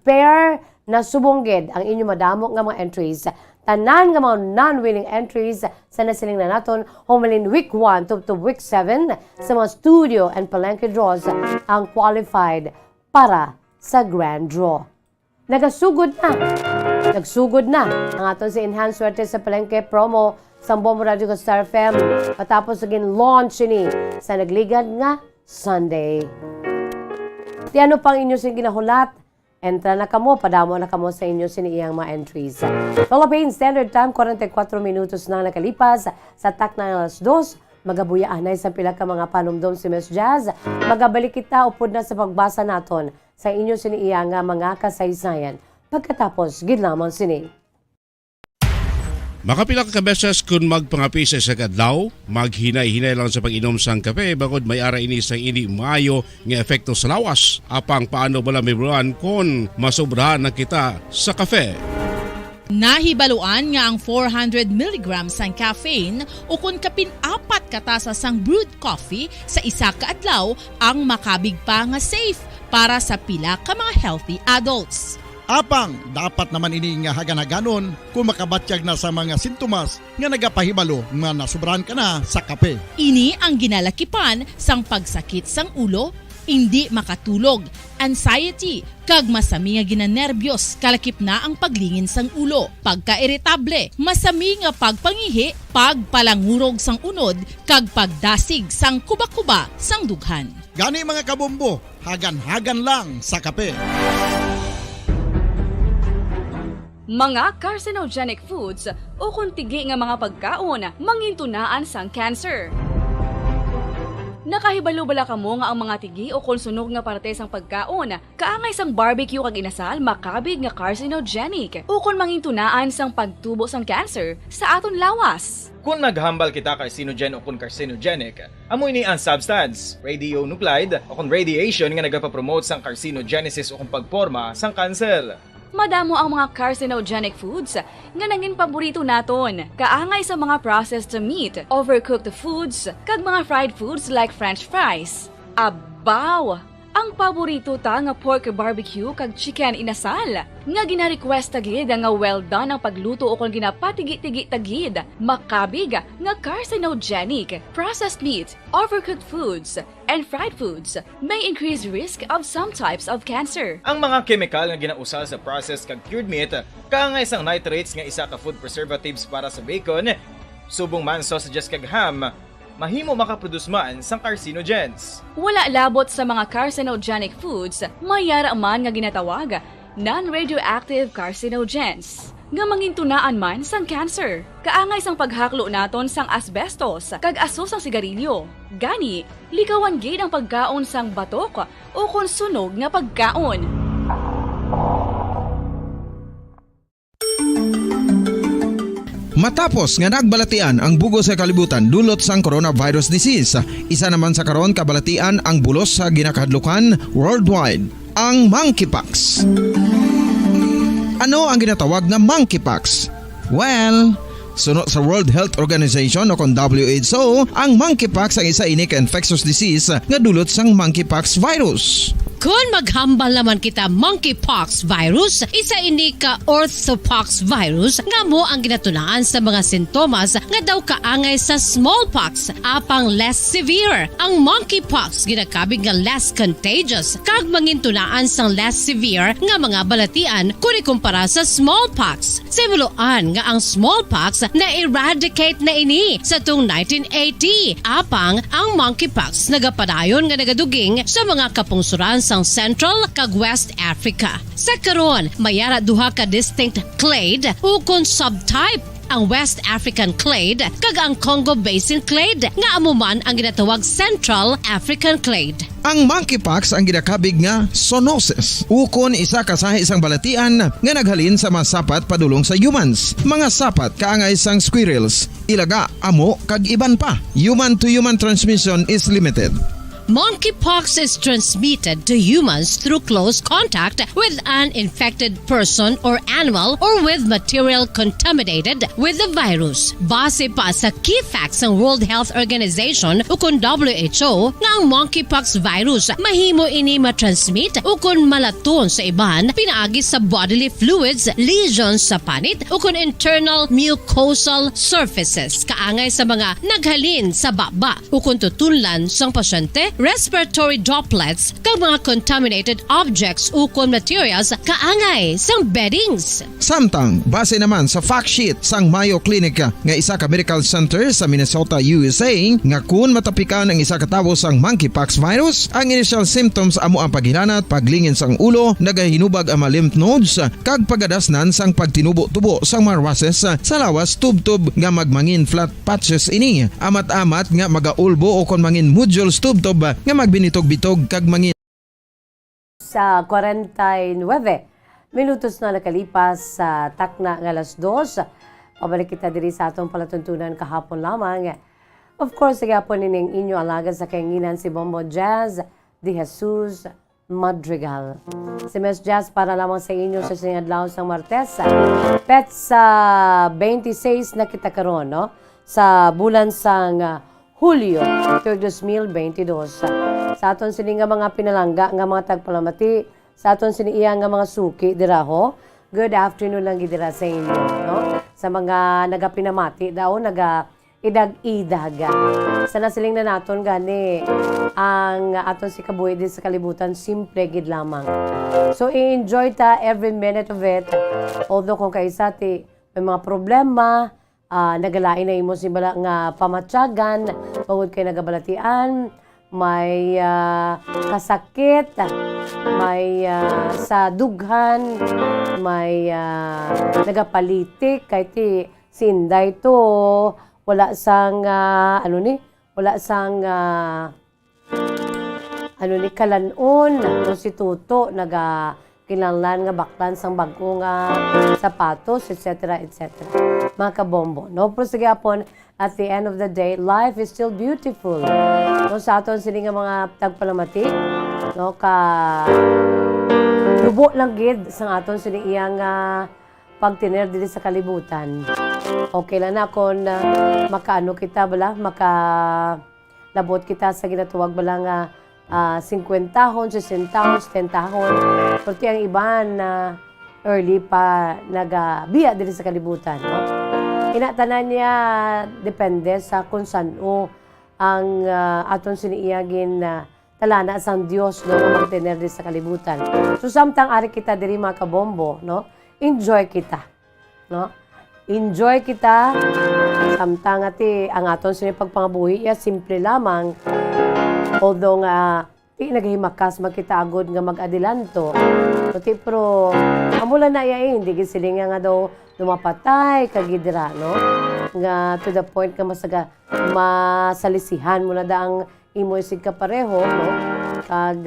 prepare na subunggid ang inyo madamo nga mga entries. Tanan nga mga non-winning entries sa nasiling na naton humalin week 1 to week 7 sa mga studio and palengke draws ang qualified para sa grand draw. Nagsugod na ang aton si Enhanced Swerte sa palengke promo sa Bombo Radio ka Star FM patapos naging launch ni sa nagligad nga Sunday. Di ano pang inyo sing ginahulat? Entra na kamo, padamo na kamo sa inyo siniyang mga entries. Philippine Standard Time, 44 minutos na nakalipas sa tak na alas 2. Magabuyaan na sa pila ka mga panumdom si Miss Jazz. Magabalik kita upod na sa pagbasa naton sa inyo siniyang mga kasaysayan. Pagkatapos, gid lamang sini. Makapila ka beses kung magpangapi sa kadlaw, maghinay-hinay lang sa pag-inom sang kape bagod may ara ini sang ini maayo nga efekto sa lawas. Apang paano bala mibuan kung masobrahan na kita sa kape. Nahibaluan nga ang 400 mg sang caffeine o kung kapin-apat katasa sang brewed coffee sa isa ka adlaw ang makabig pa nga safe para sa pila ka mga healthy adults. Apang, dapat naman ini nga hagan-haganon kung makabatyag na sa mga sintomas nga nagapahibalo nga nasubrahan ka na sa kape. Ini ang ginalakipan sang pagsakit sang ulo, hindi makatulog, anxiety, kag masami nga ginanerbiyos, kalakip na ang paglingin sang ulo, pagka-irritable, masami nga pagpangihi, pagpalangurog sang unod, kag pagdasig sang kuba-kuba sang dughan. Gani mga kabombo, hagan-hagan lang sa kape. Mga carcinogenic foods o kuntigi nga mga pagkaon mangintunaan sang cancer. Nakahibalo bala kamo nga ang mga tigi o konsunog nga parte sang pagkaon kaangay sang barbecue kag inasal makabig nga carcinogenic o kon mangintunaan sang pagtubo sang cancer sa aton lawas. Kung naghambal kita carcinogen o kung carcinogenic, amoy ni ang substance, radionuclide o kung radiation nga nagapapromote sang carcinogenesis o kung pagporma sang cancer. Madamo ang mga carcinogenic foods nga nangin paborito naton. Kaangay sa mga processed meat, overcooked foods, kag mga fried foods like french fries. Abaw! Ang paborito ta nga pork barbecue kag chicken inasal. Nga gina-request tagid nga well done ang pagluto o kung ginapatigi-tigi tagid. Makabig nga carcinogenic, processed meat, overcooked foods, and fried foods may increase risk of some types of cancer. Ang mga chemical nga ginausal sa processed kag cured meat, kaangay sang nitrates nga isa ka food preservatives para sa bacon, subong man sausages kag ham, mahimo makaproduce man sang carcinogens. Wala labot sa mga carcinogenic foods, mayara man nga ginatawag non-radioactive carcinogens nga mangintunaan man sang cancer. Kaangay sang paghaklo naton sang asbestos kag aso sang sigarilyo. Gani, likawan gid ang pagkaon sang batok o kung sunog nga pagkaon. Matapos nga nagbalatian ang bugo sa kalibutan dulot sang coronavirus disease, isa naman sa karon kabalatian ang bulos sa ginakahadlukan worldwide, ang monkeypox. Ano ang ginatawag na monkeypox? Well, sunod sa World Health Organization o kung WHO, ang monkeypox ang isa ini ka infectious disease nga dulot sang monkeypox virus. Kung maghambal naman kita monkeypox virus, isa ini ka orthopox virus nga mo ang ginatunaan sa mga sintomas nga daw kaangay sa smallpox, apang less severe. Ang monkeypox ginakabig nga less contagious kag mangintunaan sang less severe nga mga balatian kung ikumpara sa smallpox. Simuloan nga ang smallpox na eradicate na ini sa tung 1980, apang ang monkeypox nagapadayon nga nagaduging sa mga kapungsuran sa Central kag West Africa. Sa karon, mayara duha ka distinct clade o kung subtype, ang West African clade kag ang Congo Basin clade nga amuman ang ginatawag Central African clade. Ang monkeypox ang ginakabig nga zoonosis. Ukon isa ka sa isang balatian nga naghalin sa mga sapat padulong sa humans. Mga sapat kaangay sang squirrels, ilaga, amo kag iban pa. Human to human transmission is limited. Monkeypox is transmitted to humans through close contact with an infected person or animal or with material contaminated with the virus. Base pa sa key facts ng World Health Organization o kung WHO nga ang monkeypox virus mahimo ini matransmit o kung malaton sa iban pinaagi sa bodily fluids, lesions sa panit o kung internal mucosal surfaces kaangay sa mga naghalin sa baba o kung tutunlan sang pasyente, respiratory droplets kag mga contaminated objects o kung materials kaangay sang beddings. Samtang, base naman sa fact sheet sang Mayo Clinic nga isa ka medical center sa Minnesota, USA, nga kun matapikan ang isa ka tawo sang monkeypox virus, ang initial symptoms amo ang paghinanat, paglingin sang ulo, nagahinubag ang mga lymph nodes, kag pagadasnan sang pagtinubo-tubo sang mga rashes sa lawas tubtub nga magmangin flat patches ini, amat-amat nga magaulbo o kon mangin nodules tubtub nga magbinitog-bitog kag mangin Sa 49 minutos na nakalipas sa takna ng alas 2. Pabalik kita diri sa atong palatuntunan kahapon lamang. Of course, gapon nining inyo alaga sa kainginan si Bombo Jazz de Jesus Madrigal. Si Miss Jazz para lamang sa inyo sa singadlaw sa Martes. Pet sa 26 na kita karon, no? Sa bulan sang Hulyo 2022. Sa aton sini nga mga pinalangga nga mga tagpalamati, sa aton sini iya nga mga suki diraho. Good afternoon lang gidira sa inyo, no? Sa mga nagapinamati daw idag-idag. Sa nasiling na naton gani ang aton si kabuhi din sa kalibutan simple gid lamang. So i-enjoy ta every minute of it. Although kung kaisa ti may mga problema, nagalain na imo si bala nga pamatyagan, bangod kay nagabalatian, may kasakit, may sa dughan, may nagapalitik, kay ti si Inday to, wala sang, wala sang, kalanon, no, si Tuto, kinanglan nga baklan sang bago nga sapatos, etc. etc. Mga kabombo, no? Pero sige apon, at the end of the day, life is still beautiful. No, sa aton sini nga mga tagpalamati, no, lubo lang gid sang aton sini iyang pagtiner dili sa kalibutan. Okay lang na kung makaano kita bala, makalabot kita sa ginatuwag bala nga 50 tahon, 60 tahon, 10 tahon. Pero ang iban na early pa nagabiya dili sa kalibutan, no? Inatanan niya depende sa kung saan ang aton siniiyagin talana sang Dios, no, nga magtener dili sa kalibutan. So samtang ari kita diri mga kabombo, no? Enjoy kita, no? Enjoy kita samtang ati ang aton sini pagpangabuhi ya simple lamang. Although nga di naghimakas magkita agod nga mag-adilanto. Pero amula na iya hindi gisilinga nga daw lumapatay kagidra, no? Nga to the point nga masalisihan mo na daang imo isig ka pareho, no? Kag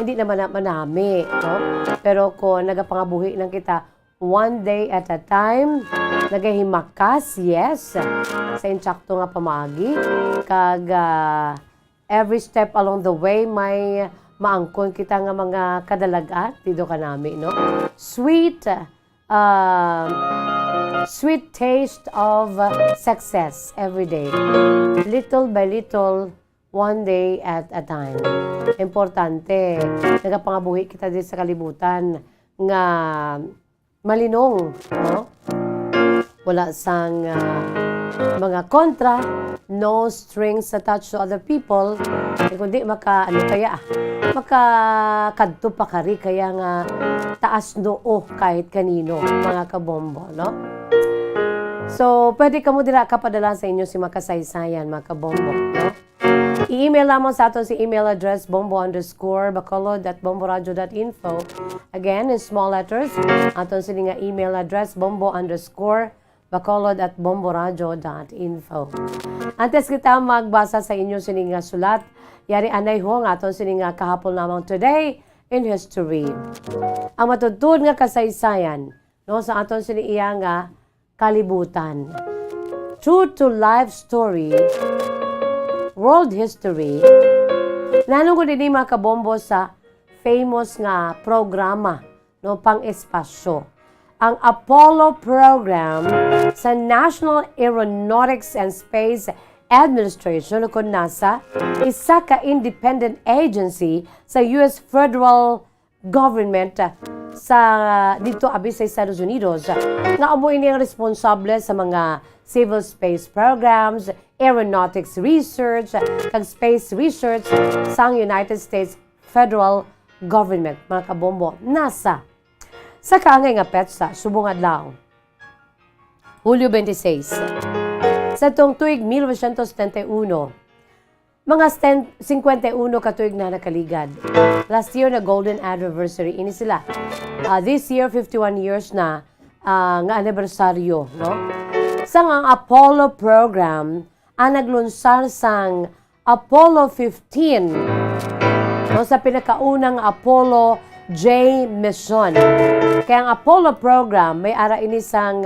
hindi naman manami, no? Pero kung nagapangabuhi lang kita one day at a time, nagahimakas, yes, sa insakto nga pamagi, kag every step along the way may maangkon kita nga mga kadalagat dito kanami, no? Sweet taste of success every day. Little by little, one day at a time. Importante, nagapangabuhi kita din sa kalibutan nga malinong, no? Wala sang mga kontra, no strings attached to other people, kundi makakadto pa kari kaya nga taas noo kahit kanino, mga kabombo, no? So, pwede ka mo dira kapadala sa inyo si makasaysayan, mga kabombo, no? I-email lamang sa aton si email address bombo_bacolod@bomboradio.info. Again, in small letters, aton sini nga email address bombo_bacolod@bomboradio.info. Antes kita magbasa sa inyo sini nga sulat, yari anay ho nga aton sini nga kahapon lamang today in history. Ang matudtod nga kasaysayan, no, sa aton sini iya nga kalibutan. True to life story, world history, Nanong ko din mga kabombo sa famous nga programa no pang-espasyo. Ang Apollo program sa National Aeronautics and Space Administration o NASA, isa ka independent agency sa US federal government sa dito abis sa Estados Unidos nga amo ini ang responsable sa mga civil space programs, aeronautics research, kag space research sa United States federal government, mga kabombo, NASA. Sa kaangay nga petsa, subong adlaw, Hulyo 26, sa tuong tuig 1971, mga 51 katuig na nakaligad. Last year na golden anniversary ini sila. This year 51 years na nga anibersaryo, no? Sa ang Apollo program ang naglunsar sang Apollo 15 no, sa pinakaunang Apollo J mission. Kaya ang Apollo program may ara ini sang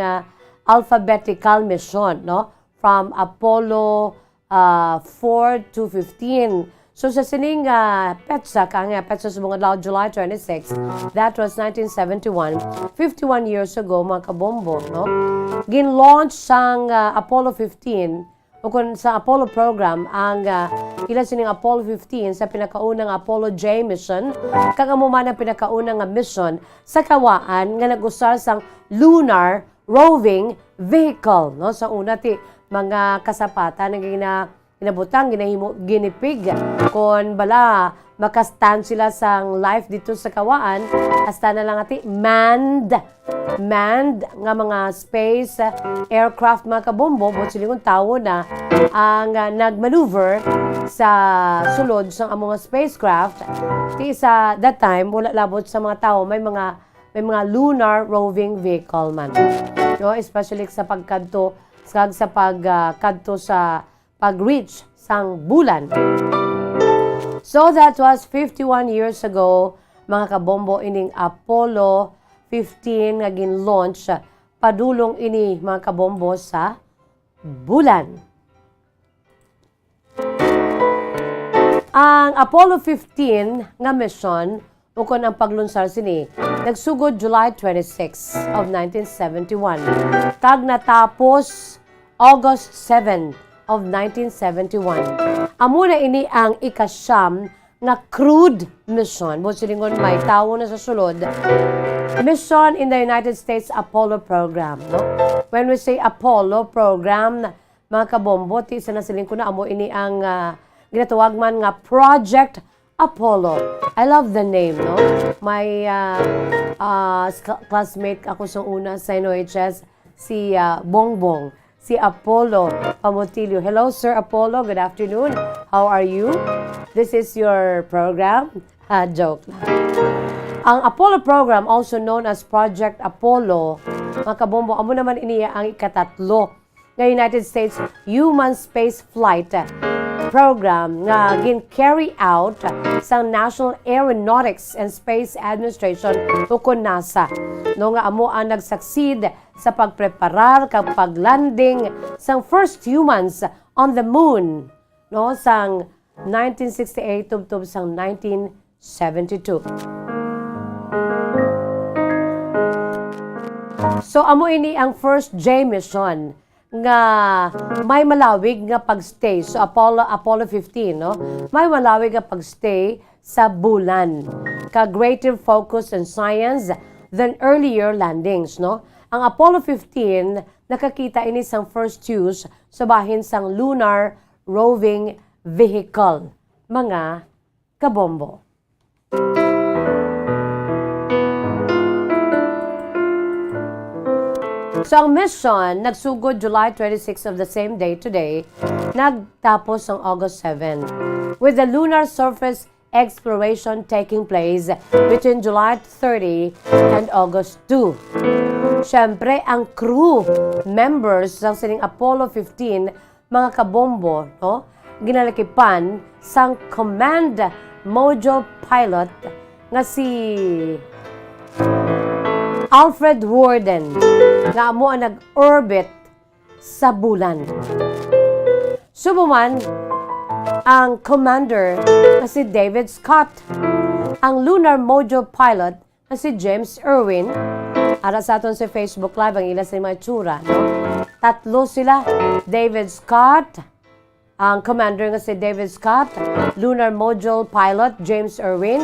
alphabetical mission, no? From Apollo 4 to 15. So sa sining petsa, petsa sa mga adlaw July 26, that was 1971, 51 years ago, mga kabombo, no? Gin-launch sang Apollo 15, o kung sa Apollo program, ang ilan sining Apollo 15 sa pinakaunang Apollo J mission, kagamuman ang pinakaunang mission sa kawaan nga nag-usar sang lunar roving vehicle, no? Sa una ti mga kasapatan na ginabutang, ginipig kung bala makastand sila sa life dito sa kawaan, hasta na lang ati manned nga mga space aircraft, mga kabombo, but silingon tao na ang nagmaneuver sa sulod sa mga spacecraft. Ti sa that time, wala labot sa mga tao, may mga lunar roving vehicle man. No, especially sa pagkadto sa pagkadto sa pag-reach sang bulan. So that was 51 years ago, mga kabombo, ining Apollo 15 nga gin-launch padulong ini, mga kabombo, sa bulan. Ang Apollo 15 nga mission ukon ang paglunsar sini nagsugod July 26 of 1971 kag natapos August 7 of 1971. Amo na ini ang ikasyam nga crewed mission. Busilingon may tawo na sa sulod. Mission in the United States Apollo program. No? When we say Apollo program, mga kabombo, ti isa na siling ko na amo ini ang ginatawag man nga Project Apollo. I love the name, no? My classmate ako sa una sa NOHS, si Bongbong, si Apollo Pamotilio. Hello, Sir Apollo. Good afternoon. How are you? This is your program. Joke lang. Ang Apollo program, also known as Project Apollo, mga kabombo, amo naman iniya ang ikatatlo ng United States Human Space Flight program nga gin-carry out sa National Aeronautics and Space Administration o NASA. No nga amo ang nag-succeed sa pagpreparar kag paglanding sang first humans on the moon, no, sang 1968 tubtob sang 1972. So amo ini ang first J mission nga may malawig nga pagstay so Apollo 15, no? May malawig nga pagstay sa bulan. Ka greater focus on science than earlier landings, no? Ang Apollo 15 nakakita ini sang first use sa bahin sang lunar roving vehicle, mga kabombo. So ang mission, nagsugod July 26 of the same day today, nagtapos ang August 7, with the lunar surface exploration taking place between July 30 and August 2. Siyempre, ang crew members ng sining Apollo 15, mga kabombo, no, ginalakipan sang command module pilot nga si Alfred Worden nga amo ang nag-orbit sa bulan. Subuman, ang commander na si David Scott, ang lunar module pilot na si James Irwin. Ara sa aton sa Facebook Live ang ilas mga tsura, no? Tatlo sila, David Scott, ang commander nga si David Scott, lunar module pilot James Irwin,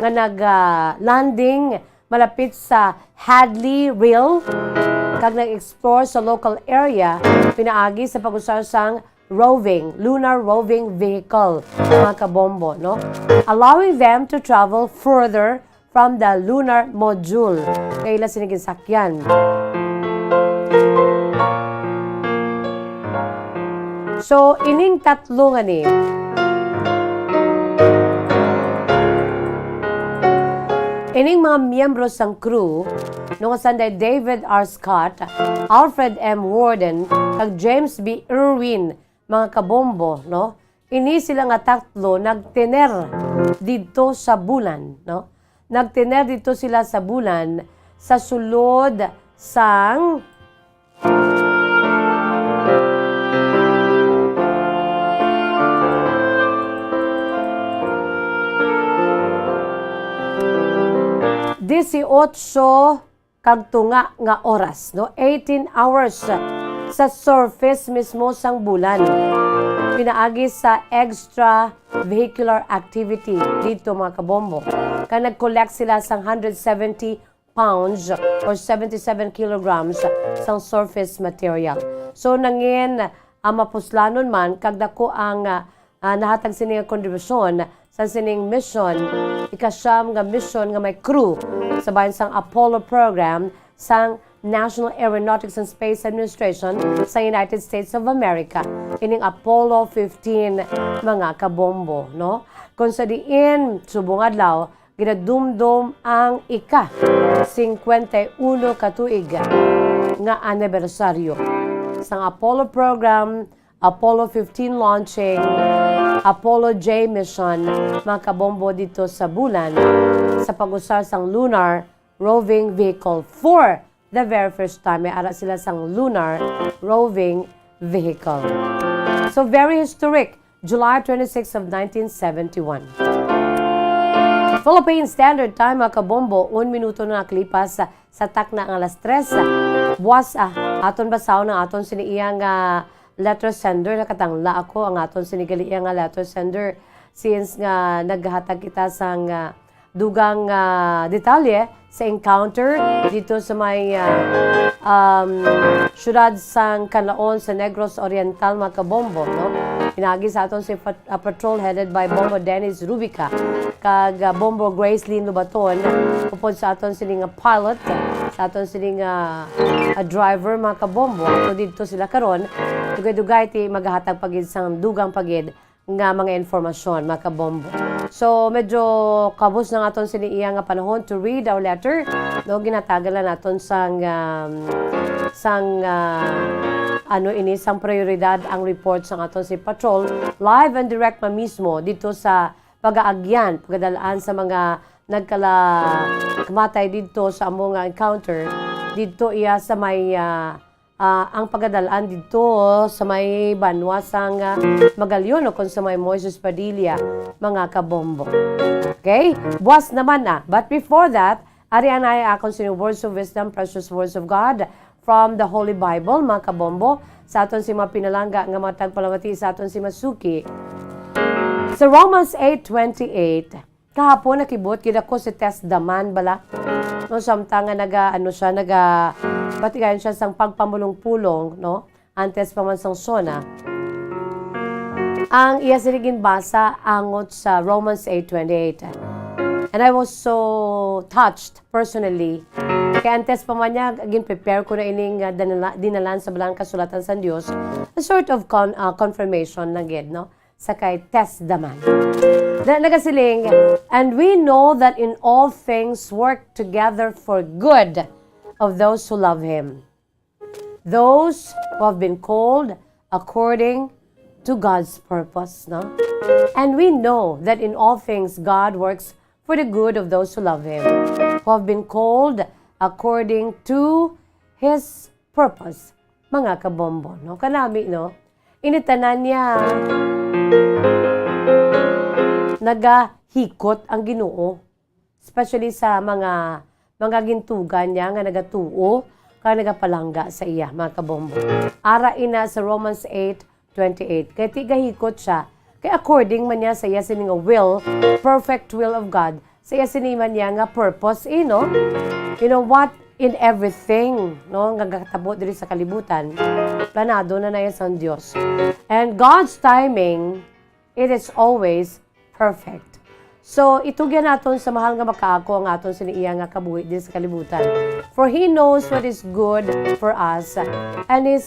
nga nag-landing malapit sa Hadley Rill, kag nag-explore sa local area, pinaagi sa pag-usasang lunar roving vehicle, mga kabombo, no? Allowing them to travel further from the lunar module. Kaila sinigin sakyan. So, ining tatlo nga ni, ining mga miyembro sang crew, nung sanday David R. Scott, Alfred M. Warden, kag James B. Irwin, mga kabombo, no? Ini sila nga tatlo nagtener dito sa bulan, no? Nagtener dito sila sa bulan sa sulod sang kag tunga nga oras, no? 18 hours sa surface mismo sang bulan. Pinaagi sa extra vehicular activity dito, mga kabombo. Kaya nag-collect sila sang 170 pounds or 77 kilograms sang surface material. So nangin mapuslanon man kag dako ang nahatag sining kontribusyon sa sining mission, ikasyam nga mission nga may crew sa bayan sang Apollo program sang National Aeronautics and Space Administration sa United States of America, ining Apollo 15, mga kabombo, no? Kung sa diin subong adlaw ginadumdum ang ika-51 katuig nga anibersaryo sang Apollo program, Apollo 15 launching, Apollo J mission, mga kabombo dito sa bulan sa pag-usar sang lunar roving vehicle for the very first time. May ara sila sang lunar roving vehicle. So very historic, July 26 of 1971. Philippine Standard Time, mga kabombo, 1 minuto na nakalipas sa takna ang alas 3. Buwas aton basaw ng aton siniiyang letter sender, nakatangla ako ang aton sinigaliyang letter sender since nga naghatag kita sang dugang detalye sa encounter dito sa may syudad sang Canlaon sa Negros Oriental, mga kabombo, no? Pinagi sa aton si patrol headed by Bombo Dennis Rubica kag Bombo Grace Lynn Lubaton, upod sa aton sining pilot, sa aton sining driver, mga kabombo. So dito sila karon dugay-dugay ti maghatag pagid sang dugang pagid nga mga informasyon, mga kabombo. So medyo kabus na aton siniiya nga panahon to read our letter, no? Ginatagalan naton sang sang prioridad ang report sang aton si patrol live and direct ma mismo dito sa pag-aagyan, pagdalaan sa mga nagkamatay dito sa among encounter dito iya sa may ang pagadalaan dito sa may banwa sang Magalyon o kung sa may Moises Padilla, mga kabombo. Okay? Buwas naman But before that, ariyan ay akong sinu words of wisdom, precious words of God from the Holy Bible, mga kabombo. Sa aton si mga pinalangga nga matag palamati sa aton si Masuki. Sa Romans 8:28, kahapon nakibot gid ako si Tess Daman bala. No, samtang nga patigayon siya sang pagpamulong-pulong, no? Antes pa man sang sona. Ang iya sinigin basa angot sa Romans 8:28. And I was so touched personally. Kaya antes pa man niya, prepare ko na ining dinalan sa balang kasulatan sa Diyos, a sort of confirmation lang gid, no? Sa kay Tess Daman. Nagasiling, and we know that in all things work together for good of those who love Him, those who have been called according to God's purpose, no? And we know that in all things God works for the good of those who love Him, who have been called according to His purpose, mga kabombo, no? Kanami, no? Initanan niya nagahikot ang Ginoo. Especially sa mga gintugan niya nga nagatuo ka nagapalangga sa iya, mga kabombo. Ara ina sa Romans 8:28. Kaya tigahikot siya. Kaya according man niya sa iya sining will, perfect will of God, sa iya siniman niya nga purpose, no? You know what? In everything, no? Nga gatabo diri sa kalibutan, planado na naya sa Diyos. And God's timing, it is always perfect. So, itugyan naton sa mahal nga makaako ang aton siniiya nga kabuhi din sa kalibutan. For He knows what is good for us and His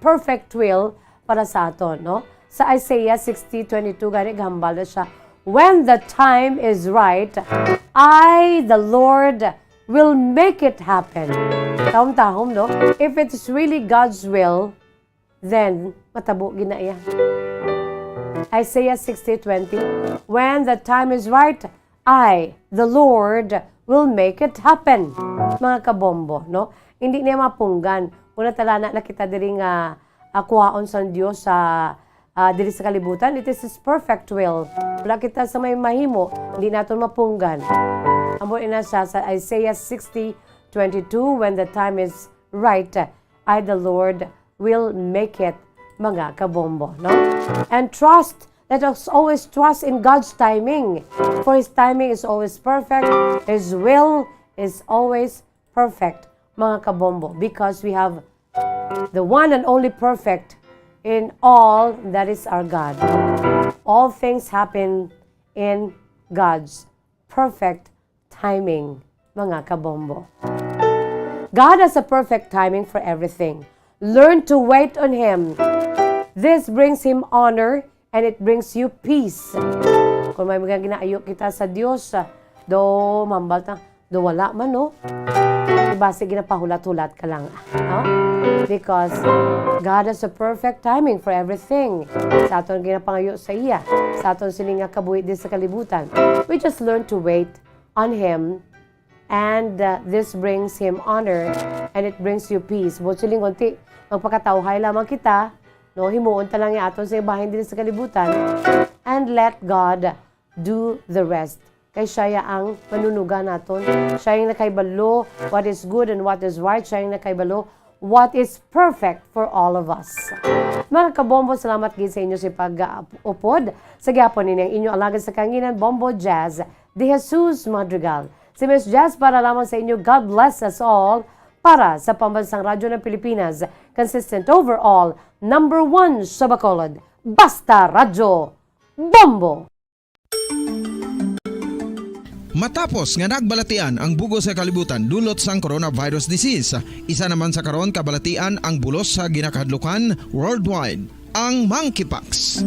perfect will para sa aton, no? Sa Isaiah 60:22, gani gahambal na siya, when the time is right, I, the Lord, will make it happen. Tahom-tahom, no? If it's really God's will, then matabo ginaiya. Isaiah 60:20, when the time is right, I, the Lord, will make it happen. Mga kabombo, no? Hindi niya mapunggan. Una talana na kita diri nga kuhaon sa Dios sa diri sa kalibutan, it is His perfect will. Wala kita sa may mahimo, hindi naton mapunggan. Amo ina siya sa Isaiah 60:22, when the time is right, I, the Lord, will make it. Mga kabombo, no? And trust, let us always trust in God's timing. For His timing is always perfect. His will is always perfect, mga kabombo. Because we have the one and only perfect in all that is our God. All things happen in God's perfect timing, mga kabombo. God has a perfect timing for everything. Learn to wait on Him. This brings Him honor and it brings you peace. Kung may mga ginaayo kita sa Diyos, do mambal ta, do wala man, no? Basta ginapahulat-hulat ka lang. No? Because God has a perfect timing for everything. Sa aton ginapangayo sa iya. Sa aton sininga kabuhi din sa kalibutan. We just learn to wait on Him. And this brings Him honor and it brings you peace. Buot siling konti, magpakatauhay lamang kita, no, himuon ta lang yung aton sa ibahin din sa kalibutan, and let God do the rest. Kay siya ang manunuga naton. Siya yung nakaibalo what is good and what is right. Siya yung nakaibalo what is perfect for all of us. Mga kabombo, salamat gid sa inyo sa pag-upod. Sa gyapon ninyang inyo alagad sa kanginan, Bombo Jazz, De Jesus Madrigal. Si Miss Jazz para lamang sa inyo, God bless us all, para sa Pambansang Radyo ng Pilipinas, consistent overall, #1 sa Bacolod, Basta Radyo, Bombo! Matapos nga nagbalatian ang bugo sa kalibutan dulot sang coronavirus disease, isa naman sa karon kabalatian ang bulos sa ginakahadlukan worldwide, ang monkeypox.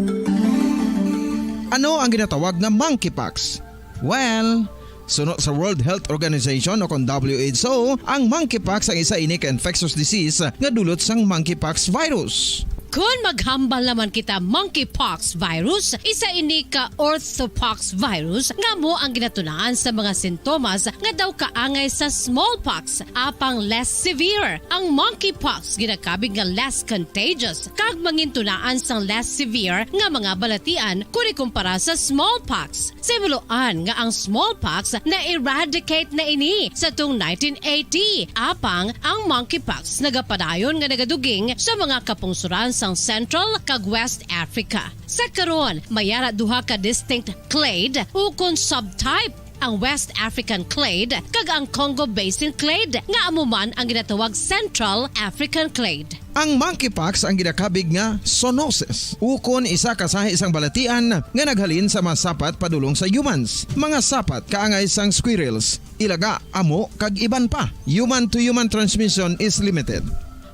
Ano ang ginatawag na monkeypox? Well, sunod sa World Health Organization o kung WHO, ang monkeypox ang isa ini ka infectious disease nga dulot sang monkeypox virus. Kung maghambal naman kita monkeypox virus, isa ini ka orthopox virus nga mo ang ginatunaan sa mga sintomas nga daw kaangay sa smallpox, apang less severe. Ang monkeypox ginakabig nga less contagious kag mangintunaan sang less severe nga mga balatian kung ikumpara sa smallpox. Simuloan nga ang smallpox na eradicate na ini sa tung 1980, apang ang monkeypox nagapadayon nga nagaduging sa mga kapungsuran sang Central kag West Africa. Sa karon, mayara duha ka distinct clade ukon subtype, ang West African clade kag ang Congo Basin clade nga amuman ang ginatawag Central African clade. Ang monkeypox ang ginakabig nga zoonosis. Ukon isa kasahi isang balatian nga naghalin sa mga sapat padulong sa humans. Mga sapat kaangay sang squirrels, ilaga, amo kag iban pa. Human to human transmission is limited.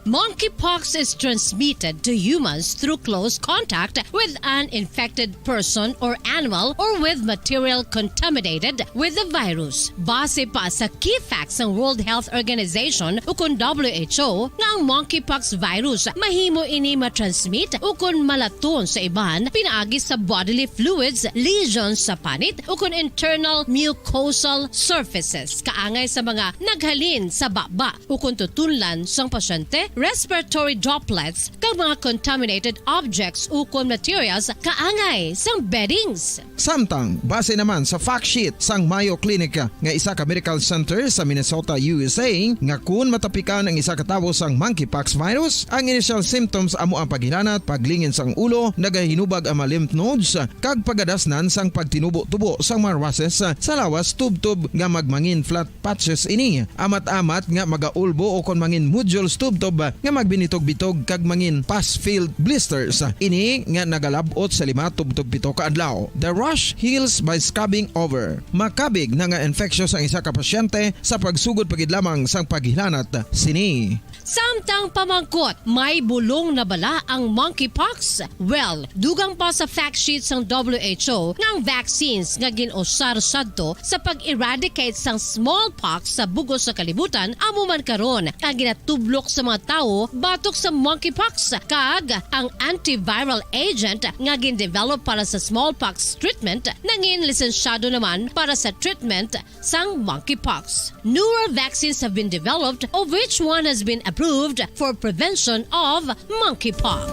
Monkeypox is transmitted to humans through close contact with an infected person or animal or with material contaminated with the virus. Base pa sa key facts ng World Health Organization ukon WHO nga ang monkeypox virus mahimo ini matransmit ukon malaton sa iban pinaagi sa bodily fluids, lesions sa panit ukon internal mucosal surfaces kaangay sa mga naghalin sa baba ukon tutunlan sang pasyente, respiratory droplets kag mga contaminated objects ukon materials kaangay sang beddings. Samtang, base naman sa fact sheet sang Mayo Clinic nga isa ka medical center sa Minnesota, USA, nga kun matapikan ang isa ka tawo sang monkeypox virus, ang initial symptoms amo ang paghilanat, paglingin sang ulo, nagahinubag ang mga lymph nodes, kag pagadasnan sang pagtinubo-tubo sang mga rashes sa lawas tub-tub nga magmangin flat patches ini. Amat-amat nga magaulbo o kon mangin nodules tub-tub nga magbinitog-bitog kag mangin pus-filled blisters. Ini nga nagalabot sa 5 tub-tub 7 ka adlaw. The rash heals by scabbing over. Makabig na nga infectious ang isa ka pasyente sa pagsugod pagid lamang sang paghilanat sini. Samtang pamangkot, may bulong na bala ang monkeypox? Well, dugang pa sa fact sheet sang WHO ng vaccines nga ginusar sadto sa pag-eradicate sang smallpox sa bugos sa kalibutan, amo man karon ang ginatublok sa mga tao batok sa monkeypox kag ang antiviral agent nga gin-develop para sa smallpox treatment nangin lisensyado naman para sa treatment sang monkeypox. Newer vaccines have been developed, of which one has been approved for prevention of monkeypox.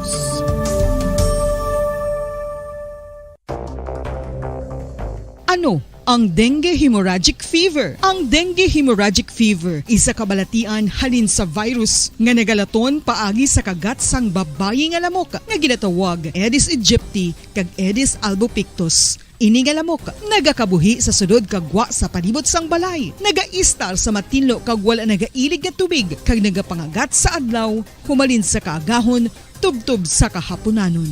Ano ang dengue hemorrhagic fever? Ang dengue hemorrhagic fever isa kabalatian halin sa virus nga nagalaton paagi sa kagat sang babayi nga lamok nga ginatawag Aedes aegypti kag Aedes albopictus. Ini nga lamok nagakabuhi sa sudod kagwa sa palibot sang balay, nagaistar sa matinlo kag wala nagailig nga tubig kag nagapangagat sa adlaw humalin sa kaagahon tubtub sa kahaponanon.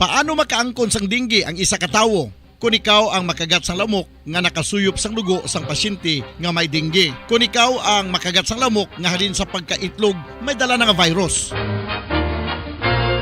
Paano makaangkon sang dengue ang isa ka tawo? Kung ikaw ang makagat sang lamok nga nakasuyop sang dugo sang pasyente nga may dengue. Kung ikaw ang makagat sang lamok nga halin sa pagkaitlog may dala nga virus.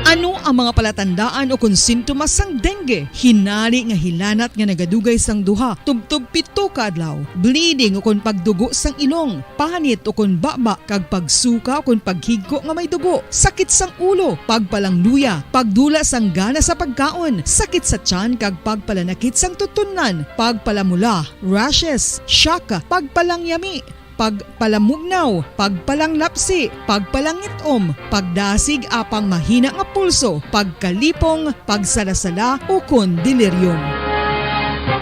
Ano ang mga palatandaan o kung sintomas sang dengue? Hinali nga hilanat nga nagadugay sang duha, tubtog 7 ka adlaw, bleeding o kung pagdugo sang ilong, panit o kung baba kag pagsuka o kung paghigko nga may dugo, sakit sang ulo, pagpalangluya, pagdula sang gana sa pagkaon, sakit sa tiyan kag pagpalanakit sang tutunan, pagpalamula, rashes, shock, pagpalangyami, pagpalamugnaw, pagpalanglapsi, pagpalangitom, pagdasig apang mahina nga pulso, pagkalipong, pagsalasala o kon delirium.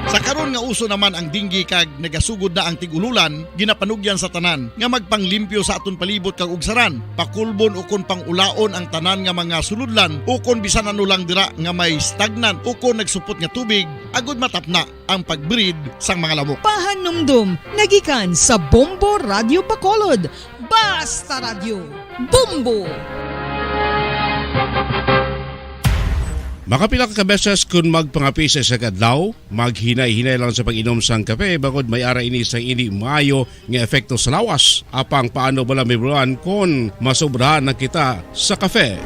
Sa karon nga uso naman ang dengue kag nagasugod na ang tigululan, ginapanugyan sa tanan nga magpanglimpyo sa aton palibot kag ugsaran, pakulbon o kon pangulaon ang tanan nga mga suludlan o kon bisan ano lang dira nga may stagnan o kon nagsupot nga tubig, agud matapna ang pagbreed sang mga lamok. Pahanumdum, nagikan sa Bombo Radio Bacolod. Basta Radio, Bombo! Makapila ka beses kung magpangapi sa kadlaw, maghinay-hinay lang sa pag-inom sang kape bagod may ara ini sang hindi maayo nga epekto sa lawas. Apang paano bala mibruan kung masobrahan na kita sa kape.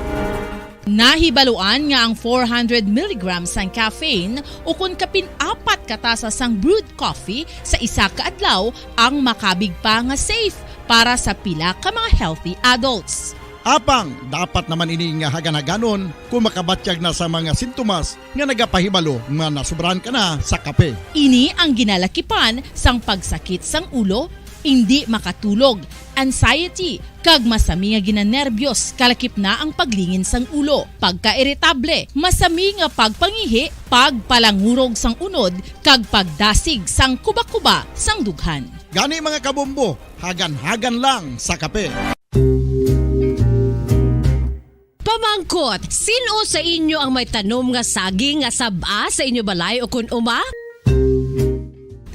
Nahibaluan nga ang 400 mg sang caffeine o kung kapin-4 katasa sang brewed coffee sa isa ka adlaw ang makabig pa nga safe para sa pila ka mga healthy adults. Apang dapat naman ini nga haganaganon kung makabatyag na sa mga sintomas nga nagapahibalo nga nasubrahan ka na sa kape. Ini ang ginalakipan sang pagsakit sang ulo, hindi makatulog, anxiety, kag masami nga ginanerbiyos, kalakip na ang paglingin sang ulo, pagka-irritable, masami nga pagpangihi, pagpalangurog sang unod, kag pagdasig sang kuba-kuba sang dughan. Gani mga kabombo, hagan-hagan lang sa kape. Pamangkot, sino sa inyo ang may tanom nga saging nga saba sa inyo balay o kun uma?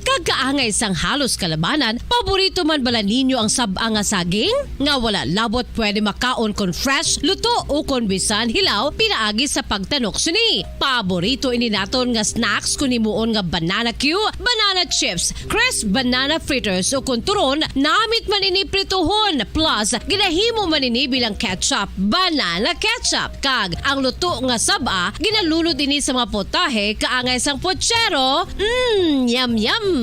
Kagkaangay sang halos kalabanan, paborito man bala ninyo ang saba nga saging? Nga wala labot pwede makaon kon fresh, luto o kon bisan hilaw, pinaagi sa pagtanok sini. Paborito ini naton nga snacks kun himuon nga banana Q, banana chips, crisp banana fritters o kun turon, namit man ini prituhon, plus ginahimo man ini bilang ketchup, banana ketchup. Kag ang luto nga saba, ginalunod ini sa mga potahe kaangay sang pochero. Yum yum!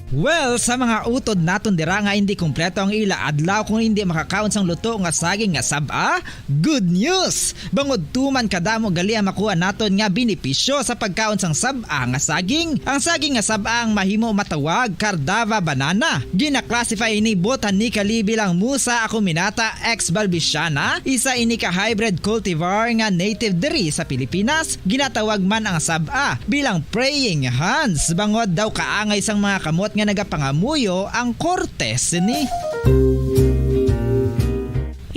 Well, sa mga utod naton dira nga hindi kumpleto ang ila adlaw kung hindi makakaon sang luto nga saging nga saba, good news! Bangod tuman kadamo gali ang makuha naton nga benepisyo sa pagkaon sang saba nga saging. Ang saging nga saba ang mahimo matawag Cardava banana. Gina-classify ini botanically bilang Musa acuminata ex balbisiana, isa ini ka hybrid cultivar nga native diri sa Pilipinas. Ginatawag man ang saba bilang praying hands. Bangod daw kaangay sang mga kamot nga nagapangamuyo ang cortes ni.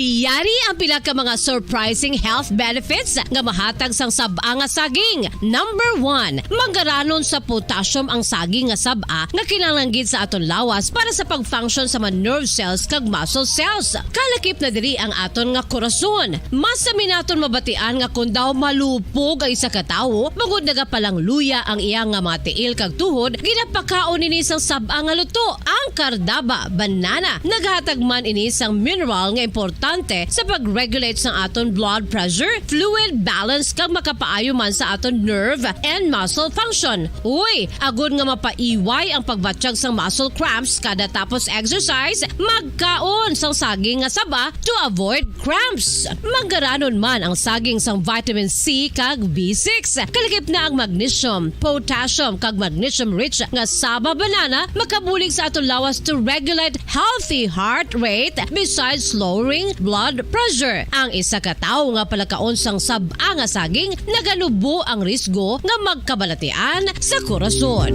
Yari ang pila ka mga surprising health benefits nga mahatag sang saba nga saging. Number 1, manggaranon sa potassium ang saging nga saba nga kinahanglan gid sa aton lawas para sa pag-function sa mga nerve cells kag muscle cells. Kalakip na diri ang aton nga korason. Mas sa minaton mabatian nga kun daw malupog ang isa ka tawo, bangod nagapalang luya ang iyang nga mga tiil kag tuhod, ginapakaon ini sang saba nga luto, ang Cardava banana. Naghatag man ini sang mineral nga importante sa pag-regulate sa aton blood pressure, fluid balance kag makapaayo man sa aton nerve and muscle function. Uy, agud nga mapaiway ang pagbatsyag sang muscle cramps kada tapos exercise, magkaon sang saging nga saba to avoid cramps. Manggaranon man ang saging sang vitamin C kag B6. Kalakip na ang magnesium, potassium kag magnesium rich nga saba banana makabulig sa aton lawas to regulate healthy heart rate besides lowering blood pressure. Ang isa ka tawo nga palakaon sang saba nga saging nagalubo ang risgo nga magkabalatian sa korason.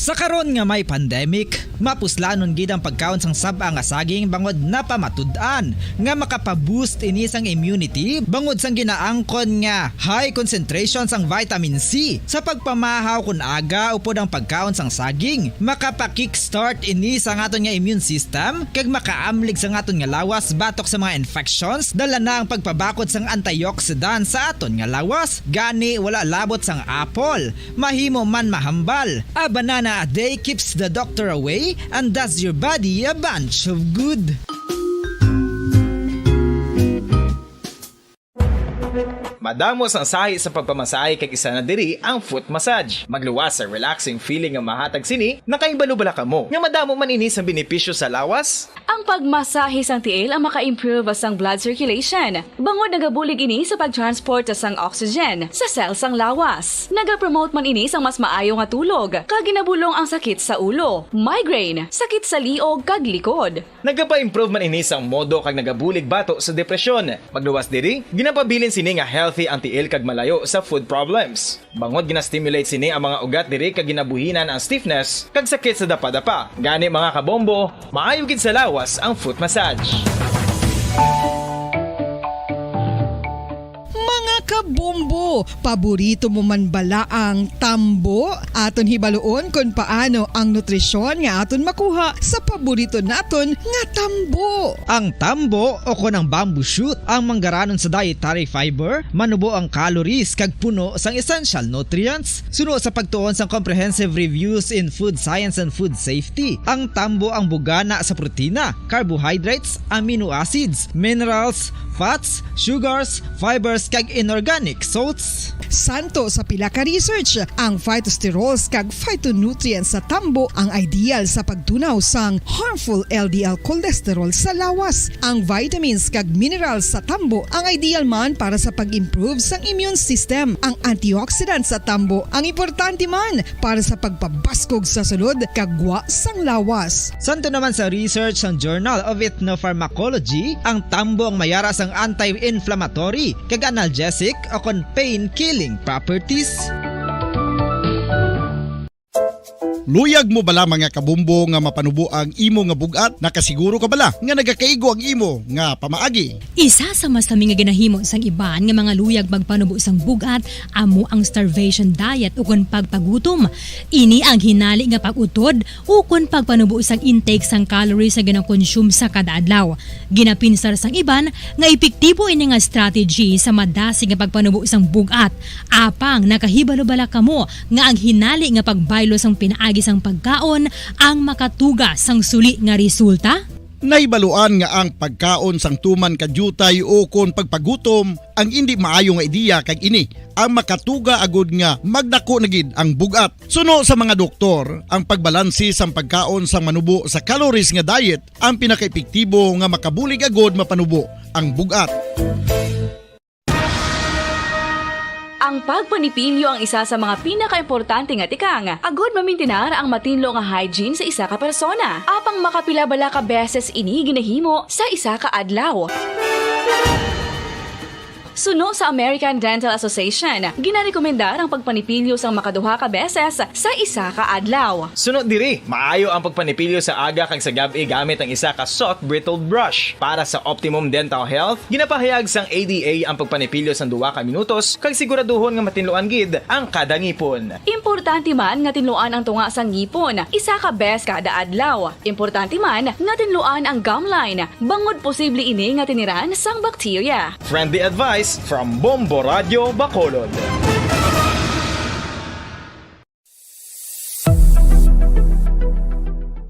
Sa karon nga may pandemic, mapuslanon gid ang pagkaon sang saba nga saging bangod napamatud-an nga makapaboost ini sang immunity bangod sang ginaangkon nga high concentration sang vitamin C. Sa pagpamahaw kun aga upod ang pagkaon sang saging, makapa-kickstart ini sa aton nga immune system kag makaamlig sa aton nga lawas batok sa mga infections, dala na ang pagpabakod sang antioxidant sa aton nga lawas. Gani wala labot sang apple, mahimo man mahambal. A banana a day keeps the doctor away and does your body a bunch of good. Madamos ang sahi sa pagpamasahe kag isa na diri ang foot massage. Magluwas sa relaxing feeling nga mahatag sini, nakaibalo-bala ka mo. Nga madamo man ini sa benepisyo sa lawas. Ang pagmasahe sang tiil ang maka-improve sang blood circulation. Bangod nagabulig ini sa pag-transport sang oxygen sa cells sang lawas. Nagapromote man ini sang mas maayo nga tulog, kag ginabulong ang sakit sa ulo, migraine, sakit sa liog kag likod. Nagapa-improve man ini sang modo kag nagabulig bato sa depresyon. Magluwas diri, ginapabilin sini nga healthy ang tiil kag malayo sa food problems. Bangod gina-stimulate sini ang mga ugat diri kag ginabuhinan ang stiffness kag sakit sa dapa-dapa. Gani mga kabombo, maayo gid sa lawas ang foot massage. Kabombo, paborito mo man bala ang tambo? Aton hibaloon kung paano ang nutrisyon nga aton makuha sa paborito naton nga tambo. Ang tambo o kon ang bamboo shoot ang manggaranon sa dietary fiber, manubo ang calories kag puno sang essential nutrients. Suno sa pagtuon sang comprehensive reviews in food science and food safety, ang tambo ang bugana sa protina, carbohydrates, amino acids, minerals, fats, sugars, fibers kag inorganic salts. Santo sa pila ka research, ang phytosterols kag phytonutrients sa tambo ang ideal sa pagtunaw sang harmful LDL cholesterol sa lawas. Ang vitamins kag minerals sa tambo ang ideal man para sa pag-improve sang immune system. Ang antioxidants sa tambo ang importante man para sa pagpabaskog sa sulod kag gwa sang lawas. Santo naman sa research ng Journal of Ethnopharmacology, ang tambo ang mayara sang anti-inflammatory kag analgesic o kon pain-killing properties. Luyag mo bala mga kabumbo nga mapanubo ang imo nga bugat? Nakasiguro ka bala nga nagakaigo ang imo nga pamaagi? Isa sa masami nga ginahimo sang iban nga mga luyag magpanubo sang bugat amo ang starvation diet ukon pagpagutom. Ini ang hinali nga pag-utod ukon pagpanubo sang intake sang calories sa gina-consume sa kada adlaw. Ginapinsar sang iban nga epektibo ini nga strategy sa madasig nga pagpanubo sang bugat. Apang nakahibalo-bala kamo nga ang hinali nga pagbaylo sang pinaagi sang pagkaon ang makatuga sang suli nga resulta? Naibaluan nga ang pagkaon sang tuman kadyutay o kon pagpagutom ang hindi maayo nga ideya kag ini ang makatuga agud nga magdako na gid ang bugat. Suno sa mga doktor, ang pagbalansi sang pagkaon sang manubo sa calories nga diet ang pinakaepektibo nga makabulig agud mapanubo ang bugat. Ang pagpanipilyo ang isa sa mga pinaka-importante nga tikang. Agod mamintinar ang matinlo nga hygiene sa isa ka persona. Apang makapila-bala ka beses ini ginahimo sa isa ka adlaw. Suno sa American Dental Association, ginarekomendar ang pagpanipilyo sang makaduha ka beses sa isa ka adlaw. Sunod diri, maayo ang pagpanipilyo sa aga kag sa gabi gamit ang isa ka soft brittled brush. Para sa optimum dental health, ginapahayag sang ADA ang pagpanipilyo sang 2 ka minutos kag siguraduhon nga matinluan gid ang kada ngipon. Importante man nga tinluan ang tunga sang ngipon, isa ka bes kada adlaw. Importante man nga tinluan ang gum line, bangod posible ini nga tiniran sang bakterya. Friendly advice from Bombo Radio Bacolod.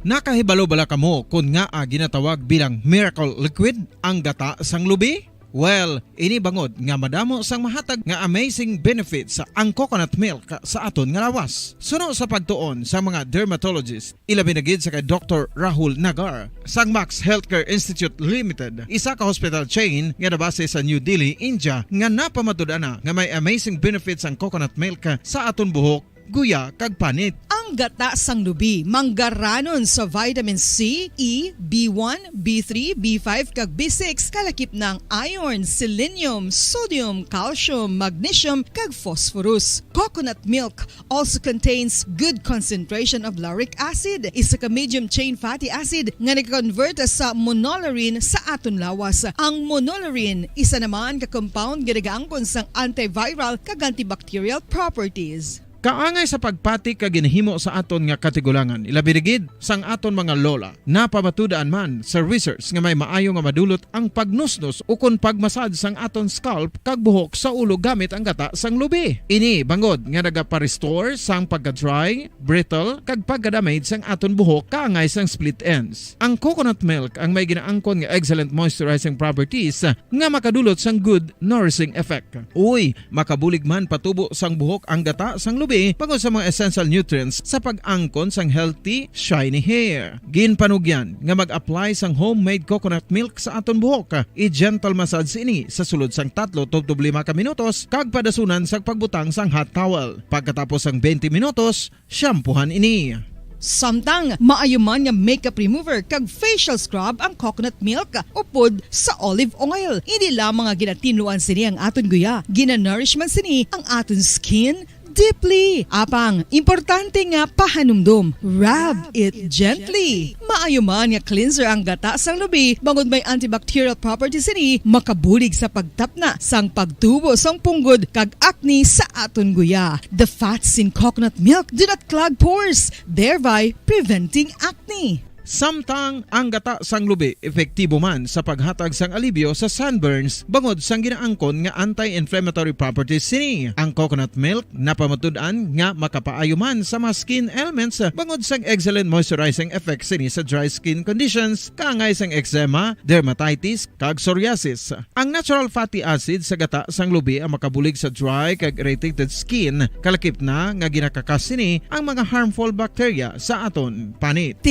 Nakahibalo bala kamo kung nga ginatawag bilang miracle liquid ang gata sang lubi? Well, ini bangod nga madamo sang mahatag nga amazing benefits sa ang coconut milk sa aton nga lawas. Suno sa pagtuon sa mga dermatologist, ilabi na gid sa kay Dr. Rahul Nagar sang Max Healthcare Institute Limited, isa ka hospital chain nga nabase sa New Delhi, India, nga napamatud-ana nga may amazing benefits ang coconut milk sa aton buhok, guya kag panit. Ang gata sang lubi manggaranon sa vitamin C, E, B1, B3, B5 kag B6 kalakip ng iron, selenium, sodium, calcium, magnesium kag phosphorus. Coconut milk also contains good concentration of lauric acid, isa ka medium chain fatty acid nga nag-convert sa monolarin sa aton lawas. Ang monolarin isa naman ka compound nga nagaangkon sang antiviral kag antibacterial properties. Kaangay sa pagpati ka ginhimo sa aton nga katigulangan, ilabirigid sang aton mga lola, napamatudaan man sa research nga may maayo nga madulot ang pagnusnos o kon pagmasad sang aton scalp kag buhok sa ulo gamit ang gata sang lubi. Ini bangod nga nagapa-restore sang pagka-dry, brittle kag pagka-damage sang aton buhok kaangay sang split ends. Ang coconut milk ang may ginaangkon nga excellent moisturizing properties nga makadulot sang good nourishing effect. Uy, makabulig man patubo sang buhok ang gata sang lubi pagod sa mga essential nutrients sa pag-angkon sang healthy, shiny hair. Ginpanugyan nga mag-apply sang homemade coconut milk sa aton buhok. I-gentle massage ini sa sulod sang 3-5 ka minutos kag padasunan sa pagbutang sang hot towel. Pagkatapos sang 20 minutos, shampoohan ini. Samtang maayo man nga makeup remover kag facial scrub ang coconut milk upod sa olive oil. Hindi lamang nga ginatinluan sini ang aton guya, gina-nourishment sini ang aton skin deeply. Apang, importante nga pahanumdum. Rub it gently. Maayo man nga cleanser ang gata sang lubi, bangod may antibacterial properties ini, makabulig sa pagtapna sang pagtubo sang punggod kag acne sa aton guya. The fats in coconut milk do not clog pores, thereby preventing acne. Samtang ang gata sang lubi epektibo man sa paghatag sang alibyo sa sunburns bangod sang ginaangkon nga anti-inflammatory properties sini. Ang coconut milk napamatud-an nga makapaayo man sa mga skin ailments bangod sang excellent moisturizing effect sini sa dry skin conditions kaangay sang eczema, dermatitis kag psoriasis. Ang natural fatty acid sa gata sang lubi ang makabulig sa dry kag irritated skin, kalakip na nga ginakakas sini ang mga harmful bacteria sa aton panit.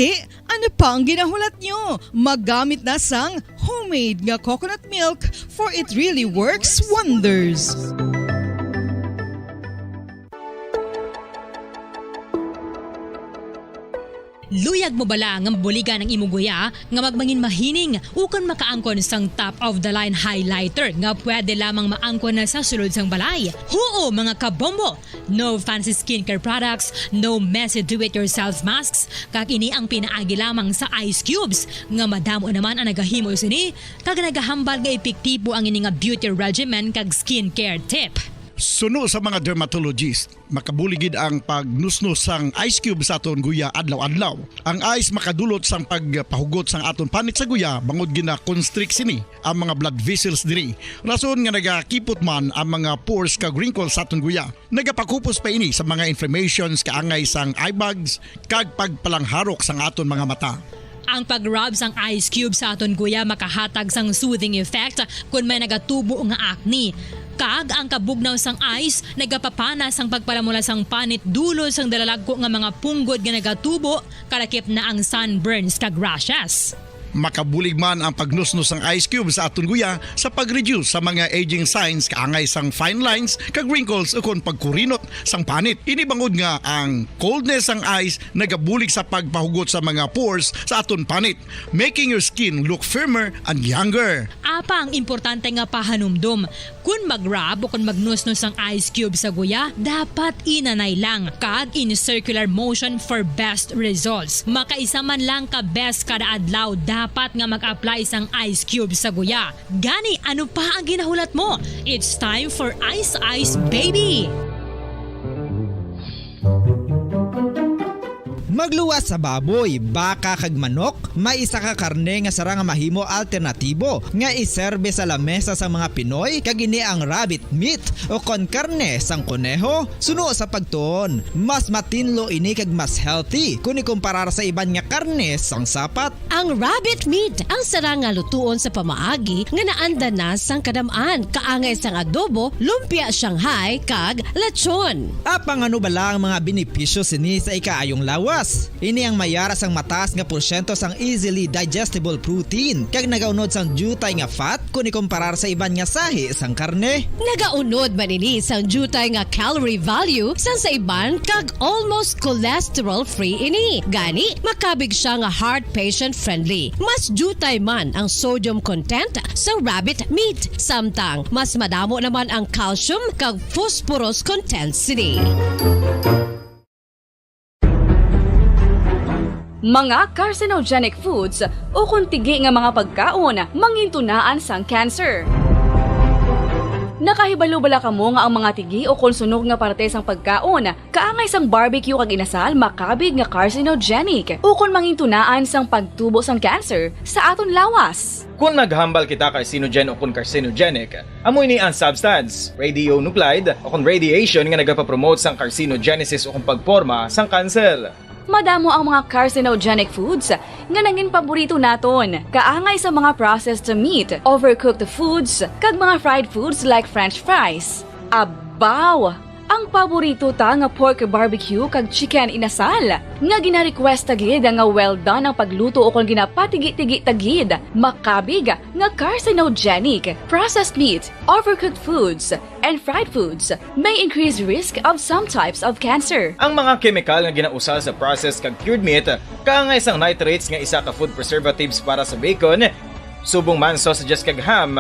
Ano pa ang ginahulat nyo? Maggamit na sang homemade nga coconut milk for it really works wonders. Luyag mo bala nga mabuligan ang imuguya nga magmangin mahining ukon makaangkon sang top of the line highlighter nga pwede lamang maangkon na sa sulod sang balay. Huo mga kabombo! No fancy skincare products, no messy do-it-yourself masks, kag ini ang pinaagi lamang sa ice cubes nga madamo naman ang nagahimo sini kag nagahambal nga epektibo ang ini nga beauty regimen kag skincare tip. Suno sa mga dermatologist, makabuligid ang pagnusnos sang ice cube sa aton guya adlaw-adlaw. Ang ice makadulot sang pagpahugot sang aton panit sa guya bangod gina-constrict sini ang mga blood vessels diri. Rason nga nagakipot man ang mga pores kag wrinkles sa aton guya. Nagapakupos pa ini sa mga inflammations kaangay sang eye bags kag pagpalangharok sang aton mga mata. Ang pag-rub sang ice cube sa aton guya makahatag sang soothing effect kung may nagatubo nga acne. Kag ang kabugnaw sang ice nagapapana sang pagpalamula sang panit dulo sang dalalagko nga mga punggod nga nagatubo kalakip na ang sunburns kag rashes. Makabulig man ang pagnusnos ng ice cube sa aton guya sa pag-reduce sa mga aging signs kaangay sang fine lines kag wrinkles ukon pagkurinot sang panit. Ini bangod nga ang coldness sang ice nagabulig sa pagpahugot sa mga pores sa aton panit, making your skin look firmer and younger. Apa ang importante nga pahanumdum, kung mag-rub o kung magnusnos ang ice cube sa guya, dapat inanay lang kag in circular motion for best results. Makaisa man lang ka best kada adlaw, dapat nga mag-apply sang ice cube sa guya. Gani, ano pa ang ginahulat mo? It's time for Ice Ice Baby! Magluwas sa baboy, baka kag manok, may isa ka karne nga sara nga mahimo alternatibo nga iserbe sa lamesa sa mga Pinoy kag ini ang rabbit meat o kon karne sang koneho. Suno sa pagtuon, mas matinlo ini kag mas healthy kung ikumparar sa iban nga karne sang sapat. Ang rabbit meat ang sara nga lutuon sa pamaagi nga naanda na sang kadamaan, kaangay sang adobo, lumpia Shanghai kag lechon. Apang ano bala ang mga benepisyo sini sa ikaayong lawas? Ini ang mayara sang mataas nga porsyento sang easily digestible protein kag nagaunod sang jutay nga fat kung ikumparar sa iban nga sahi sang karne. Nagaunod man ini sang jutay nga calorie value sang sa iban kag almost cholesterol free ini. Gani makabig siya nga heart patient friendly. Mas jutay man ang sodium content sa rabbit meat, samtang mas madamo naman ang calcium kag phosphorus content sini. Mga carcinogenic foods o kuntigi nga mga pagkaon mangintunaan sang cancer. Nakahibalo bala kamo nga ang mga tigi o konsunog nga parte sang pagkaon kaangay sang barbecue kag inasal makabig nga carcinogenic o kon mangintunaan sang pagtubo sang cancer sa aton lawas. Kung naghambal kita carcinogen o kung carcinogenic, amoy ni ang substance, radionuclide o kung radiation nga nagapapromote sang carcinogenesis o kung pagporma sang cancer. Madamo ang mga carcinogenic foods nga nangin paborito naton. Kaangay sa mga processed meat, overcooked foods, kag mga fried foods like french fries. Abaw! Ang paborito ta nga pork barbecue kag chicken inasal nga gina-request tagid nga well done ang pagluto o kung ginapatigi-tigi tagid makabig nga carcinogenic. Processed meat, overcooked foods, and fried foods may increase risk of some types of cancer. Ang mga chemical nga ginausal sa processed kag cured meat kaangay sang nitrates nga isa ka food preservatives para sa bacon, subong man sausages kag ham,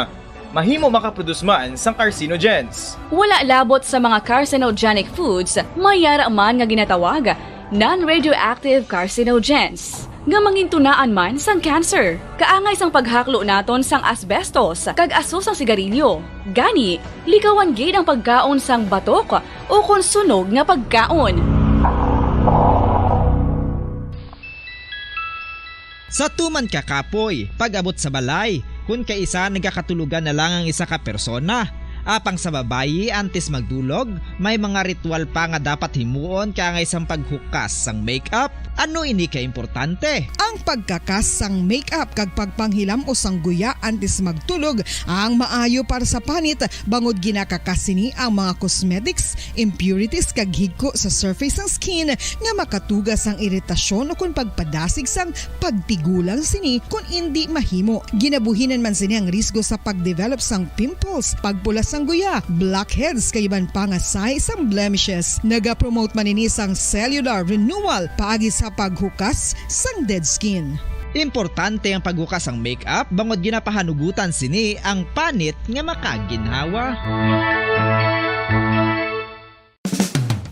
mahimo makaproduce man sang carcinogens. Wala labot sa mga carcinogenic foods, mayara man nga ginatawag non-radioactive carcinogens nga mangintunaan man sang cancer. Kaangay sang paghaklo naton sang asbestos kag aso sang sigarilyo. Gani, likawan gid ang pagkaon sang batok o kon sunog nga pagkaon. Sa tuman ka kapoy, pag-abot sa balay, kung kaisa nagkakatulugan na lang ang isa ka persona. Apang sa babayi antes magdulog, may mga ritual pa nga dapat himuon kaangay sang paghukas sang makeup. Ano ini ka importante? Ang pagkakas sang makeup kag pagpanghilam o sang guya antes magtulog ang maayo para sa panit bangod ginakakasini ang mga cosmetics, impurities kag higko sa surface sang skin nga makatugas sang iritasyon o kung pagpadasig sang pagtigulang sini kung hindi mahimo. Ginabuhinan man sini ang risgo sa pagdevelop sang pimples, pagpula sang guya, blackheads kay iban pa nga size sang blemishes. Naga-promote man ini sang cellular renewal paagi sa paghukas sang dead skin. Importante ang paghukas ang makeup bangod ginapahanugutan sini ang panit nga makaginhawa.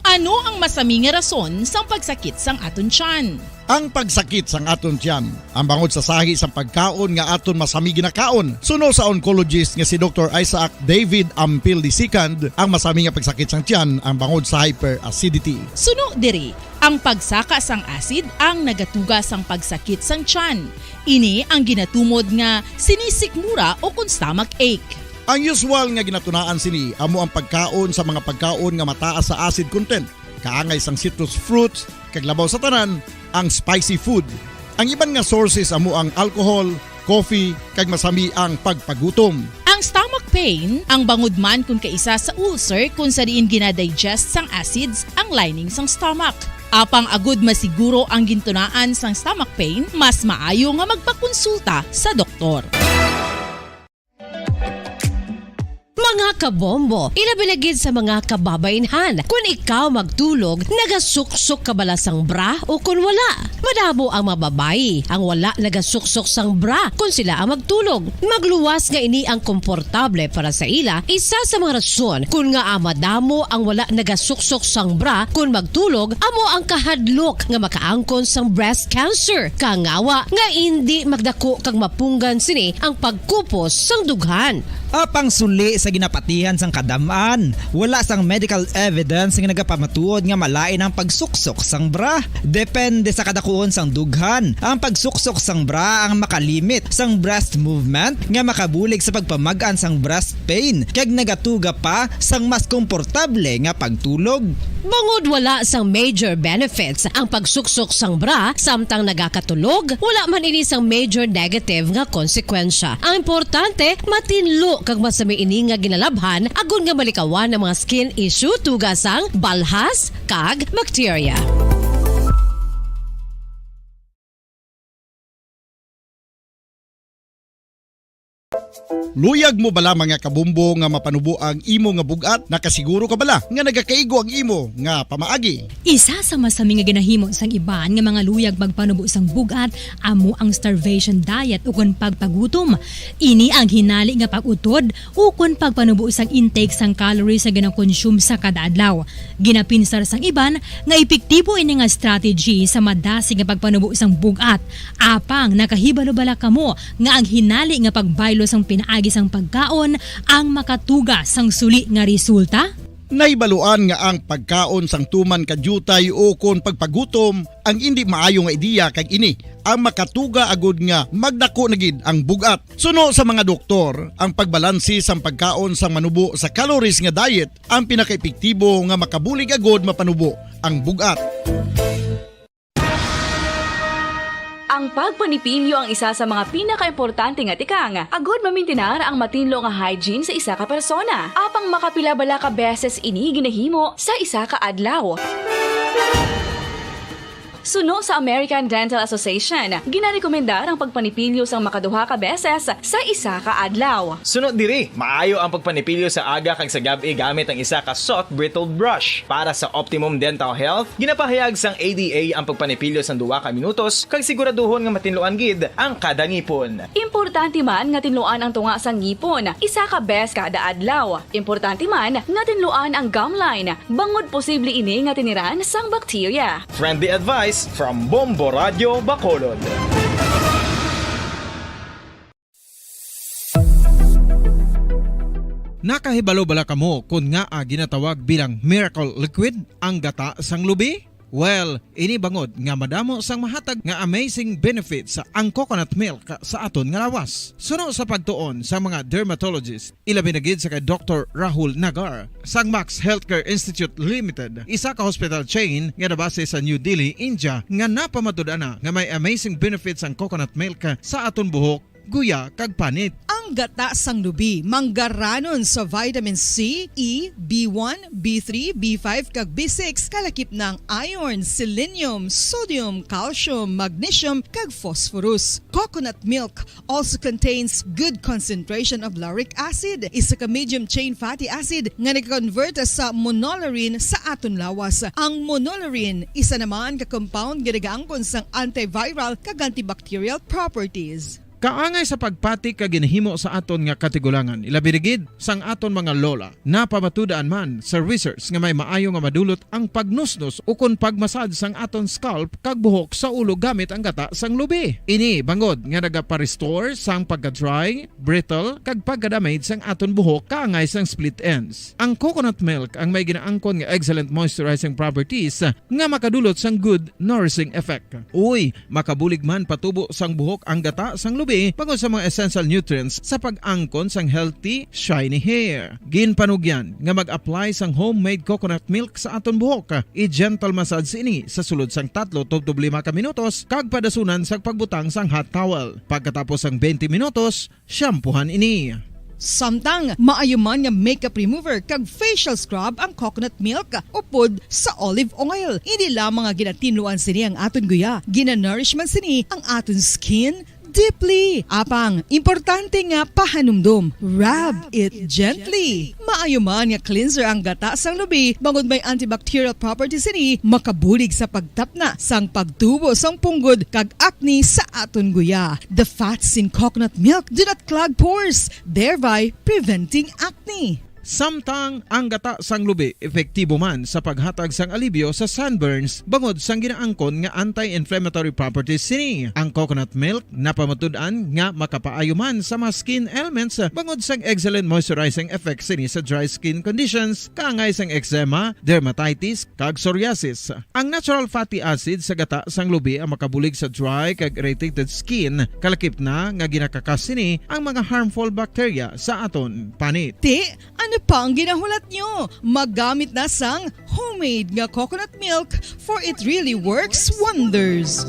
Ano ang masami nga rason sang pagsakit sang aton tiyan? Ang pagsakit sang aton tiyan, ang bangod sa sahi sang pagkaon nga aton masami ginakaon. Suno sa oncologist nga si Dr. Isaac David Ampil II, ang masami nga pagsakit sang tiyan ang bangod sa hyperacidity. Suno diri, ang pagsaka sang acid ang nagatuga sang pagsakit sang tiyan. Ini ang ginatumod nga sinisikmura o kung stomach ache. Ang usual nga ginatunaan sini amo ang pagkaon sa mga pagkaon nga mataas sa acid content. Kaangay sang citrus fruits, kag labaw sa tanan, ang spicy food. Ang iban nga sources amo ang alcohol, coffee, kag masami ang pagpagutom. Ang stomach pain, ang bangod man kung kaisa sa ulcer kung sa diin ginadigest sang acids ang lining sang stomach. Apang agud masiguro ang gintunaan sang stomach pain, mas maayo nga magpakonsulta sa doktor. Mga kabombo, ilabilagid sa mga kababainhan. Kung ikaw magtulog, nagasuksok ka bala sang bra o kung wala. Madamo ang mababayi ang wala nagasuksok sang bra kung sila ang magtulog. Magluwas nga ini ang komportable para sa ila. Isa sa mga rason kung nga madamo ang wala nagasuksok sang bra kung magtulog, amo ang kahadlok nga makaangkon sang breast cancer. Kangawa nga hindi magdako kag mapunggan sini ang pagkupos sang dughan. Apang suli sa ginapatihan sang kadamaan, wala sang medical evidence nga nagapamatuod nga malain ang pagsuksok sang bra. Depende sa kadakuon sang dughan. Ang pagsuksok sang bra ang makalimit sang breast movement nga makabulig sa pagpamagaan sang breast pain kag nagatuga pa sang mas komportable nga pagtulog. Bangod wala sang major benefits ang pagsuksok sang bra samtang nagakatulog, wala man ini sang major negative nga konsekwensya. Ang importante, matinlo kag masami ini nga ginalabhan agon nga malikawan ng mga skin issue tugasang balhas kag bacteria. Luyag mo bala mga kabumbo nga mapanubo ang imo nga bugat? Nakasiguro ka bala nga nagakaigo ang imo nga pamaagi? Isa sa masami nga ginahimo sang iban nga mga luyag magpanubo sang bugat amo ang starvation diet ukon pagpagutom. Ini ang hinali nga pag-utod ukon pagpanubo sang intake sang calories sa gina-consume sa kada adlaw. Ginapinsar sang iban nga epektibo ini nga strategy sa madasi nga pagpanubo sang bugat. Apang nakahibalo bala kamo nga ang hinali nga pagbaylo sang pinaagi sang pagkaon ang makatuga sang suli nga resulta? Naibaluan nga ang pagkaon sang tuman kadyutay o kon pagpagutom ang hindi maayo nga ideya kag ini ang makatuga agud nga magdako na gid ang bugat. Suno sa mga doktor, ang pagbalansi sang pagkaon sang manubo sa calories nga diet ang pinakaepektibo nga makabulig agud mapanubo ang bugat. Ang pagpanipilyo ang isa sa mga pinaka-importante nga tikang. Agod mamintinar ang matinlo nga hygiene sa isa ka persona. Apang makapilabala ka beses ini ginahimo sa isa ka adlaw. Suno sa American Dental Association, ginarekomendar ang pagpanipilyo sang makaduha ka beses sa isa ka adlaw. Sunod diri, maayo ang pagpanipilyo sa aga kag sa gabi gamit ang isa ka soft brittled brush. Para sa optimum dental health, ginapahayag sang ADA ang pagpanipilyo sang 2 ka minutos kag siguraduhon nga matinluan gid ang kada ngipon. Importante man nga tinluan ang tunga sang ngipon, isa ka bes kada adlaw. Importante man nga tinluan ang gum line, bangod posible ini nga tiniran sang bakterya. Friendly advice from Bombo Radio Bacolod. Nakahibalo bala kamo kung nga ginatawag bilang miracle liquid ang gata sang lubi? Well, ini bangod nga madamo sang mahatag nga amazing benefits sa ang coconut milk sa aton nga lawas. Suno sa pagtuon sa mga dermatologist, ilabi na gid sa kay Dr. Rahul Nagar sang Max Healthcare Institute Limited, isa ka hospital chain nga nabase sa New Delhi, India, nga napamatud-ana nga may amazing benefits ang coconut milk sa aton buhok, guya kag panit. Ang gata sang lubi manggaranon sa vitamin C, E, B1, B3, B5 kag B6 kalakip ng iron, selenium, sodium, calcium, magnesium kag phosphorus. Coconut milk also contains good concentration of lauric acid, isa ka medium chain fatty acid nga nag-convert sa monolarin sa aton lawas. Ang monolarin isa naman ka compound nga nagaangkon sang antiviral kag antibacterial properties. Kaangay sa pagpati ka ginahimo sa aton nga katigulangan, ilabirigid sang aton mga lola, napamatudan man sa research nga may maayo nga madulot ang pagnusnos o kon pagmasad sang aton scalp kag buhok sa ulo gamit ang gata sang lubi. Ini bangod nga nagapa-restore sang pagka-dry, brittle kag pagka-damage sang aton buhok kaangay sang split ends. Ang coconut milk ang may ginaangkon nga excellent moisturizing properties nga makadulot sang good nourishing effect. Uy, makabulig man patubo sang buhok ang gata sang lubi. lubi bangod sa mga essential nutrients sa pag-angkon sang healthy, shiny hair. Ginpanugyan nga mag-apply sang homemade coconut milk sa aton buhok. I-gentle massage ini sa sulod sang 3 to 5 ka minutos kag padasunan sa pagbutang sang hot towel. Pagkatapos sang 20 minutos, shampoohan ini. Samtang maayuman nga makeup remover kag facial scrub ang coconut milk upod sa olive oil. Hindi lamang nga ginatinluan sini ang aton guya, ginanourishman sini ang aton skin deeply. Apang, importante nga pahanumdum. Rub it gently. Maayuman nga cleanser ang gata sang lubi bangod may antibacterial properties ini makabulig sa pagtapna sang pagtubo sang punggod kag acne sa aton guya. The fats in coconut milk do not clog pores, thereby preventing acne. Samtang ang gata sang lubi epektibo man sa paghatag sang alibyo sa sunburns bangod sang ginaangkon nga anti-inflammatory properties sini. Ang coconut milk napamatud-an nga makapaayuman sa mga skin ailments bangod sang excellent moisturizing effect sini sa dry skin conditions kaangay sang eczema, dermatitis kag psoriasis. Ang natural fatty acid sa gata sang lubi ang makabulig sa dry kag irritated skin, kalakip na nga ginakakas sini ang mga harmful bacteria sa aton panit. Ano pa ang ginahulat nyo? Maggamit na sang homemade nga coconut milk for it really works wonders.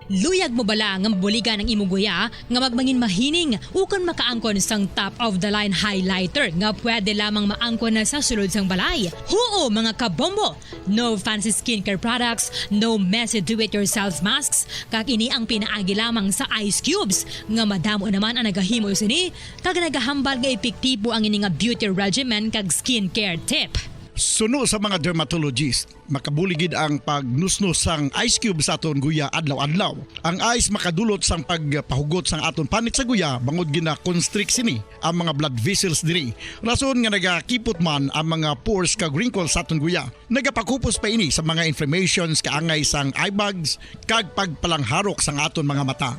Luyag mo bala nga mabuligan ang imuguya nga magmangin mahining ukon makaangkon sang top of the line highlighter nga pwede lamang maangkon na sa sulod sang balay. Huo mga kabombo! No fancy skincare products, no messy do-it-yourself masks, kag ini ang pinaagi lamang sa ice cubes nga madamo naman ang nagahimo sini kag nagahambal nga epektibo ang ini nga beauty regimen kag skincare tip. Suno sa mga dermatologist, makabuligid ang pagnusnos sang ice cube sa aton guya adlaw-adlaw. Ang ice makadulot sang pagpahugot sang aton panit sa guya bangod gina-constrict sini ang mga blood vessels diri. Rason nga nagakipot man ang mga pores kag wrinkles sa aton guya. Nagapakupos pa ini sa mga inflammations kaangay sang eye bags kag pagpalangharok sang aton mga mata.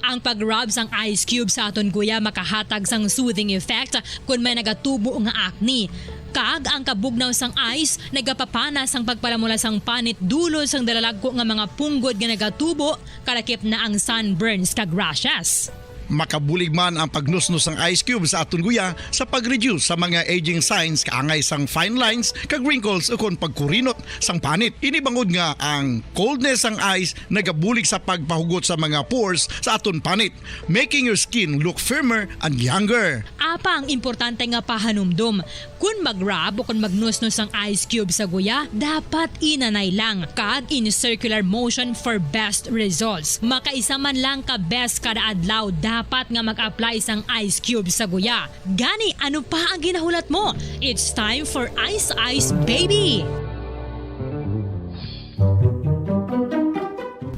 Ang pag-rub sang ice cube sa aton guya makahatag sang soothing effect kung may nagatubo nga acne. Kag ang kabugnaw sang ice nagapapana sang pagpalamula sang panit dulo sang dalalagko nga mga punggod nga nagatubo kalakip na ang sunburns kag rashes. Makabulig man ang pagnusnos ng ice cube sa aton guya sa pag-reduce sa mga aging signs kaangay sang fine lines kag wrinkles ukon pagkurinot sang panit. Ini bangod nga ang coldness sang ice nagabulig sa pagpahugot sa mga pores sa aton panit, making your skin look firmer and younger. Apa ang importante nga pahanumdum, kung mag-rub o kung magnusnos ang ice cube sa guya, dapat inanay lang kag in circular motion for best results. Makaisa man lang ka best kada adlaw dapat nga mag-apply sang ice cube sa guya. Gani, ano pa ang ginahulat mo? It's time for Ice Ice Baby!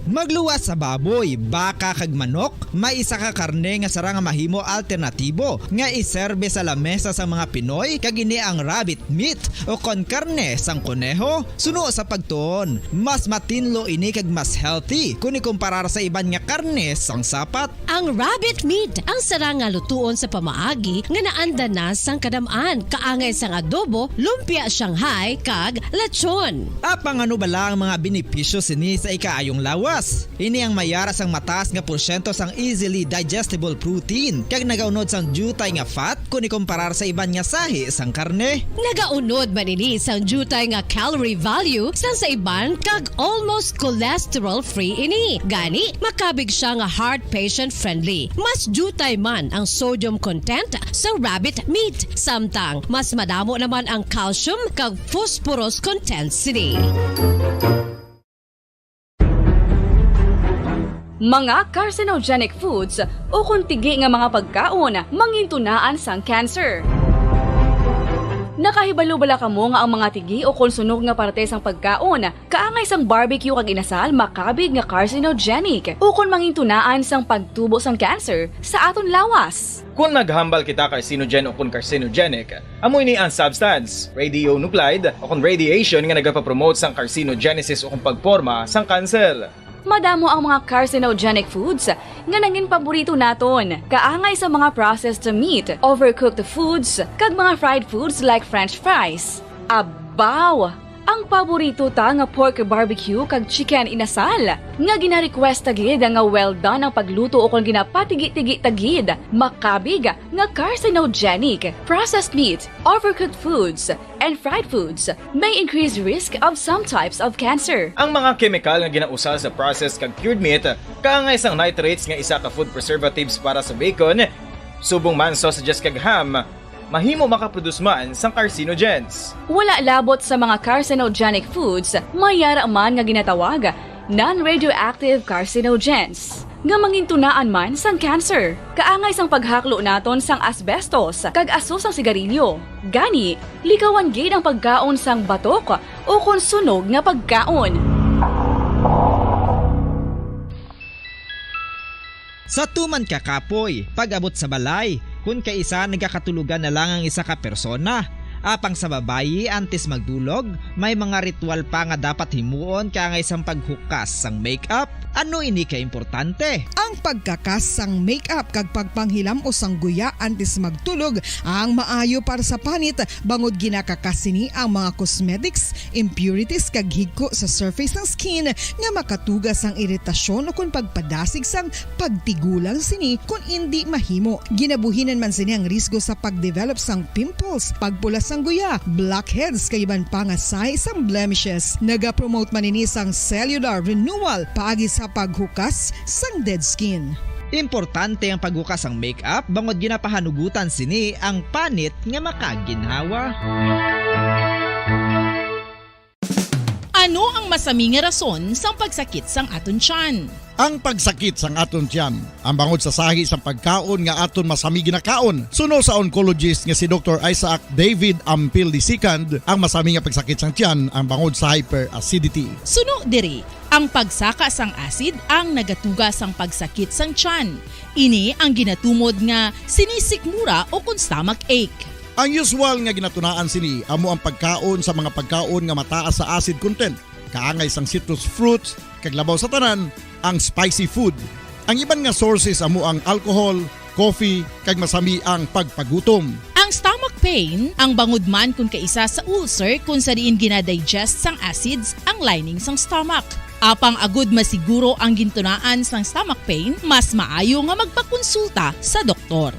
Magluwas sa baboy, baka kag manok, may isa ka karne nga sarang mahimo alternatibo nga iserbe sa lamesa sa mga Pinoy kag ini ang rabbit meat o kon karne sang kuneho. Suno sa pagtuon, mas matinlo ini kag mas healthy kung ikumparar sa iban nga karne sang sapat. Ang rabbit meat ang sarang nga lutuon sa pamaagi nga naanda na sang kadamaan, kaangay sang adobo, lumpia Shanghai kag lechon. Apang ano bala ang mga benepisyo sini sa ikaayong lawas? Ini ang mayara sang mataas nga porsyento sang easily digestible protein kag nagaunod sang jutay nga fat kung ikumparar sa iban nga sahi sang karne. Nagaunod man ini sang jutay nga calorie value sang sa iban kag almost cholesterol free ini. Gani, makabig siya nga heart patient friendly. Mas jutay man ang sodium content sa rabbit meat. Samtang mas madamo naman ang calcium kag phosphorus content sini. Mga carcinogenic foods o kuntigi nga mga pagkaon mangintunaan sang cancer. Nakahibalo bala kamo nga ang mga tigi o konsunog nga parte sang pagkaon kaangay sang barbecue kag inasal makabig nga carcinogenic o kon mangintunaan sang pagtubo sang cancer sa aton lawas. Kung naghambal kita carcinogen o kung carcinogenic, amoy ni ang substance, radionuclide o kung radiation nga nagapapromote sang carcinogenesis o kung pagporma sang cancer. Madamo ang mga carcinogenic foods nga nangin paborito naton. Kaangay sa mga processed meat, overcooked foods, kag mga fried foods like french fries. Abaw! ang paborito ta nga pork barbecue kag chicken inasal. Nga gina-request tagid nga well done ang pagluto o kung ginapatigi-tigi tagid, makabig nga carcinogenic, processed meat, overcooked foods, and fried foods may increase risk of some types of cancer. Ang mga chemical nga ginausal sa processed kag cured meat kaangay sang nitrates nga isa ka food preservatives para sa bacon, subong man sausages kag ham, mahimo makaproduce man sang carcinogens. Wala labot sa mga carcinogenic foods, mayara man nga ginatawag non-radioactive carcinogens nga mangintunaan man sang cancer. Kaangay sang paghaklo naton sang asbestos kag aso sang sigarilyo. Gani, likawan gid ang pagkaon sang batok o kung sunog nga pagkaon. Sa tuman ka kapoy, pag-abot sa balay, kung kaisa nagkakatulugan na lang ang isa ka persona. Apang sa babayi antes magdulog, may mga ritual pa nga dapat himuon kaangay sang paghukas sang makeup. Ano ini ka importante? Ang pagkakas sang makeup kag pagpanghilam o sang guya antes magtulog ang maayo para sa panit bangod ginakakas sini ang mga cosmetics, impurities kag higko sa surface ng skin nga makatugas sang iritasyon o kung pagpadasig sang pagtigulang sini kung hindi mahimo. Ginabuhinan man sini ang risgo sa pagdevelop sang pimples, pagpula sang guya, blackheads kay iban pa nga size sang blemishes. Naga-promote man ini sang cellular renewal paagi sa paghukas sang dead skin. Importante ang paghukas ang makeup bangod ginapahanugutan sini ang panit nga makaginhawa. Ano ang masami nga rason sang pagsakit sang aton tiyan? Ang pagsakit sang aton tiyan, ang bangod sa sahi sang pagkaon nga aton masami ginakaon. Suno sa oncologist nga si Dr. Isaac David Ampil II, ang masami nga pagsakit sang tiyan ang bangod sa hyperacidity. Suno diri, ang pagsaka sang acid ang nagatuga sang pagsakit sang tiyan. Ini ang ginatumod nga sinisikmura o kung stomach ache. Ang usual nga ginatunaan sini amo ang pagkaon sa mga pagkaon nga mataas sa acid content. Kaangay sang citrus fruits, kag labaw sa tanan, ang spicy food. Ang iban nga sources amo ang alcohol, coffee, kag masami ang pagpagutom. Ang stomach pain, ang bangod man kung kaisa sa ulcer kung sa diin ginadigest sang acids ang lining sang stomach. Apang agud masiguro ang gintunaan sang stomach pain, mas maayo nga magpakonsulta sa doktor.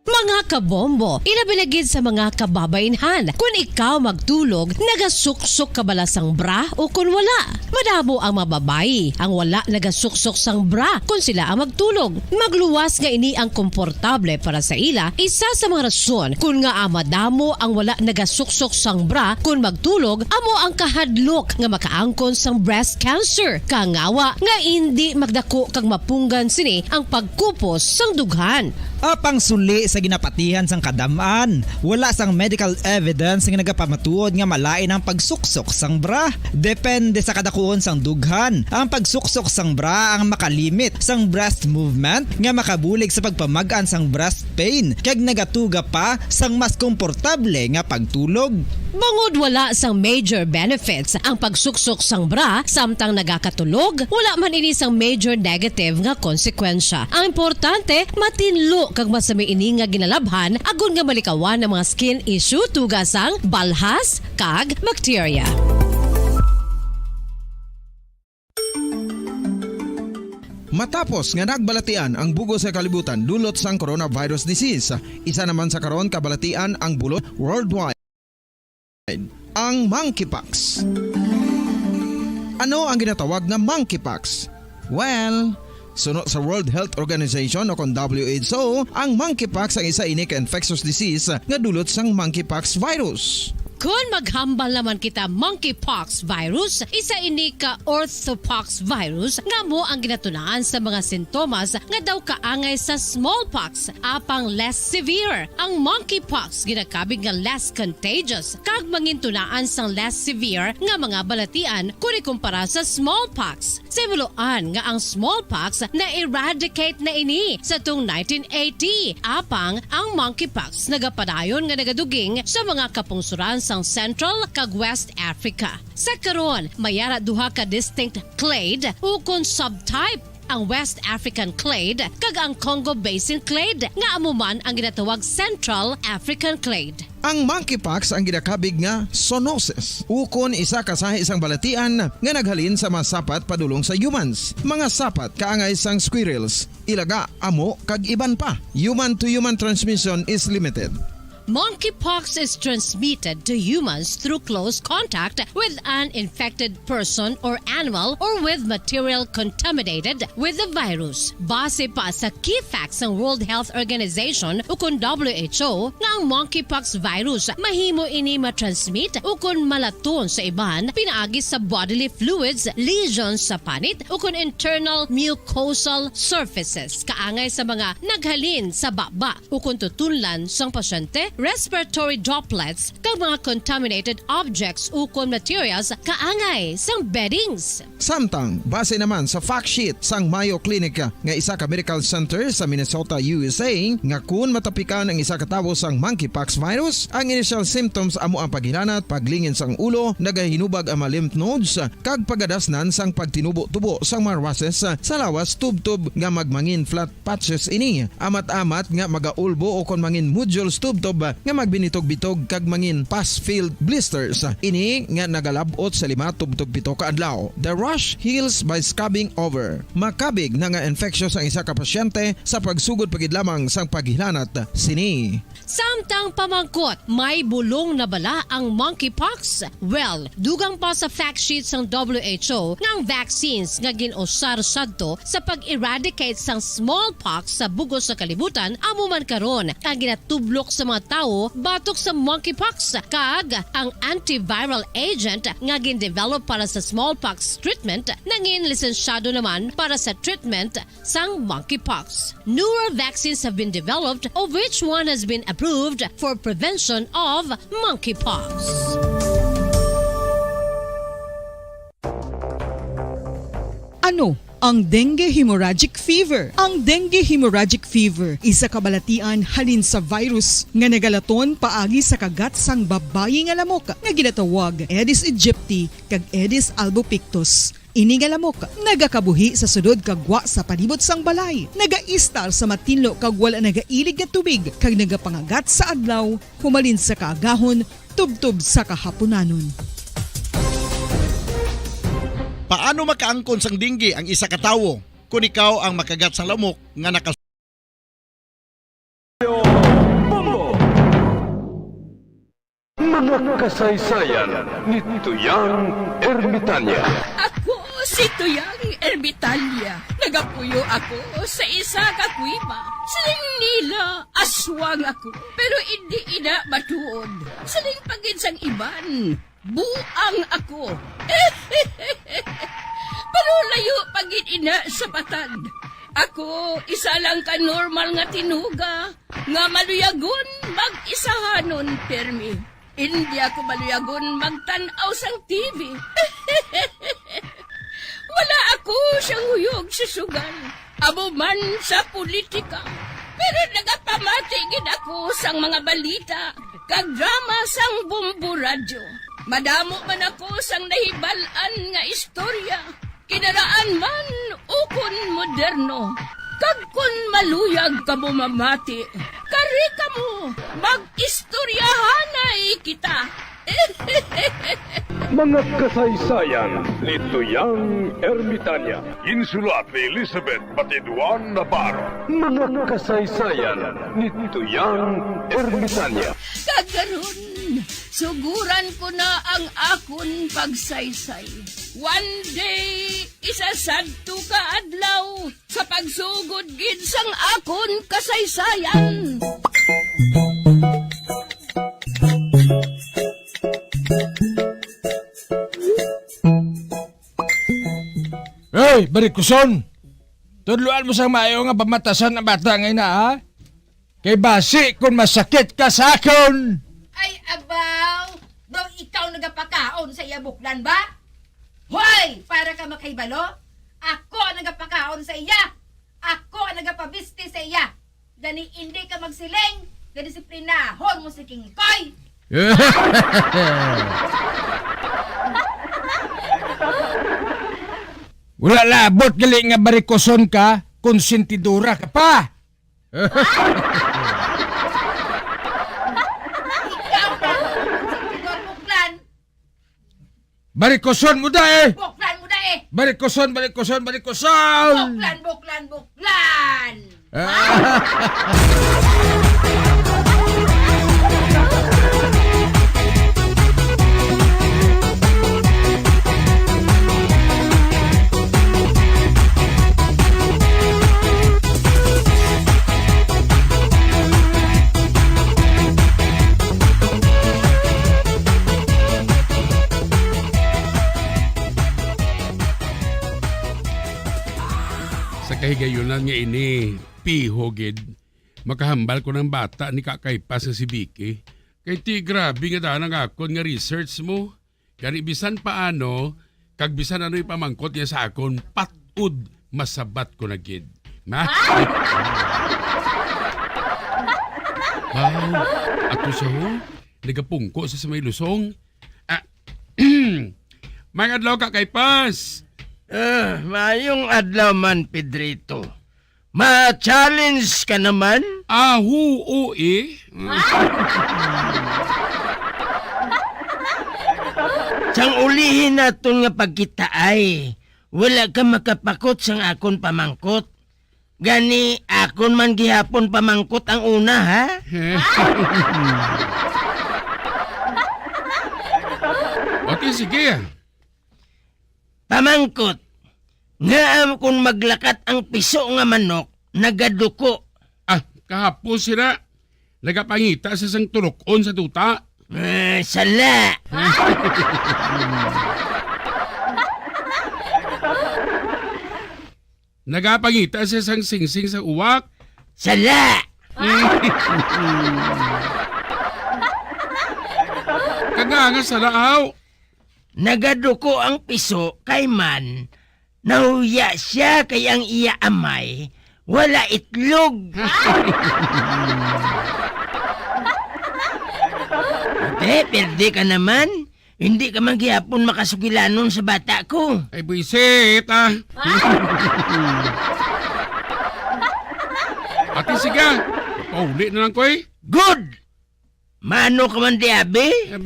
Mga kabombo, ilabilagid sa mga kababainhan. Kung ikaw magtulog, nagasuksok ka bala sang bra o kung wala. Madamo ang mababayi ang wala nagasuksok sang bra kung sila ang magtulog. Magluwas nga ini ang komportable para sa ila. Isa sa mga rason kung nga madamo ang wala nagasuksok sang bra kung magtulog, amo ang kahadlok nga makaangkon sang breast cancer. Kangawa nga hindi magdako kag mapunggan sini ang pagkupos sang dughan. Apang suli sa ginapatihan sang kadamaan, wala sang medical evidence nga nagapamatuod nga malain ang pagsuksok sang bra. Depende sa kadakuon sang dughan. Ang pagsuksok sang bra ang makalimit sang breast movement nga makabulig sa pagpamagaan sang breast pain kag nagatuga pa sang mas komportable nga pagtulog. Bangod wala sang major benefits ang pagsuksok sang bra samtang nagakatulog, wala man ini sang major negative nga konsekwensya. Ang importante, matinlo kag masami ini nga ginalabhan agon nga malikawan ng mga skin issue tugas sang balhas kag bacteria. Matapos nga nagbalatian ang bugo sa kalibutan dulot sang coronavirus disease, isa naman sa karon kabalatian ang bulot worldwide. Ang monkeypox. Ano ang ginatawag na monkeypox? Well, suno sa World Health Organization o kung WHO, ang monkeypox ang isa ini ka infectious disease nga dulot sang monkeypox virus. Kung maghambal naman kita monkeypox virus, isa ini ka orthopox virus nga mo ang ginatunaan sa mga sintomas nga daw kaangay sa smallpox, apang less severe. Ang monkeypox ginakabig nga less contagious, kag mangintunaan sang less severe nga mga balatian kung ikumpara sa smallpox. Simuloan nga ang smallpox na-eradicate na ini sa tung 1980, apang ang monkeypox nagapadayon nga nagaduging sa mga kapungsuran sang Central kag West Africa. Sa karon, mayara duha ka distinct clade o kon subtype ang West African clade kag ang Congo Basin clade nga amo man ang ginatawag Central African clade. Ang monkeypox ang ginakabig nga zoonosis. Ukon isa ka sa isang balatian nga naghalin sa mga sapat padulong sa humans. Mga sapat kaangay sang squirrels, ilaga, amo kag iban pa. Human to human transmission is limited. Monkeypox is transmitted to humans through close contact with an infected person or animal or with material contaminated with the virus. Base pa sa key facts ng World Health Organization o kung WHO nga ang monkeypox virus mahimo ini matransmit o kung malaton sa iban pinaagi sa bodily fluids, lesions sa panit o kung internal mucosal surfaces kaangay sa mga naghalin sa baba o kung tutunlan sang pasyente, respiratory droplets kag mga contaminated objects ukon materials kaangay sang beddings. Samtang, base naman sa fact sheet sang Mayo Clinic nga isa ka medical center sa Minnesota, USA, nga kun matapikan ang isa ka tawo sang monkeypox virus, ang initial symptoms amo ang paghilanat, paglingin sang ulo, nagahinubag ang mga lymph nodes, kag pagadasnan sang pagtinubo-tubo sang mga rashes sa lawas tubtob nga magmangin flat patches ini. Amat-amat nga magaulbo o kon mangin nodules tubtob nga magbinitog-bitog kag mangin pus-filled blisters. Ini nga nagalabot sa 5-7 ka adlaw. The rash heals by scabbing over. Makabig na nga infectious ang isa ka pasyente sa pagsugod pagid lamang sang paghilanat sini. Samtang pamangkot, may bulong na bala ang monkeypox? Well, dugang pa sa fact sheets ng WHO nga ang vaccines nga ginusar sadto sa pag-eradicate sang smallpox sa bugos sa kalibutan amo man karon ang ginatublok sa mga tao batok sa monkeypox kag ang antiviral agent nga gin-develop para sa smallpox treatment nangin lisensyado naman para sa treatment sang monkeypox. Newer vaccines have been developed of which one has been approved for prevention of monkeypox. Ano ang dengue hemorrhagic fever? Ang dengue hemorrhagic fever isa kabalatian halin sa virus nga nagalaton paagi sa kagat sang babayi nga lamok nga ginatawag Aedes aegypti kag Aedes albopictus. Ini nga lamok nagakabuhi sa sudod kagwa sa palibot sang balay, nagaistar sa matinlo kag wala nagailig nga tubig kag nagapangagat sa adlaw humalin sa kaagahon tubtob sa kahaponanon. Paano makaangkon sang dinggi ang isa ka tawo kung ikaw ang makagat sang lamok nga Mga kasaysayan ni Tuyang Ermitanya. Ako si Tuyang Ermitanya. Nagapuyo ako sa isa ka kuiba. Siling nila, aswang ako. Pero hindi ina matuod. Siling pagin sang iban. Buang ako. Pero layo pagin ina sa batad. Ako, isa lang ka normal nga tinuga. Nga maluyagon mag-isahanon, permi. Hindi ako maluyagon magtanaw sang TV. Wala ako siyang huyog sa sugal. Amo man sa politika. Pero nagapamatigid ako sang mga balita. Kag drama sang Bumbu Radyo. Madamo man ako sang nahibalan nga istorya. Kinaraan man ukon moderno. Kag kun maluyag ka mo mamati, kari ka mo, mag-istoryahanay kita. Mga kasaysayan ni Tuyang Ermitanya. Insulat ni Elizabeth Batiduan Navarro. Mga kasaysayan ni Tuyang Ermitanya. Kagaron, suguran ko na ang akon pagsaysay. One day, isasadto ka adlaw sa pagsugod gid sang akon kasaysayan. Hey, Barikuson! Tudluan mo sang maayo nga pamatasan ang bata ngayon na, ha? Kay basi kung masakit ka sa akon! Ay, abaw! Daw ikaw nagapakaon sa iya buklan ba? Hoy! Para ka makaibalo? Ako ang nagapakaon sa iya! Ako ang nagapabisti sa iya! Gani hindi ka magsiling! Gani disiplinahon mo si King Koy! Wala labot gali nga barikoson ka, konsentidora ka pa. Ikaw na, sentidor buklan. Barikoson mo da eh! Buklan mo na eh. Barikoson! Buklan, buklan, buklan. Sa kahigayunan nga ini, pihogid. Makahambal ko ng bata ni kakaypas nga si Vicky. Kay ti grabe nga danang akon nga research mo. Gani bisan paano, kag bisan ano ipamangkot niya sa akon, patud masabat ko na gid. Ma? Wow, ato siya ho. Nagapungko sa may lusong. Mga adlaw kakaypas. Mayong adlaw man, Pedrito. Ma-challenge ka naman? Oo eh. Sang ulihin naton nga pagkita ay, wala ka makapakot sang akon pamangkot. Gani, akon man gihapon pamangkot ang una, ha? Okay, sige. Pamangkot, nga kung maglakat ang piso nga manok, nagaduko. Kahapon sila, nagapangita sa sang tulokon sa tuta. Sala. Nagapangita sa sang singsing sa uwak. Sala. Kaganga sa laaw. Nagaduko ang piso kay man, nahuya siya kay ang iya amay, wala itlog. Perde ka naman. Hindi ka magyapon makasugilanon sa bata ko. Ay, buisit Ate, sige. Pauli na lang ko eh. Good! Mano ka man di, abi?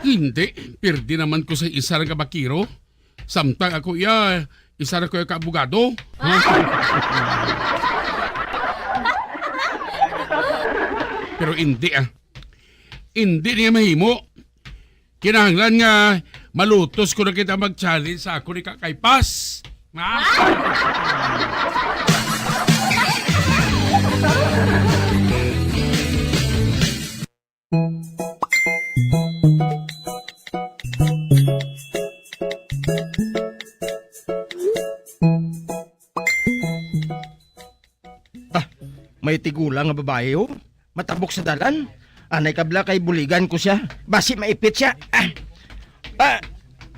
Hindi. Perdi naman ko sa isa ng kabakiro. Samtang ako isa na ko yung kaabogado. Pero hindi Hindi niya mahimo. Kinahanglan nga malutos ko na kita mag-challenge sa ako ni Kakaypas. May tigulang nga babae ho. Matabok sa dalan. Anay kabla kay buligan ko siya. Basi maipit siya.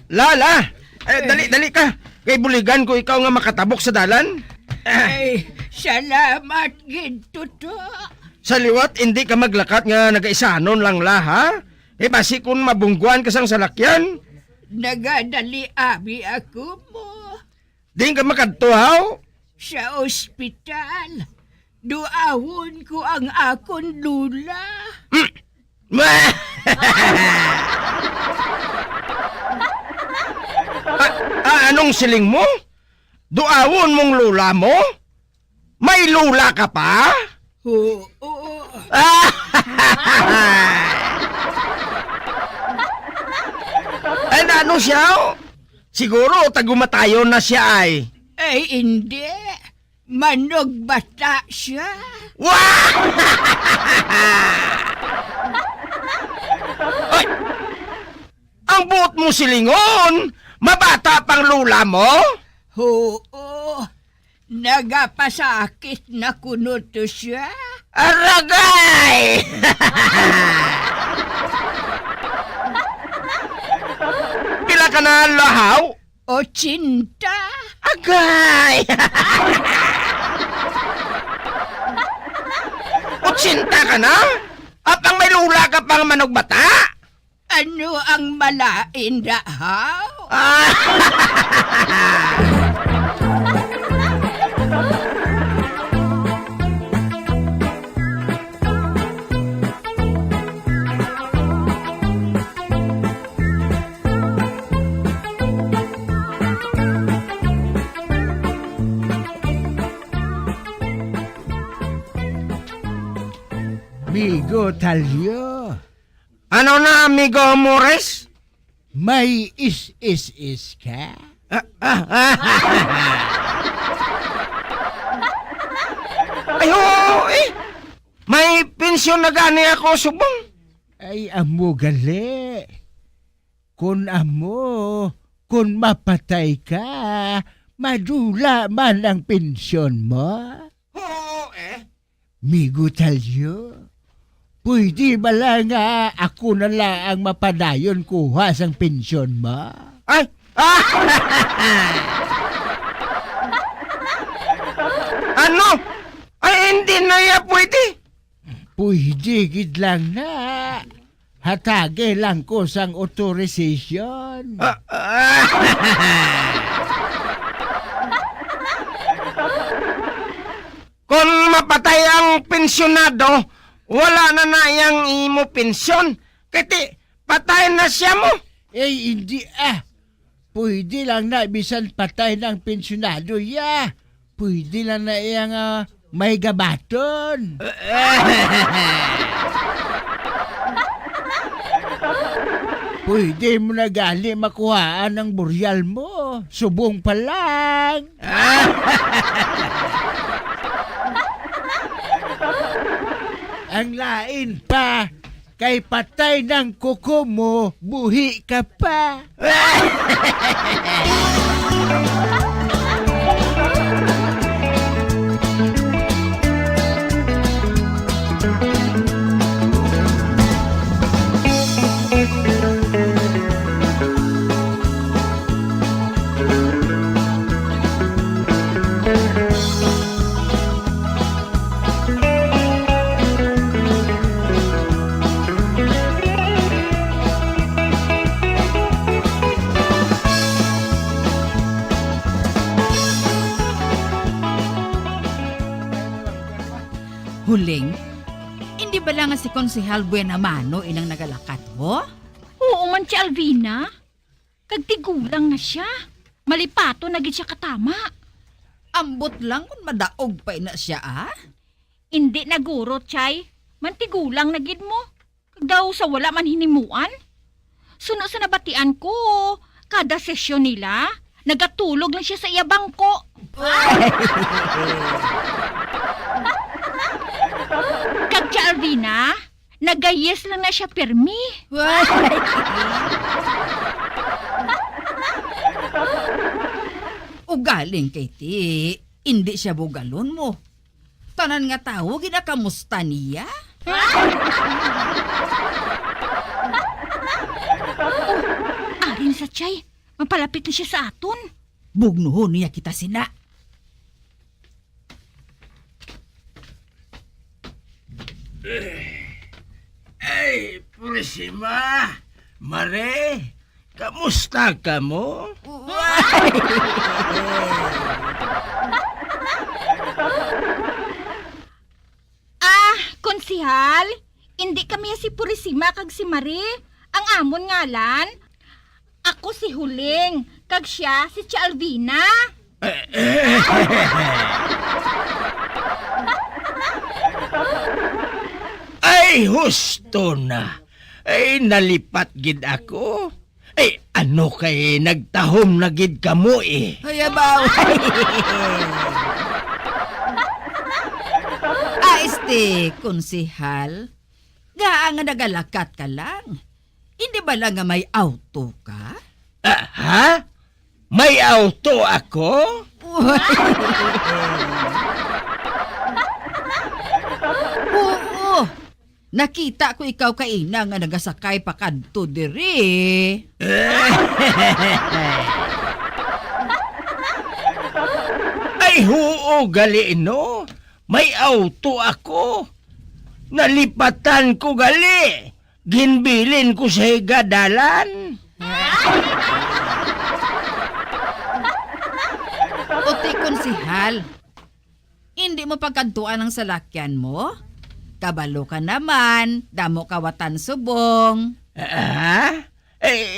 Lala! Dali ka. Kay buligan ko ikaw nga makatabok sa dalan. Ay, salamat ginto to. Sa liwat, hindi ka maglakat nga nagaisanon lang ha? Basi kung mabungguan ka sang salakyan. Nagadali abi ako mo. Di ka makadtuhaw? Sa ospital. Duawon ko ang akon lula. Anong siling mo? Duawon mong lula mo? May lula ka pa? Oo. Ano siya? Siguro tagumatayon na siya ay. Ay, hindi. Manog bata siya. Ay! Ang buot mo silingon! Mabata pang lula mo? Oo. Nagapasakit na kunot siya. Aragay! Pila ka na lahaw? 80. Agay! 80 ka na? At ang may lula ka pang manog bata? Ano ang malain dahaw? Migo Talyo. Ano na, amigo Mores? May is ka? Ay, oo, eh. May pensyon na gani ako, subong. Ay, amo gali. Kung mapatay ka, madula man ang pensyon mo. Oo, eh. Migo Talyo. Pwede ba lang ako na lang ang mapadayon kuha sang pensyon mo? Ay! Ano? Ay, hindi na ya pwede. Pwede gid lang na. Hatage lang ko sang authorization. Kung mapatay ang pensyonado, wala na na yang imo pensyon. Kati, patay na siya mo. Eh, hindi Pwede lang na bisan patay ng pensyonado ya. Pwede lang na iyang may gabaton. Pwede mo na gali makuhaan ang buryal mo. Subong pa lang. Ang lain pa, kay patay ng kuko mo, buhi ka pa. Huling, hindi ba lang si Konsehal Buenamano inang nagalakat mo? Oo man si Alvina. Kagtigulang na siya. Malipato na gid siya katama. Ambot lang kung madaog pa na siya Hindi na guro, Chay. Mantigulang na gid mo. Kag daw sa wala man hinimuan. Suno sa nabatian ko, kada sesyon nila, nagatulog lang siya sa iya bangko. Kag si Alvina, nagayes lang na siya permi. Ugaling kay ti, hindi siya bugalon mo. Tanan nga tao, ginakamusta niya? Arin sa Chay, mapalapit na siya sa aton. Bugnuhon niya kita sina. Ay, Purisima, Mare, kamusta ka mo? Konsihal, hindi kami si Purisima kag si Marie. Ang amon ngalan, ako si Huling, kag siya si Tia Alvina. Ay, husto na. Ay, nalipat gid ako. Ay, ano kay nagtahom na gid kamo eh. Ay, abaw. Konsehal, nga nga nagalakat ka lang. Hindi ba lang nga may auto ka? Ha? May auto ako? Oo. Nakita ko ikaw kaina nga nagasakay pa kadto diri. Ay, huo gali no. May auto ako. Nalipatan ko gali. ginbilin ko sa higadalan. Uti konsihal, hindi mo pagkantuan ang salakyan mo? Kabalo ka naman, damo kawatan subong.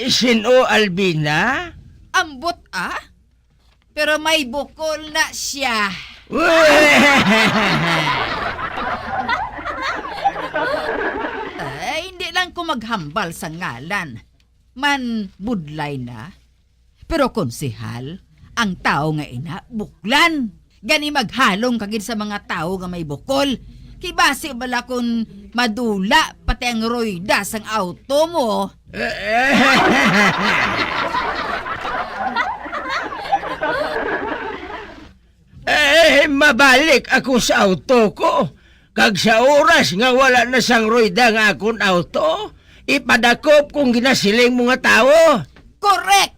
Sino Albina? Ambot pero may bukol na siya. Hindi lang ko maghambal sa ngalan. Man budlay na. Pero konsihal, ang tao nga ina, buklan. Gani maghalong kagid sa mga tao nga may bukol. Kibasi bala kung madula pati ang roida sang auto mo. Mabalik ako sa auto ko. Kag sa oras nga wala na sang roida nga akong auto, ipadakop kung ginasiling mga tao. Correct!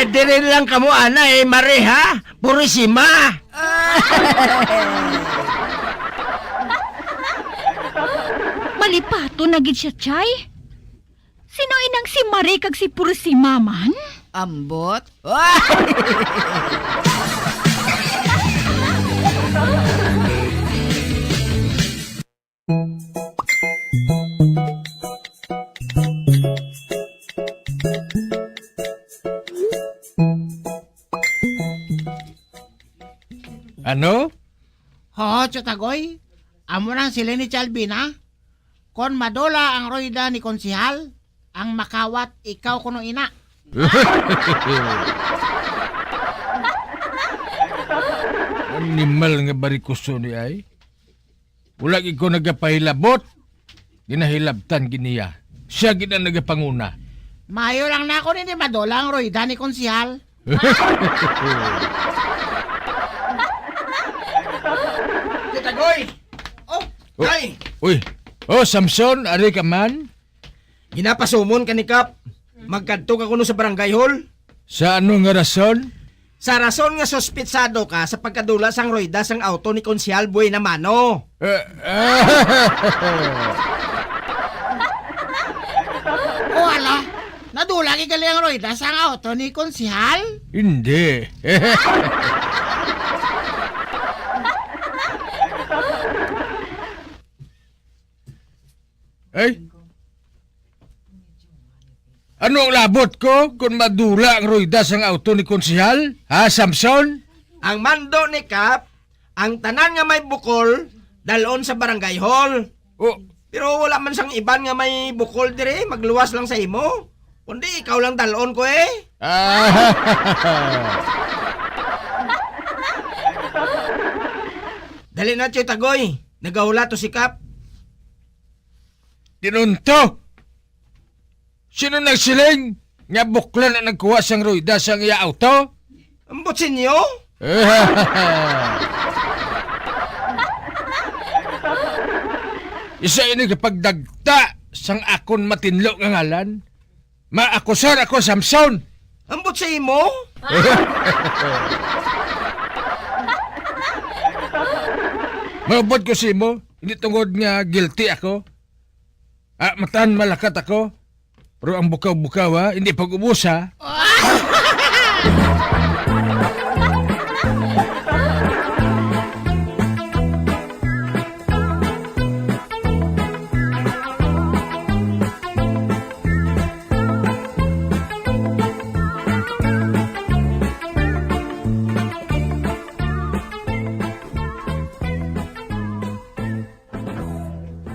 Dire lang kamo ana Mareha, Purisima. Malipato na gid siya, Chay. Sino inang si Marie kag si Purisima man? Ambot? Ano? Chutagoy, amo nang sila ni Chalbina. Kon madola ang roida ni konsihal, ang makawat ikaw kuno ina. Animal nga barikuso ni ay. Wala gid ko nagapahilabot. Ginahilabtan giniya. Siya gid ang nagapanguna. Mayo lang na ako ni madola ang roida ni konsihal. Titagoy! Ay! Uy! Samson, ari ka man? Ginapasumon ka ni Kap. Magkadto ka kuno sa barangay hall. Sa ano nga rason? Sa rason nga sospitsado ka sa pagkadula sang roida sang auto ni Konsyal Buenamano. Ala, nadula gali ang roida sang auto ni konsihal? Hindi. Ay? Ano ang labot ko kung madula ang roida sang auto ni Konsihal? Ha, Samson? Ang mando ni Kap, ang tanan nga may bukol, dalon sa barangay hall. Pero wala man sang iban nga may bukol dire, magluwas lang sa imo. Kundi ikaw lang dalon ko eh. Dali na, Tagoy. Nagahula to si Kap. Tinunto! Sino nagsiling? Nga buklan na nagkuha sang roida sang iya auto? Ambot sinyo? Isa ini kapag dagta sang akon matinlo nga ngalan. Maakusar ako, Samson! Ambot sa imo? Maubod ko si mo. Hindi tungod nga guilty ako. Matan malakat ako. Pero ang bukaw-bukaw hindi pag-ubos ha.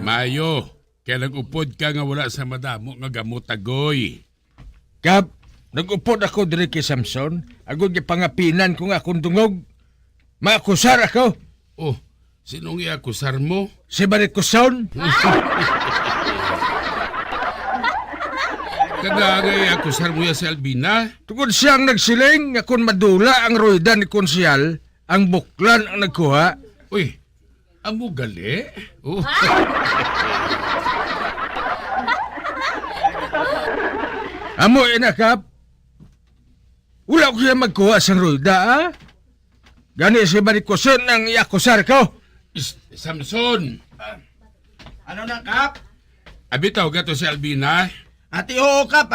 Mayo, kaya nag-upod ka nga wala sa madamo nga gamot tagoy. Kap, nag-upod ako diri kay Samson. Agod nga pangapinan ko nga akong dungog. Maakusar ako. Oh, sinong iakusar mo? Si Barikuson. Kagagay akusar mo ya si Albina? Tungkol siyang nagsiling nga kung madula ang roida ni Konsyal, ang buklan ang nagkuha. Uy, amo gali? Oh. Amo inakap. Wala ko siya magkuha sa roida, ha? Gani si Barikuson ang iakusar ko. Samson, Ano na, Kap? abitaw ka to si Albina. Ati oo, Kap.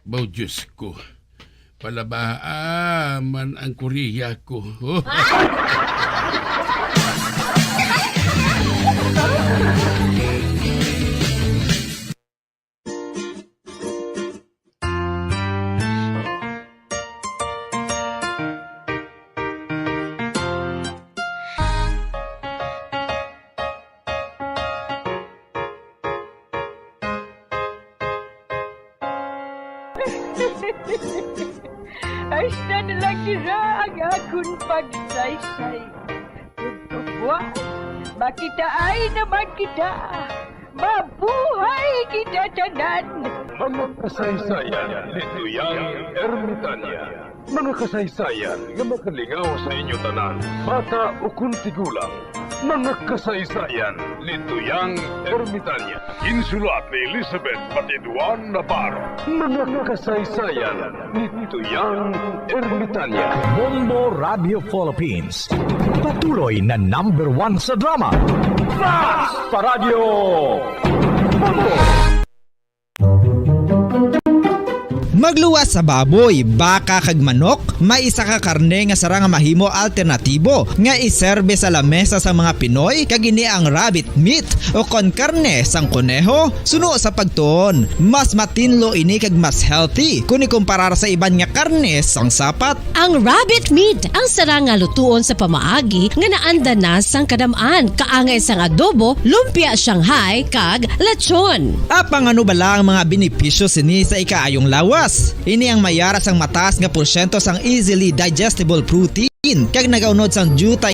Baw Diyos ko, palabaaman ang Korea ko. Oh. Ay, na lang nila ang akong pagsaysay. Buwan, makita ay naman kita. Mabuhay kita tanan. Mga kasaysayan ni Tuyang Ermitanya. Mga kasaysayan nga makalingaw sa inyo tanan, bata o kuntigulang. Mga kasaysayan ni Tuyang Ermitanya. Insulat ni Elizabeth Batiduan Navarro. Mga kasaysayan ni Tuyang Ermitanya. Bombo Radio Philippines. Patuloy na #1 sa drama. Fast Paradio! Magluwas sa baboy, baka kag manok, may isa ka karne nga sara nga mahimo alternatibo nga iserbe sa lamesa sa mga Pinoy kag ini ang rabbit meat o kon karne sang kuneho. Suno sa pagtuon, mas matinlo ini kag mas healthy kung ikumparar sa iban nga karne sang sapat. Ang rabbit meat ang sara nga lutuon sa pamaagi nga naanda na sang kadamaan, kaangay sang adobo, lumpia Shanghai kag lechon. Apang ano bala ang mga benepisyo sini sa ikaayong lawas? Ini ang mayara sang mataas nga porsyento sang easily digestible protein kag nagaunod sang jutay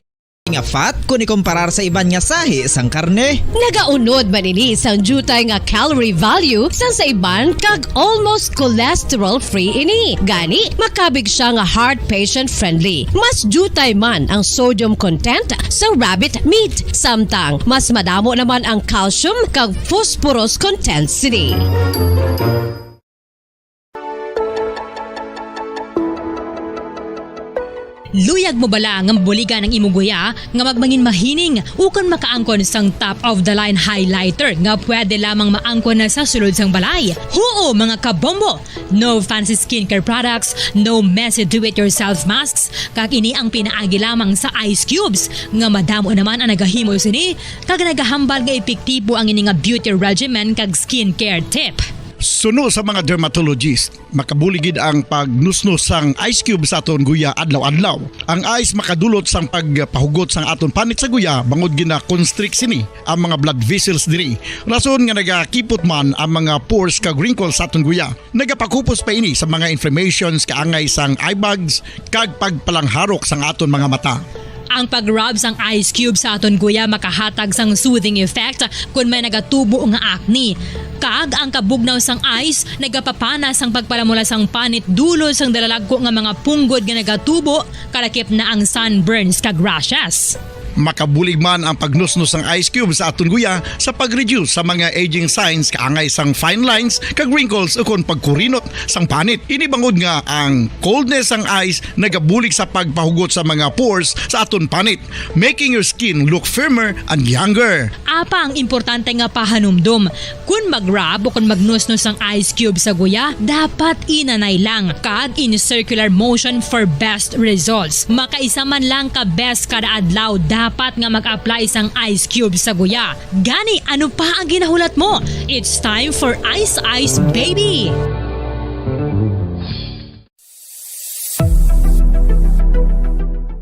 nga fat kung ikumparar sa iban nga sahi sang karne. Nagaunod man ini sang jutay nga calorie value sang sa iban kag almost cholesterol free ini. Gani makabig siya nga heart patient friendly. Mas jutay man ang sodium content sa rabbit meat, samtang mas madamo naman ang calcium kag phosphorus content sini. Luyag mo bala nga mabuligan ang imuguya nga magmangin mahining ukon makaangkon sang top of the line highlighter nga pwede lamang maangkon na sa sulod sang balay. Huo mga kabombo! No fancy skincare products, no messy do-it-yourself masks, kag ini ang pinaagi lamang sa ice cubes nga madamo naman ang nagahimo sini kag nagahambal nga epektibo ang ini nga beauty regimen kag skincare tip. Suno sa mga dermatologist, makabuligid ang pagnusnos sang ice cube sa aton guya adlaw-adlaw. Ang ice makadulot sang pagpahugot sang aton panit sa guya bangod gina-constrict sini ang mga blood vessels diri. Rason nga nagakipot man ang mga pores kag wrinkles sa aton guya. Nagapakupos pa ini sa mga inflammations kaangay sang eye bags kag pagpalangharok sang aton mga mata. Ang pag-rub sang ice cube sa aton guya makahatag sang soothing effect kung may nagatubo nga acne. Kag ang kabugnaw sang ice nagapapana sang pagpalamula sang panit dulo sang dalalagko nga mga punggod nga nagatubo kalakip na ang sunburns kag rashes. Makabulig man ang pagnusnos ng ice cube sa aton guya sa pag-reduce sa mga aging signs kaangay sang fine lines kag wrinkles o kon pagkurinot sang panit. Ini bangod nga ang coldness sang ice nagabulig sa pagpahugot sa mga pores sa aton panit, making your skin look firmer and younger. Apa ang importante nga pahanumdum, kung mag-rub o kung magnusnos ang ice cube sa guya, dapat inanay lang kag in circular motion for best results. Makaisa man lang ka best kada adlaw dapat nga mag-apply sang ice cube sa guya. Gani, ano pa ang ginahulat mo? It's time for Ice Ice Baby!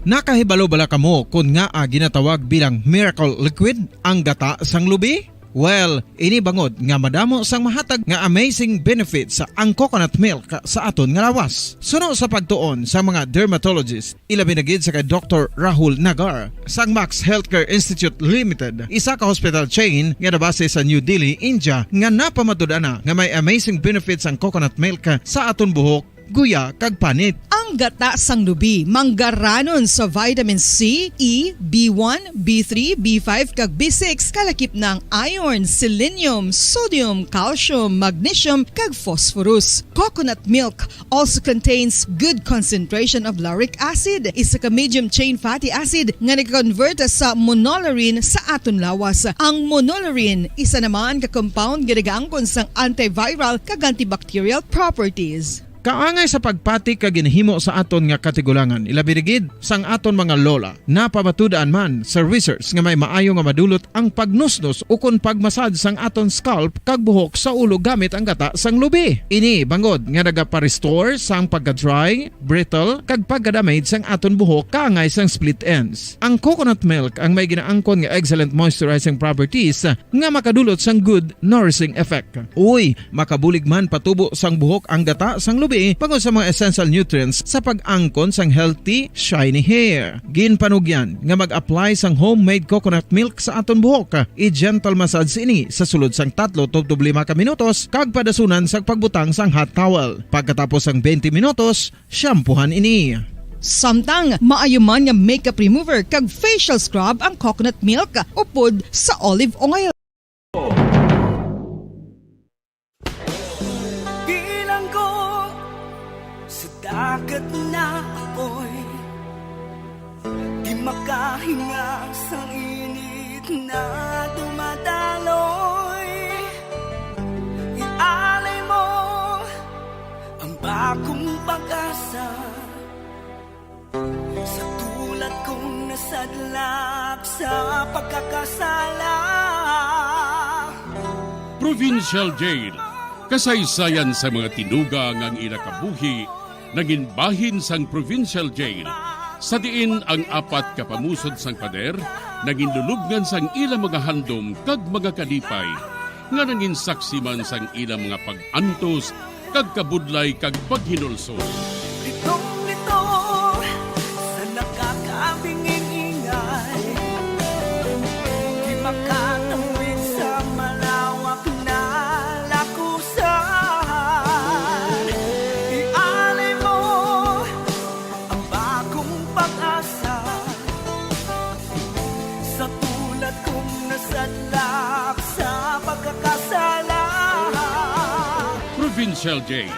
Nakahibalo bala kamo kung nga ginatawag bilang miracle liquid ang gata sang lubi? Well, ini bangod nga madamo sang mahatag nga amazing benefit sa ang coconut milk sa aton nga lawas. Suno sa pagtuon sa mga dermatologist, ilabi na gid sa kay Dr. Rahul Nagar sang Max Healthcare Institute Limited, isa ka hospital chain nga nabase sa New Delhi, India, nga napamatud-ana nga may amazing benefits ang coconut milk sa aton buhok, guya kag panit. Ang Ang gata sang lubi, manggaranon sa vitamin C, E, B1, B3, B5 kag B6 kalakip ng iron, selenium, sodium, calcium, magnesium kag phosphorus. Coconut milk also contains good concentration of lauric acid, isa ka medium chain fatty acid nga nag-convert sa monolaurin sa aton lawas. Ang monolaurin isa naman ka compound nga nagaangkon sang antiviral kag antibacterial properties. Kaangay sa pagpati ka ginhimo sa aton nga katigulangan, ilabirigid sang aton mga lola. Napamatudaan man sa research nga may maayo nga madulot ang pagnusnos ukon pagmasad sang aton scalp kag buhok sa ulo gamit ang gata sang lubi. Ini bangod nga nagapa-restore sang pagka-dry, brittle kag pagka-damage sang aton buhok kaangay sang split ends. Ang coconut milk ang may ginaangkon nga excellent moisturizing properties nga makadulot sang good nourishing effect. Uy, makabulig man patubo sang buhok ang gata sang lubi pagod sa mga essential nutrients sa pag-angkon sang healthy, shiny hair. Ginpanugyan nga mag-apply sang homemade coconut milk sa aton buhok. I-gentle massage ini sa sulod sang 3 to 5 ka minutos kag padasunan sang pagbutang sang hot towel. Pagkatapos sang 20 minutos, shampoohan ini. Samtang maayo man nga makeup remover kag facial scrub ang coconut milk upod sa olive oil. Dagat na ako'y di makahinga sa init na dumadaloy. Ialay mo ang bagong pag-asa sa tulad kong nasadlak sa pagkakasala. Provincial Jail, kasaysayan sa mga tinugang ang inakabuhi naging bahin sang Provincial Jail. Sa diin ang 4 kapamusod sang pader, naging lulubngan sang ilang mga handom kag mga kalipay, nga naging saksi man sang ilang mga pag-antos, kag kabudlay kag paghinulsol. Litong-lito sa nakakabinging-ingay, di makatawid sa malawak na lakusan. Nasadlak sa pagkakasala. Provincial Jail,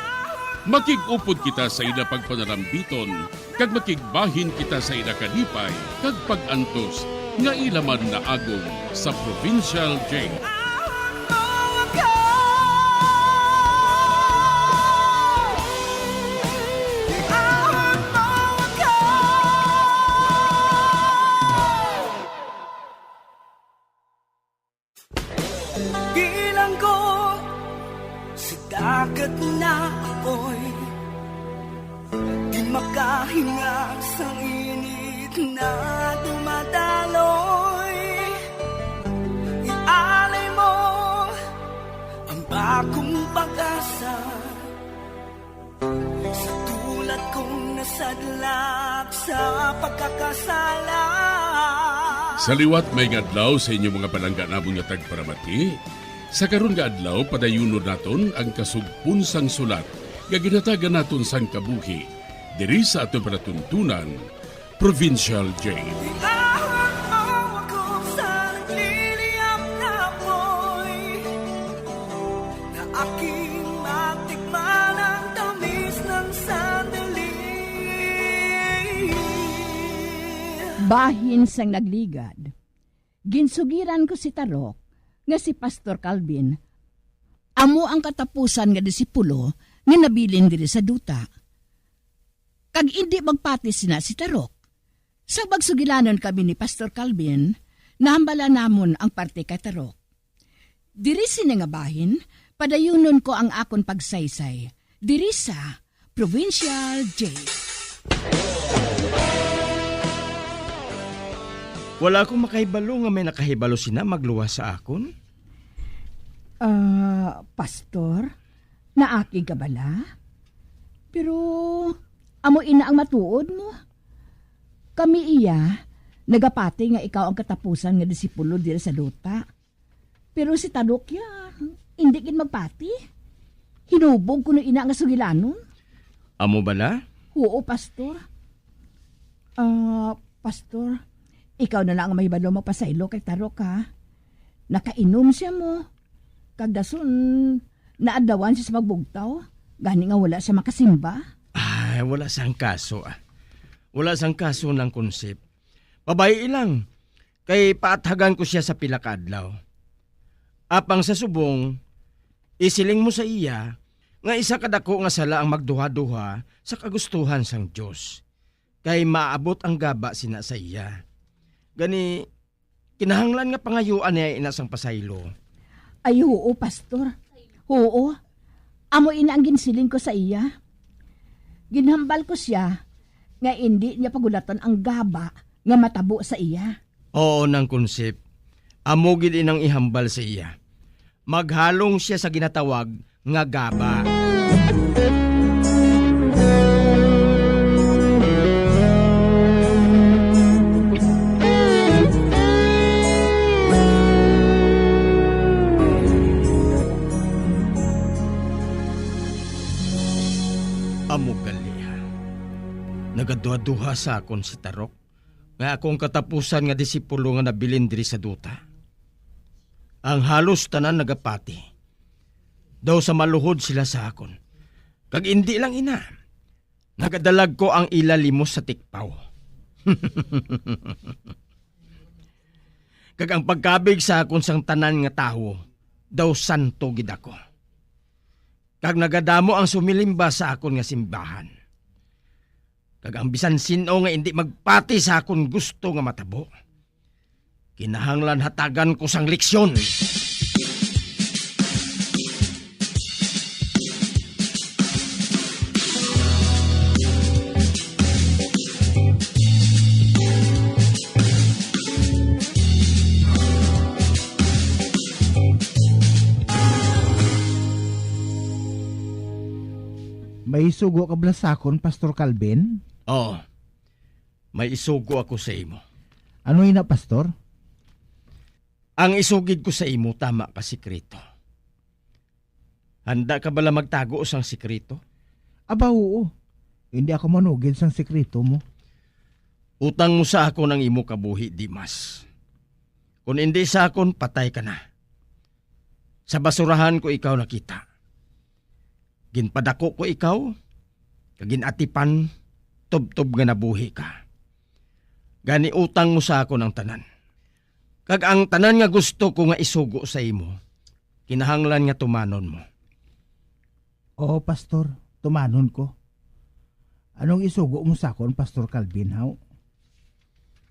makig-upod kita sa ila pagpanarambiton, kag makigbahin kita sa ila kalipay, kag pag-antos, nga ilaman na agong sa Provincial Jail. Dagat na ako'y di makahinga sa init na dumadaloy. Ialay mo ang bagong pag-asa sa tulad kong nasadlak sa pagkakasala. Sa liwat may ngadlaw sa inyong mga palangganabong nga tagparamati. Sa karon nga adlaw padayunon naton ang kasugpon sang sulat nga ginatagan naton sang kabuhi diri sa aton panatuntunan Provincial Jail. Bahin sang nagligad, ginsugiran ko si Tarok nga si Pastor Calvin, amo ang katapusan nga disipulo nga nabilin diri sa duta. Kag hindi magpati sina si Tarok. Sa bagsugilanon kami ni Pastor Calvin, nahambala namon ang parte kay Tarok. Diri sini nga bahin, padayunon ko ang akon pagsaysay, diri sa Provincial Jail. Wala akong makahibalo nga may nakahibalo sina magluwas sa akon. Pastor, naaki ka bala? Pero, amo ina ang matuod mo. Kami iya, nagapati nga ikaw ang katapusan nga disipulo diri sa duta. Pero si Tadok ya, hindi kin magpati. Hinubog ko na ina nga sugilanon. Amo bala? Oo, Pastor. Pastor, ikaw na lang ang may balo mapasaylo kay Tarok, ha? Nakainom siya mo. Kagdason, naadawan siya sa magbugtaw. Gani nga wala siya makasimba. Ay, wala sang kaso Wala sang kaso ng konsep. Babae ilang. Kay paathagan ko siya sa pila ka adlaw. Apang sa subong, isiling mo sa iya nga isa kadako nga sala ang magduha-duha sa kagustuhan sang Dios. Kay maabot ang gaba sina sa iya. Gani, kinahanglan nga pangayuan niya inasang pasaylo. Ay, oo, Pastor. Oo. Amo ina ang ginsiling ko sa iya. Ginhambal ko siya nga hindi niya pagulatan ang gaba nga matabo sa iya. Oo ng konsep. Amo gid inang ihambal sa iya. Maghalong siya sa ginatawag nga gaba. Amo galiha. Nagaduha-duha sa akon si Tarok nga akong katapusan nga disipulo nga nabilin diri sa duta. Ang halos tanan nagapati. Daw sa maluhod sila sa akon. Kag hindi lang ina. Nagadalag ko ang ilalimos sa tikpaw. Kag ang pagkabig sa akon sang tanan nga tawo, daw santo gid ako. Kag nagadamo ang sumilimba sa akon nga simbahan. Kag ang bisan sino nga hindi magpati sa akon gusto nga matabo. Kinahanglan hatagan ko sang leksyon. May sugo ka blasakon, Pastor Calvin? Oo. May isugo ako sa imo. Ano ina, Pastor? Ang isugid ko sa imo, tama ka sikreto. Handa ka bala magtago sang sikreto? Aba, oo. Hindi ako manugid sang sikreto mo. Utang mo sa ako ng imo kabuhi, Dimas. Kung hindi sa akon, patay ka na. Sa basurahan ko ikaw nakita. Ginpadako ko ikaw, kaginatipan, tub-tub nga nabuhi ka. Gani utang mo sa ako ng tanan. Kag ang tanan nga gusto ko nga isugo sa imo, kinahanglan nga tumanon mo. Oo, Pastor, tumanon ko. Anong isugo mo sa akon, Pastor Calvin, haw?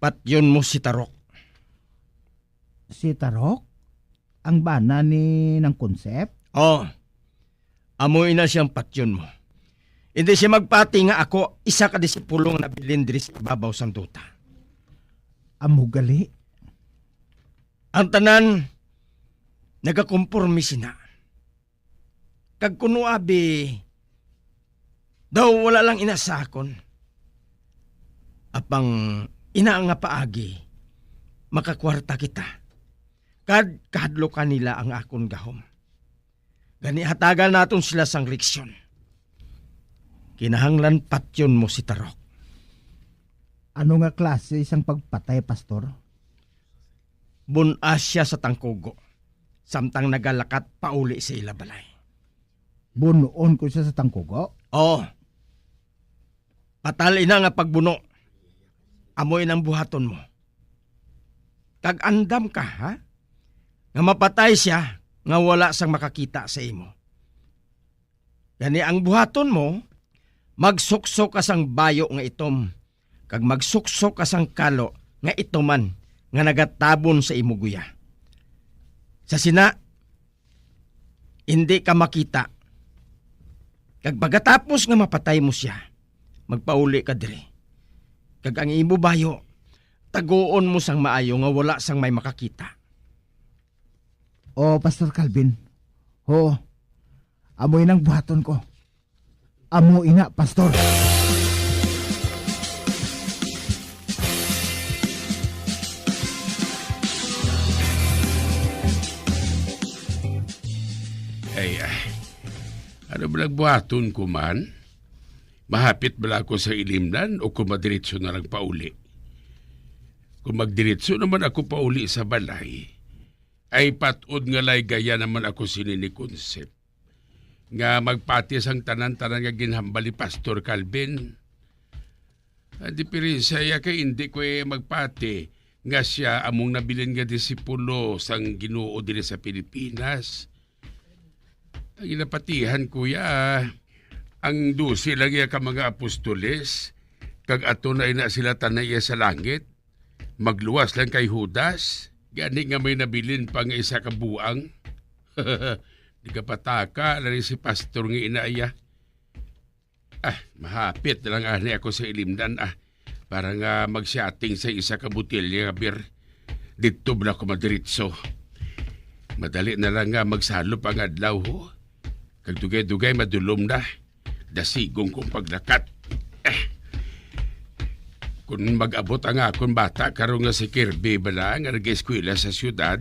Patyon mo si Tarok. Si Tarok? Ang bana ni ng konsep? Oo. Amoy na siyang patyon mo. Hindi siya magpati nga ako, isa ka disipulong na bilindri sa ibabaw sang duta. Amugali? Ang tanan, nagakompormi sina. Kag kuno abi, daw wala lang inasakon. Apang ina nga paagi, makakwarta kita. Kahadlo kanila ang akon gahom. Gani hatagan naton sila sang leksyon. Kinahanglan patyon mo si Tarok. Ano nga klase isang pagpatay, Pastor? Bunas siya sa tangkugo. Samtang nagalakat pauli sa ilabalay. Bunuon ko siya sa tangkugo? Oo. Patali na nga pagbuno. Amoy ng buhaton mo. Kag andam ka, ha? Nga mapatay siya, nga wala sang makakita sa imo. Gani ang buhaton mo, magsuksok ka sang bayo nga itom, kag magsuksok ka sang kalo nga itoman nga nagatabon sa imo guya. Sa sina, hindi ka makita. Kag pagkatapos nga mapatay mo siya, magpauli ka dire. Kag ang imo bayo, taguon mo sang maayo nga wala sang may makakita. O, Pastor Calvin. Oo. Amoy ng buhaton ko. Amoy na, Pastor. Ay, ano ba nagbuhaton ko man? Mahapit bala ako sa ilimnan o kung madiretso na lang pauli? Kung magdiretso naman ako pauli sa balay, ay patod nga lay gaya naman ako sinini Concept. Nga magpatis ang tanan-tanan nga ginhambali Pastor Calvin. Ang diferensya ya kay hindi ko magpati nga siya among nabilin nga disipulo sang Ginoo diri sa Pilipinas. Ang inapatihan kuya, ang 12 lang ya ka mga apostoles, kag ato na ina sila tanay sa langit, magluwas lang kay Judas, gani nga may nabilin pang isa ka buang. Di ka pataka, lari si pastor nga inaaya. Mahapit na lang ani ako sa ilimdan para nga mag-shotting sa isa ka butilya nga beer. Dito ba ako madiritso? Madali na lang nga magsalop ang adlaw ho. Kag dugay-dugay madulom na. Dasigong kong paglakat. Kung mag-abot ang akong bata, karon nga si Kirby bala nga nag-eskwela sa syudad,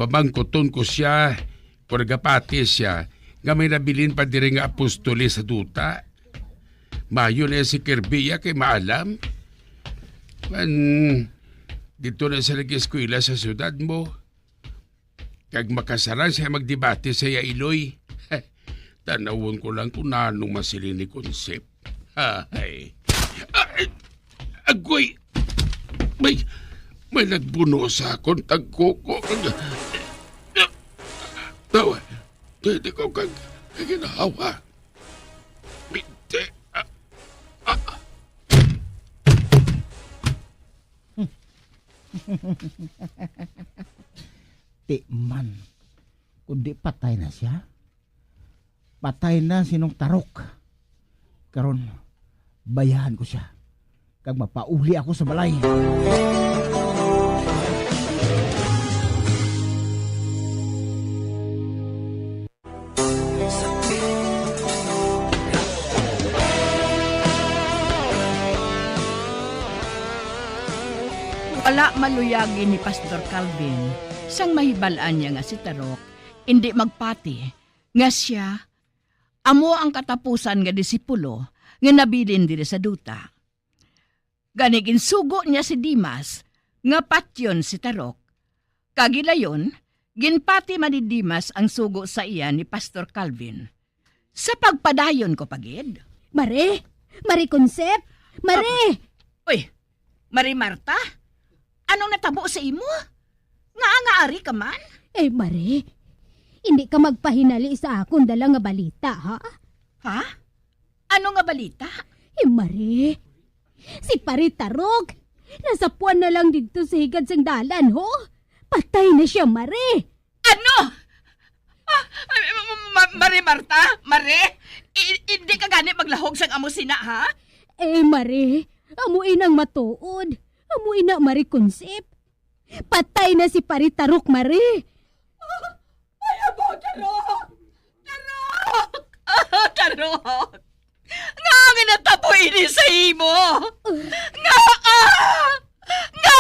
pamangkoton ko siya, kung nagapati siya, nga may nabilin pa diri nga apostoli sa duta. Mayo na si Kirby kay maalam. Dito na siya nag-eskwela sa syudad mo. Kag makasaran siya magdebate sa Iloy. Tanawon ko lang kung nanong masilin ni Concept. Agoy! May nagbuno sa akong tagkoko. Tawa, hindi ko kag ginahawa. Hindi. Di man, kundi patay na siya. Patay na sinong Tarok. Karon, bayahan ko siya. Kag mapauli ako sa balay. Wala maluyagi ni Pastor Calvin sang mahibalaan niya nga si Tarok, hindi magpati nga siya amo ang katapusan nga disipulo nga nabilin diri sa duta. Ganigin sugo niya si Dimas nga patyon si Tarok. Kagilayon, ginpati man ni Dimas ang sugo sa iya ni Pastor Calvin. Sa pagpadayon ko pagid. Mare Concept, Mare! Uy, Mare Marta? Anong natabo sa imo? Nga-ari ka man? Mare, hindi ka magpahinali sa akong dala nga balita, ha? Ha? Ano nga balita? Mare, si Pari Tarok, nasa puwan na lang dito sa higad sang dalan, ho? Patay na siya, Mare! Ano? Mare Marta? Mare? Hindi ka gani maglahog sang amo sina, ha? Mare, amuin ang matuod. Amuin na, Mare Concept. Patay na si Pari Tarok, Mare. Ayaw mo, Tarok! Tarok! Tarok! Nga ang inatabo ini sa imo! Nga! Nga!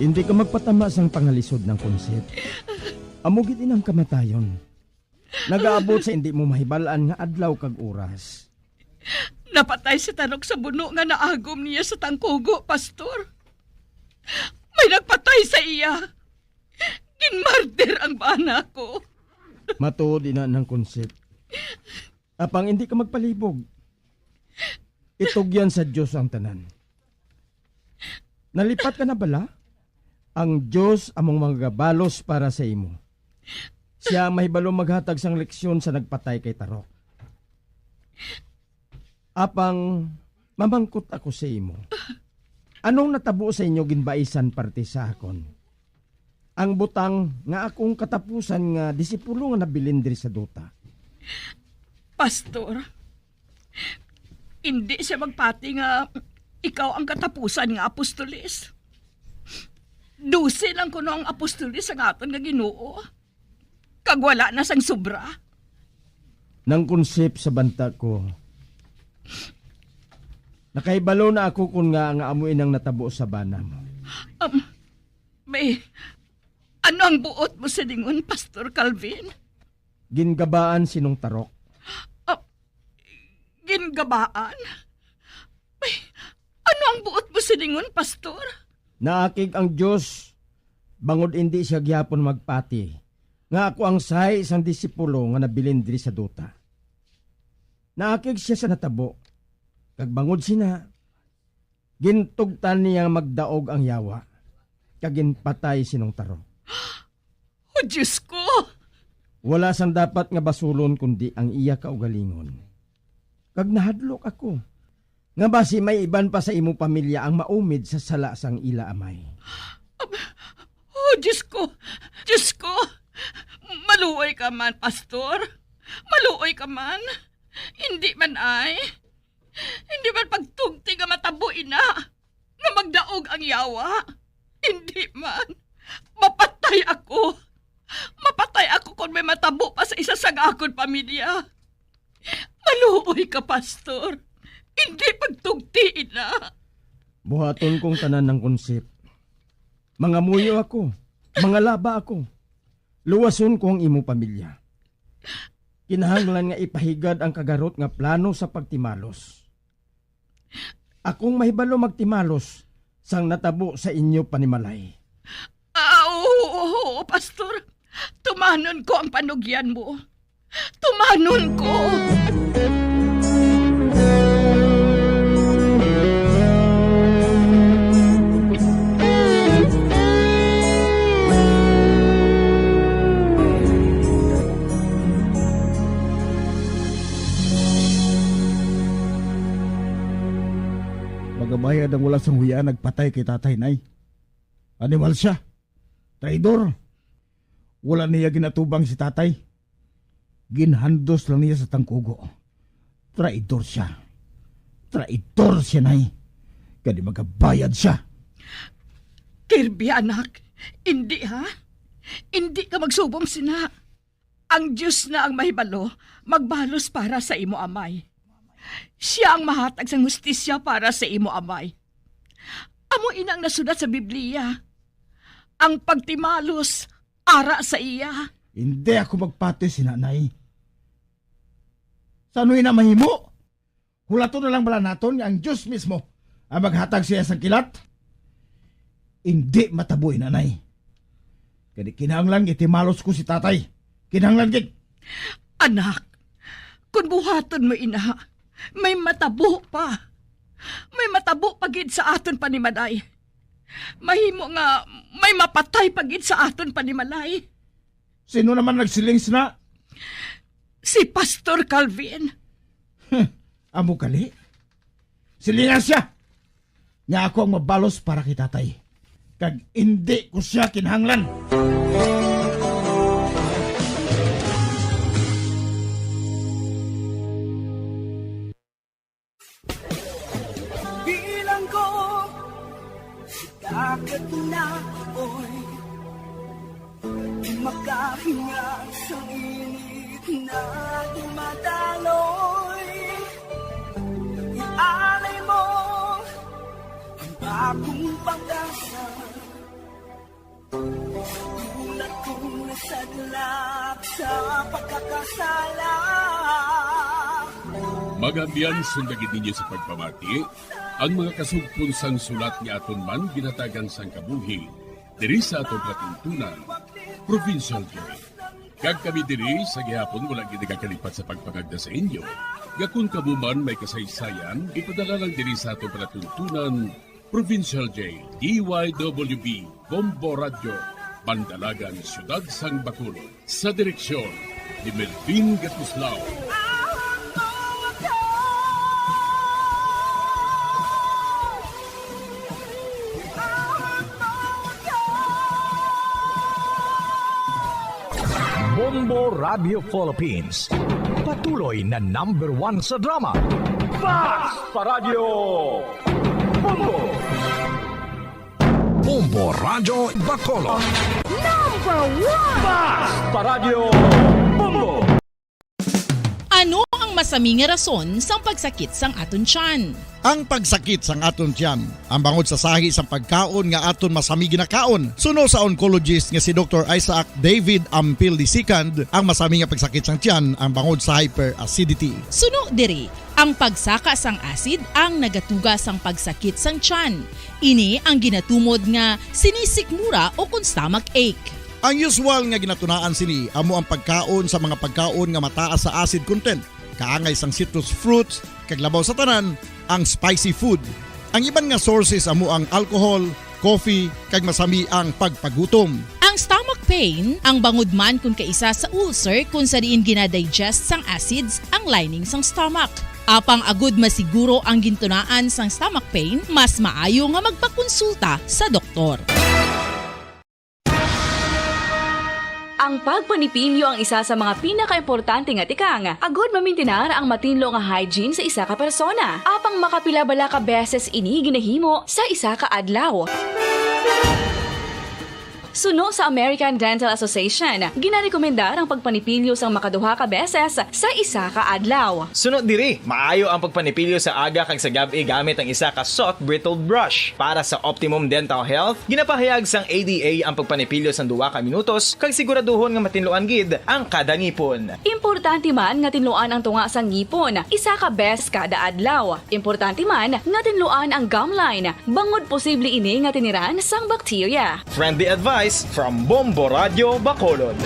Hindi ka magpatama sang pangalisod ng Concept. Amugit inang kamatayon. Nagaabot sa hindi mo mahibalaan nga adlaw kag oras. Napatay si Tarok sa buno nga naagom niya sa tangkugo, Pastor. May nagpatay sa iya. Ginmartir ang bana ko. Matuod ina ng Concept. Apang hindi ka magpalibog. Itugyan sa Diyos ang tanan. Nalipat ka na bala? Ang Diyos among magabalos para sa imo. Siya mahibalo maghatag sang leksyon sa nagpatay kay Tarok. Apang mamangkot ako sa imo. Anong natabo sa inyo ginbaisan parte sa akon? Ang butang nga akong katapusan nga disipulo nga nabilin diri sa duta. Pastor, hindi siya magpati nga ikaw ang katapusan nga apostolis. 12 lang kuno ang apostolis sa aton nga Ginoo. kag wala na sang sobra. Nang konsep sa banta ko, nakaibalo na ako kung nga amuin ang natabo sa bana mo. May, ano ang buot mo sa dingon, Pastor Calvin? Gingabaan sinong tarok. Gingabaan? May, ano ang buot mo sa dingon, Pastor? Naakig ang Diyos, bangod hindi siya gyapon magpati. Nga ako ang sahay isang disipulo nga nabilin diri sa duta. Naakig siya sa natabo. Kag bangod sina, gintugtan niya magdaog ang yawa. Kag ginpatay sinong taro. Oh, Diyos ko! Wala sang dapat nga basulon kundi ang iya kaugalingon. Kag nahadlok ako. Nga basi may iban pa sa imo pamilya ang maumid sa sala sang ila amay. Oh, Diyos ko! Diyos ko! Maluoy ka man, Pastor. Maluoy ka man. Hindi man ay. Hindi man pagtugti nga matabuin na. Nga magdaog ang yawa. Hindi man. Mapatay ako. Mapatay ako kung may matabo pa sa isa sa akong pamilya. Maluoy ka, Pastor. Hindi pagtugtiin na. Buhaton kong tanan ng konsep. Mga muyo ako. Mga laba ako. Luwason ko ang imo pamilya. Kinahanglan nga ipahigad ang kagarot nga plano sa pagtimalos. Akong mahibalo magtimalos sang natabo sa inyo panimalay. Oo, Pastor. Tumanon ko ang panugyan mo. Tumanon ko. Magabayad ang wala sang huya nagpatay kay tatay nay. Animal siya. Traidor. Wala niya ginatubang si tatay. Ginhandos lang niya sa tangkugo. Traidor siya. Traidor siya nay. Kaya magabayad siya. Kirby, anak. Hindi, ha? Hindi ka magsubong sina. Ang Diyos na ang mahibalo, magbalos para sa imo amay. Siya ang mahatag sa hustisya para sa imo amay. Amo inang nasulat sa Biblia. Ang pagtimalos, ara sa iya. Hindi ako magpati si nanay. Sa anu'y na mahimo? Hulato na lang bala naton nga ang Diyos mismo ang maghatag siya sa kilat? Hindi mataboy nanay. Kaya kinahanglan itimalos ko si tatay. Kinahanglan gid. Anak, kung buhaton mo ina, may matabo pa. May matabo pagid sa aton panimalay. Mahimo nga may mapatay pagid sa aton panimalay. Sino naman nagsiling sina? Si Pastor Calvin. Amo kali? Silingan siya. Nga ako ang mabalos para kay tatay. Kag hindi ko siya kinahanglan. Bilang ko si dagat na apoy, makahinga sa init na dumadaloy. Ialay mo ang bagong pag-asa, tulad kong nasadlak sa pagkakasala. Magambyan sundagin ninyo sa pagpamati ang mga kasugpon sang sulat ni aton man ginatagan sang kabuhi diri sa atong katuntunan, Provincial Joy. Kag kami diri sa gihapon wala gid kakalipat sa pagpangagda sa inyo. Gakun kamo man may kasaysayan, ipadala lang diri sa atong palatuntunan, Provincial J, DYWB, Bombo Radio, Bandalagan, Siyudad Sang Bacolod, sa direksyon ni Melvin Gatuslao. Bombo Radio Philippines. Patuloy na #1 sa drama. Fast Paradyo Bombo! Bombo Radio Bacolod. Number 1! Fast Paradyo Bombo! Ano ang masami nga rason sang pagsakit sang aton tiyan? Ang pagsakit sang aton tiyan, ang bangod sa sahi sang pagkaon nga aton masami ginakaon. Suno sa oncologist nga si Dr. Isaac David Ampil II, ang masami nga pagsakit sang tiyan ang bangod sa hyperacidity. Suno diri, ang pagsaka sang acid ang nagatuga sang pagsakit sang tiyan. Ini ang ginatumod nga sinisikmura o kung stomach ache. Ang usual nga ginatunaan sini amo ang pagkaon sa mga pagkaon nga mataas sa acid content. Kaangay sang citrus fruits, kag labaw sa tanan, ang spicy food. Ang iban nga sources amo ang alcohol, coffee, kag masami ang pagpagutom. Ang stomach pain, ang bangod man kung kaisa sa ulcer kung sa diin ginadigest sang acids ang lining sang stomach. Apang agud masiguro ang gintunaan sang stomach pain, mas maayo nga magpakonsulta sa doktor. Ang pagpanipilyo ang isa sa mga pinaka-importante nga tikang. Agod mamintinar ang matinlo nga hygiene sa isa ka persona. Apang makapila-bala ka beses ini ginahimo sa isa ka adlaw. Suno sa American Dental Association, ginarekomendar ang pagpanipilyo sang makaduha ka beses sa isa ka adlaw. Sunod diri, maayo ang pagpanipilyo sa aga kag sa gabi gamit ang isa ka soft brittled brush. Para sa optimum dental health, ginapahayag sang ADA ang pagpanipilyo sang 2 ka minutos kag siguraduhon nga matinluan gid ang kada ngipon. Importante man nga tinluan ang tunga sang ngipon, isa ka beses kada adlaw. Importante man nga tinluan ang gum line, bangod posible ini nga tiniran sang bakterya. Friendly advice from Bombo Radio Bacolod.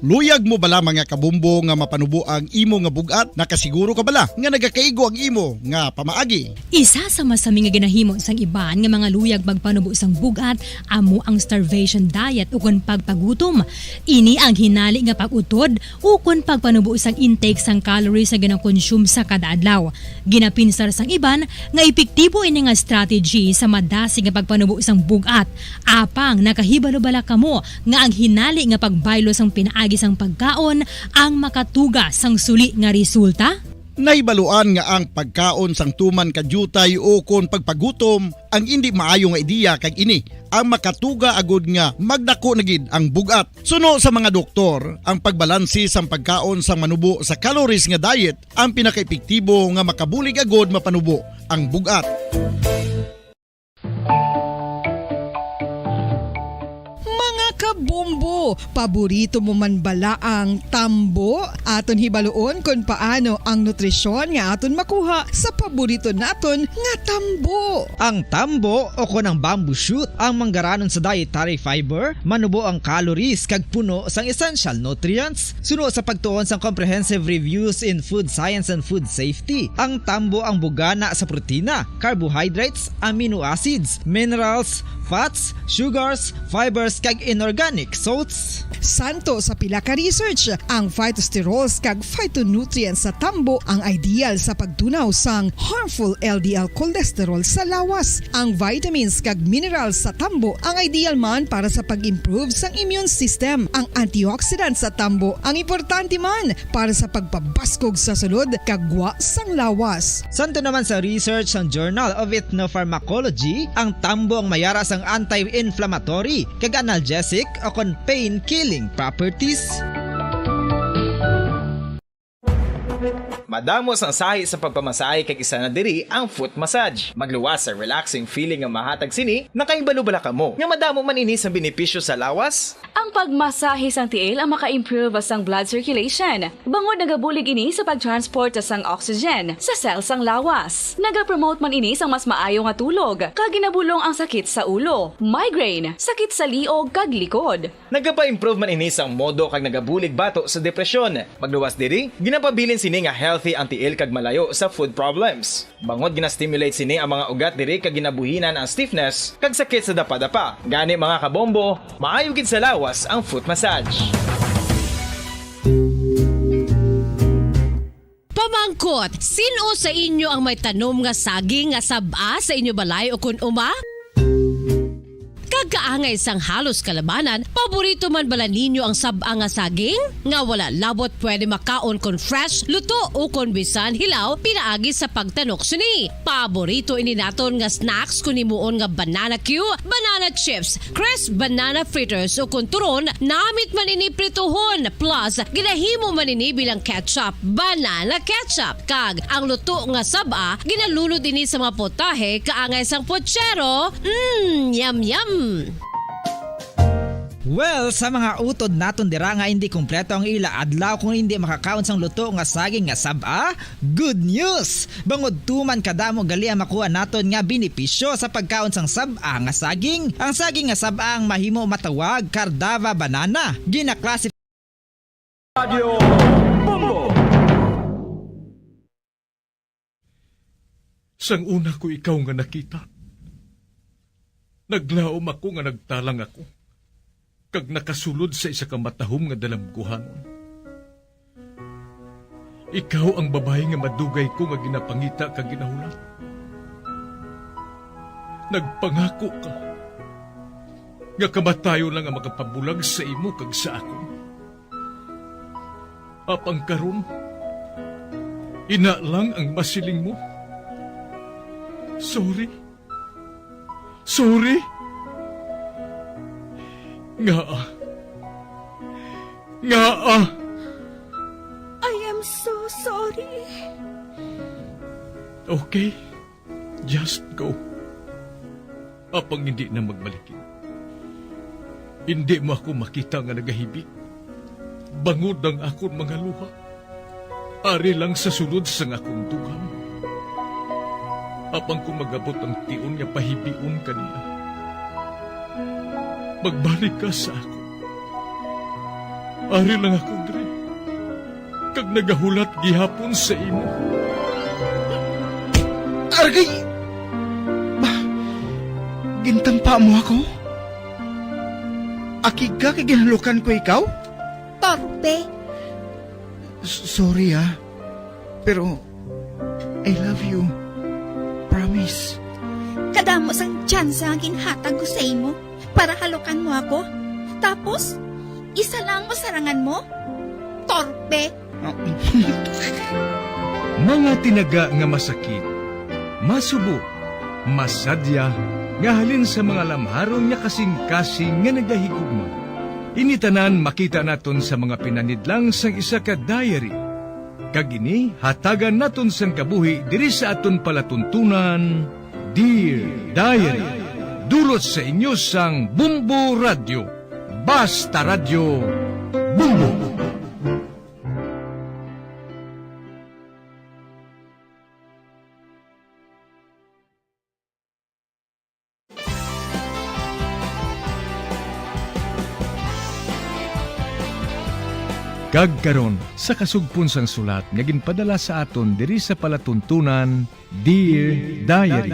Luyag mo bala mga kabumbo nga mapanubo ang imo nga bugat? Nakasiguro ka bala nga nagakaigo ang imo nga pamaagi? Isa sa masami nga ginahimo sang iban nga mga luyag magpanubo sang bugat amo ang starvation diet ukon pagpagutom. Ini ang hinali nga pag-utod ukon pagpanubo sang intake sang calories sa gina-consume sa kada adlaw. Ginapinsar sang iban nga epektibo ini nga strategy sa madasig nga pagpanubo sang bugat. Apang nakahibalo bala kamo nga ang hinali nga pagbaylo sang pinaagi sang pagkaon ang makatuga sang suli nga resulta? Naibaluan nga ang pagkaon sang tuman kadyutay o kon pagpagutom ang hindi maayo nga ideya kag ini ang makatuga agud nga magdako na gid ang bugat. Suno sa mga doktor, ang pagbalansi sang pagkaon sang manubo sa calories nga diet ang pinakaepektibo nga makabulig agud mapanubo ang bugat. Kabumbo, paborito mo man bala ang tambo? Aton hibaluon kung paano ang nutrisyon nga aton makuha sa paborito naton nga tambo. Ang tambo o kon ang bamboo shoot ang manggaranon sa dietary fiber, manubo ang calories kag puno sang essential nutrients. Suno sa pagtuon sang comprehensive reviews in food science and food safety, ang tambo ang bugana sa protina, carbohydrates, amino acids, minerals, fats, sugars, fibers kag inorganic salts. Santo sa pila ka research, ang phytosterols kag phytonutrients sa tambo ang ideal sa pagtunaw sang harmful LDL cholesterol sa lawas. Ang vitamins kag minerals sa tambo ang ideal man para sa pag-improve sang immune system. Ang antioxidants sa tambo ang importante man para sa pagpabaskog sa sulod kag gwa sang lawas. Santo naman sa research ng Journal of Ethnopharmacology, ang tambo ang mayara sang anti-inflammatory kag analgesic o kon pain-killing properties. Madamos ang sahi sa pagpamasahe kag isa na diri ang foot massage. Magluwas sa relaxing feeling nga mahatag sini, nakaibalo-bala ka mo. Nga madamo man ini sa benepisyo sa lawas. Ang pagmasahe sang tiil ang maka-improve sang blood circulation. Bangod nagabulig ini sa pagtransport sang oxygen sa cells sang lawas. Nagapromote man ini sang mas maayo nga tulog, kag ginabulong ang sakit sa ulo, migraine, sakit sa liog kag likod. Nagapa-improve man ini sang modo kag nagabulig bato sa depresyon. Magluwas diri, ginapabilin sini nga healthy ang tiil kag malayo sa food problems. Bangod gina-stimulate sini ang mga ugat diri kag ginabuhinan ang stiffness kag sakit sa dapa-dapa. Gani mga kabombo, maayo gid sa lawas ang foot massage. Pamangkot, sino sa inyo ang may tanom nga saging nga saba sa inyo balay o kun uma? Kagaangay sang halos kalabanan, paborito man bala ninyo ang sab-a nga saging? Nga wala labot pwede makaon kon fresh, luto o kon bisan hilaw, pinaagi sa pagtanok sini. Paborito ini naton nga snacks kun himuon nga banana Q, banana chips, crisp banana fritters o kun turon, namit man ini prituhon, plus ginahimo man ini bilang ketchup, banana ketchup. Kag ang luto nga sab-a, ginalunod ini sa mga potahe kaangay sang pochero. Yum yum! Well, sa mga utod naton dira nga hindi kumpleto ang ila adlaw kung hindi makakaon sang luto nga saging nga sab-a, good news! Bangod tuman kadamo gali ang makuha naton nga benepisyo sa pagkaon sang sab-a nga saging. Ang saging nga sab-a ang mahimo matawag Cardava banana. Ginaklase Radio Bumbo. Sang una ko ikaw nga nakita. Naglaom ako nga nagtalang ako. Kag nakasulod sa isa ka matahom nga dalamguhanon. Ikaw ang babae nga madugay ko nga ginapangita kag ginahulat. Nagpangako ka nga kamatayo lang ang makapabulag sa imo kag sa ako. Apang karon, ina lang ang masiling mo. Sorry. Nga. I am so sorry. Okay, just go. Apang hindi na magbalikin. Hindi mo ako makita nga nagahibik. Bangod ang akong mga luha. Ari lang sa sulod sang akong dugham. Apang kung magabot ang tiun nga pahibiun kanila. Magbalik ka sa ako. Ari lang ako, Dre. Kag nagahulat gihapon sa imo. Argay! Gintampa mo ako? Akiga kay ginalukan ko ikaw? Torpe! Sorry pero I love you. Promise. Kadamo sang tsansa ang ginhatag ko sa imo para halukan mo ako. Tapos, isa lang masarangan mo? Torpe! Mga tinaga nga masakit, masubo, masadya, nga halin sa mga lamharon nga kasing-kasing nga nagahigugma. Initanan makita naton sa mga pinanidlang sang isa ka diary. Kagini, hatagan naton sang kabuhi diri sa aton palatuntunan, Dear Diary. Dulot sa inyo sang Bumbo Radio. Basta Radio Bumbo. Kagkaron sa kasugpon sang sulat nga ginpadala sa aton diri sa palatuntunan, Dear Diary.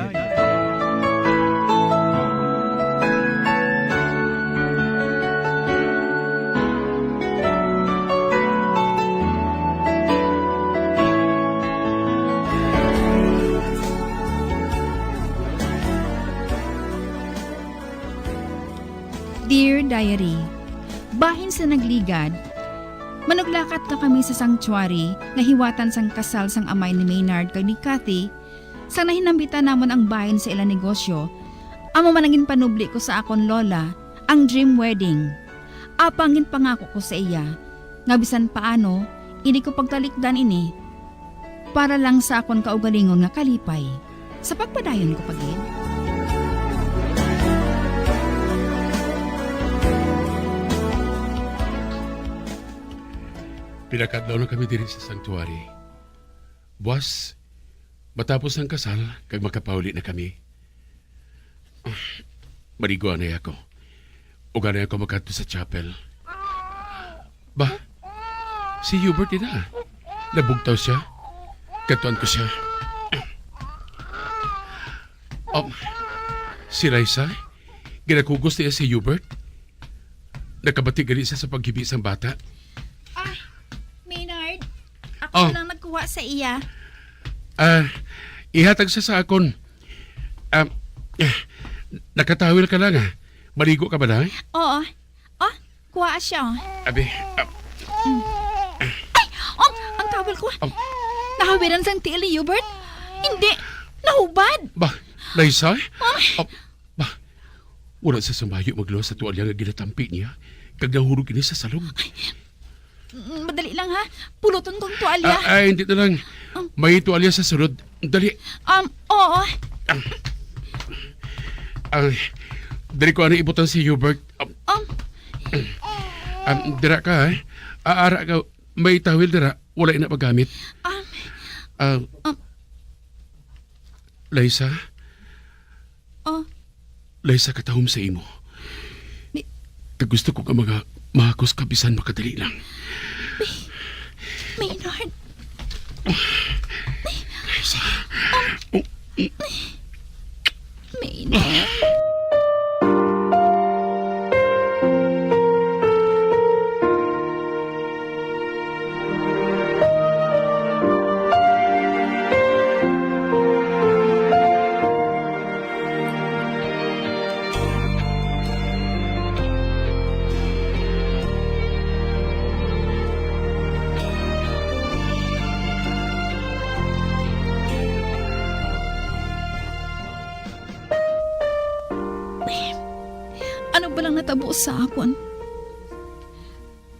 Dear Diary, bahin sa nagligad, manuglakat na kami sa sanctuary nga hiwatan sang kasal sang amay ni Maynard kag ni Cathy. Sang nahinambitan namon ang bahin sa ilang negosyo, amo manangin panubli ko sa akon lola ang dream wedding. Apangin pangako ko sa iya, nga bisan paano, hindi ko pagtalikdan ini, para lang sa akon kaugalingon nga kalipay. Sa pagpadayon ko pagin. Pinakadlaw na kami diri sa sanctuary. Buwas, matapos ang kasal, kag makapauli na kami. Marigwa na ako. Uga na ako magkadto sa chapel. Ba, si Hubert na. Nabugtaw siya. Katuan ko siya. Si Raisa, ginakugos niya si Hubert. Nakabati gali siya sa paghibi sang bata. Maynard, ako lang nagkuha sa iya. Ihatag siya sa akon. Nakatawil ka lang Maligo ka ba na? Oo. Oh, kuha siya. Abi, Ang towel ko. Nakawiran sang tiil ni Hubert. Hindi, nahubad. ba, Liza? Ba, wala sa sambayo magluwas sa tuwalya nga ginatampi niya. Kag nahurog ini sa salong. Madali lang ha. Puluton tong tuwalya. Ay, hindi na lang. May tuwalya sa sunod. Dali. Oo. Dali ko ano ibutan si Hubert. Dira ka, eh. Aara ka. May tawil dira. Wala na paggamit. Liza? Liza, katahom sa imo. Gusto ko ka mga mahakos kabisan makadali lang. Maynard. Liza. Maynard. Ano ba lang natabo sa akon?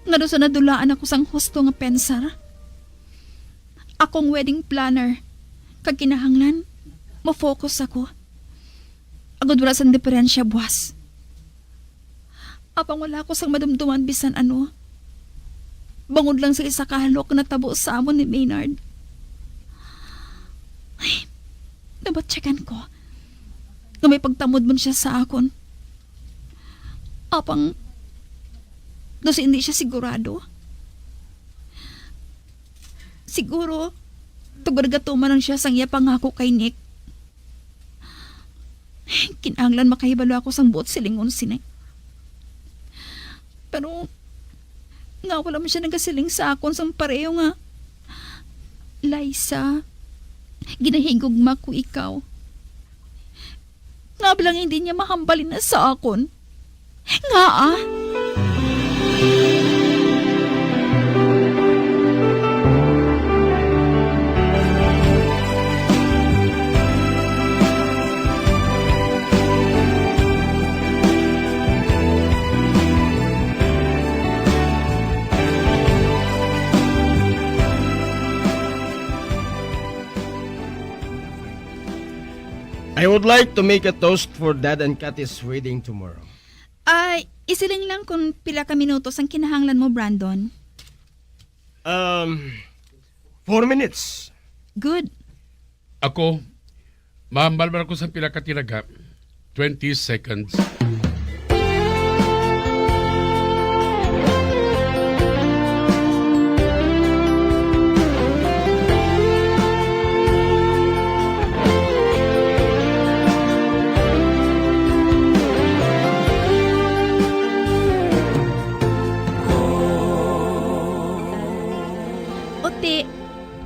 Nga doon sa nadulaan ako sang husto nga pensar. Akong wedding planner. Kag kinahanglan, mafocus ako. Agad wala sang diferensya, buwas. Apang wala ako sang madumduman bisan ano. Bangod lang sa isa kahalok na tabo sa amon ni Maynard. Ay, nabatsakan ko. Nga may pagtamod mo siya sa akon. Apang, doon hindi siya sigurado. Siguro, tugargatuman lang siya sang iya pangako kay Nick. Kinanglan makahibalo ako sang buot silingon si Nick. Pero, nga wala mo siya nagasiling sa akon sang pareho nga. Liza, ginahigugma ko ikaw. Nga bilang hindi niya mahambalin na sa akon. Nga I would like to make a toast for Dad and Kathy's wedding tomorrow. Isiling lang kung pila ka minutos ang kinahanglan mo, Brandon. 4 minutes. Good. Ako, mahambalman ako sa pila katiraga. 20 seconds.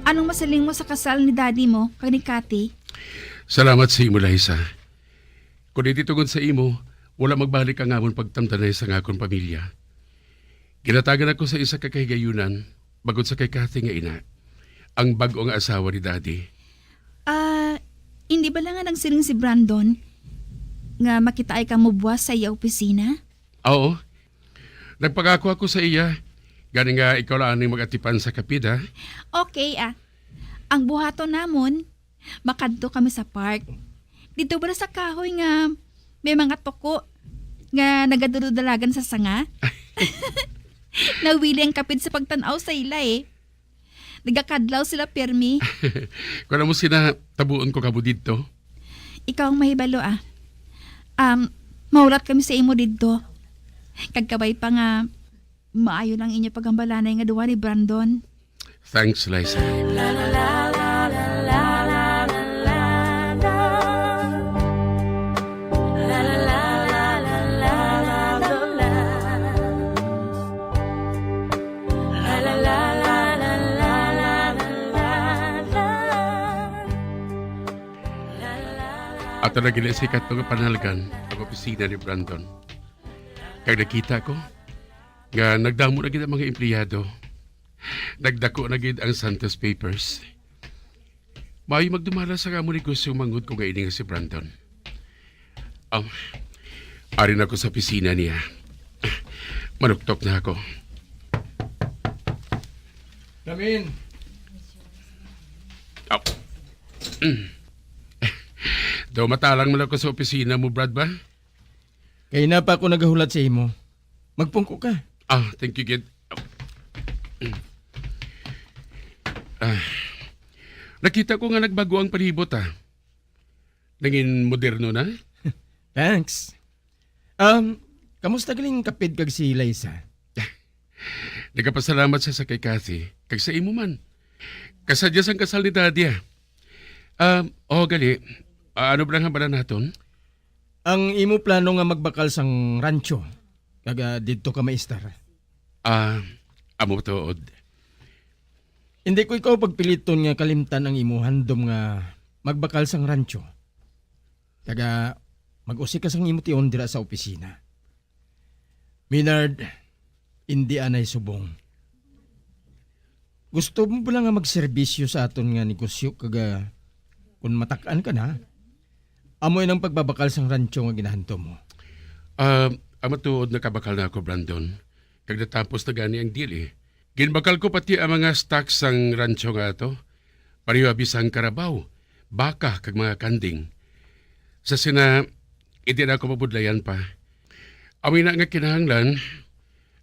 Anong masaling mo sa kasal ni daddy mo, kag ni Cathy? Salamat sa imo, Liza. Kung hindi tungod sa imo, wala magbalik ang amon pagtamtanay sa akong pamilya. Ginatagan ako sa isa kakahigayunan, bagod sa kay Cathy nga ina, ang bagong asawa ni daddy. Hindi ba lang nga nang siling si Brandon nga makita ay ka mo buwas sa iya opisina? Oo. Nagpangako ako sa iya. Gani nga ikaw lang ang mag-atipan sa kapida. Okay Ang buhaton namon, makadto kami sa park. Dito ba sa kahoy nga may mga toko nga nagadudalagan sa sanga? Nawili ang kapid sa pagtanaw sa ila Nagakadlaw sila permi. Kung mo sila tabuon ko kabo dito. Ikaw ang mahibalo maulat kami sa imo dito. Kagkabay pa nga maayo lang inyo pagambalanay nga duwa ni Brandon. Thanks, Liza. At nagilasikat ng panalgan ang opisina ni Brandon. Kag nakita ko, nga nagdamo na gid ang mga empleyado. Nagdako na gid ang Santos Papers. Maayo magdumala sa kamo negosyo mangud ko nga ini nga si Brandon. Arin ako sa opisina niya. Manuktok na ako. Lamin. Daw matalang mo lang ko sa opisina mo, Brad ba? Kaya na pa ako nagahulat sa imo. Magpungko ka. Thank you, Gid. Nakita ko nga nagbago ang palibot, Naging moderno na? Thanks. Kamusta galing kapid kag si Liza? Nagapasalamat siya sa kay Cathy, kag sa imo man. Kasadya sang kasal ni Daddy, gali. Ano ba nga bala naton? Ang imo plano nga magbakal sang rancho, kag dito ka maistar. Amo tuod. Hindi ko ikaw pagpiliton nga kalimtan ang imo handom nga magbakal sang rancho. Kag mag-usik ka sang imo tion dira sa opisina. Maynard, hindi anay subong. Gusto mo ba lang nga magserbisyo sa aton nga negosyo kag kung matakaan ka na, amoy ng pagbabakal sang rancho nga ginahanto mo. Amo tuod nakabakal na ako, Brandon. Kag natapos na gani ang deal Ginbakal ko pati ang mga stocks sang rancho nga ito. Pariwa bisang karabaw, baka kag mga kanding. Sa sina, hindi na ako mabudlayan pa. Amoy na nga kinahanglan,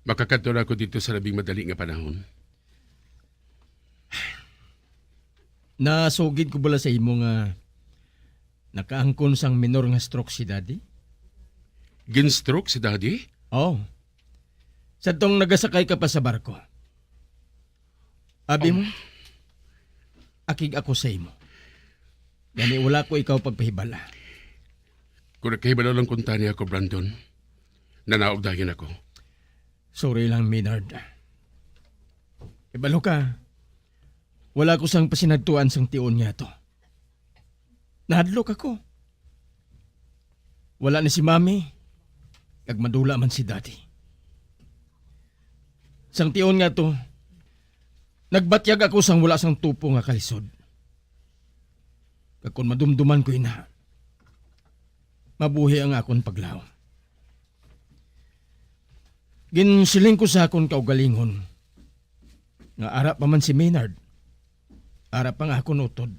makakadto na ako dito sa labing madali nga panahon. Nasugid ko bala sa imo nga nakaangkon sang minor nga stroke si Daddy? Gin-stroke si Daddy? Oo. Sa tong nagasakay ka pa sa barko. Abi mo, akig ako sa imo. Gani wala ko ikaw pagpahibala. Kung nakahibala lang kunta niya ako, Brandon, nanaogdahin ako. Sorry lang, Maynard. Ibalo ka. Wala ko sang pasinagtuan sang tion niya to. Nahadlok ako. Wala ni si Mami. Kag madula man si Daddy. Sang tion nga to, nagbatyag ako sang wala sang tupo nga kalisod. Kag kung madumduman ko ina, mabuhi ang akon paglaw. Ginsiling ko sa akon kaugalingon, nga arap pa man si Maynard, arap ang akon utod.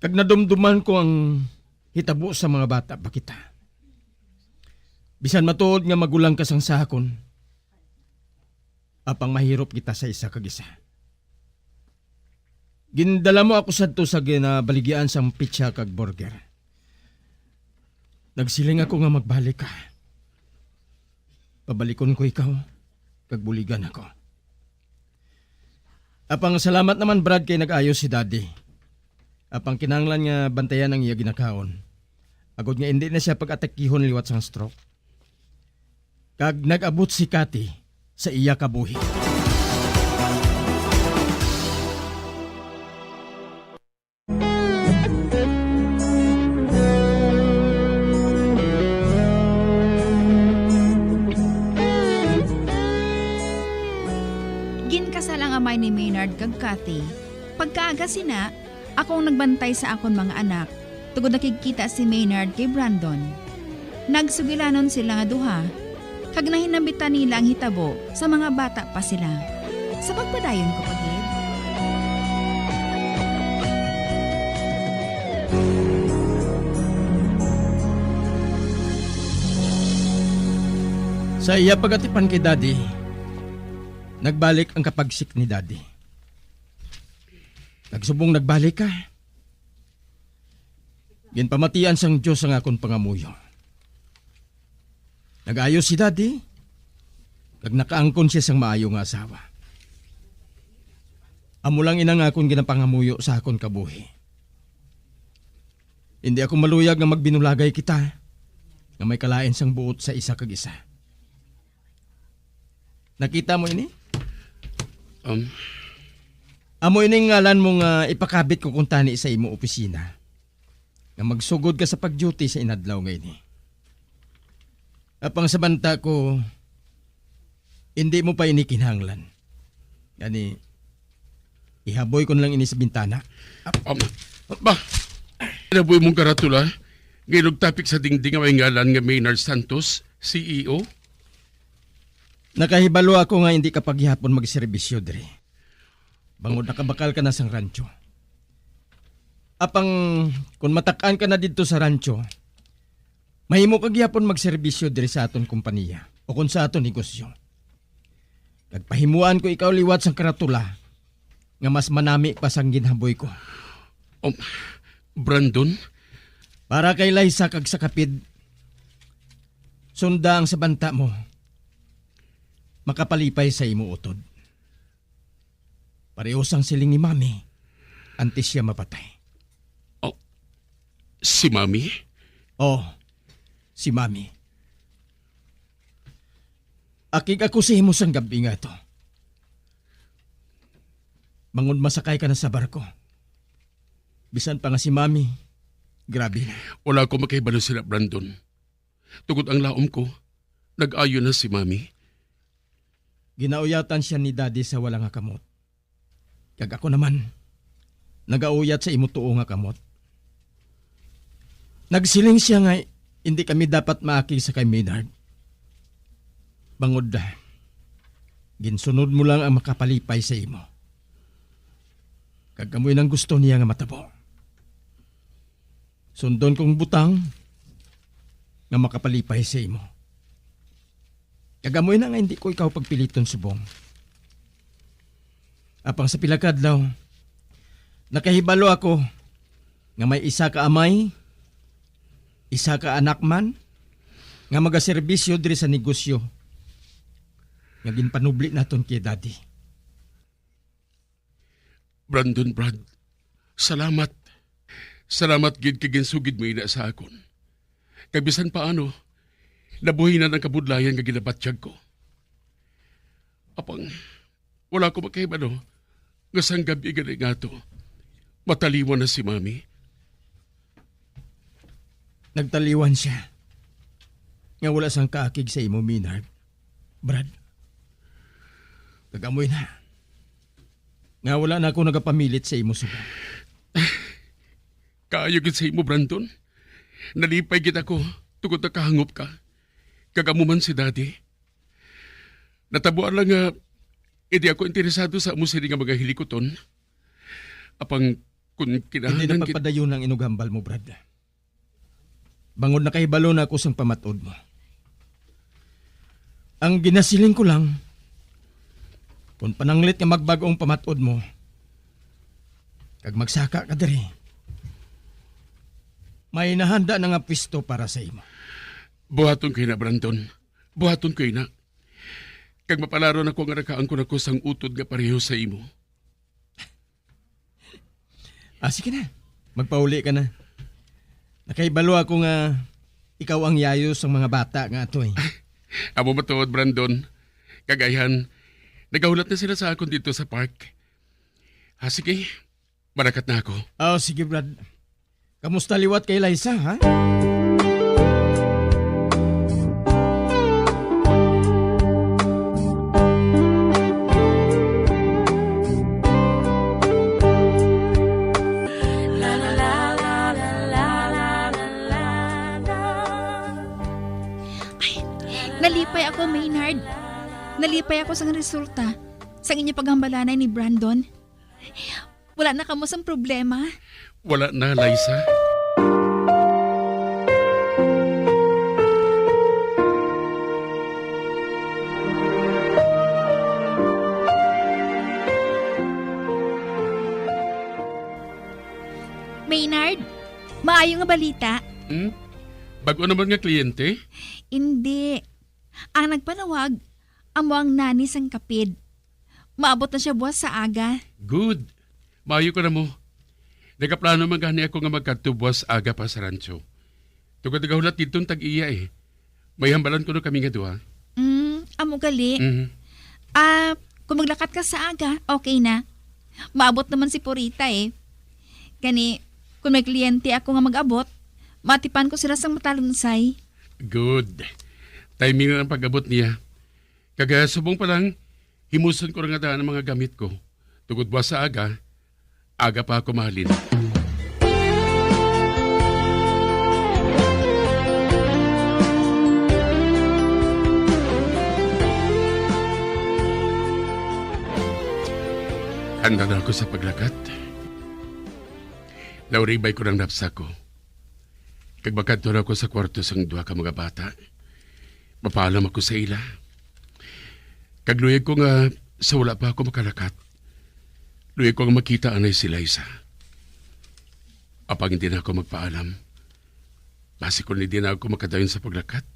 Kag nadumduman ko ang hitabo sa mga bata ba kita. Bisan matuod nga magulang ka sang sakon, apang mahirap kita sa isa kag isa. Gindala mo ako sadto sa ginabaligyan sang pizza kag burger. Nagsiling ako nga magbalik ka. Pabalikon ko ikaw, kag buligan ako. Apang salamat naman, Brad, kay nag-ayos si Daddy. Apang kinanglan nga bantayan ang iya ginakaon. Agod nga hindi na siya pag-atakihon liwat sang stroke. Kag nag-abot si Cathy sa iya kabuhi. Ginkasal ang amay ni Maynard kag Cathy. Pagkaaga sina, akong nagbantay sa akon mga anak, tugod nakikita si Maynard kay Brandon. Nagsugilanon sila nga duha, kag nahinambitan nila ang hitabo sa mga bata pa sila. Sa pagpadayon ko pagid. Sa iya pagatipan kay Daddy, nagbalik ang kapagsik ni Daddy. Nagsubong nagbalik ka. Ginpamatian sang Diyos ang akong pangamuyo. Nag-ayos si Daddy, kag nakaangkon siya sang maayo nga asawa. Amo lang inang akong ginapangamuyo sa akong kabuhi. Hindi ako maluyag nga magbinulagay kita, nga may kalain sang buot sa isa kag isa. Nakita mo ini? Amo ining ngalan mo nga ipakabit ko kung tani sa imo opisina. Nga magsugod ka sa pag-duty sa inadlaw ngayon. Apang sa banta ko, hindi mo pa inikinhanglan. Yani, ihaboy ko na lang ini sa bintana. Ba, nabuhay mong karatula, ngayon topic sa dingding ang ngalan nga Maynard Santos, CEO. Nakahibalo ako nga hindi ka paghihapon magserbisyo dire. Bangod nakabakal ka na sang rancho. Apang kung matakaan ka na dito sa rancho, mahimo ka gyapon magserbisyo dire sa aton kompanya o kung sa aton negosyo. Nagpahimuan ko ikaw liwat sang karatula nga mas manami pa sang ginhaboy ko. Brandon? Para kay Liza kag sa kapid, sunda ang sa banta mo, makapalipay sa imo utod. Parehos ang siling ni Mami, antes siya mapatay. Si Mami? Si Mami. Akig ako sa himo sang gabi nga to. Mangun masakay ka na sa barko. Bisan pa nga si Mami, grabe na. Wala ko makahibalo sila, Brandon. Tugod ang laom ko, nag-ayo na si Mami. Ginauyatan siya ni Daddy sa wala nga kamot. Kag ako naman, nagauyat sa imo tuo nga kamot. Nagsiling siya nga hindi kami dapat maaki sa kay Maynard. Bangod da, ginsunod mo lang ang makapalipay sa imo. Kagamoy ng gusto niya nga matabo. Sundon kong butang nga makapalipay sa imo. Kagamoy na nga hindi ko ikaw pagpiliton subong. Apang sa pilakadlaw, nakahibalo ako nga may isa ka amay, isa ka anak man, nga magaserbisyo diri sa negosyo. Nga ginpanubli naton kay Daddy. Brandon, Brad, salamat. Salamat gid kay ginsugid mo ina sa akon. Kabisan paano, nabuhi na ng kabudlayan nga ginabatyag ko. Apang, wala ko makahibalo, nga sang gabi gali nga to, mataliwan na si Mami. Nagtaliwan siya. Nga wala sang kaakig sa imo, Maynard. Brad, kagamoy na. Nga wala na ako nagapamilit sa imo subong. Kaayo gid sa imo, Brandon. Nalipay gid ako, tugod na kahangop ka. Kagamuman si Daddy. Natabuan lang nga, hindi ako interesado sa amo sila nga mga hilikoton. Apang kung kinahanglan... Hindi na pagpadayon ang inugambal mo, Brad. Bangod na kahibalo na ako sang pamatod mo. Ang ginasiling ko lang, kung pananglit nga magbagong pamatod mo, kag magsaka ka diri, may nahanda na nga pwesto para sa imo. Buhaton kayo na, Brandon. Buhaton kayo na. Kag mapalaro na ko nga nakaangkon ako sang utod nga pareho sa imo. Sige na. Magpauli ka na. Nakaibalo ako nga ikaw ang yayo sa mga bata nga ato eh. Amo matuod, Brandon. Kagayan, nagahulat na sila sa akon dito sa park. Sige, barakat na ako. Sige, Brad. Kamusta liwat kay Liza, ha? Nalipay ako, Maynard. Nalipay ako sa resulta sa inyo paghambalanay ni Brandon. Wala na kamo sang problema. Wala na, Liza. Maynard, maayo nga balita. Bago naman nga kliyente? Hindi. Ang nagpanawag, amo ang nani sang kapid. Maabot na siya buwas sa aga. Good. Maayo ko na mo. Nagaplano man gani ako nga magkatubuas aga pa sa rancho. Tugod nagahulat dito tag-iya eh. May hambalan ko na kami nga duha. Amo gali. Kung maglakat ka sa aga, okay na. Maabot naman si Purita eh. Kani, kung may kliyente ako nga mag-abot, matipan ko sila sang matalunsay. Good. Timing ang pag-abot niya. Kagaya subong pa lang, himuson ko nga daan ang mga gamit ko. Tugod ba sa aga pa ako mahalin. Handa na ako sa paglakat. Nauribay ko ng napsa ko. Kagbakad to ako sa kwarto sang duha ka mga bata. Mapaalam ako sa ila. Kagluyag ko nga sa wala pa ako makalakat. Luyag ko nga makita anay sila isa. Apang hindi na ako magpaalam. Basi ko hindi na ako makadayon sa paglakat.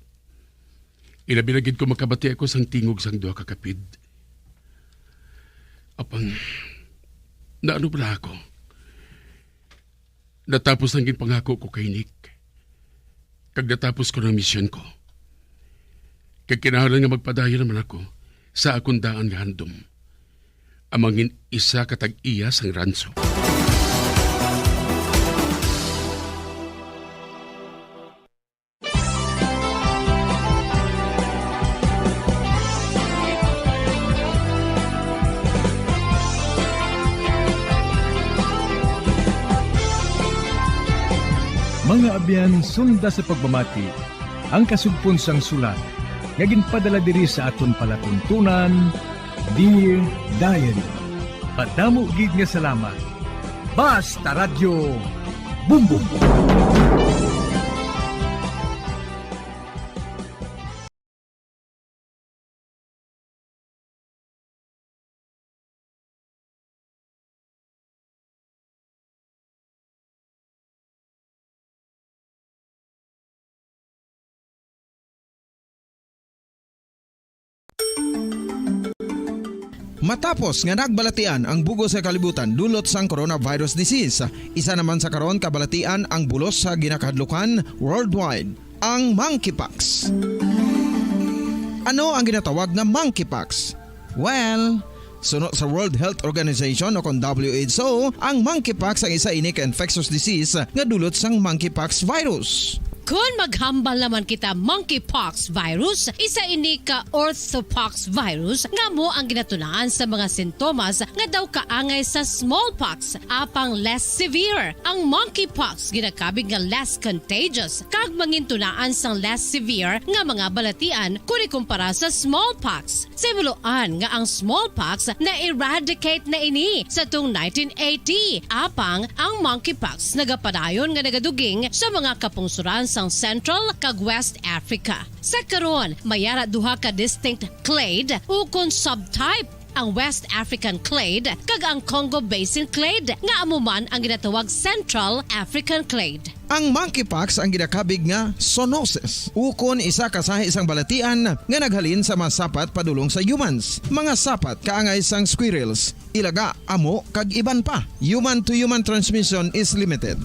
Ilabinagid ko makabati ako sang tingog sang duha kakapid. Apang naano pala ako? Natapos ang ginpangako ko kay Nick. Kag natapos ko ng misyon ko. Kag kinahanglan nga magpadayon naman ako sa akong daan nga handom. Amangin isa katag-iya sang ranso. Mga abyan, sunda sa pagmamati, ang kasugpon sang sulat, nga ginpadala diri sa aton palatuntunan, Dear Diary. Padamo gid nga salamat. Basta Radio Bumbum. Matapos nga nagbalatian ang bugo sa kalibutan dulot sang coronavirus disease, isa naman sa karon kabalatian ang bulos sa ginakahadlukan worldwide, ang monkeypox. Ano ang ginatawag na monkeypox? Well, sunod sa World Health Organization o kung WHO, ang monkeypox ang isa ini ka infectious disease nga dulot sang monkeypox virus. Kung maghambal naman kita monkeypox virus, isa ini ka orthopox virus nga mo ang ginatunaan sa mga sintomas nga daw kaangay sa smallpox apang less severe. Ang monkeypox ginakabig nga less contagious kag mangintunaan sang less severe nga mga balatian kung ikumpara sa smallpox. Simuloan nga ang smallpox na eradicate na ini sa tung 1980 apang ang monkeypox nagapadayon nga nagaduging sa mga kapungsuran sang Central kag West Africa. Sa karon, mayara duha ka distinct clade ukon subtype, ang West African clade kag ang Congo Basin clade nga amuman ang ginatawag Central African clade. Ang monkeypox ang ginakabig nga zoonosis. Ukon isa kasahi isang balatian nga naghalin sa mga sapat padulong sa humans. Mga sapat kaangay sang squirrels, ilaga, amo kag iban pa. Human to human transmission is limited.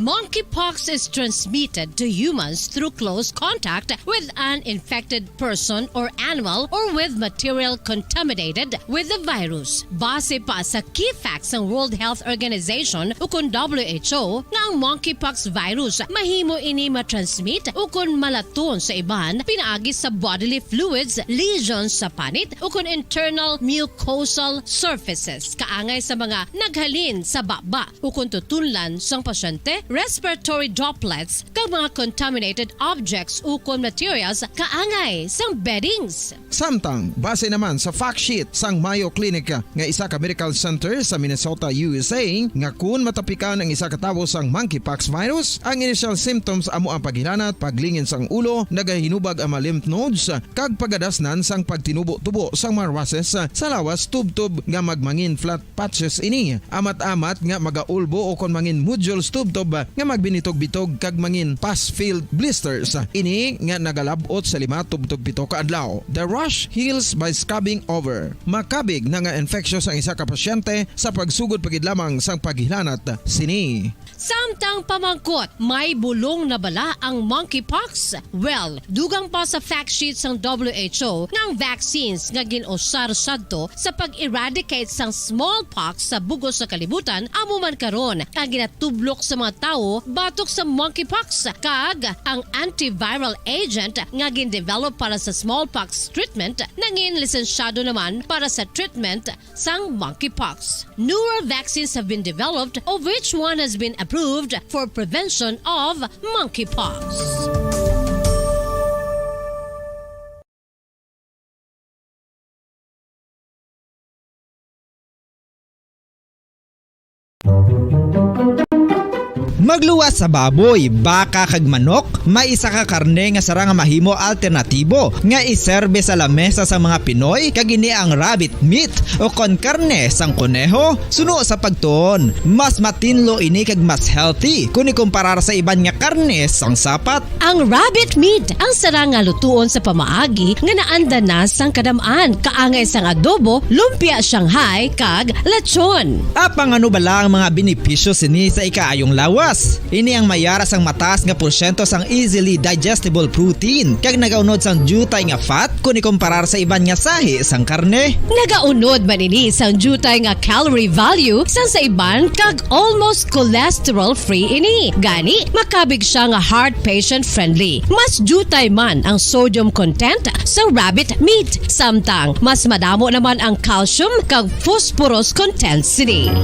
Monkeypox is transmitted to humans through close contact with an infected person or animal or with material contaminated with the virus. Base pa sa key facts ng World Health Organization ukon WHO nga ang monkeypox virus mahimo ini matransmit ukon malaton sa iban pinaagi sa bodily fluids, lesions sa panit ukon internal mucosal surfaces kaangay sa mga naghalin sa baba ukon tutunlan sang pasyente, respiratory droplets kag mga contaminated objects ukon materials kaangay sang beddings. Samtang base naman sa fact sheet sang Mayo Clinic nga isa ka medical center sa Minnesota, USA, nga kun matapikan ang isa ka tawo sang monkeypox virus, ang initial symptoms amo ang paghilanat, paglingin sang ulo, nagahinubag ang mga lymph nodes kag pagadasnan sang pagtinubo-tubo sang mga rashes sa lawas tubtob nga magmangin flat patches ini. Amat-amat nga magaulbo o kon mangin nodules tubtob nga magbinitog-bitog kag mangin pus-filled blisters. Ini nga nagalabot sa 5-7 ka adlaw. The rash heals by scabbing over. Makabig na nga infectious ang isa ka pasyente sa pagsugod pagid lamang sang paghilanat sini. Samtang pamangkot, may bulong na bala ang monkeypox? Well, dugang pa sa fact sheet sang WHO nga ang vaccines nga ginusar sadto sa pag-eradicate sang smallpox sa bugos sa kalibutan amo man karon ang ginatublok sa mga tawo batok sa monkeypox kag ang antiviral agent nga gin-develop para sa smallpox treatment nangin lisensyado naman para sa treatment sang monkeypox. Newer vaccines have been developed of which one has been approved for prevention of monkeypox. Magluwas sa baboy, baka kag manok, may isa ka karne nga sara nga mahimo alternatibo nga iserbe sa lamesa sa mga Pinoy kag ini ang rabbit meat o kon karne sang kuneho. Suno sa pagtuon, mas matinlo ini kag mas healthy kung ikumparar sa iban nga karne sang sapat. Ang rabbit meat ang sara nga lutuon sa pamaagi nga naanda na sang kadamaan, kaangay sang adobo, lumpia Shanghai kag lechon. Apang ano bala ang mga benepisyo sini sa ikaayong lawas? Ini ang mayara sang mataas nga porsyento sang easily digestible protein kag nagaunod sang jutay nga fat kung ikumparar sa iban nga sahi sang karne. Nagaunod man ini sang jutay nga calorie value sang sa iban kag almost cholesterol free ini. Gani makabig siya nga heart patient friendly. Mas jutay man ang sodium content sa rabbit meat, samtang mas madamo naman ang calcium kag phosphorus content sini.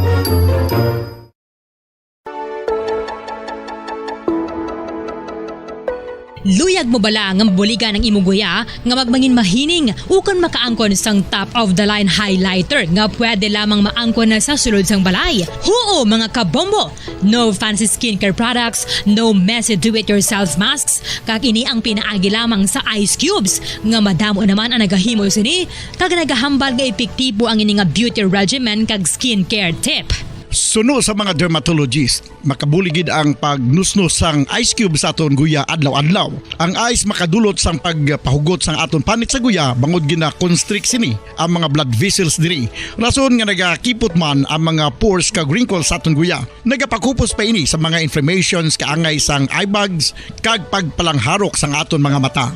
Luyag mo bala nga buligan ng imong guya nga magmangin mahining ukon makaangkon sang top of the line highlighter nga pwede lamang maangkon na sa sulod sang balay. Huo mga kabombo! No fancy skincare products, no messy do-it-yourself masks, kag ini ang pinaagi lamang sa ice cubes nga madamo naman ang nagahimo sini kag nagahambal nga epektibo ang ini nga beauty regimen kag skincare tip. Suno sa mga dermatologist, makabuligid ang pagnusnos sang ice cube sa aton guya adlaw-adlaw. Ang ice makadulot sang pagpahugot sang aton panit sa guya bangod gina-constrict sini ang mga blood vessels diri. Rason nga nagakipot man ang mga pores kag wrinkles sa aton guya. Nagapakupos pa ini sa mga inflammations kaangay sang eye bags kag pagpalangharok sang aton mga mata.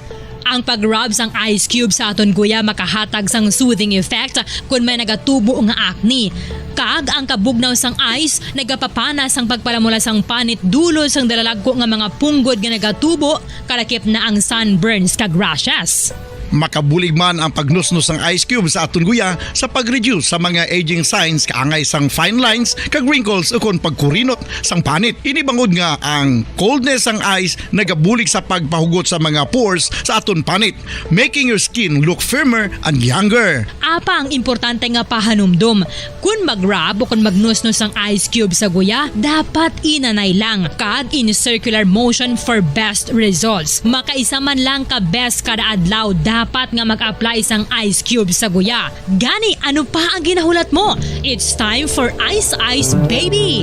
Ang pag-rub sang ice cube sa aton guya makahatag sang soothing effect kung may nagatubo nga acne. Kag ang kabugnaw sang ice nagapapana sang pagpalamula sang panit dulo sang dalalagko nga mga punggod nga nagatubo kalakip na ang sunburns kag rashes. Makabulig man ang pagnusnos ng ice cube sa aton guya sa pag-reduce sa mga aging signs kaangay sang fine lines kag wrinkles ukon pagkurinot sang panit. Ini bangod nga ang coldness sang ice nagabulig sa pagpahugot sa mga pores sa aton panit, making your skin look firmer and younger. Apa ang importante nga pahanumdum, kung mag-rub o kung magnusnos ang ice cube sa guya, dapat inanay lang kag in circular motion for best results. Makaisa man lang ka best kada adlaw dapat nga mag-apply sang ice cube sa guya. Gani, ano pa ang ginahulat mo? It's time for Ice Ice Baby!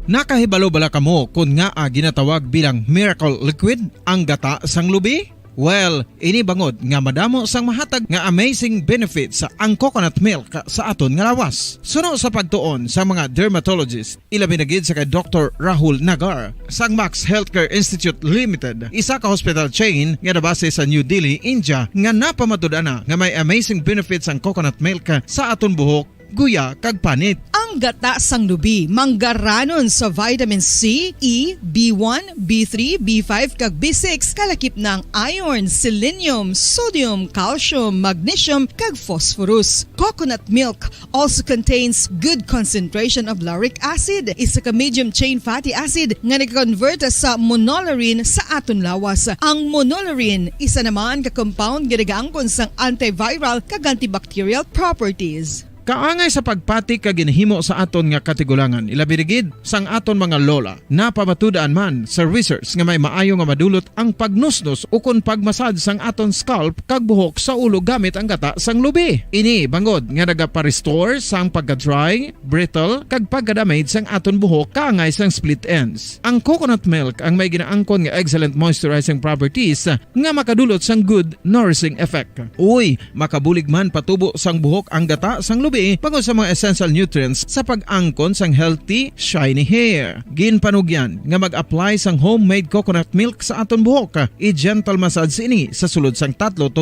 Nakahibalo bala kamo kung nga ginatawag bilang miracle liquid ang gata sang lubi? Well, ini bangod nga madamo sang mahatag nga amazing benefit sa ang coconut milk sa aton nga lawas. Suno sa pagtuon sa mga dermatologist, ilabi na gid sa kay Dr. Rahul Nagar sang Max Healthcare Institute Limited, isa ka hospital chain nga nabase sa New Delhi, India, nga napamatud-ana nga may amazing benefits ang coconut milk sa aton buhok, guya kag panit. Ang gata sang lubi manggaranon sa vitamin C, E, B1, B3, B5 kag B6 kalakip ng iron, selenium, sodium, calcium, magnesium kag phosphorus. Coconut milk also contains good concentration of lauric acid, isa ka medium chain fatty acid nga nag-convert sa monolaurin sa aton lawas. Ang monolaurin isa naman ka compound nga nagaangkon sang antiviral kag antibacterial properties. Kaangay sa pagpatik kag ginhimo sa aton nga katigulangan, ilabirigid sang aton mga lola, napamatudan man sa research nga may maayo nga madulot ang pagnusnos ukon pagmasad sang aton scalp kag buhok sa ulo gamit ang gata sang lubi. Ini bangod nga nagapa-restore sang pagka-dry, brittle kag pagka-damage sang aton buhok kaangay sang split ends. Ang coconut milk ang may ginaangkon nga excellent moisturizing properties nga makadulot sang good nourishing effect. Uy, makabulig man patubo sang buhok ang gata sang lubi lubi bangod sa mga essential nutrients sa pag-angkon sang healthy, shiny hair. Ginpanugyan nga mag-apply sang homemade coconut milk sa aton buhok. I-gentle massage ini sa sulod sang 3-5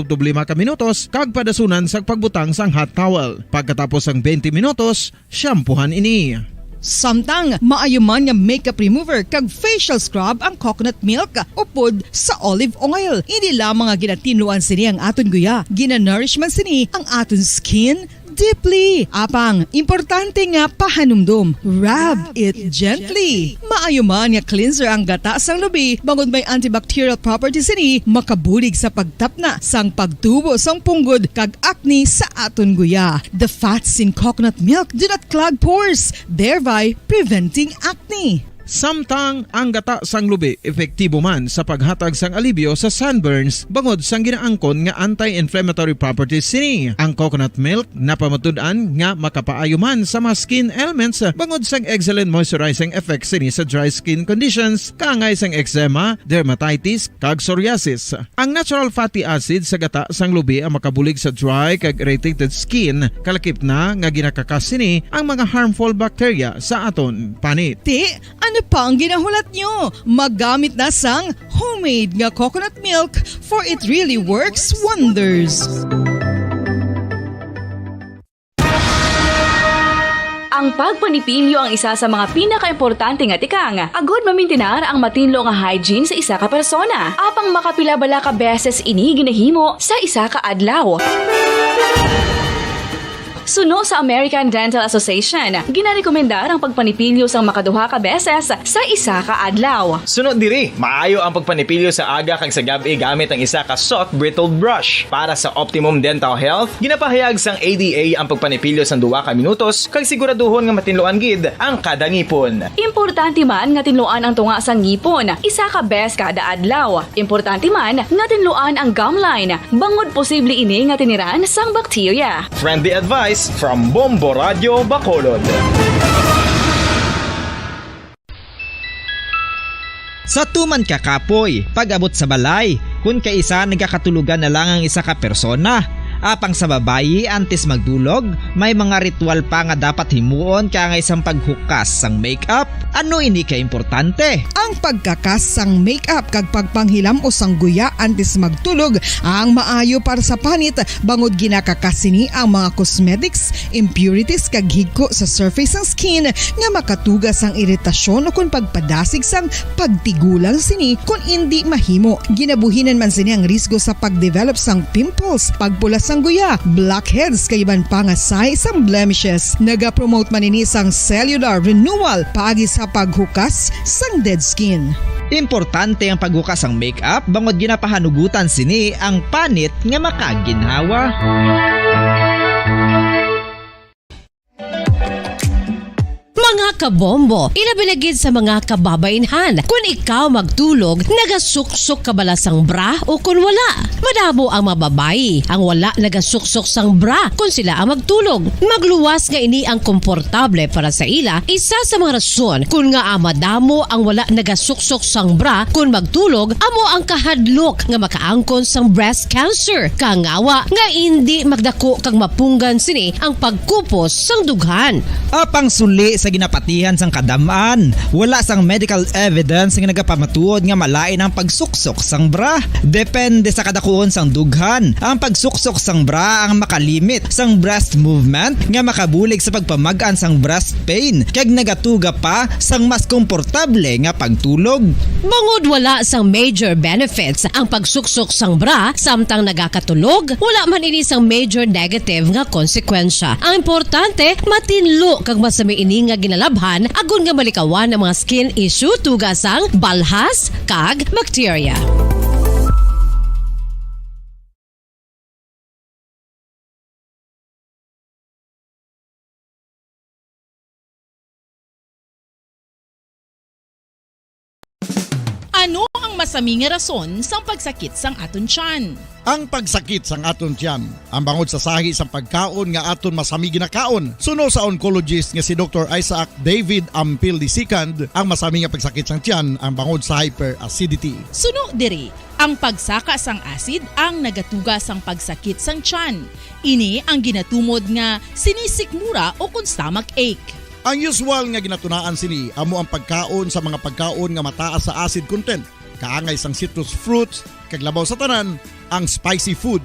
ka minutos kag padasunan sa pagbutang sang hot towel. Pagkatapos sang 20 minutos, shampoohan ini. Samtang maayo man nga makeup remover kag facial scrub ang coconut milk upod sa olive oil. Hindi lamang nga ginatinluan sini ang aton guya, gina-nourishment sini ang aton skin deeply. Apang, importante nga pahanumdum. Rub it gently. Maayo man nga cleanser ang gata sang lubi bangod may antibacterial properties ini makabulig sa pagtapna sang pagtubo sang punggod kag acne sa aton guya. The fats in coconut milk do not clog pores, thereby preventing acne. Samtang ang gata sang lubi epektibo man sa paghatag sang alibyo sa sunburns bangod sang ginaangkon nga anti-inflammatory properties sini. Ang coconut milk napamatud-an nga makapaayo man sa mga skin ailments bangod sang excellent moisturizing effects sini sa dry skin conditions kaangay sang eczema, dermatitis kag psoriasis. Ang natural fatty acid sa gata sang lubi ang makabulig sa dry kag irritated skin, kalakip na nga ginakakas sini ang mga harmful bacteria sa aton panit. Ano pa ang ginahulat nyo? Maggamit na sang homemade nga coconut milk for it really works wonders. Ang pagpanipilyo ang isa sa mga pinaka-importante nga tikang. Agod mamintinar ang matinlo nga hygiene sa isa ka persona. Apang makapila-bala ka beses ini ginahimo sa isa ka adlaw. Suno sa American Dental Association, ginarekomendar ang pagpanipilyo sang makaduha ka beses sa isa ka adlaw. Sunod diri, maayo ang pagpanipilyo sa aga kag sa gabi gamit ang isa ka soft brittle brush. Para sa optimum dental health, ginapahayag sang ADA ang pagpanipilyo sang 2 ka minutos kag siguraduhon nga matinluan gid ang kada ngipon. Importante man nga tinluan ang tunga sang ngipon, isa ka bes kada adlaw. Importante man nga tinluan ang gum line, bangod posible ini nga tiniran sang bakterya. Friendly advice from Bombo Radio Bacolod. Sa tuman ka kapoy, pag-abot sa balay, kung kaisa nagkakatulugan na lang ang isa ka persona. Apang sa babayi antes magdulog, may mga ritual pa nga dapat himuon kaya isang paghukas sang makeup. Ano ini ka importante? Ang pagkakas sang makeup kag pagpanghilam o sang guya antes magtulog ang maayo para sa panit bangod ginakakas ni ang mga cosmetics, impurities kag higko sa surface sang skin nga makatugas sang iritasyon o kung pagpadasig sang pagtigulang sini kung hindi mahimo. Ginabuhinan man sini ang risgo sa pagdevelop sang pimples, pagpula sang guya, blackheads kay iban pa nga size sang blemishes. Naga-promote man ini sang cellular renewal paagi sa paghukas sang dead skin. Importante ang paghukas sang makeup bangod ginapahanugutan sini ang panit nga makaginhawa. Mga kabombo, ilabinagid sa mga kababainhan. Kung ikaw magtulog, nagasuksok ka bala sang bra o kung wala. Madamo ang mababayi, ang wala nagasuksok sang bra kung sila ang magtulog. Magluwas nga ini ang komportable para sa ila, isa sa mga rason kung nga madamo ang wala nagasuksok sang bra kung magtulog, amo ang kahadlok nga makaangkon sang breast cancer. Kangawa nga hindi magdako kag mapunggan sini ang pagkupos sang dughan. Apang suli sa ginapatihan sang kadamaan, wala sang medical evidence nga nagapamatuod nga malain ang pagsuksok sang bra. Depende sa kadakuon sang dughan. Ang pagsuksok sang bra ang makalimit sang breast movement nga makabulig sa pagpamagan sang breast pain kag nagatuga pa sang mas komportable nga pagtulog. Bangod wala sang major benefits ang pagsuksok sang bra samtang nagakatulog, wala man ini sang major negative nga konsekwensya. Ang importante, matinlo kag masami ini nga ginalabhan agon nga malikawan ang mga skin issue tugas ang balhas kag bacteria. Ano ang masami nga rason sang pagsakit sang aton tiyan? Ang pagsakit sang aton tiyan, ang bangod sa sahi sang pagkaon nga aton masami ginakaon. Suno sa oncologist nga si Dr. Isaac David Ampil II, ang masami nga pagsakit sang tiyan ang bangod sa hyperacidity. Suno diri, ang pagsaka sang acid ang nagatuga sang pagsakit sang tiyan. Ini ang ginatumod nga sinisikmura o kung stomach ache. Ang usual nga ginatunaan sini amo ang pagkaon sa mga pagkaon nga mataas sa acid content. Kaangay sang citrus fruits, kaglabaw sa tanan, ang spicy food.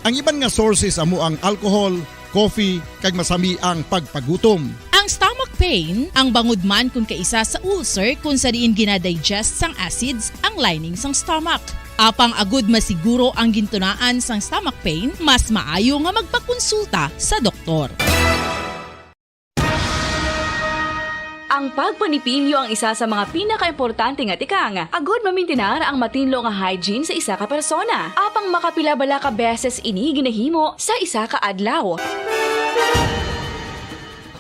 Ang iban nga sources amo ang alcohol, coffee, kag masami ang pagpagutom. Ang stomach pain, ang bangod man kung kaisa sa ulcer kung sa diin ginadigest sang acids ang lining sang stomach. Apang agud masiguro ang gintunaan sang stomach pain, mas maayo nga magpakonsulta sa doktor. Ang pagpanipilyo ang isa sa mga pinaka-importante nga tikang. Agod mamintinar ang matinlo nga hygiene sa isa ka persona. Apang makapila-bala ka beses ini ginahimo sa isa ka adlaw.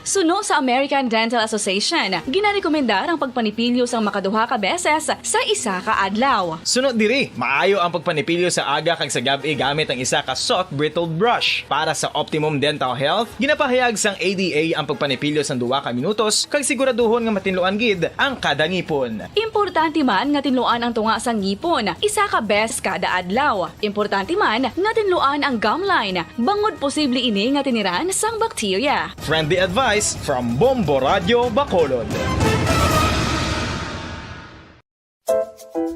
Suno sa American Dental Association, ginarekomendar ang pagpanipilyo sang makaduha ka beses sa isa ka adlaw. Sunod diri, maayo ang pagpanipilyo sa aga kag sa gabi gamit ang isa ka soft brittled brush. Para sa optimum dental health, ginapahayag sang ADA ang pagpanipilyo sang 2 ka minutos kag siguraduhon nga matinluan gid ang kada ngipon. Importante man nga tinluan ang tunga sang ngipon, isa ka beses kada adlaw. Importante man nga tinluan ang gum line, bangod posible ini nga tiniran sang bakterya. Friendly advice from Bombo Radio Bacolod.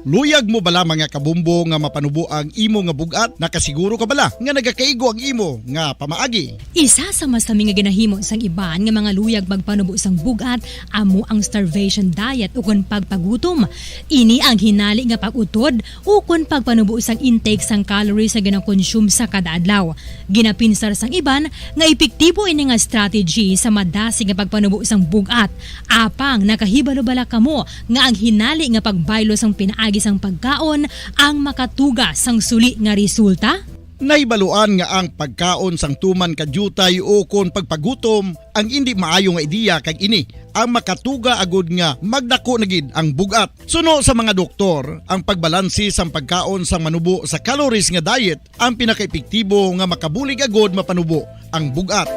Luyag mo bala mga kabumbo nga mapanubo ang imo nga bugat? Nakasiguro ka bala nga nagakaigo ang imo nga pamaagi? Isa sa masami nga ginahimo sang iban nga mga luyag magpanubo sang bugat amo ang starvation diet o kun pagpagutom. Ini ang hinali nga pag-utod o kun pagpanubo sang intake sang calories sa gina-consume sa kada adlaw. Ginapinsar sang iban nga epektibo ini nga strategy sa madasi nga pagpanubo sang bugat. Apang nakahibalo-bala kamo nga ang hinali nga pagbaylo sang pinaagi sang pagkaon ang makatuga sang suli nga resulta? Naibaluan nga ang pagkaon sang tuman kadyutay o kon pagpagutom ang hindi maayo nga ideya kag ini ang makatuga agud nga magdako na gid ang bugat. Suno sa mga doktor, ang pagbalansi sang pagkaon sang manubo sa calories nga diet ang pinakaepektibo nga makabulig agud mapanubo ang bugat.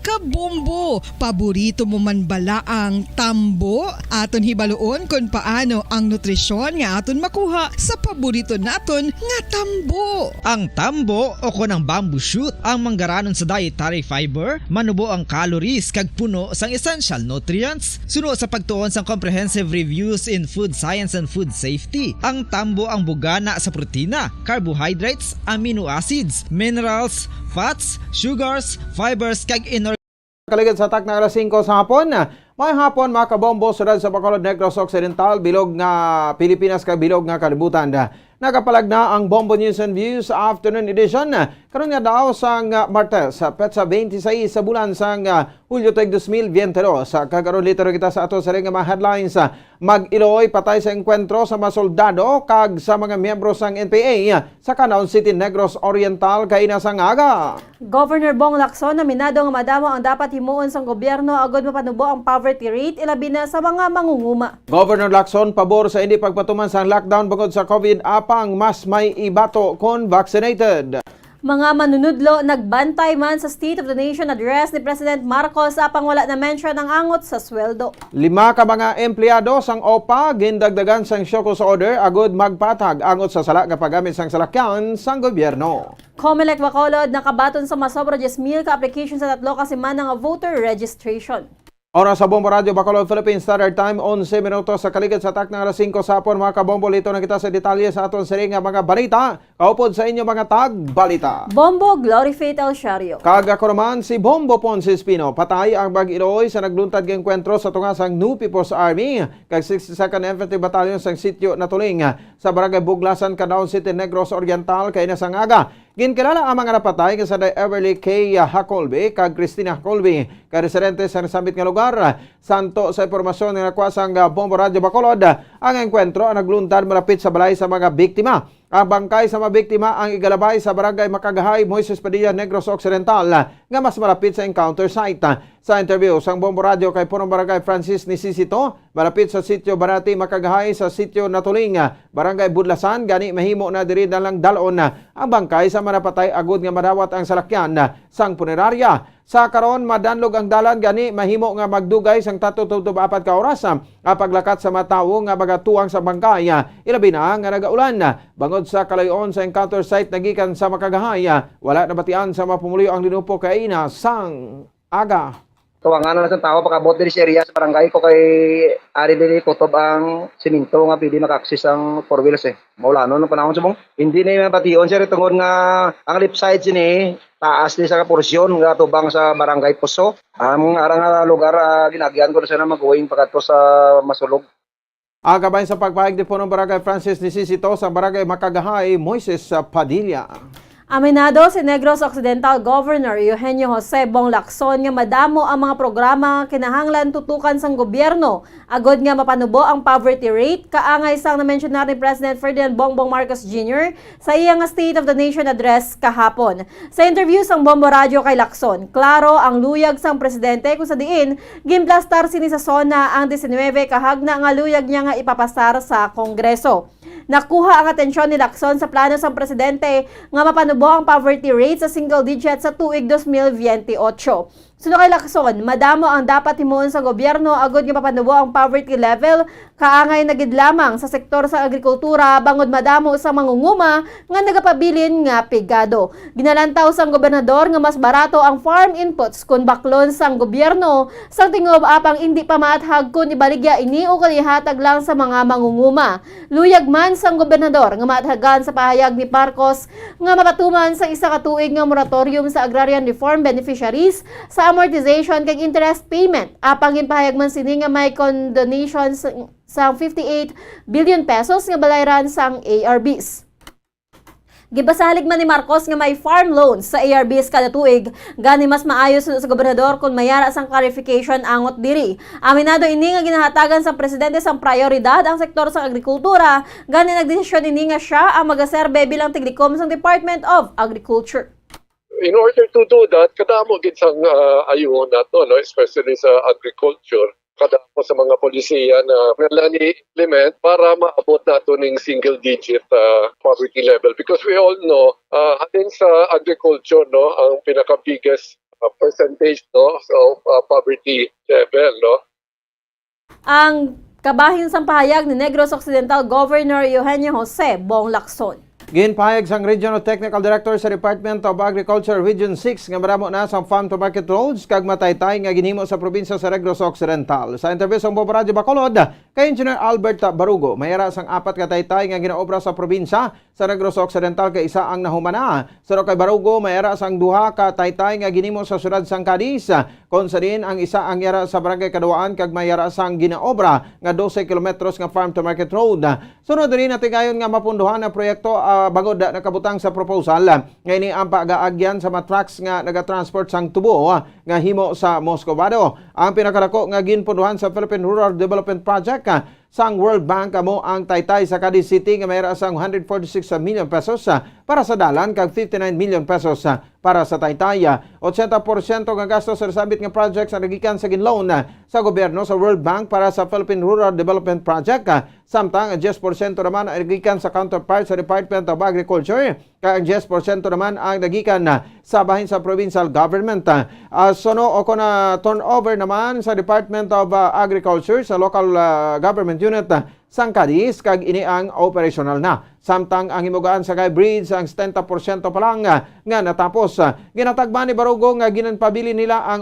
Kabumbo, paborito mo man bala ang tambo? Aton hibaloon kung paano ang nutrisyon nga aton makuha sa paborito naton nga tambo. Ang tambo o kon ang bamboo shoot ang manggaranon sa dietary fiber, manubo ang calories kag puno sang essential nutrients. Suno sa pagtuon sang comprehensive reviews in food science and food safety, ang tambo ang bugana sa protina, carbohydrates, amino acids, minerals, fats, sugars, fibers kag Kaligid sa tak na alas 5 sa hapon. May hapon mga kabombo sudad sa Bacolod Negros Occidental, bilog nga Pilipinas kag bilog nga kalibutan. Nakapalag na ang Bombo News and Views Afternoon Edition. Karon nga daw sang Martes, petsa 26 sa bulan sang Hulyo 2022. Sa kagaron litero kita sa ato sa ring mga headlines. Mag-Iloy patay sa engkwentro sa mga soldado kag sa mga miyembro sang NPA sa Canao City, Negros Oriental kaina sang aga. Governor Bong Lacson naminado nga madamo ang dapat himuon sang gobyerno agud mapanubo ang poverty rate ilabi na sa mga mangunguma. Governor Lacson pabor sa hindi pagpatuman sa lockdown bangod sa COVID apang mas may ibato kon vaccinated. Mga manunudlo nagbantay man sa State of the Nation address ni President Marcos apang wala na mention ang angot sa sweldo. 5 ka mga empleyado sang OPA gindagdagan sang Shokus Order agud magpatag angot sa sala nga paggamit sang salakyan sang gobyerno. Comelec Bacolod nakabaton sa masobra 10,000 ka application sa 3 ka semana nga voter registration. Oras sa Bombo Radio Bacolod Philippine Standard Time 11 minutos sa kaligid sa tak ng alas 5 sa hapon mga kabombo. Lito na kita sa detalye sa aton sering nga mga balita. Kaupod sa inyo mga tag-balita. Bombo Glory Faith El Shario. Kaga ko naman si Bombo Ponce Espino. Patay ang Bag-Iloy sa nagluntad ng enkwentro sa tungasang New People's Army kag 62nd Infantry Battalion sang sityo na Tuling sa Barangay Buglasan, Canao City, Negros Oriental kay nasangaga. Ginkilala ang mga napatay sa Everly K. Hacolby kag Christina Hacolby kay residente sa nasambit nga lugar. Santo sa impormasyon nga nakuha sang Bombo Radio Bacolod, Ang engkwentro ang naglundan malapit sa balay sa mga biktima. Ang bangkay sa mga biktima ang igalabay sa barangay Makagahay, Moises Padilla, Negros Occidental nga mas malapit sa encounter site. Sa interview sang Bombo Radio kay Punong Barangay Francis Nisisito, malapit sa sitio Barati, Makagahay sa sitio Natuling, Barangay Budlasan, gani mahimo na diri na lang dalon ang bangkay sa manapatay agud nga madawat ang salakyan sang punerarya. Sa karon madanlog ang dalan gani mahimo nga magdugay sang 3-4 ka oras ang paglakat sa matawo nga magatuang sa bangkay ilabi na nga nagaulan. Bangod sa kalayon sa encounter site nagikan sa Makagahay, wala na batian sa mapumulyo ang linupo kay ina sang aga. Tuwangan na sa tao pakabot diri sa area sa barangay ko kay ari diri kutob ang siminto nga pwede maka-access ang 4 wheels Maulano no panahon subong. Hindi na mabation sir tungod nga ang left side sini taas ni sa porsyon nga tubang sa barangay Puso. Ang arang lugar ginagyan ko na mag-uwing pagkato sa Masulog. Agabay sa pagpahig di Punong Barangay Francis Nisisito sa Barangay Makagahay, Moises Padilla. Aminado si Negros Occidental Governor Eugenio Jose Bong Lacson nga madamo ang mga programa nga kinahanglan tutukan sang gobyerno agod nga mapanubo ang poverty rate kaangay sang na-mentionar ni President Ferdinand Bongbong Marcos Jr. sa iyang State of the Nation address kahapon. Sa interview sang Bombo Radio kay Lacson, klaro ang luyag sang presidente kung sa diin gimplastar sini sa SONA ang 19 kahagna nga luyag niya nga ipapasar sa Kongreso. Nakuha ang atensyon ni Lacson sa plano sang presidente nga mapanubo ang poverty rate sa single digit sa tuig 2028. Suno kay Lacson, madamo ang dapat himuon sa gobyerno agod nga mapanubo ang poverty level kaangay nagid lamang sa sektor sa agrikultura bangod madamo sa mangunguma nga nagapabilin nga pigado. Ginalantaw sang gobernador nga mas barato ang farm inputs kun baklon sang gobyerno sang tingob apang hindi pa maathag kun ibaligya ini o kalihatag lang sa mga mangunguma. Luyag man sang gobernador nga maathagan sa pahayag ni Marcos nga mapatuman sa isa ka tuig nga moratorium sa agrarian reform beneficiaries sa amortization kag interest payment. Apang ginpahayag man sini nga may condonation sa 58 billion pesos nga balayran sang ARBs. Gibasalig man ni Marcos nga may farm loans sa ARBs kada tuig, gani mas maayos sa gobernador kung mayara sang clarification angot diri. Aminado ini nga ginahatagan sa presidente sang prioridad ang sektor sa agrikultura, gani nagdesisyon ini nga siya ang magaserbe bilang tiglikom sang Department of Agriculture. In order to do that, kadamo gid sang ayuon nato, no, especially sa agriculture, kadamo sa mga polisiya na kailangan i-implement para maabot nato ng single digit poverty level, because we all know atin sa agriculture, no, ang pinaka biggest percentage, no, of poverty level, no. Ang kabahin sang pahayag ni Negros Occidental Governor Eugenio Jose Bong Lacson. Ginpahayag sang Regional Technical Director sa Department of Agriculture Region 6 nga maramo na sang farm to market roads kag mataytay nga ginhimo sa probinsya sa Negros Occidental. Sa interview sang Bombo Radio Bacolod kay Engineer Albert Barugo, mayara sang 4 ka taytay nga ginaobra sa probinsya sa Negros Occidental kay isa ang nahumana. Sa kay Barugo, mayara sang 2 ka taytay nga ginhimo sa syudad sang Cadiz, kon sa din ang isa ang yara sa Barangay Kaduaan kag mayara sang ginaobra nga 12 kilometros nga farm to market road. Sunod rin natigayon nga mapunduhan ang proyekto bagod nakabutang sa proposal nga ini ang pag-aagyan sa mga trucks nga nagatransport sang tubo nga himo sa Moscovado. Ang pinakalako nga ginpunduhan sa Philippine Rural Development Project sang World Bank amo ang taytay sa Cadiz City nga mayroon sang 146 million pesos para sa dalan kag 59 million pesos para sa taytay. 80% nga gasto sa resabit nga project sa nagikan sa ginloan sa gobyerno sa World Bank para sa Philippine Rural Development Project. Samtang 10% naman ang nagikan sa counterpart sa Department of Agriculture kag 10% naman ang nagikan sa bahin sa provincial government. Sono o kuna turnover naman sa Department of Agriculture sa local government unit sang Cadiz kag ini ang operational na. Samtang ang himugaan sa Guy Bridge ang 70% pa lang nga natapos. Ginatagban ni Barugo nga ginanpabili nila ang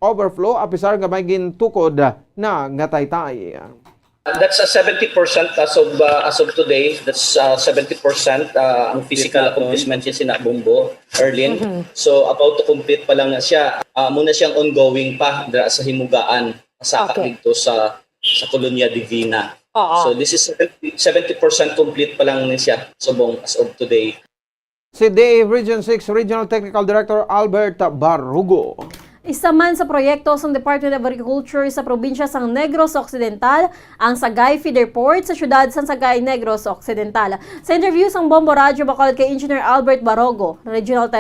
overflow apisar nga may gintukod na nga taytay. That's 70% as of today. That's 70% ang physical accomplishment niya sina Bombo, Erlin. So about to complete pa lang na siya. Muna siyang ongoing pa sa himugaan sa dito sa Colonia Divina. So this is 70% complete pa lang siya subong as of today. Si DA Region 6 Regional Technical Director Albert Barugo. Isa man sa proyekto sa Department of Agriculture sa probinsya sang Negros Occidental ang Sagay Feeder Port sa syudad sang Sagay, Negros Occidental. Sa interview sang Bombo Radyo Bacolod kay Engineer Albert Barogo, Regional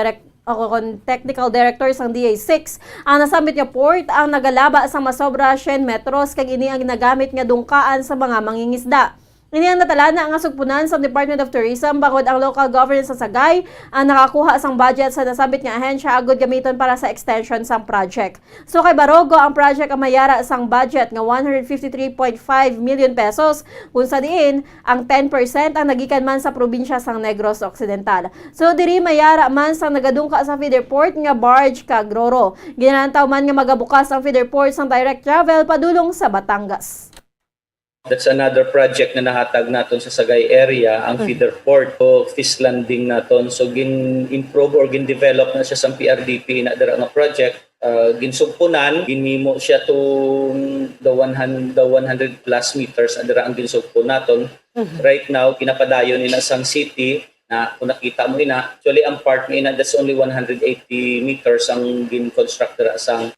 Technical Director sang DA6, ang nasambit nga port ang nagalaba sa masobra 100 metros kag ini ang ginagamit nga dungkaan sa mga mangingisda. Ini ang natalana ang asugpunan sa Department of Tourism bangod ang local government sa Sagay ang nakakuha sang budget sa nasabit nga ahensya agod gamiton para sa extension sang project. So kay Barogo ang project ang mayara sang budget nga 153.5 million pesos kung sa diin ang 10% ang nagikan man sa probinsya sang Negros Occidental. So diri mayara man sang nagadungka sa feeder port nga barge kag roro. Ginantaw man nga magabukas ang feeder port sang direct travel padulong sa Batangas. That's another project na nahatag naton sa Sagay area, ang feeder port o fish landing naton. So gin-improve or gin-develop na siya sa PRDP na dira nga project. Ginsugpunan, ginmimo siya to the 100 plus meters adira ang ginsugpon naton. Right now, pinapadayon ina sang city na kung nakita mo ina, actually ang part ina that's only 180 meters ang gin-construct dira sang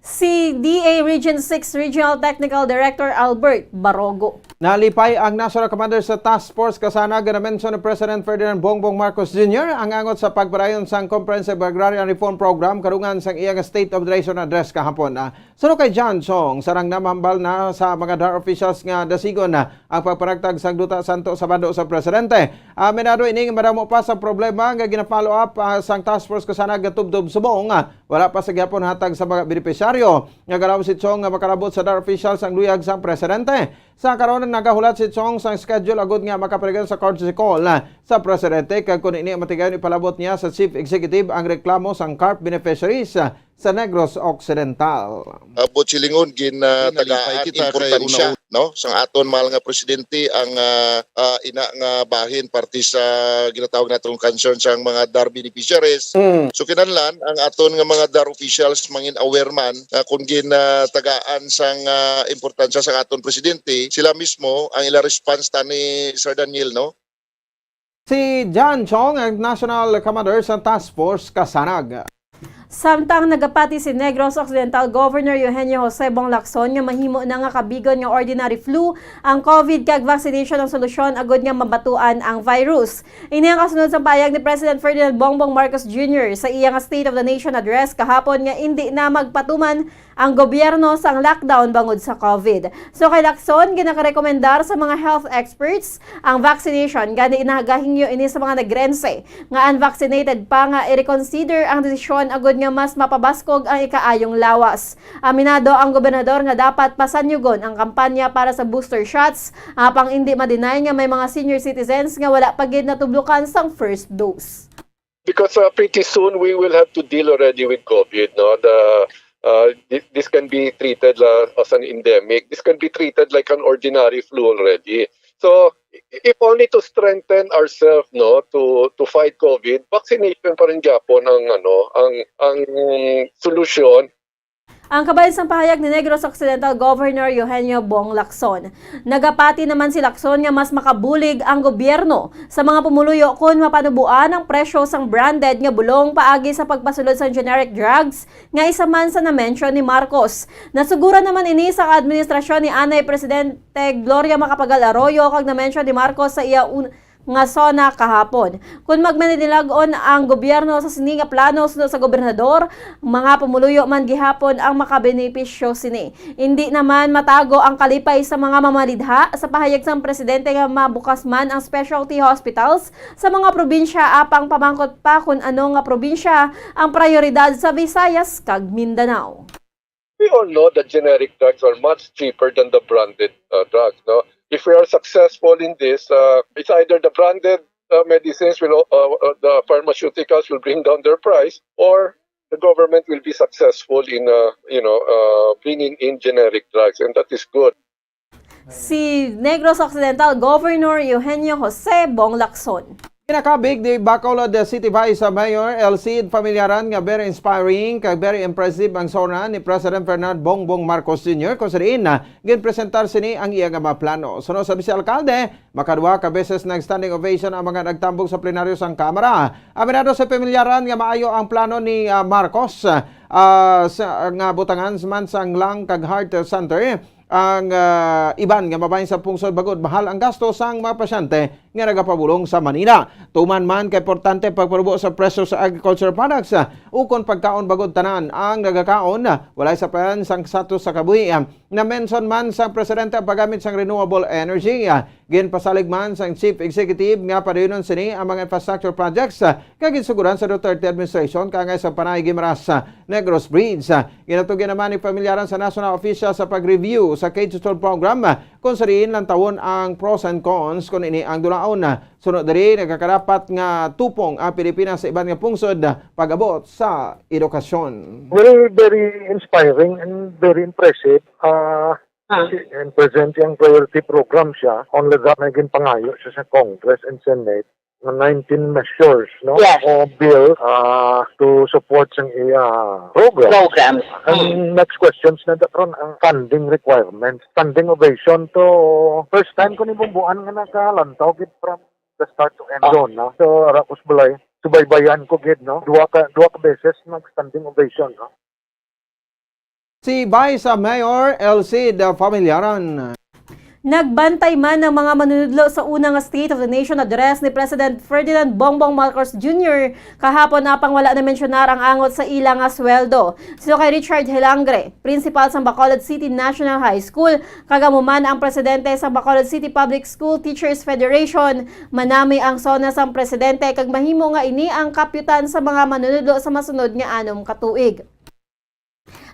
Si DA Region 6 Regional Technical Director Albert Barogo. Nalipay ang National Commander sa Task Force kasana ginamention ni President Ferdinand Bongbong Marcos Jr. ang angot sa pagpadayon sang Comprehensive Agrarian Reform Program karungan sang iyang State of the Nation address kahapon. Suno kay John Chong, sarang namambal na sa mga DAR officials nga dasigon na ang pagparagtag sang Duta Santo Sabado sa Presidente. Minado ining madamo pa sa problema nga gina-follow up sang Task Force kasana gatubdob subong wala pa sa gyapon hatag sa mga benepisyaryo. Nga galaw si Chong nga makalabot sa DAR officials ang luyag sang Presidente. Sa karon nagahulat si Chong sa schedule agud nga makaparegan sa courtesy call sa Presidente kag kun ini matigayon ipalabot niya sa Chief Executive ang reklamo sang carp beneficiaries sa Negros Occidental. Abot silingon tagaan importansya no sang aton mahal nga presidente ang ina nga bahin parte sa ginatawag natong concern sang mga DAR beneficiaries. So kinahanglan ang aton nga mga DAR officials mangin aware man kung tagaan sang importansya sang aton presidente, sila mismo ang ila response ni Sir Daniel no. Si John Chong ang National Commander sa Task Force Kasanag. Samtang nagapati si Negros Occidental Governor Eugenio Jose Bong Lacson nga mahimo na nga kabigon nga ordinary flu ang COVID kag vaccination ang solusyon agod nga mabatuan ang virus. Ini ang kasunod sa payag ni President Ferdinand Bongbong Marcos Jr. sa iyang State of the Nation address kahapon nga hindi na magpatuman ang gobyerno sang lockdown bangod sa COVID. So kay Lacson, ginakarekomendar sa mga health experts ang vaccination gani inahagahingyo ini sa mga nagrense nga unvaccinated pa nga i-reconsider ang desisyon agod nga mas mapabaskog ang ikaayong lawas. Aminado ang gobernador nga dapat pasanyugon ang kampanya para sa booster shots apang hindi ma-deny nga may mga senior citizens nga wala pa gid natublukan sang first dose. Because pretty soon we will have to deal already with COVID, no? This can be treated as an endemic. This can be treated like an ordinary flu already. So, if only to strengthen ourselves, no, to fight COVID, vaccination pa rin gyapon ang solusyon. Ang kabayan sang pahayag ni Negros Occidental Governor Eugenio Bong Lacson. Nagapati naman si Lacson nga mas makabulig ang gobyerno sa mga pumuluyo kung mapanubuan ang presyo sang branded nga bulong paagi sa pagpasulod sa generic drugs nga isa man sa na-mention ni Marcos. Nasugura naman ini sa administrasyon ni Anay Presidente Gloria Macapagal Arroyo kag na-mention ni Marcos sa iya nga sona kahapon. Kung magmaninilagon ang gobyerno sa sini nga plano sunod sa gobernador, mga pumuluyo man gihapon ang makabenepisyo sini. Hindi naman matago ang kalipay sa mga mamalidha sa pahayag sang presidente nga mabukas man ang specialty hospitals sa mga probinsya apang pamangkot pa kung ano nga probinsya ang prioridad sa Visayas kag Mindanao. We all know that generic drugs are much cheaper than the branded drugs, no? If we are successful in this, it's either the branded medicines will, the pharmaceuticals will bring down their price, or the government will be successful in, bringing in generic drugs, and that is good. Si Negros Occidental Governor Eugenio Jose Bong Lacson. Kinakabig di Bacolod City Vice Mayor Elcid Familiaran nga very inspiring kag very impressive ang sona ni President Ferdinand Bongbong Marcos Jr. kung sariin na ginpresentar sini ang iya nga mga plano. Sunod sa Vice-Alcalde, makadua ka beses nag-standing ovation ang mga nagtambog sa plenaryo sang Kamara. Aminado sa Familiaran nga maayo ang plano ni Marcos sa nga butangan man sang Lang kag Heart Center ang iban nga mabahin sa pungsod bagod mahal ang gasto sang mga pasyente nga nagapabulong sa Manila. Tuman man kay importante pagparubo sa presyo sa agricultural products ukon pagkaon bagod tanan ang nagakaon walay sa plan sang satos sa kabuhi. Na mention man sa presidente ang paggamit sang renewable energy. Ginpasalig man sang chief executive nga padayonon sini ang mga infrastructure projects kag ginsuguran sa Duterte administration kangay sa Panay Guimaras Negros Bridge. Ginatugyan naman ni pamilyaran sa national official sa pag-review sa K-12 program kung sariin lang tawon ang pros and cons kung ini ang dulaon. Sunod diri nagkakarapat nga tupong ang Pilipinas sa iban nga pungsod pag-abot sa edukasyon. Well, very inspiring and very impressive. And present yung priority program siya. Only that naging pangayo siya sa Congress and Senate na 19 measures, no? Yes. O bill to support sa program. And next questions na daron ang funding requirements. Funding ovation to first time ko ni bumbuan nga nakalantaw gid from the start to end zone, no? So Rakos Balay, subaybayan ko gid, no? Duwa ka beses nag-standing ovation, no? Si Vice Mayor LC Familyaran. Nagbantay man ng mga manunudlo sa unang State of the Nation address ni President Ferdinand Bongbong Marcos Jr. kahapon na pang wala na mensyonar ang angot sa ilang sweldo. Sino kay Richard Hilangre, principal sa Bacolod City National High School, kagamuman ang presidente sa Bacolod City Public School Teachers Federation, manami ang sona sang presidente kag mahimo nga ini ang kapyutan sa mga manunudlo sa masunod nga 6 katuig.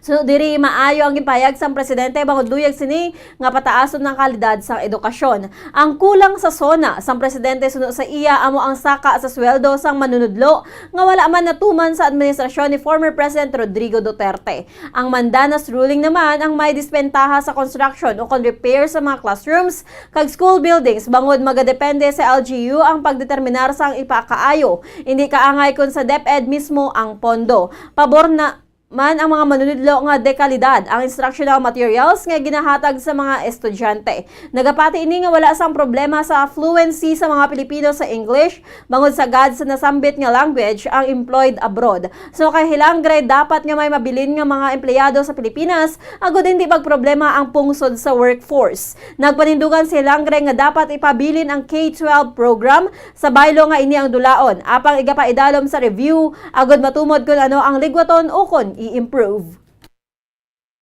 So diri maayo ang gipayag sang presidente bangod luyag sini nga pataason ng kalidad sa edukasyon. Ang kulang sa sona sang presidente suno sa iya amo ang saka sa sweldo sang manunudlo nga wala man natuman sa administrasyon ni former President Rodrigo Duterte. Ang mandanas ruling naman ang may dispentaha sa construction o repair sa mga classrooms kag school buildings bangod magadepende sa LGU ang pagdeterminar sang ipakaayo. Hindi kaangay kun sa DepEd mismo ang pondo. Pabor na man ang mga manunudlo nga dekalidad ang instructional materials nga ginahatag sa mga estudyante. Nagapati ini nga wala sang problema sa fluency sa mga Pilipino sa English bangod sagad sa nasambit nga language ang employed abroad. So kay Hilangre dapat nga may mabilin nga mga empleyado sa Pilipinas agud hindi magproblema ang pungsod sa workforce. Nagpanindugan si Hilangre nga dapat ipabilin ang K-12 program sa baylo nga ini ang dulaon apang igapaidalom sa review agud matumod kun ano ang ligwaton o kon i-improve.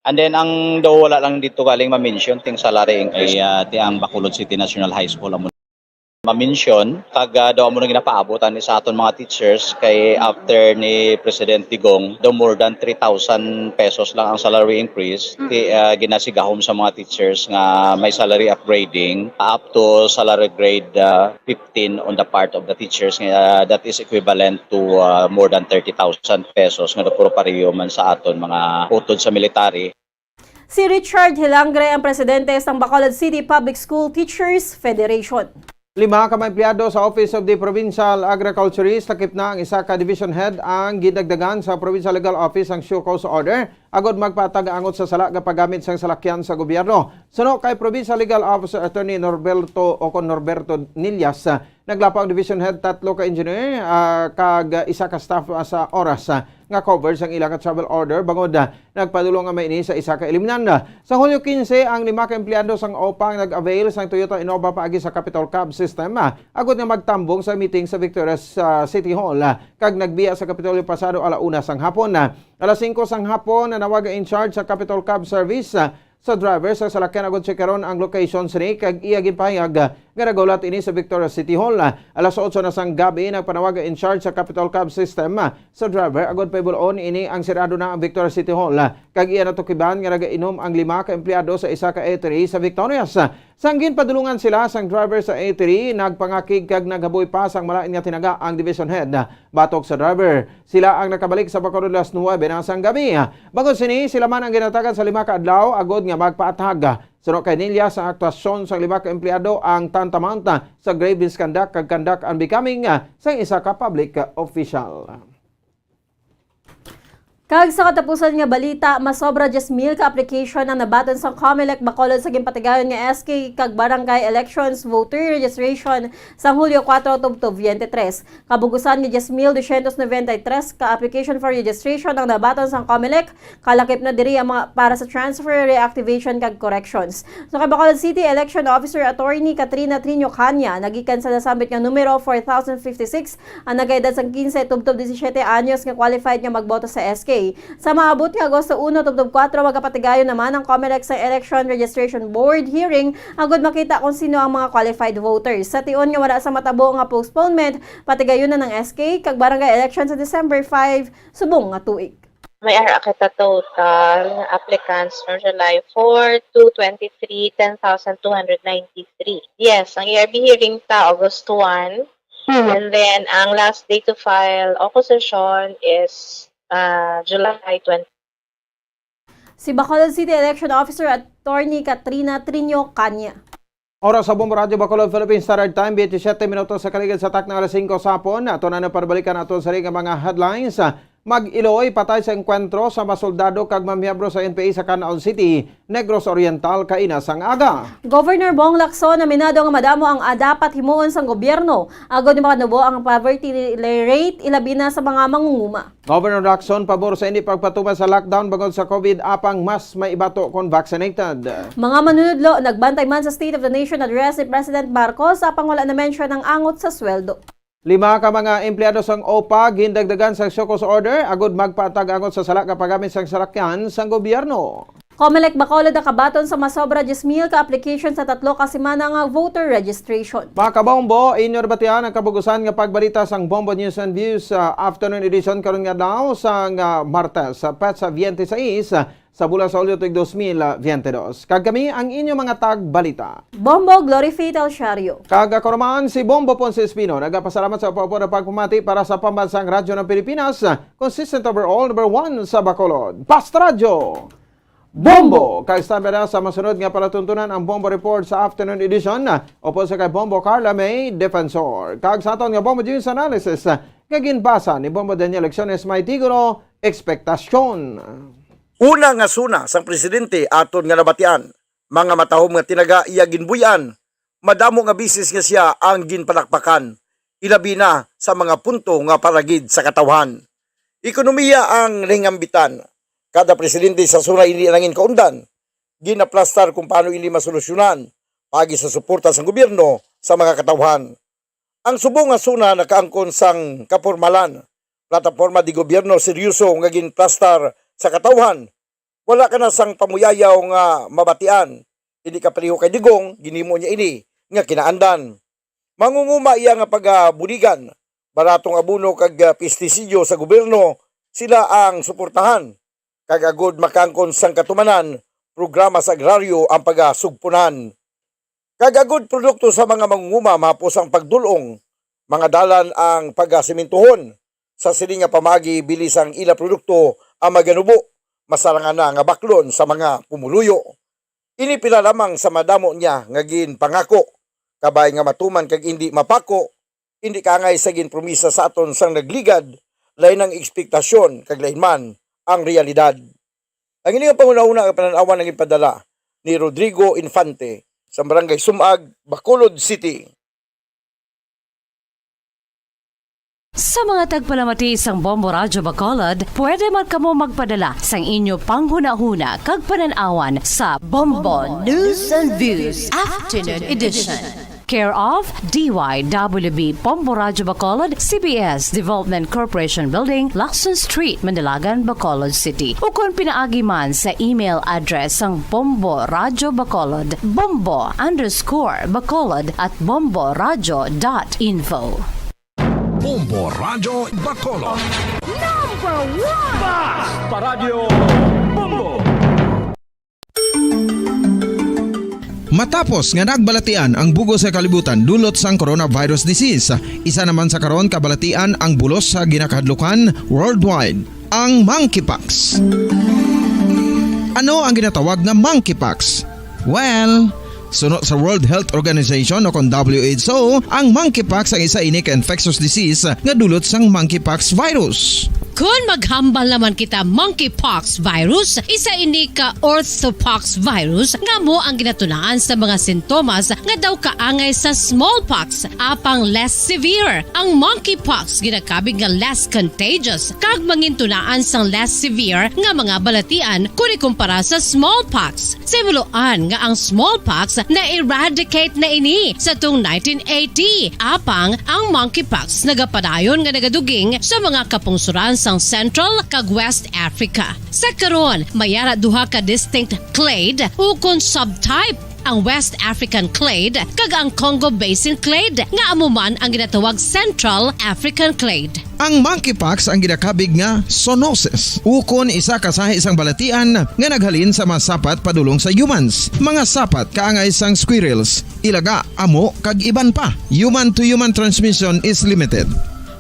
And then ang daw wala lang dito galing ma-mention ting salary increase ti ang Bacolod City National High School amo ma-mention kag daw amo nang ginapaabotan ni sa aton mga teachers kay after ni President Digong daw more than 3,000 pesos lang ang salary increase ti ginasigahom sa mga teachers nga may salary upgrading up to salary grade 15 on the part of the teachers that is equivalent to more than 30,000 pesos nga puro pareho man sa aton mga utod sa military. Si Richard Hilangre ang presidente ng Bacolod City Public School Teachers Federation. 5 ka mga empleyado sa Office of the Provincial Agriculturist takip na ang isa ka division head ang gidagdagan sa Provincial Legal Office ang show cause order agod magpatag-angot sa sala nga paggamit sang salakyan sa gobyerno. Suno kay Provincial Legal Officer Attorney Norberto Nillas, naglapaw ang division head 3 ka engineer kag isa ka staff sa oras nga cover sang ilang travel order bangod nagpadulong nga may ini sa isa ka eliminan. Sa Hulyo 15 ang 5 ka empleyado sang OPA nag-avail sang Toyota Innova paagi sa Capital Cab system agod nga magtambong sa meeting sa Victorias City Hall kag nagbiya sa Kapitolyo pasado 1:00 sang hapon. 5:00 sang hapon nawaga in charge sa Capital Cab Service sa driver sa salakyan agad checkeron ang location sini kag iya gipahayag nga nagulat ini sa Victoria City Hall. 8:00 na sang gabi nagpanawaga in charge sa Capital Cab System sa driver agad paybulon ini ang sirado na ang Victoria City Hall kag iya natukiban nga nagainom ang 5 ka empleyado sa isa ka eatery sa Victorias. Sanggin padulungan sila sang driver sa eatery nagpangakig kag naghaboy pa sang malain nga tinaga ang division head batok sa driver. Sila ang nakabalik sa Bacolod alas 9 na sang gabi. Bangod sini sila man ang ginatagan sa 5 ka adlaw agod nga magpaatag. Suno kay Nilya sa aktuasyon sa 5 ka empleyado ang tantamanta sa grave misconduct kag conduct unbecoming sa isa ka public official. Kag sa katapusan nga balita, masobra 10,000 ka application ang nabaton sa COMELEC Bacolod sa ginpatigayon nga SK kag barangay elections voter registration sa Hulyo 4 tubtob 23. Kabugusan nga 10,293 ka application for registration ang nabaton sa COMELEC, kalakip na diri ang mga para sa transfer, reactivation kag corrections. So kay Bacolod City Election Officer Attorney Katrina Trinio Canya, nagikan sa nasambit nga numero 4,056 ang nagaedad sa 15 tubtob 17 anyos nga qualified nga magboto sa SK. Sa maabot nga Agosto 1 tubtob 4 magapatigayon naman ang COMELEC sa Election Registration Board hearing agud makita kung sino ang mga qualified voters. Sa tion nga wala sa matabo nga postponement, patigayon na ng SK kag barangay election sa December 5 subong nga tuig. May ara kita total applicants from July 4 to 23, 10,293. Yes, ang ERB hearing ta August 1. And then ang last day to file opposition is July 20. Si Bacolod City Election Officer Attorney Katrina Trinio Canya. Oras sa Bombo Radio Bacolod Philippines Standard Time, 27 minutos sa kaligid sa tak ng alas 5 sa hapon. Ato na naparbalikan ato sa ring mga headlines. Mag-Iloy patay sa engkwentro sa masoldado kag mamiyembro sa NPA sa Canal City, Negros Oriental, kainas ang aga. Governor Bong Lacson aminado nga madamo ang dapat himuon sang gobyerno agod ni makanubo ang poverty rate ilabi na sa mga mangunguma. Governor Lacson pabor sa hindi pagpatubad sa lockdown bangod sa COVID apang mas maibato kon vaccinated. Mga manunudlo nagbantay man sa State of the Nation address ni President Marcos apang wala na mention ang angot sa sweldo. 5 ka mga empleyado sang OPA gindagdagan sa Syokos Order agud magpatag angot sa sala nga paggamit sang salakyan sang gobyerno. COMELEC Bacolod nakabaton sa masobra 10,000 ka application sa 3 ka semana nga voter registration. Mga kabombo, inyo batian ang kabugusan nga pagbalita sang Bombo News and Views afternoon edition karon nga daw sang Martes sa Petsa 26 sa bulan sa Hulyo 2022. Kag kami ang inyo mga tagbalita. Bombo Glory Fatal Shario. Kag karumaan si Bombo Ponce Espino, nagapasalamat sa upo na pagpumati para sa pambansang radyo ng Pilipinas, consistent overall number 1 sa Bacolod. Basta Radyo! Bombo! Kay na sa masunod nga palatuntunan ang Bombo Report sa afternoon edition opo sa kay Bombo Carla May Defensor. Kag sa aton nga Bombo News Analysis kaginbasa ni Bombo Daniel Lecciones may tigulo ekspektasyon. Una nga suna sang presidente aton nga nabatian, mga matahom nga tinaga iya ginbuyan, madamo nga bisis nga siya ang ginpalakpakan, ilabi na sa mga punto nga paragid sa katawhan. Ekonomiya ang ringambitan, kada presidente sa suna hindi nangin kaundan, ginaplastar kung paano hindi masolusyonan, pagi sa suporta sa gobyerno sa mga katawhan. Ang subong nga suna nakaangkon sang kapormalan, plataforma di gobyerno seryoso nga ginplastar sa katawhan, wala ka na sang pamuyayaw nga mabatian, hindi ka paliho kay digong, ginimo niya ini, nga kinaandan. Mangunguma iya nga pagabuligan, baratong abuno kag pestisidyo sa gobyerno, sila ang suportahan. Kagagod makangkon sang katumanan, programa sa agraryo ang pagasugpunan. Kagagod produkto sa mga mangunguma, mapos ang pagdulong, mga dalan ang pagasimintuhon, sa siling nga pamagi bilis ang ila produkto ang maganubo, masarangan na nga baklon sa mga pumuluyo. Ini pila lamang sa madamo niya nga gin pangako, kabay nga matuman kag hindi mapako, hindi kangay sa gin promisa sa aton sang nagligad, lain ang ekspektasyon kag lain man ang realidad. Ang ini nga panguna-una nga pananawan ng ipadala ni Rodrigo Infante sa Barangay Sumag, Bacolod City. Sa mga tagpalamati sang Bombo Radyo Bacolod, pwede man kamo magpadala sang inyo panghuna-huna kag pananawan sa Bombo News and Views Afternoon Edition. Care of DYWB Bombo Radyo Bacolod, CBS Development Corporation Building, Lacson Street, Mandilagan, Bacolod City. O kung pinaagi man sa email address sang Bombo Radyo Bacolod, bombo_bacolod@bomboradyo.info. Bombo Radyo Bacolod. Number 1! Basta Radio Bombo! Matapos nga nagbalatian ang bugos sa kalibutan dulot sang coronavirus disease, isa naman sa karon kabalatian ang bulos sa ginakahadlukan worldwide, ang monkeypox. Ano ang ginatawag na monkeypox? Well, sunod sa World Health Organization o kon WHO, ang monkeypox ang isa inik infectious disease nga dulot sang monkeypox virus. Kung maghambal naman kita monkeypox virus, isa ini ka orthopox virus nga mo ang ginatunaan sa mga sintomas nga daw kaangay sa smallpox apang less severe. Ang monkeypox ginakabig nga less contagious kag mangintunaan sang less severe nga mga balatian kung ikumpara sa smallpox. Simuloan nga ang smallpox na eradicate na ini sa tung 1980 apang ang monkeypox nagapadayon nga nagaduging sa mga kapungsuran sang Central kag West Africa. Sa karon, mayara duha ka distinct clade ukon subtype, ang West African clade kag ang Congo Basin clade nga amuman ang ginatawag Central African clade. Ang monkeypox ang ginakabig nga zoonosis. Ukon isa kasahi isang balatian nga naghalin sa mga sapat padulong sa humans. Mga sapat kaangay sang squirrels, ilaga, amo kag iban pa. Human to human transmission is limited.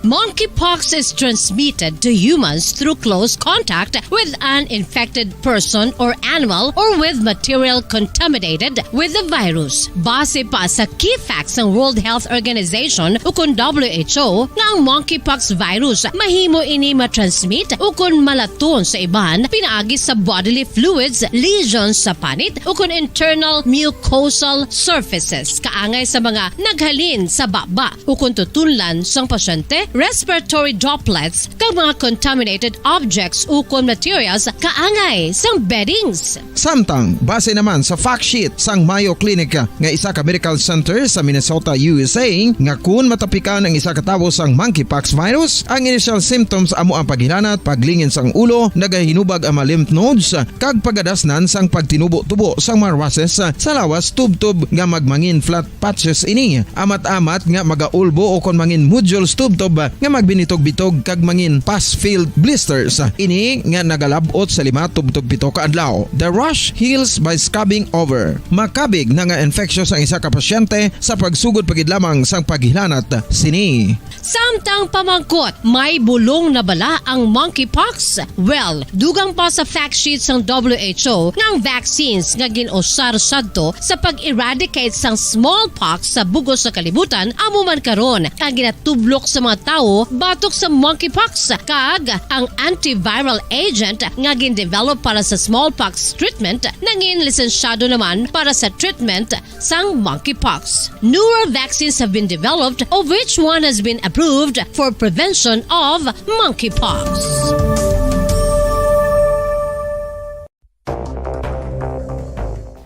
Monkeypox is transmitted to humans through close contact with an infected person or animal or with material contaminated with the virus. Base pa sa key facts ng World Health Organization ukon WHO nga ang monkeypox virus mahimo ini matransmit ukon malaton sa iban pinaagi sa bodily fluids, lesions sa panit ukon internal mucosal surfaces kaangay sa mga naghalin sa baba ukon tutunlan sang pasyente, respiratory droplets kag mga contaminated objects ukon materials kaangay sang beddings. Samtang, base naman sa fact sheet sang Mayo Clinic nga isa ka medical center sa Minnesota, USA, nga kun matapikan ang isa ka tawo sang monkeypox virus, ang initial symptoms amo ang paghilanat, paglingin sang ulo, nagahinubag ang mga lymph nodes, kag pagadasnan sang pagtinubo-tubo sang mga rashes sa lawas tub-tub nga magmangin flat patches ini. Amat-amat nga magaulbo o kon mangin nodules tub-tub nga magbinitog-bitog kag mangin pus-filled blisters. Ini nga nagalabot sa 5-7 ka adlaw. The rash heals by scabbing over. Makabig na nga infectious ang isa ka pasyente sa pagsugod pagid lamang sang paghilanat sini. Samtang pamangkot, may bulong na bala ang monkeypox? Well, dugang pa sa fact sheet sang WHO nga ang vaccines nga ginusar sadto sa pag-eradicate sang smallpox sa bugos sa kalibutan amuman karon ang ginatublok sa mga tao batok sa monkeypox kag ang antiviral agent nga gin-develop para sa smallpox treatment nangin lisensyado naman para sa treatment sang monkeypox. Newer vaccines have been developed of which one has been approved for prevention of monkeypox.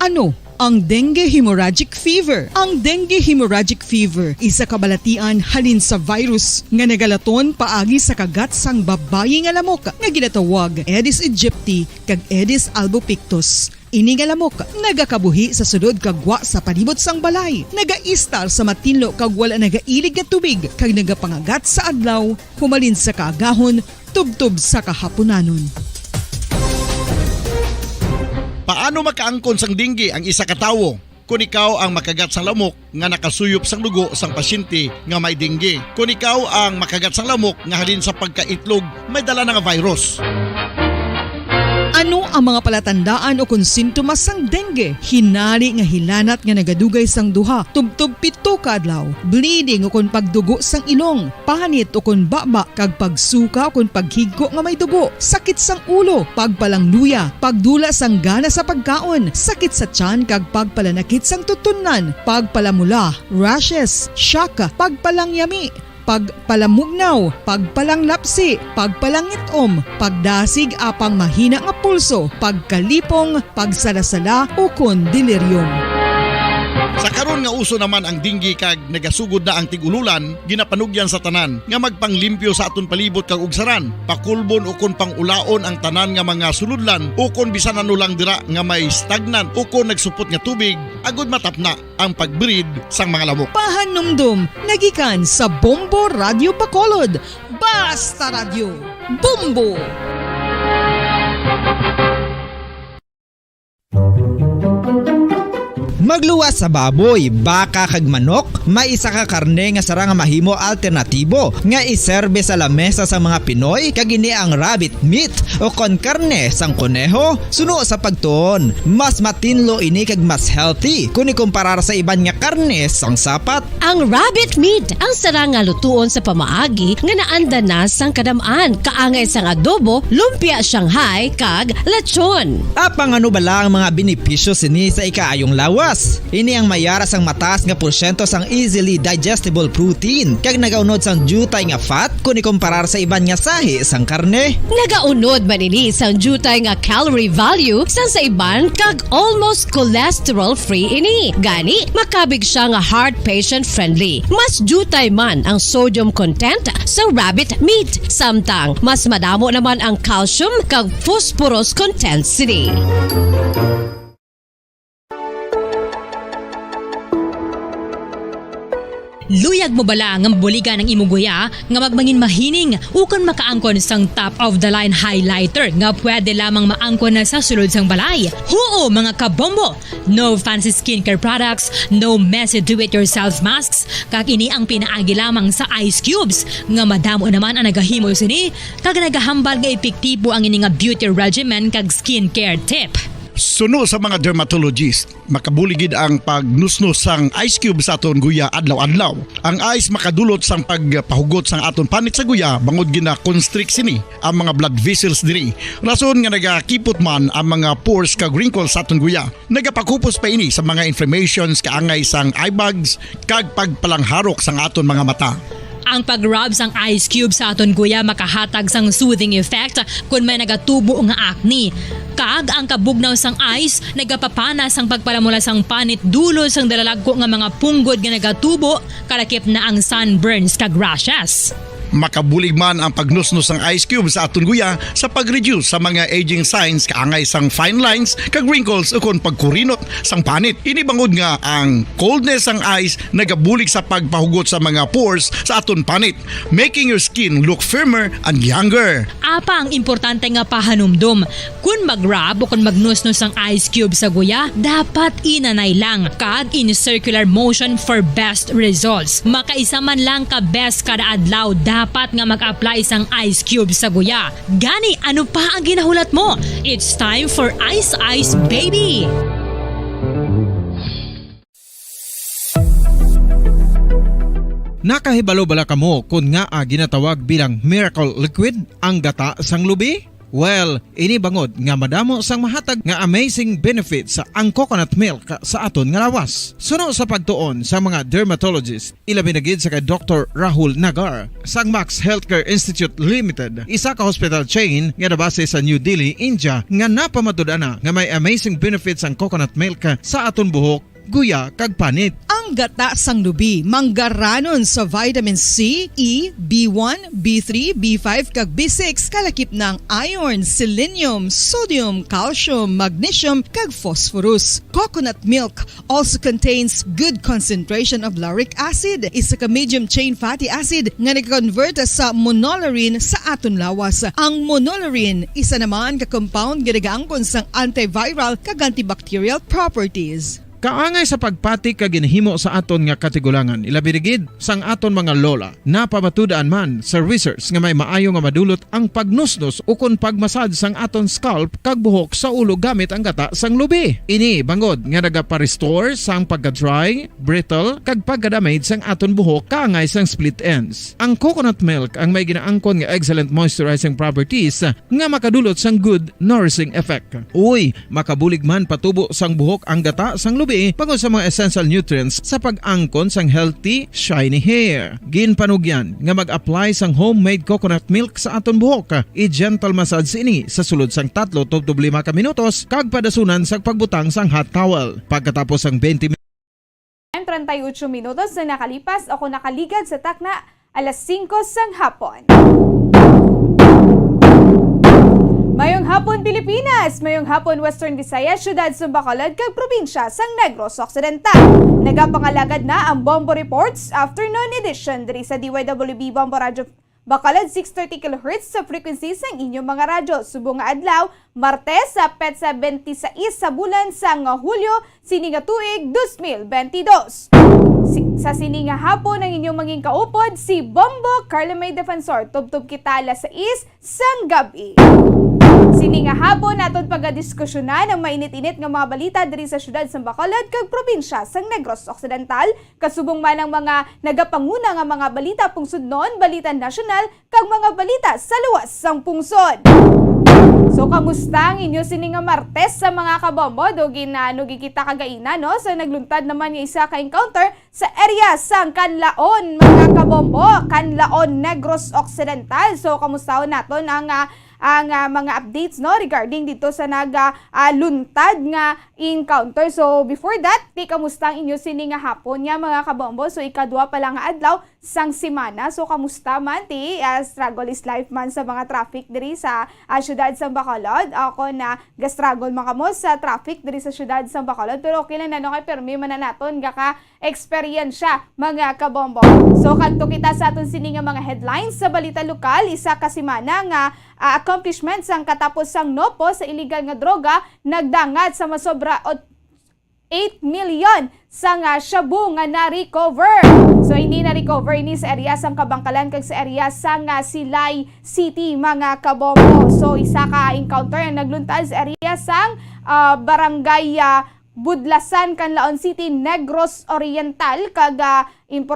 Ano ang dengue hemorrhagic fever? Ang dengue hemorrhagic fever isa kabalatian halin sa virus nga nagalaton paagi sa kagat sang babayi nga lamok nga ginatawag Aedes aegypti kag Aedes albopictus. Ini nga lamok nagakabuhi sa sudod kagwa sa palibot sang balay, nagaistar sa matinlo kag wala nagailig nga tubig kag nagapangagat sa adlaw, humalin sa kaagahon, tubtub sa kahaponanon. Paano makaangkon sang dengue ang isa ka tawo? Kung ikaw ang makagat sang lamok nga nakasuyop sang dugo sang pasyente nga may dengue. Kung ikaw ang makagat sang lamok nga halin sa pagkaitlog may dala nga virus. Ano ang mga palatandaan o kung sintomas sang dengue? Hinali nga hilanat nga nagadugay sang duha, tubtub 7 ka adlaw, bleeding o kung pagdugo sang ilong, panit o kung baba, kag pagsuka o kung paghigko nga may dugo, sakit sang ulo, pagpalangluya, pagdula sang gana sa pagkaon, sakit sa tiyan kag pagpalanakit sang tutunan, pagpalamula, rashes, shock, pagpalangyami, pagpalamugnaw, pagpalanglapsi, pagpalangitom, pagdasig apang mahina nga pulso, pagkalipong, pagsalasala o kon delirium. Sa karon nga uso naman ang dengue kag nagasugod na ang tigululan, ginapanugyan sa tanan nga magpanglimpyo sa aton palibot kag ugsaran, pakulbon o kon pangulaon ang tanan nga mga suludlan o kon bisan ano lang dira nga may stagnant o kon nagsupot nga tubig, agud matapna ang pagbreed sang mga lamok. Pahanumdum, nagikan sa Bombo Radio Bacolod. Basta Radio, Bombo! Magluwas sa baboy, baka kag manok, may isa ka karne nga sara nga mahimo alternatibo nga iserbe sa lamesa sa mga Pinoy kag ini ang rabbit meat o kon karne sang koneho. Suno sa pagtuon, mas matinlo ini kag mas healthy kung ikumparar sa iban nga karne sang sapat. Ang rabbit meat ang sara nga lutuon sa pamaagi nga naanda na sang kadamaan, kaangay sang adobo, lumpia Shanghai kag lechon. Apang ano bala ang mga benepisyo sini sa ikaayong lawas? Ini ang mayara sang mataas nga porsyento sang easily digestible protein kag nagaunod sang jutay nga fat kung ikumparar sa iban nga sahi sang karne. Nagaunod man ini sang jutay nga calorie value sang sa iban kag almost cholesterol free ini. Gani makabig siya nga heart patient friendly. Mas jutay man ang sodium content sa rabbit meat, samtang mas madamo naman ang calcium kag phosphorus content sini. Luyag mo bala nga buligan ng imuguya nga magmangin mahining ukon makaangkon sang top of the line highlighter nga pwede lamang maangkon na sa sulod sang balay. Huo mga kabombo! No fancy skincare products, no messy do-it-yourself masks, kag ini ang pinaagi lamang sa ice cubes nga madamo naman ang nagahimo sini kag nagahambal nga epektibo ang ini nga beauty regimen kag skincare tip. Suno sa mga dermatologist, makabuligid ang pagnusnos sang ice cube sa aton guya adlaw-adlaw. Ang ice makadulot sang pagpahugot sang aton panit sa guya bangod gina-constrict sini ang mga blood vessels diri. Rason nga nagakipot man ang mga pores kag wrinkles sa aton guya. Nagapakupos pa ini sa mga inflammations kaangay sang eye bags kag pagpalangharok sang aton mga mata. Ang pag-rub sang ice cube sa aton guya makahatag sang soothing effect kung may nagatubo nga acne. Kag ang kabugnaw sang ice nagapapana sang pagpalamula sang panit dulo sang dalalagko nga mga punggod nga nagatubo kalakip na ang sunburns kag rashes. Makabulig man ang pagnusnos ng ice cube sa aton guya sa pag-reduce sa mga aging signs kaangay sang fine lines kag wrinkles ukon pagkurinot sang panit. Ini bangod nga ang coldness sang ice nagabulig sa pagpahugot sa mga pores sa aton panit, making your skin look firmer and younger. Apa ang importante nga pahanumdum, kung mag-rub o kung magnusnos ang ice cube sa guya, dapat inanay lang kag in circular motion for best results. Makaisa man lang ka best kada adlaw dapat nga mag-apply sang ice cube sa guya. Gani, ano pa ang ginahulat mo? It's time for Ice Ice Baby! Nakahibalo bala kamo kung nga ginatawag bilang miracle liquid ang gata sang lubi? Well, ini bangod nga madamo sang mahatag nga amazing benefit sa ang coconut milk sa aton nga lawas. Suno sa pagtuon sa mga dermatologist, ilabi na gid sa kay Dr. Rahul Nagar sang Max Healthcare Institute Limited, isa ka hospital chain nga nabase sa New Delhi, India, nga napamatud-ana nga may amazing benefits ang coconut milk sa aton buhok, guya kag panit. Ang gata sang lubi manggaranon sa vitamin C, E, B1, B3, B5 kag B6 kalakip ng iron, selenium, sodium, calcium, magnesium kag phosphorus. Coconut milk also contains good concentration of lauric acid, isa ka medium chain fatty acid nga nag-convert sa monolaurin sa aton lawas. Ang monolaurin isa naman ka compound nga nagaangkon sang antiviral kag antibacterial properties. Kaangay sa pagpatik kag ginhimo sa aton nga katigulangan, ilabirigid sang aton mga lola, napamatudan man sa research nga may maayo nga madulot ang pagnusnos ukon pagmasad sang aton scalp kag buhok sa ulo gamit ang gata sang lubi. Ini bangod nga nagapa-restore sang pagka-dry, brittle kag pagka-damage sang aton buhok kaangay sang split ends. Ang coconut milk ang may ginaangkon nga excellent moisturizing properties nga makadulot sang good nourishing effect. Uy, makabulig man patubo sang buhok ang gata sang lubi pagod sa mga essential nutrients sa pag-angkon sang healthy, shiny hair. Ginpanugyan nga mag-apply sang homemade coconut milk sa aton buhok. I-gentle massage ini sa sulod sang 3 to 5 ka minutos kag padasunan sa pagbutang sang hot towel. Pagkatapos sang 20 38 minutos na nakalipas, ako nakaligad sa takna alas 5 sang hapon. Mayong hapon Pilipinas, mayong hapon Western Visayas, syudad Sumbacolod kag probinsya sang Negros Occidental. Nagapangalagad na ang Bombo Reports Afternoon Edition diri sa DYWB Bombo Radio Bacolod 630 kHz sa frequency sa inyong mga radyo. Subong nga adlaw, Martes sa petsa 26 sa bulan sang Hulyo, sini nga tuig 2022. Sa sini nga hapon ang inyong maging kaupod si Bombo Carlo May Defensor. Tubtub kita alas 6 sang gabi. Sini nga hapon naton pagadiskusyonan ang mainit-init nga mga balita diri sa syudad sa Bacolod kag probinsya sang Negros Occidental, kasubong man ang mga nagapanguna nga mga balita pungsodnon, balita nasyonal kag mga balita sa luwas sang pungsod. So kamusta ang inyo sini nga Martes sa mga kabombo? Dugin na kita kagaina no sa nagluntad naman nga isa ka encounter sa area sang Canlaon mga kabombo, Canlaon Negros Occidental. So kamusta naton ang mga updates no regarding dito sa luntad nga encounter. So before that, kamusta ang inyo sini nga hapon nga mga kabombo? So ikadua pa lang nga adlaw sang semana. So kamusta man struggle is life man sa mga traffic diri sa syudad sa Bacolod. Ako na ga-struggle man kamo sa traffic diri sa syudad sa Bacolod, pero okay lang na no kay permi man na naton ka experience mga kabombo. So kadto kita sa aton sini nga mga headlines sa balita lokal. Isa ka semana nga accomplishments ang katapos sang nopo sa illegal nga droga nagdangat sa masobra 8 million sang shabu nga na-recover. So hindi na-recover ini sa area sang Kabangkalan kag sa area sang Silay City mga kabombo. So isa ka encounter ang nagluntad sa area sang barangay Budlasan, Canlaon City, Negros Oriental. Kag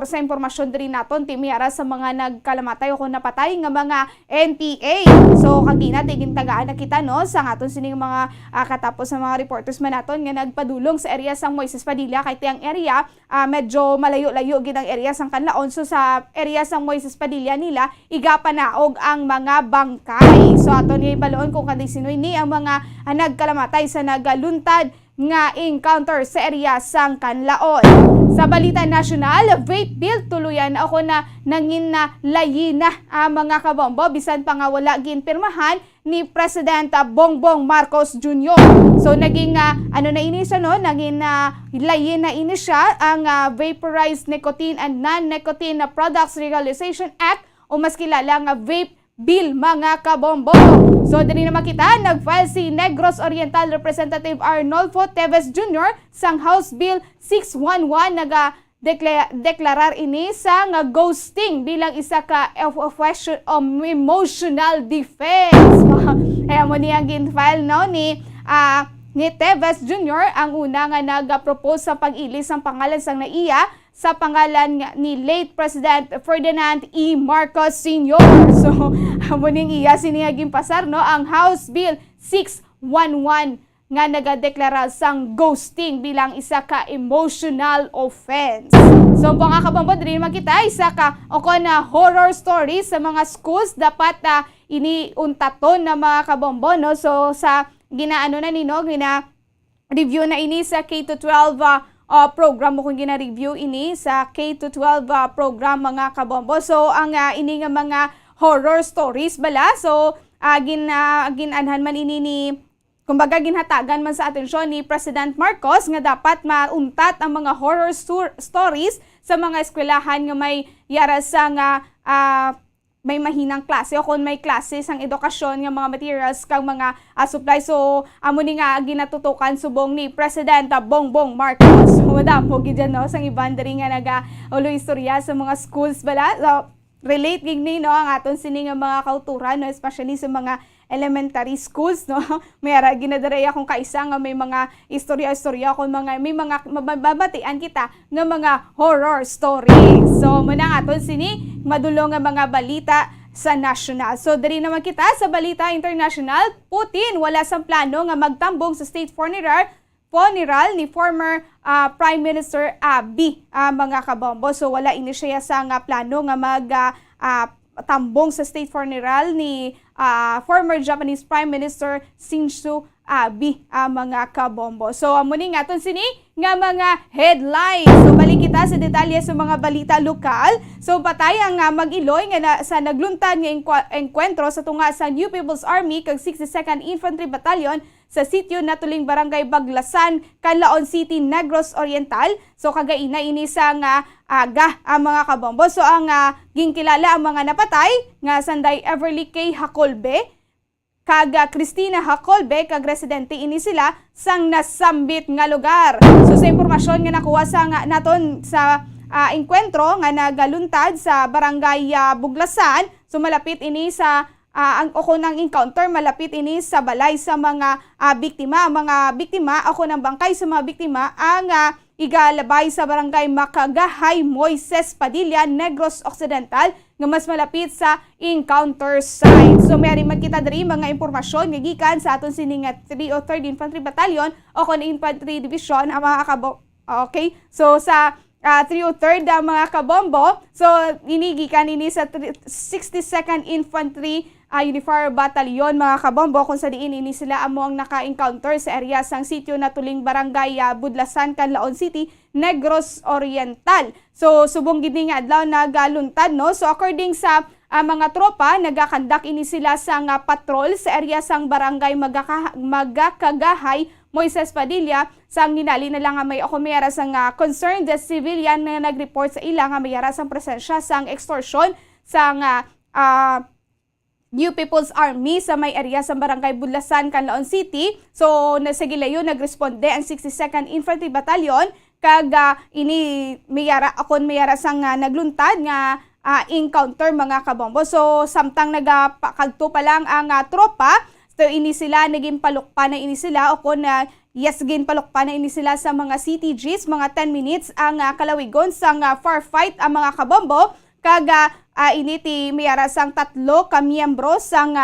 sa impormasyon diri naton timiara sa mga nagkalamatay o kung napatay nga mga NPA. So kagina tigin tagaan na kita no sa aton sining mga katapos sa mga reporters man naton nga nagpadulong sa area sang Moises Padilla kay tiyang area medyo malayo-layo gid ang area sang Canlaon. So sa area sang Moises Padilla nila igapanaog ang mga bangkay. So aton nga ibaloon kung kanday sinoy ni ang mga nagkalamatay sa nagaluntad nga encounter sa area sang Canlaon. Sa balita nasyonal, vape bill tuluyan ako na nangin na layi na mga kabombo bisan pa nga wala ginpirmahan ni President Bongbong Marcos Jr. So naging na ini siya no, naging layi na ini siya ang Vaporized Nicotine and Non-Nicotine Products Legalization Act o mas kilala nga vape bill mga kabombo. So diri naman kita nag-file si Negros Oriental Representative Arnolfo Teves Jr. sang House Bill 611 deklarar ini sa nga ghosting bilang isa ka emotional defense. Kaya mo niyang gin-file no ni Teves Jr. ang una nga nag-propose sa pag-ilis ang pangalan sang naiya sa pangalan ni late President Ferdinand E. Marcos Sr. So, muning iya siniyaging pasar no ang House Bill 611 nga nagadeklara sang ghosting bilang isa ka emotional offense. So, mga kabombo, diri naman kita isa ka na horror stories sa mga schools dapat iniuntaton na mga kabombo no. So, sa ginaano na nino, gina-review na ini sa K-12 program mo kung gina-review ini sa K-12 program mga kabombo. So ang ini nga mga horror stories bala. So ginanhan man ini ni kumbaga ginhatagan man sa atensyon ni President Marcos nga dapat mauntat ang mga horror stories sa mga eskwelahan nga may yara sa may mahinang klase o kung may klase sang edukasyon nga mga materials kang mga supply. So amo ni nga ginatutukan subong ni President Bongbong Marcos. Madamo gid no sang iban diri nga ulo istorya sa mga schools bala. So relate gid ni no ang aton sini nga mga kauturan no, especially sa mga elementary schools no. Mayara ginadaray akong kaisa nga may mga istorya kung may mga mababatian kita nga mga horror stories. So muna nga aton sini madulong nga mga balita sa national. So diri naman kita sa balita international, Putin wala sang plano nga magtambong sa state funeral ni former Prime Minister Abe mga kabombo. So wala ini siya sa nga plano nga tambong sa state funeral ni former Japanese Prime Minister Shinzo Abe mga kabombo. So muni nga aton sini nga mga headlines. So balik kita sa detalye sa mga balita lokal. So patayang mag-iloy nga sa nagluntad nga engkwentro sa tunga sa New People's Army kag 62nd Infantry Battalion sa sitio natuling Barangay Baglasan, Canlaon City, Negros Oriental. So kagaina ini sa nga aga ang mga kabombo. So ang ginkilala ang mga napatay nga sanday Everly K. Hacolbe kag Cristina Hacolbe kag residente ini sila sang nasambit nga lugar. So sa impormasyon nga nakuha sa naton sa engkwentro nga nagaluntad sa Barangay Buglasan, so malapit ini sa ang ng encounter malapit ini sa balay sa mga biktima. Mga biktima, ng bangkay sa mga biktima ang igalabay sa Barangay Makagahay, Moises Padilla, Negros Occidental nga mas malapit sa encounter site. So may magkita diri mga impormasyon nga gikan sa aton sining 303rd Infantry Battalion o kon Infantry Division ang mga okay. So sa 303rd mga kabombo, so inigikan ini sa 62nd Infantry Unified Battalion mga kabombo kung sa diin ini sila amo ang naka-encounter sa area sang sitio natuling Barangay Budlasan, Canlaon City, Negros Oriental. So subong gid nga adlaw nagaluntad no. So according sa mga tropa, nagakandak ini sila sang patrol sa area sang Barangay Magakagahay, Moises Padilla. Sang ninali na lang nga may mayara sang concerned civilian na nag-report sa ila nga mayara sang presensya sang extortion sang New People's Army sa may area sa Barangay Budlasan, Canlaon City. So nasagilayo nagresponde ang 62nd Infantry Battalion kag ini mayara sang nagluntad nga encounter mga kabombo. So samtang nagapakagto pa lang ang tropa, so ini sila naging palukpa na ini sila o kon palukpa na ini sila sa mga CTGs, mga 10 minutes ang kalawigon sang firefight ang mga kabombo kag initi mayara sang 3 ka miyembro sang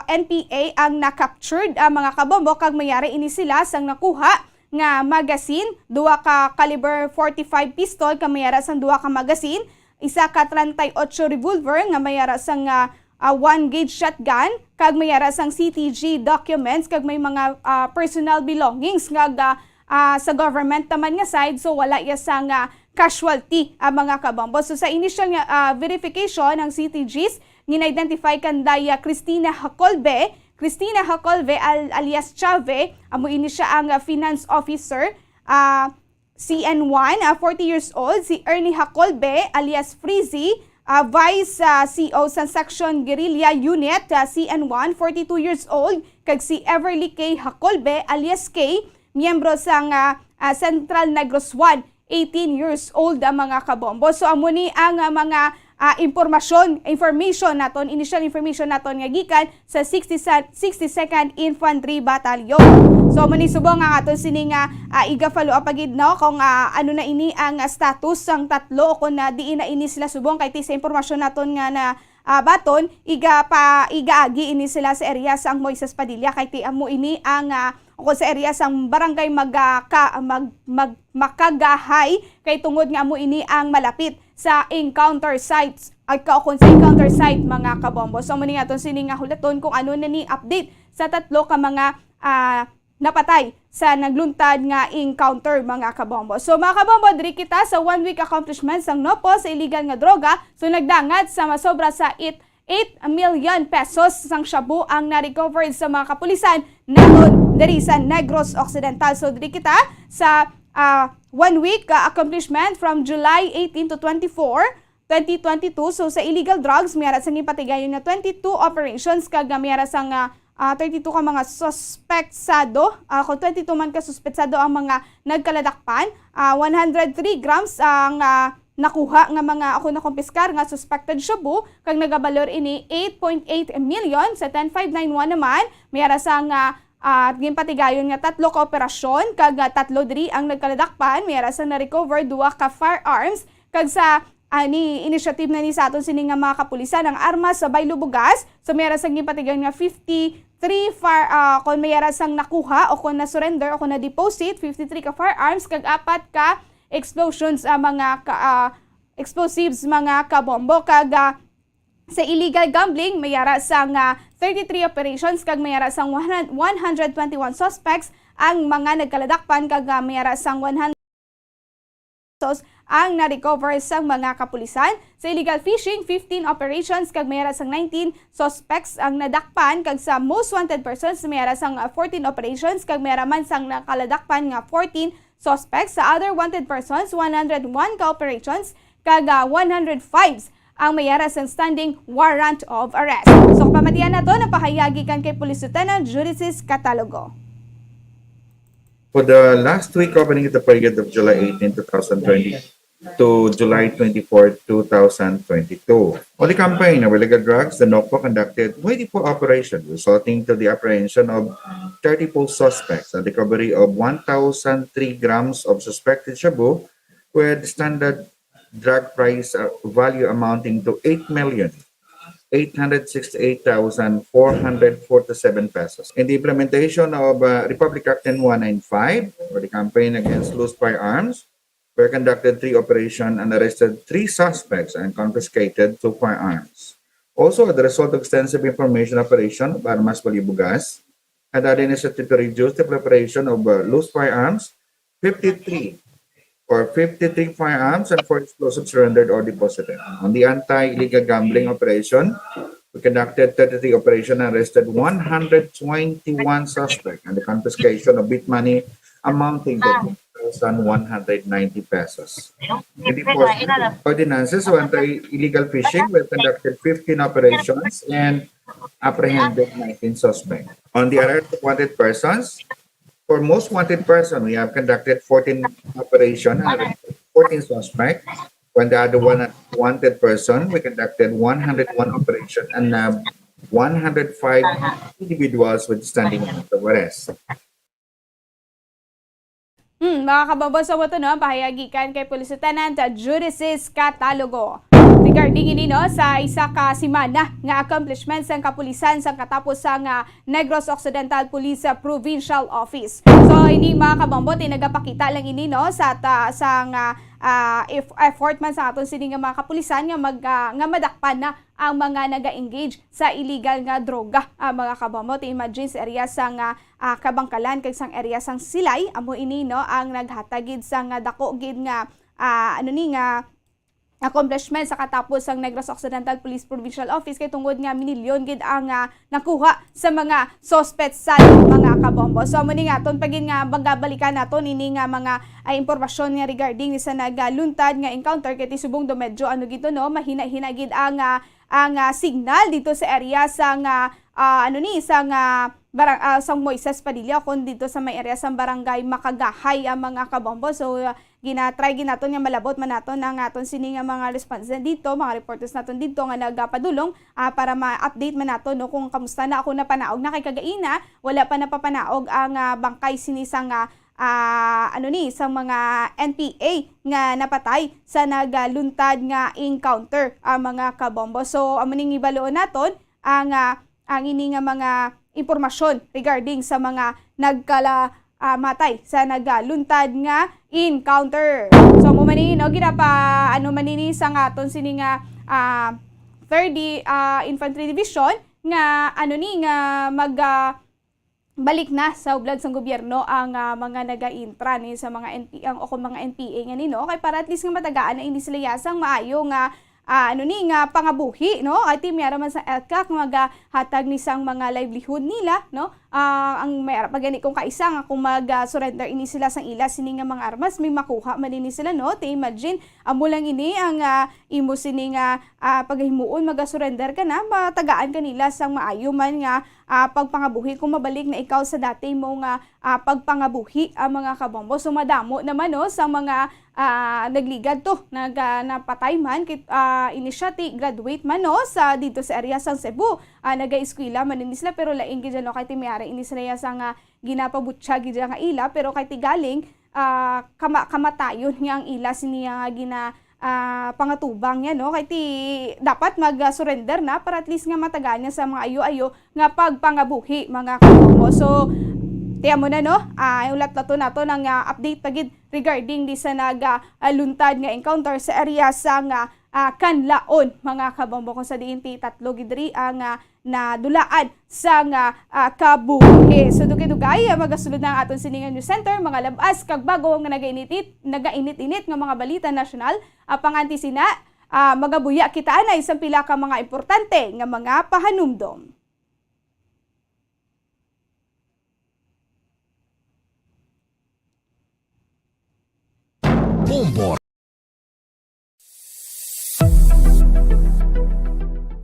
NPA ang na-captured ang mga kabombo kag mayara ini sila sang nakuha nga magazine, 2 ka caliber 45 pistol ka mayara sang 2 ka magazine, 1 ka 38 revolver nga mayara sang 1 gauge shotgun kag mayara sang CTG documents kag may mga personal belongings nga sa government naman nga side, so wala ya sang casualty ang mga kabombo. So sa initial verification ng CTGs, gina-identify kanday Cristina Hacolbe alias Chave, amo ini siya ang finance officer, CN1, 40 years old, si Ernie Hacolbe alias Freezy, Vice CO sa Section Guerrilla Unit, CN1, 42 years old, kag si Everly K. Hacolbe alias K, miyembro sang Central Negros 1, 18 years old ang mga kabombo. So amo ni ang mga information naton, initial information naton nga gikan sa 62nd Infantry Battalion. So amo ni subong nga aton sini nga iga-follow up agid no kung ano na ini ang status sang tatlo kung na diin na ini sila subong kay sa impormasyon naton nga na baton igaagi ini sila sa area sang Moises Padilla kay ti amo ini ang o sa area sang Barangay Makagahay kay tungod nga mo ini ang malapit sa encounter sites at kaokon sa encounter site mga kabombo. So muni nga sini nga hulaton kung ano na ni update sa 3 ka mga napatay sa nagluntad nga encounter mga kabombo. So mga kabombo, diri kita sa 1 week accomplishments sang NOPO sa illegal nga droga. So nagdangat sa masobra sa 8 million pesos sang shabu ang na-recovered sa mga kapulisan naton diri sa Negros Occidental. So diri kita sa 1 week accomplishment from July 18 to 24, 2022. So sa illegal drugs, mayara sang ipatigayon na 22 operations kag mayara sang 32 ka mga suspetsado. Kung 22 man ka suspetsado ang mga nagkaladakpan, 103 grams ang nakuha nga mga na kumpiskar nga suspected shabu kag nagabalor ini 8.8 million. Sa 10591 naman mayara sang ginpatigayon nga 3 ka operasyon kag 3 diri ang nagkaladakpan, mayara sang na-recover 2 ka firearms kag sa ni initiative na ni sa aton sini nga mga kapulisan ang armas sa Baylubugas. So mayara sang ginpatigayon nga 53 kung mayara sang nakuha o kung na-surrender o kung na-deposit 53 ka firearms kag 4 ka explosions mga explosives mga kabombo kag sa illegal gambling mayara sang 33 operations kag mayara sang 121 suspects ang mga nagkaladakpan kag mayara sang 100 pesos ang na-recover sa mga kapulisan. Sa illegal fishing, 15 operations kag mayara sang 19 suspects ang nadakpan kag sa most wanted persons mayara sang 14 operations kag mayara man sang nakaladakpan nga 14 suspects. Sa other wanted persons, 101 ka operations kag 105 ang mayara sang standing warrant of arrest. So kapamatian na to, napahayagi kan kay Police Lieutenant Judicis Catalogo. For the last week opening at the period of July 18, 2020 to July 24, 2022. On the campaign of illegal drugs, the NOCPO conducted 24 operations resulting to the apprehension of 34 suspects and recovery of 1,003 grams of suspected shabu with standard drug price value amounting to 8,868,447 pesos. In the implementation of Republic Act 195 for the campaign against loose firearms, we conducted 3 operations and arrested 3 suspects and confiscated 2 firearms. Also, as a result of extensive information operation of Armas Balibugas, had an initiative to reduce the preparation of loose firearms, 53 firearms and 4 explosives surrendered or deposited. On the anti-illegal gambling operation, we conducted 33 operations and arrested 121 suspects and the confiscation of bit money amounting to 1,190 pesos. In the ordinances of anti-illegal fishing, we conducted 15 operations and apprehended 19 suspects. On the arrest of wanted persons, for most wanted person, we have conducted 14 operations and arrested 14 suspects. When the other one wanted person, we conducted 101 operations and 105 individuals with standing warrant of arrest. Mga kababos, sa wato no, pahayagikan kay Police Lieutenant Judicis Catalogo. Regarding ini no, sa isa ka simana nga accomplishments ang kapulisan sa katapos sang Negros Occidental Police Provincial Office. So ini mga kabambot, nagapakita lang ini no sa effort man sa aton sini nga mga kapulisan nga madakpan na ang mga naga-engage sa illegal nga droga. Mga kabambot, imagine sa area sang Kabangkalan kag sang area sang Silay, amo ini no ang naghatagid sang dako gid nga accomplishment sa katapos ang Negros Occidental Police Provincial Office kay tungod nga minilyon gid ang nakuha sa mga suspects sa mga kabombo. So amo ni nga aton pagin nga bagabalikan naton ini nga mga impormasyon nga regarding sa nagaluntad nga encounter kay subong do medyo gito no, mahina-hina gid ang signal dito sa area sang sang Moises Padilla kon dito sa may area sang barangay Makagahay ang mga kabombo. So ginatry naton nga malabot man naton ang aton sini nga mga respondents dito, mga reporters naton dito nga nagapadulong para ma-update man naton no kung kamusta na ako napanaog na kay kagaina wala pa napapanaog ang bangkay sini sang sang mga NPA nga napatay sa nagaluntad nga encounter ang mga kabombo. So amo ning ibaloon naton ang ini nga mga impormasyon regarding sa mga matay sa nagaluntad nga encounter. So mo manini no ginapa manini sa aton sini nga 3rd Infantry Division nga balik na sa ublag sang gobyerno ang mga naga-intra ni sa mga NPA mga NPA nga nino kay para at least nga matagaan na hindi sila yasang maayo nga pangabuhi no at miyara man sa ELCAC magahatag ni sang mga livelihood nila no ang mayara pagani kung kaisa nga kung mag-surrender ini sila sang ila sini nga mga armas may makuha man ini sila no te imagine amo lang ini ang imo sini nga paghimuon mag-surrender ka na matagaan kanila sang maayo man nga pagpangabuhi kung mabalik na ikaw sa dati mo nga pagpangabuhi ang mga kabombo. So madamo naman no sa mga nagligad to napatay man inisyati graduate man no sa dito sa area sang Cebu naga-eskwela man din sila pero laing gid no kay timiyari ini sila sang ginapabutsa gid nga ila pero kay tigaling kamatayon nga ang ila siniya nga pangatubang yan no kay ti dapat mag-surrender na para at least nga matagaan niya sa mga ayo-ayo nga pagpangabuhi mga kabombo. So tiyan mo na no, ulat-lato nato ng update pagid regarding di sa nagaluntad nga encounter sa area sa kanlaon mga kabombo kung sa diin ti tatlo gidri ang nadulaan sa kabuhi. So dugay-dugay magasulod na ang aton siningan news center mga labas kag bago nga nagainit-init nga mga balita nasyonal panganti sina magabuya kita na isang pila ka mga importante nga mga pahanumdom. Bombo.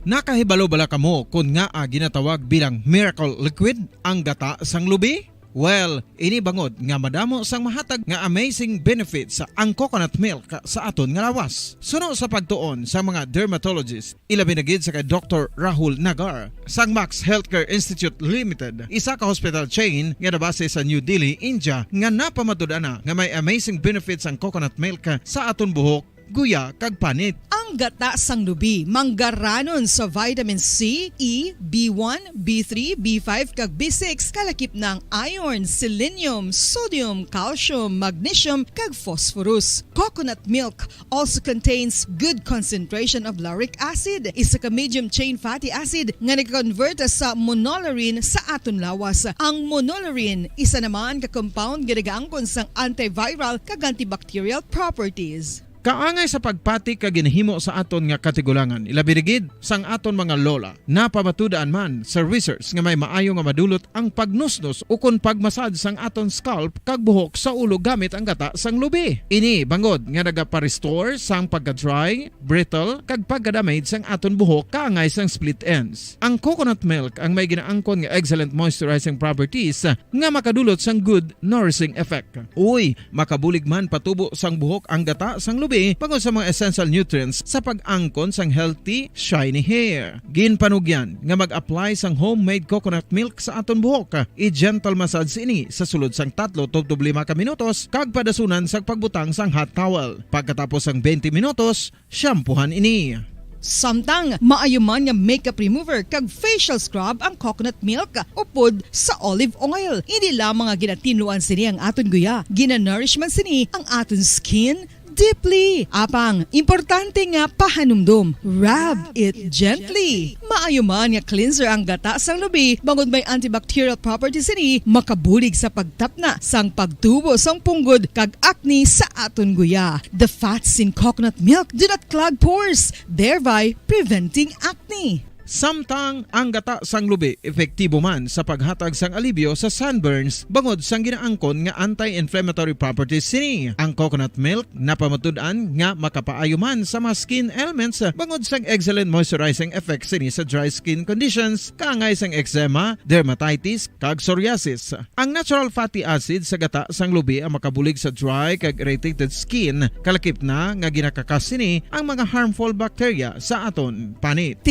Nakahibalo bala kamo kung nga ginatawag bilang miracle liquid ang gata sang lubi? Well, ini bangod nga madamo sang mahatag nga amazing benefits ang coconut milk sa aton nga lawas. Suno sa pagtuon sa mga dermatologist, ilabi na gid sa kay Dr. Rahul Nagar sang Max Healthcare Institute Limited, isa ka hospital chain nga nabase sa New Delhi, India nga napamatud-ana nga may amazing benefits ang coconut milk sa aton buhok, guya kag panit. Ang gata sang lubi manggaranon sa vitamin C, E, B1, B3, B5 kag B6 kalakip ng iron, selenium, sodium, calcium, magnesium kag phosphorus. Coconut milk also contains good concentration of lauric acid, isa ka medium chain fatty acid nga nag-convert sa monolarin sa aton lawas. Ang monolarin isa naman ka compound nga nagaangkon sang antiviral kag antibacterial properties. Kaangay sa pagpati ka ginhimo sa aton nga katigulangan, ilabirigid sang aton mga lola, napamatudaan man sa research nga may maayo nga madulot ang pagnusnos o kon pagmasad sang aton scalp kag buhok sa ulo gamit ang gata sang lubi. Ini bangod nga nagapa-restore sang pagka-dry, brittle kag pagka-damage sang aton buhok kaangay sang split ends. Ang coconut milk ang may ginaangkon nga excellent moisturizing properties nga makadulot sang good nourishing effect. Uy, makabulig man patubo sang buhok ang gata sang lubi pangod sa mga essential nutrients sa pag-angkon sang healthy, shiny hair. Ginpanugyan nga mag-apply sang homemade coconut milk sa aton buhok. I-gentle massage ini sa sulod sang 3 to 5 ka minutos kag padasunan sa pagbutang sang hot towel. Pagkatapos sang 20 minutos, shampoohan ini. Samtang maayuman nga makeup remover kag facial scrub ang coconut milk upod sa olive oil. Hindi lamang nga ginatinluan sini ang aton guya, ginanourishment sini ang aton skin deeply. Apang, importante nga pahanumdum. Rub it gently. Maayuman nga cleanser ang gata sang lubi, bangod may antibacterial properties ini, makabulig sa pagtapna sang pagtubo sang punggod kag acne sa aton guya. The fats in coconut milk do not clog pores, thereby preventing acne. Samtang ang gata sang lubi epektibo man sa paghatag sang alibyo sa sunburns bangod sang ginaangkon nga anti-inflammatory properties sini. Ang coconut milk napamatud-an nga makapaayo man sa mga skin ailments bangod sang excellent moisturizing effect sini sa dry skin conditions kaangay sang eczema, dermatitis kag psoriasis. Ang natural fatty acid sa gata sang lubi ang makabulig sa dry kag irritated skin, kalakip na nga ginakakas sini ang mga harmful bacteria sa aton panit.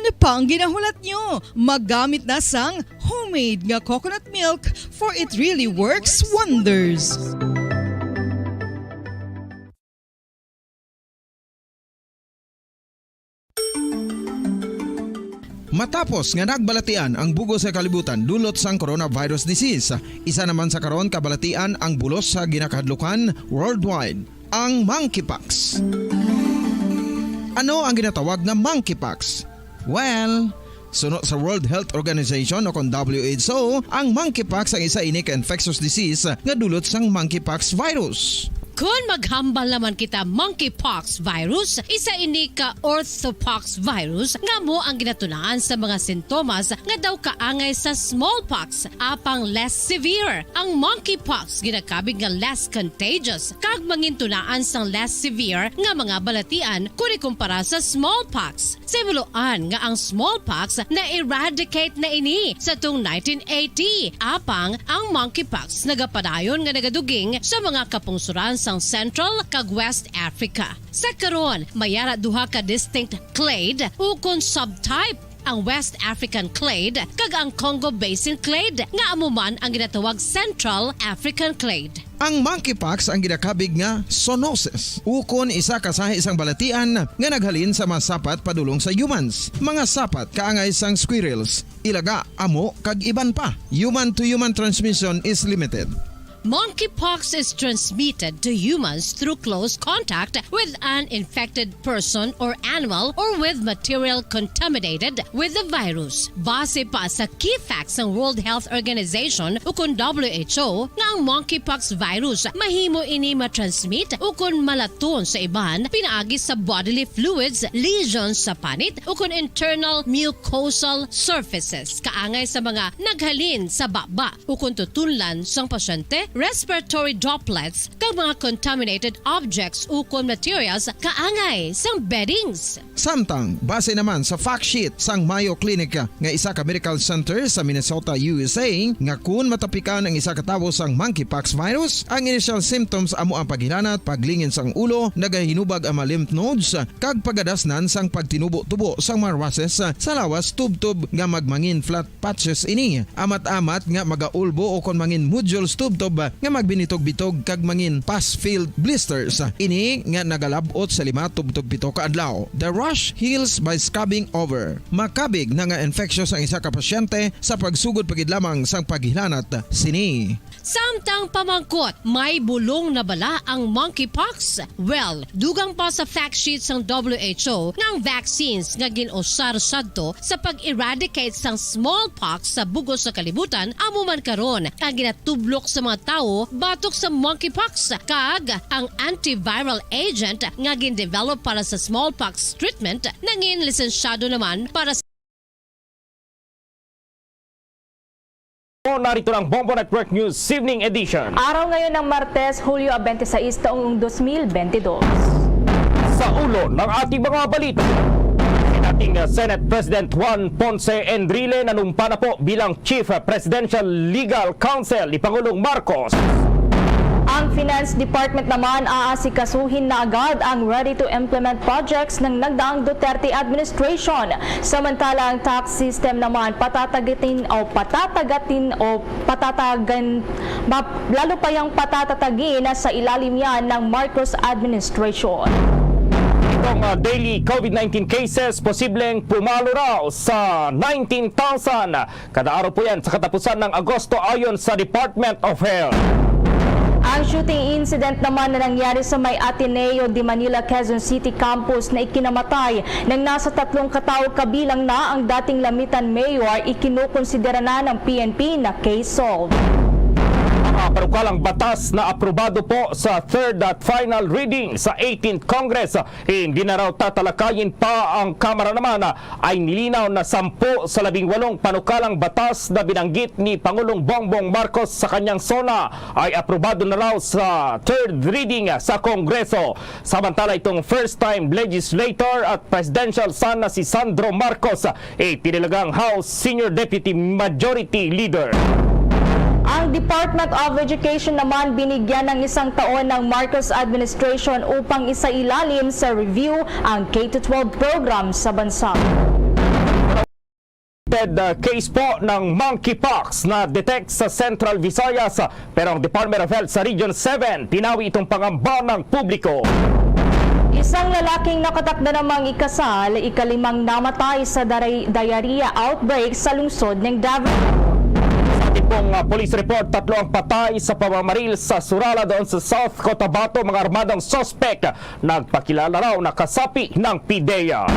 Ano pa ang ginahulat nyo? Maggamit na sang homemade nga coconut milk for it really works wonders. Matapos nga nagbalatian ang bugos sa kalibutan dulot sang coronavirus disease, isa naman sa karon kabalatian ang bulos sa ginakadlukan worldwide, ang monkeypox. Ano ang ginatawag na monkeypox? Well, suno sa World Health Organization o kon WHO, ang monkeypox ang isa ini ka infectious disease nga dulot sang monkeypox virus. Kung maghambal naman kita monkeypox virus, isa ini ka orthopox virus nga mo ang ginatulaan sa mga sintomas nga daw kaangay sa smallpox, apang less severe. Ang monkeypox ginakabig nga less contagious kag mangintunaan sang less severe nga mga balatian kung ikumpara sa smallpox. Simuloan nga ang smallpox na eradicate na ini sa tung 1980, apang ang monkeypox nagapadayon nga nagaduging sa mga kapungsuran sang Central kag West Africa. Sa karon, mayara duha ka distinct clade o kon subtype, ang West African clade kag ang Congo Basin clade nga amuman ang ginatawag Central African clade. Ang monkeypox ang ginakabig nga zoonosis. Ukon isa ka sa isang balatian nga naghalin sa mga sapat padulong sa humans. Mga sapat kaangay sang squirrels, ilaga, amo kag iban pa. Human to human transmission is limited. Monkeypox is transmitted to humans through close contact with an infected person or animal or with material contaminated with the virus. Base pa sa key facts ng World Health Organization o kung WHO nga ang monkeypox virus mahimo ini matransmit o kung malaton sa iban pinaagi sa bodily fluids, lesions sa panit o kung internal mucosal surfaces kaangay sa mga naghalin sa baba o kung tutunlan sang pasyente, respiratory droplets kag mga contaminated objects o kung materials kaangay sang beddings. Samtang, base naman sa fact sheet sang Mayo Clinic nga isa ka medical center sa Minnesota, USA, nga kun matapikan ang isa ka tawo sang monkeypox virus, ang initial symptoms amo ang paghilanat, paglingin sang ulo, nagahinubag ang mga lymph nodes, kag pagadasnan sang pagtinubo-tubo sang mga rashes sa lawas tubtob nga magmangin flat patches ini. Amat-amat nga magaulbo o kon mangin nodules tubtob nga magbinitog-bitog kag mangin pus-filled blisters. Ini nga nagalabot sa 5 tubtob 7 ka adlaw. The rash heals by scabbing over. Makabig na nga infectious ang isa ka pasyente sa pagsugod pagid lamang sang paghilanat sini. Samtang pamangkot, may bulong na bala ang monkeypox? Well, dugang pa sa fact sheets ng WHO nga ang vaccines nga ginusar sadto sa pag-eradicate sang smallpox sa bugos sa kalibutan amo man karon ang ginatublok sa mga tao batok sa monkeypox kag ang antiviral agent nga gin-develop para sa smallpox treatment nangin lisensyado naman para sa Narito ang Bombo Network News Evening Edition. Araw ngayon ng Martes, Hulyo 26 taong 2022. Sa ulo ng ating mga balita, ating Senate President Juan Ponce Enrile nanumpa na po bilang Chief Presidential Legal Counsel ni Pangulong Marcos. Ang Finance Department naman aasikasuhin na agad ang ready-to-implement projects ng nagdaang Duterte administration. Samantala ang tax system naman lalo pa yung patatatagin sa ilalim yan ng Marcos administration. Itong daily COVID-19 cases posibleng pumalo raw sa 19,000. Kada araw po yan sa katapusan ng Agosto ayon sa Department of Health. Ang shooting incident naman na nangyari sa may Ateneo de Manila, Quezon City campus na ikinamatay ng nasa 3 katao kabilang na ang dating Lamitan Mayor ikinukonsidera na ng PNP na case solved. Panukalang batas na aprobado po sa third at final reading sa 18th Congress. Hindi na raw tatalakayin pa ang Kamara naman ay nilinaw na 10 sa 18 panukalang batas na binanggit ni Pangulong Bongbong Marcos sa kanyang SONA ay aprobado na raw sa third reading sa Kongreso. Samantala itong first time legislator at presidential son na si Sandro Marcos ay tinilagang House Senior Deputy Majority Leader. Ang Department of Education naman binigyan ng 1 taon ng Marcos administration upang isailalim sa review ang K-12 program sa bansa. Case po ng monkeypox na detect sa Central Visayas pero ang Department of Health sa Region 7 tinawi itong pangamba ng publiko. Isang lalaking nakatakda namang ikasal, ika-5 namatay sa diarrhea outbreak sa lungsod ng Davao. Pong police report, 3 ang patay sa pamamaril sa Surala doon sa South Cotabato, mga armadong suspect nagpakilala raw na kasapi ng PIDEA.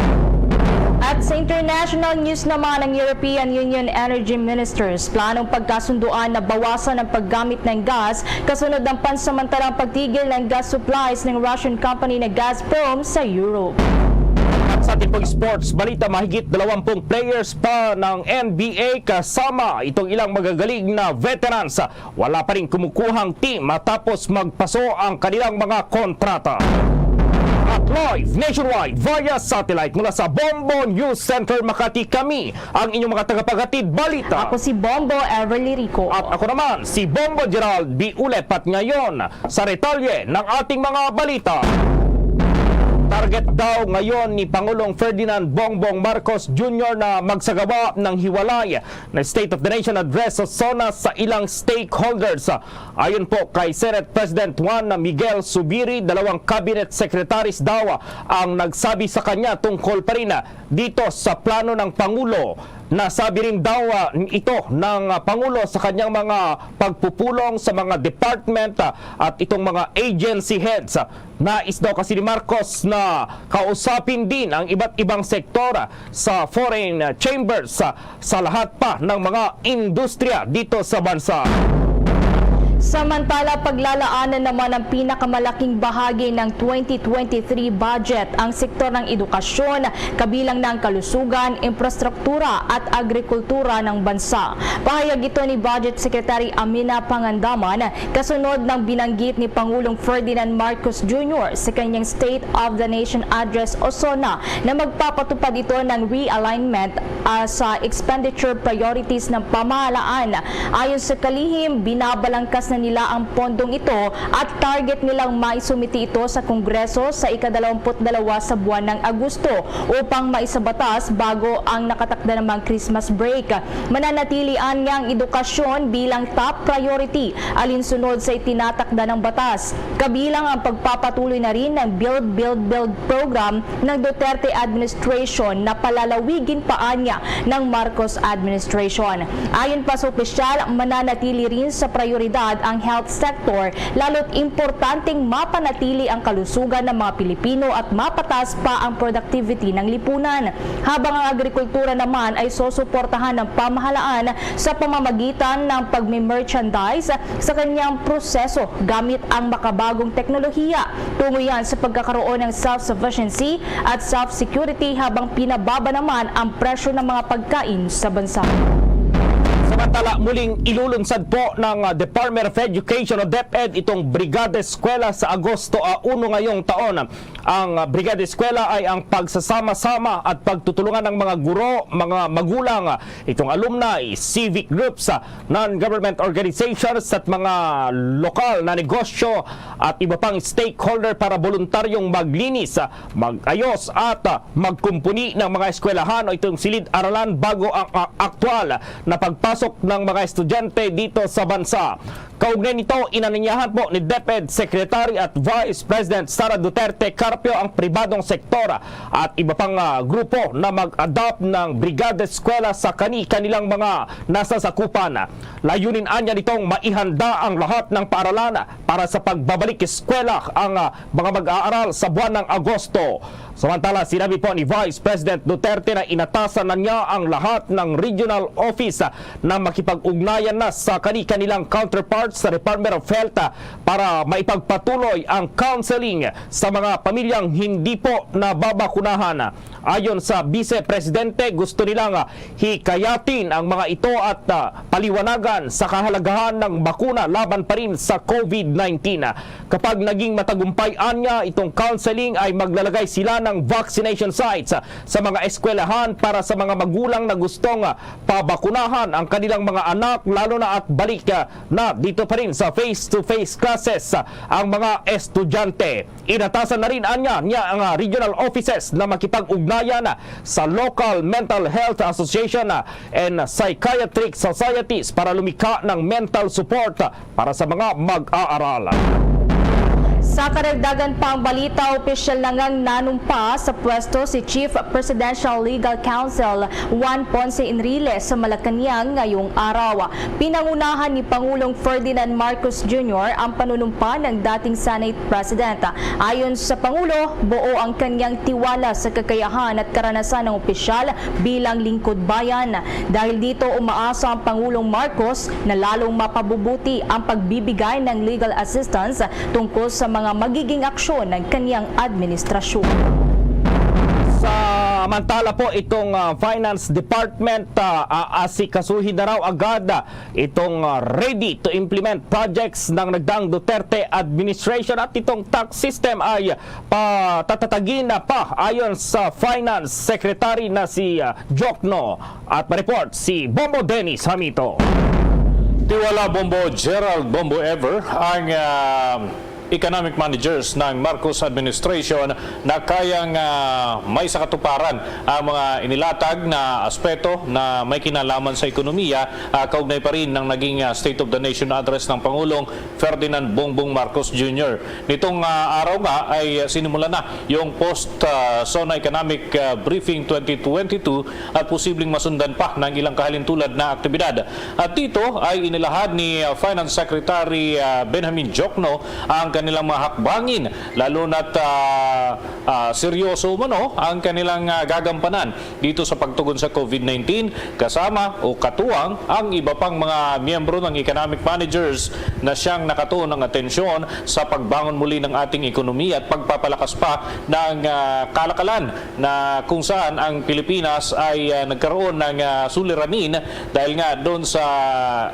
At sa international news naman, ang European Union Energy Ministers planong pagkasunduan na bawasan ang paggamit ng gas kasunod ng pansamantalang pagtigil ng gas supplies ng Russian company na Gazprom sa Europe. Sa ating pag-sports balita, mahigit 20 players pa ng NBA kasama itong ilang magagaling na veterans. Wala pa rin kumukuhang team matapos magpaso ang kanilang mga kontrata. At live nationwide via satellite mula sa Bombo News Center Makati, kami ang inyong mga tagapaghatid balita. Ako si Bombo Everly Rico. At ako naman si Bombo Gerald B. Ulet. Pat ngayon sa retalye ng ating mga balita. Target daw ngayon ni Pangulong Ferdinand Bongbong Marcos Jr. na magsagawa ng hiwalay na State of the Nation address sa SONA sa ilang stakeholders. Ayon po kay Senate President Juan Miguel Zubiri, 2 cabinet secretaries daw ang nagsabi sa kanya tungkol pa rin dito sa plano ng Pangulo Nasabi rin daw ito ng Pangulo sa kanyang mga pagpupulong sa mga department at itong mga agency heads. Nais daw kasi ni Marcos na kausapin din ang iba't ibang sektor sa foreign chambers sa lahat pa ng mga industriya dito sa bansa. Samantala, paglalaanan naman ang pinakamalaking bahagi ng 2023 budget ang sektor ng edukasyon, kabilang ng kalusugan, infrastruktura at agrikultura ng bansa. Pahayag ito ni Budget Secretary Amina Pangandaman kasunod ng binanggit ni Pangulong Ferdinand Marcos Jr. sa kanyang State of the Nation Address o SONA na magpapatupad ito ng realignment sa expenditure priorities ng pamahalaan. Ayon sa kalihim, binabalangkas na nila ang pondong ito at target nilang maisumiti ito sa Kongreso sa ika-22 sa buwan ng Agosto upang maisabatas bago ang nakatakda namang Christmas break. Mananatilian niya ang edukasyon bilang top priority alinsunod sa itinatakda ng batas. Kabilang ang pagpapatuloy na rin ng Build, Build, Build program ng Duterte administration na palalawigin pa niya ng Marcos administration. Ayon pa sa opisyal, mananatili rin sa prioridad ang health sector, lalo't importanteng mapanatili ang kalusugan ng mga Pilipino at mapatas pa ang productivity ng lipunan. Habang ang agrikultura naman ay susuportahan ng pamahalaan sa pamamagitan ng pagme-merchandise sa kanyang proseso gamit ang makabagong teknolohiya. Tungo yan sa pagkakaroon ng self-sufficiency at self-security habang pinababa naman ang presyo ng mga pagkain sa bansa. Samantala, muling ilulunsad po ng Department of Education o DepEd itong Brigada Eskwela sa Agosto 1 ngayong taon. Ang Brigada Eskwela ay ang pagsasama-sama at pagtutulungan ng mga guro, mga magulang, itong alumni, civic groups, non-government organizations at mga lokal na negosyo at iba pang stakeholder para voluntaryong maglinis, magayos at magkumpuni ng mga eskwelahan o itong silid-aralan bago ang aktwal na pagpasok ng mga estudyante dito sa bansa. Kaugnay nito, inaninyahan po ni DepEd Secretary at Vice President Sara Duterte Carpio ang pribadong sektor at iba pang grupo na mag-adopt ng Brigada Eskwela sa kanilang mga nasasakupan. Layunin anya nitong maihanda ang lahat ng paaralan para sa pagbabalik eskwela ang mga mag-aaral sa buwan ng Agosto. Samantala, sinabi po ni Vice President Duterte na inatasan na niya ang lahat ng regional office na makipag-ugnayan na sa kanilang counterparts sa Department of Health para maipagpatuloy ang counseling sa mga pamilyang hindi po nababakunahan. Ayon sa Vice Presidente, gusto nilang hikayatin ang mga ito at paliwanagan sa kahalagahan ng bakuna laban pa rin sa COVID-19. Kapag naging matagumpay niya itong counseling ay maglalagay sila ng vaccination sites sa mga eskwelahan para sa mga magulang na gustong pabakunahan ang kanilang mga anak, lalo na at balik na dito pa rin sa face-to-face classes ang mga estudyante. Inatasan na rin niya ang regional offices na makipag-ugnayan sa local mental health association and psychiatric societies para lumikha ng mental support para sa mga mag-aaral. Sa karagdagan pang balita, opisyal na ngang nanumpa sa pwesto si Chief Presidential Legal Counsel Juan Ponce Enrile sa Malacanang ngayong araw. Pinangunahan ni Pangulong Ferdinand Marcos Jr. ang panunumpa ng dating Senate President. Ayon sa Pangulo, buo ang kanyang tiwala sa kakayahan at karanasan ng opisyal bilang lingkod bayan. Dahil dito, umaasa ang Pangulong Marcos na lalong mapabubuti ang pagbibigay ng legal assistance tungkol sa mga magiging aksyon ng kanyang administrasyon. Samantala po itong Finance Department aasikasuhin na raw agad itong ready to implement projects ng nagdaang Duterte administration at itong tax system ay patatatagin na pa ayon sa Finance Secretary na si Jokno at ma-report si Bombo Dennis Hamito. Tiwala Bombo Gerald Bombo Ever ang economic managers ng Marcos administration na kayang may sakatuparan ang mga inilatag na aspeto na may kinalaman sa ekonomiya, kaugnay pa rin ng naging State of the Nation address ng Pangulong Ferdinand Bongbong Marcos Jr. Nitong araw nga ay sinimula na yung post-SONA Economic Briefing 2022 at posibleng masundan pa ng ilang kahalintulad na aktibidad. At dito ay inilahad ni Finance Secretary Benjamin Diokno ang kanilang mga hakbangin, lalo na't seryoso umano ang kanilang gagampanan dito sa pagtugon sa COVID-19, kasama o katuwang ang iba pang mga miyembro ng economic managers na siyang nakatuon ng atensyon sa pagbangon muli ng ating ekonomiya at pagpapalakas pa ng kalakalan na kung saan ang Pilipinas ay nagkaroon ng suliranin dahil nga doon sa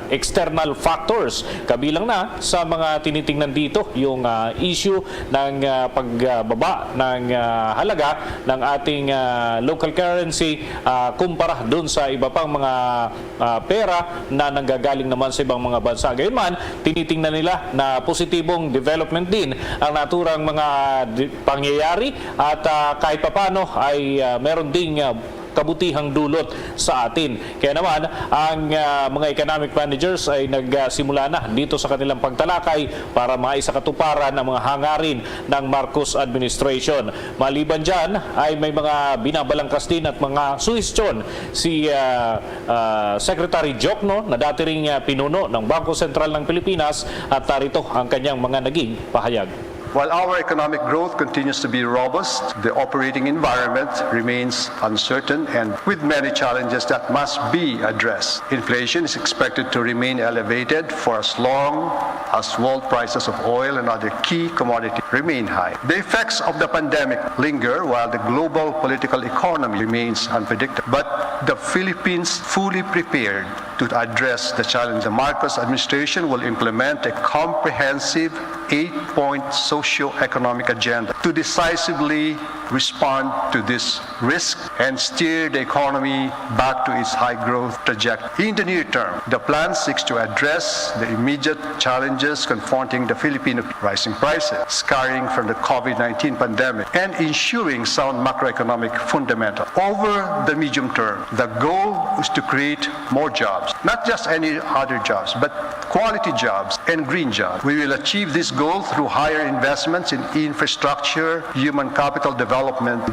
external factors. Kabilang na sa mga tinitingnan dito yung issue ng pagbaba ng halaga ng ating local currency kumpara doon sa iba pang mga pera na nanggagaling naman sa ibang mga bansa. Gayunman, tinitingnan nila na positibong development din ang naturang mga pangyayari at kahit papano ay meron ding kabutihang dulot sa atin. Kaya naman, ang mga economic managers ay nagsimula na dito sa kanilang pagtalakay para maisakatuparan ang mga hangarin ng Marcos administration. Maliban dyan, ay may mga binabalangkas din at mga suhestyon si Secretary Diokno na dati ring pinuno ng Bangko Sentral ng Pilipinas at narito ang kanyang mga naging pahayag. While our economic growth continues to be robust, the operating environment remains uncertain and with many challenges that must be addressed. Inflation is expected to remain elevated for as long as world prices of oil and other key commodities remain high. The effects of the pandemic linger while the global political economy remains unpredictable. But the Philippines fully prepared to address the challenge. The Marcos administration will implement a comprehensive 8-point socio-economic agenda to decisively respond to this risk and steer the economy back to its high growth trajectory. In the near term, the plan seeks to address the immediate challenges confronting the Filipino rising prices, scarring from the COVID-19 pandemic, and ensuring sound macroeconomic fundamentals. Over the medium term, the goal is to create more jobs, not just any other jobs, but quality jobs and green jobs. We will achieve this goal through higher investments in infrastructure, human capital development,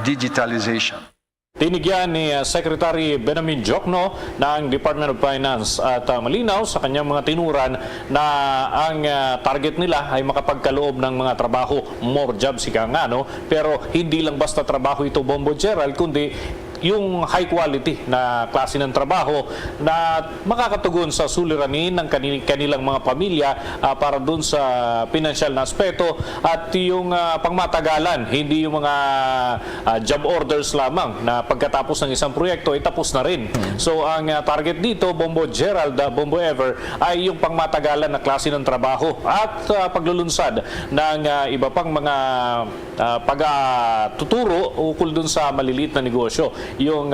digitalization. Tinigyan ni Secretary Benjamin Diokno ng Department of Finance at malinaw sa kanyang mga tinuran na ang target nila ay makapagkaloob ng mga trabaho, more jobs ika nga, no? Pero hindi lang basta trabaho ito, Bombo Gerald, kundi yung high quality na klase ng trabaho na makakatugon sa suliranin ng kanilang mga pamilya para dun sa financial na aspeto at yung pangmatagalan, hindi yung mga job orders lamang na pagkatapos ng isang proyekto ay tapos na rin. So ang target dito, Bombo Gerald, Bombo Ever, ay yung pangmatagalan na klase ng trabaho at paglulunsad ng iba pang mga pagtuturo ukol dun sa maliliit na negosyo, yung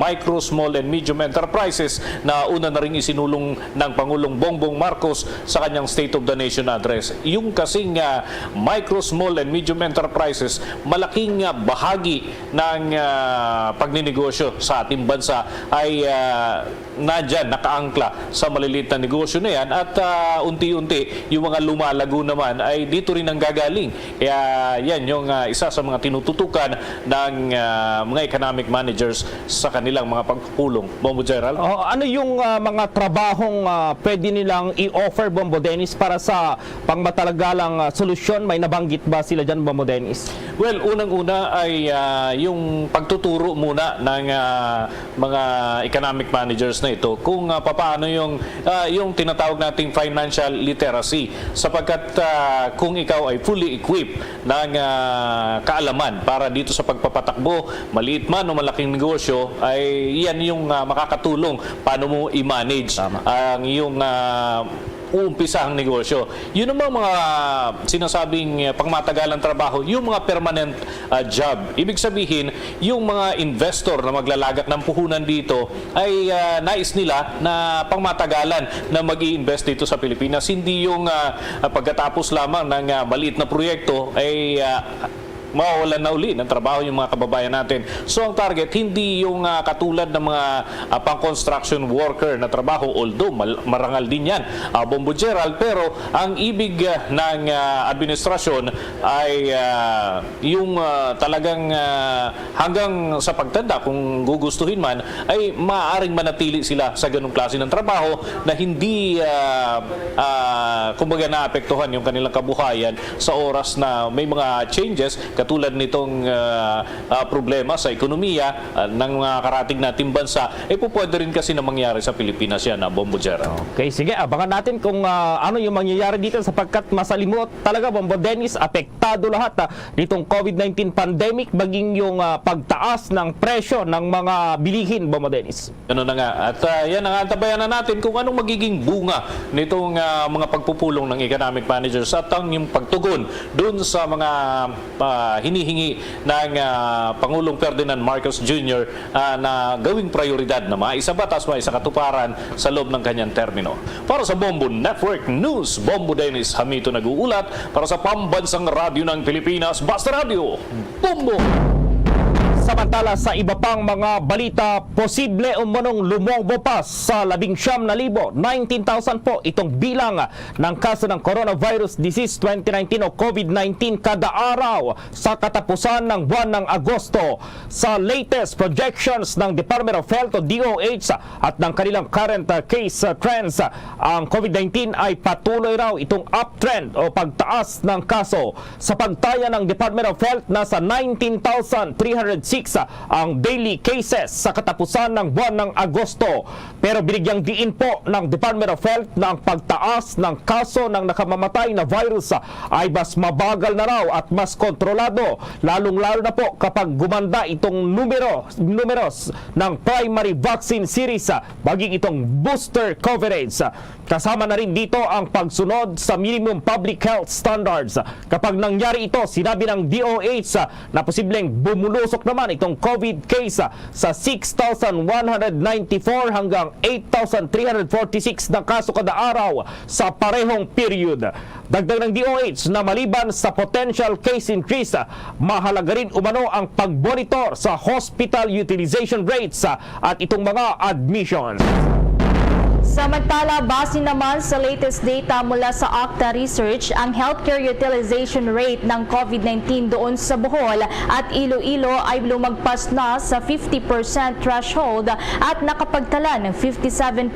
micro, small and medium enterprises na una na rin isinulong ng Pangulong Bongbong Marcos sa kanyang State of the Nation address. Yung kasing micro, small and medium enterprises, malaking bahagi ng pagninegosyo sa ating bansa ay nadyan, nakaangkla sa maliliit na negosyo na yan at unti-unti yung mga lumalago naman ay dito rin ang gagaling. Kaya yan yung isa sa mga tinututukan ng mga economic managers sa kanilang mga pagpupulong. Bombo Gerald? Ano yung mga trabahong pwede nilang i-offer, Bombo Dennis, para sa pangmatagalang solusyon? May nabanggit ba sila dyan, Bombo Dennis? Well, unang-una ay yung pagtuturo muna ng mga economic managers na ito kung paano yung tinatawag nating financial literacy, sapagkat kung ikaw ay fully equipped ng kaalaman para dito sa pagpapatakbo, maliit man o malaking negosyo, ay yan yung makakatulong paano mo i-manage ang iyong uumpisa ang negosyo. Yun ang mga sinasabing pangmatagalang trabaho, yung mga permanent job. Ibig sabihin, yung mga investor na maglalagak ng puhunan dito ay nais nila na pangmatagalan na mag-i-invest dito sa Pilipinas. Hindi yung pagkatapos lamang ng maliit na proyekto ay mawawalan na uli ng trabaho yung mga kababayan natin. So ang target, hindi yung katulad ng mga pang-construction worker na trabaho, although marangal din yan, Bombo Gerald, pero ang ibig ng administrasyon ay yung talagang hanggang sa pagtanda, kung gugustuhin man, ay maaaring manatili sila sa ganung klase ng trabaho na hindi kumbaga naapektuhan yung kanilang kabuhayan sa oras na may mga changes katulad nitong problema sa ekonomiya ng mga karating nating bansa, pwede rin kasi na mangyari sa Pilipinas yan, Bombo Gerald. Okay, sige, abangan natin kung ano yung mangyayari dito sapagkat masalimot talaga, Bombo Dennis, apektado lahat nitong COVID-19 pandemic, maging yung pagtaas ng presyo ng mga bilihin, Bombo Dennis. Ano na nga, at yan ang antabayan na natin kung anong magiging bunga nitong mga pagpupulong ng economic managers at ang yung pagtugon dun sa mga hinihingi ng Pangulong Ferdinand Marcos Jr. Na gawing prioridad na maisabatas, maisakatuparan sa loob ng kanyang termino. Para sa Bombo Network News, Bombo Dennis Hamito nag-uulat para sa Pambansang Radyo ng Pilipinas, Basta Radio, Bombo! Samantala sa iba pang mga balita, posible umanong lumobo pa sa 19,000, 19,000 po itong bilang ng kaso ng coronavirus disease 2019 o COVID-19 kada araw sa katapusan ng buwan ng Agosto. Sa latest projections ng Department of Health o DOH at ng kanilang current case trends, ang COVID-19 ay patuloy raw itong uptrend o pagtaas ng kaso. Sa pagtaya ng Department of Health, nasa 19,306 ang daily cases sa katapusan ng buwan ng Agosto. Pero binigyang diin po ng Department of Health na ang pagtaas ng kaso ng nakamamatay na virus ay mas mabagal na raw at mas kontrolado, lalong-lalo na po kapag gumanda itong numeros ng primary vaccine series, maging itong booster coverage. Kasama na rin dito ang pagsunod sa minimum public health standards. Kapag nangyari ito, sinabi ng DOH na posibleng bumulusok naman itong COVID case sa 6,194 hanggang 8,346 na kaso kada araw sa parehong period. Dagdag ng DOH na maliban sa potential case increase, mahalaga rin umano ang pag-monitor sa hospital utilization rates at itong mga admissions. Samantala, base naman sa latest data mula sa Octa Research, ang healthcare utilization rate ng COVID-19 doon sa Bohol at Iloilo ay lumagpas na sa 50% threshold at nakapagtala ng 57.7%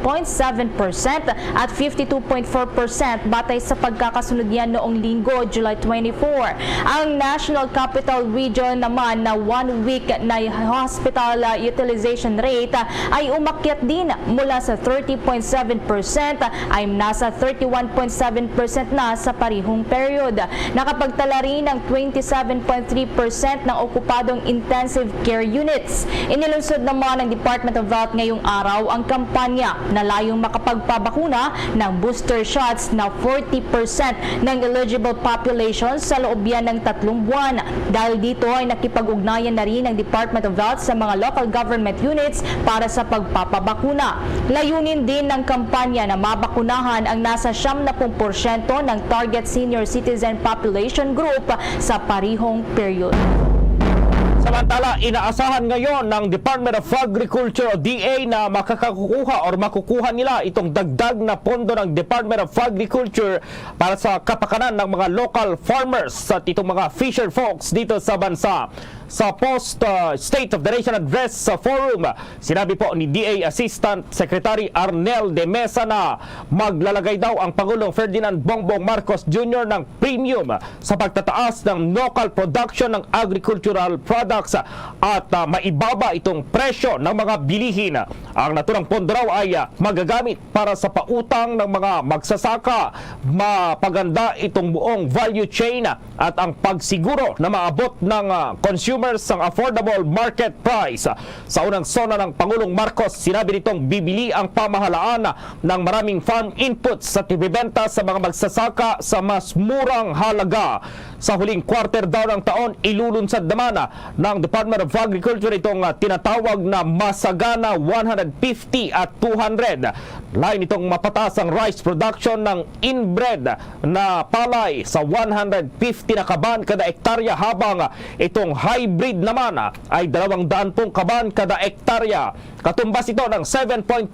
at 52.4% batay sa pagkakasunod niyan noong linggo, July 24. Ang National Capital Region naman na 1 week na hospital utilization rate ay umakyat din mula sa 30.7% ay nasa 31.7% na sa parihong period. Nakapagtala rin ng 27.3% ng okupadong intensive care units. Inilunsad naman ng Department of Health ngayong araw ang kampanya na layong makapagpabakuna ng booster shots na 40% ng eligible population sa loob yan ng 3 buwan. Dahil dito ay nakipag-ugnayan na rin ng Department of Health sa mga local government units para sa pagpapabakuna. Layunin din ng kampanya na mabakunahan ang nasa 70% ng target senior citizen population group sa parihong period. Samantala, inaasahan ngayon ng Department of Agriculture o DA na makakakuha or makukuha nila itong dagdag na pondo ng Department of Agriculture para sa kapakanan ng mga local farmers at itong mga fisher folks dito sa bansa. Sa post-State of the Nation Address Forum, sinabi po ni DA Assistant Secretary Arnel de Mesa na maglalagay daw ang Pangulong Ferdinand Bongbong Marcos Jr. ng premium sa pagtataas ng local production ng agricultural products at maibaba itong presyo ng mga bilihin. Ang naturang pondo raw ay magagamit para sa pautang ng mga magsasaka, mapaganda itong buong value chain at ang pagsiguro na maabot ng consumer consumers ang affordable market price. Sa unang sona ng Pangulong Marcos, sinabi nitong bibili ang pamahalaan ng maraming farm inputs sa ibibenta sa mga magsasaka sa mas murang halaga. Sa huling quarter daw ng taon, ilulunsad naman ng Department of Agriculture itong tinatawag na Masagana 150 at 200. Lain itong mapatas ang rice production ng inbred na palay sa 150 na kaban kada ektarya, habang itong hybrid naman ay 210 kaban kada ektarya. Katumbas ito ng 7.5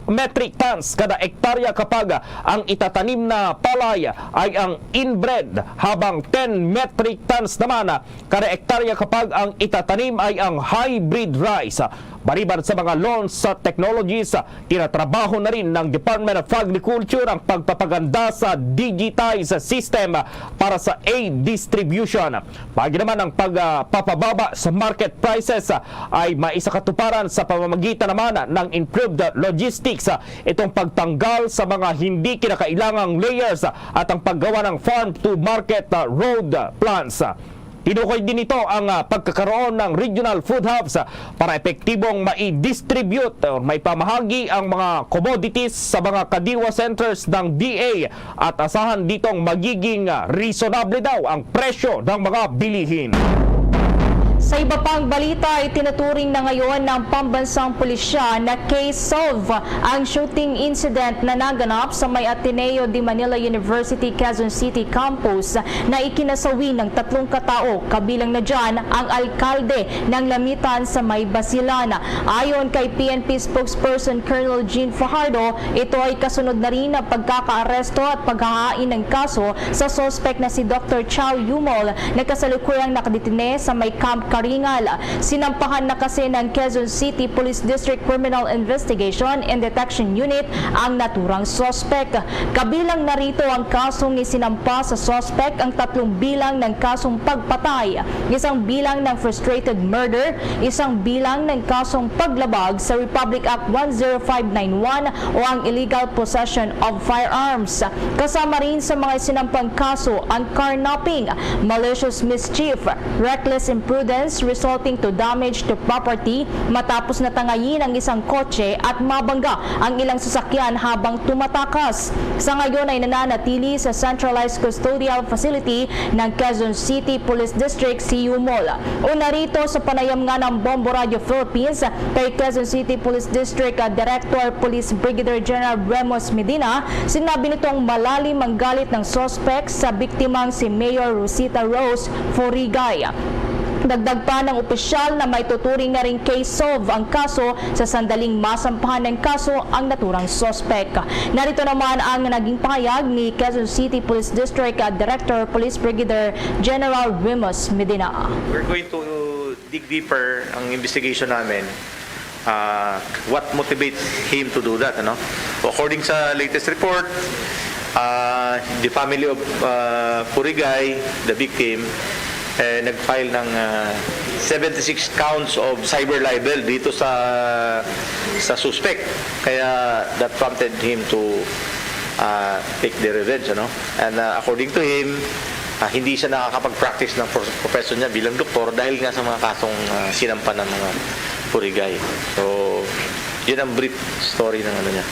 metric tons kada ektarya kapag ang itatanim na palay ay ang inbred, habang 10 metric tons naman kada ektarya kapag ang itatanim ay ang hybrid rice. Baliban sa mga loans sa technologies, tinatrabaho na rin ng Department of Agriculture ang pagpapaganda sa digitized system para sa aid distribution. Pagi naman ang pagpapababa sa market prices ay maisakatuparan sa pamamagitan naman ng improved logistics, itong pagtanggal sa mga hindi kinakailangang layers at ang paggawa ng farm to market road plans. Tinukoy din ito ang pagkakaroon ng regional food hubs para epektibong mai-distribute o may pamahagi ang mga commodities sa mga kadiwa centers ng DA, at asahan ditong magiging reasonable daw ang presyo ng mga bilihin. Sa iba pang balita, itinuturing na ngayon ng pambansang pulisya na case solve ang shooting incident na naganap sa may Ateneo de Manila University Quezon City campus na ikinasawi ng 3 katao, kabilang na dyan ang alkalde ng Lamitan sa may Basilan. Ayon kay PNP spokesperson Colonel Jean Fajardo, ito ay kasunod na rin ang pagkakaaresto at paghahain ng kaso sa suspect na si Dr. Chow Yumol na kasalukuyang nakadetine sa may Camp Karingal. Sinampahan na kasi ng Quezon City Police District Criminal Investigation and Detection Unit ang naturang suspect. Kabilang narito ang kasong isinampa sa suspect ang 3 bilang ng kasong pagpatay, 1 bilang ng frustrated murder, 1 bilang ng kasong paglabag sa Republic Act 10591 o ang illegal possession of firearms. Kasama rin sa mga sinampang kaso ang carnapping, malicious mischief, reckless imprudence resulting to damage to property matapos na tangayin ang isang kotse at mabangga ang ilang sasakyan habang tumatakas. Sa ngayon ay nananatili sa Centralized Custodial Facility ng Quezon City Police District si Yumol. Una rito sa panayam nga ng Bombo Radio Philippines kay Quezon City Police District Director Police Brigadier General Remos Medina, sinabi nitong malalim ang galit ng suspect sa biktimang si Mayor Rosita Rose Forigay. Dagdag pa ng opisyal na may tuturing na rin case solve ang kaso sa sandaling masampahan ng kaso ang naturang suspect. Narito naman ang naging pahayag ni Quezon City Police District Director Police Brigadier General Remos Medina. We're going to dig deeper ang investigation namin. What motivates him to do that? Ano? According sa latest report, the family of Purigay, the victim, nag-file ng 76 counts of cyber libel dito sa suspect. Kaya that prompted him to take the revenge, ano? And according to him, hindi siya nakakapag-practice ng profession niya bilang doktor dahil nga sa mga kasong sinampan ng mga Purigay. So, yun ang brief story ng ano niya,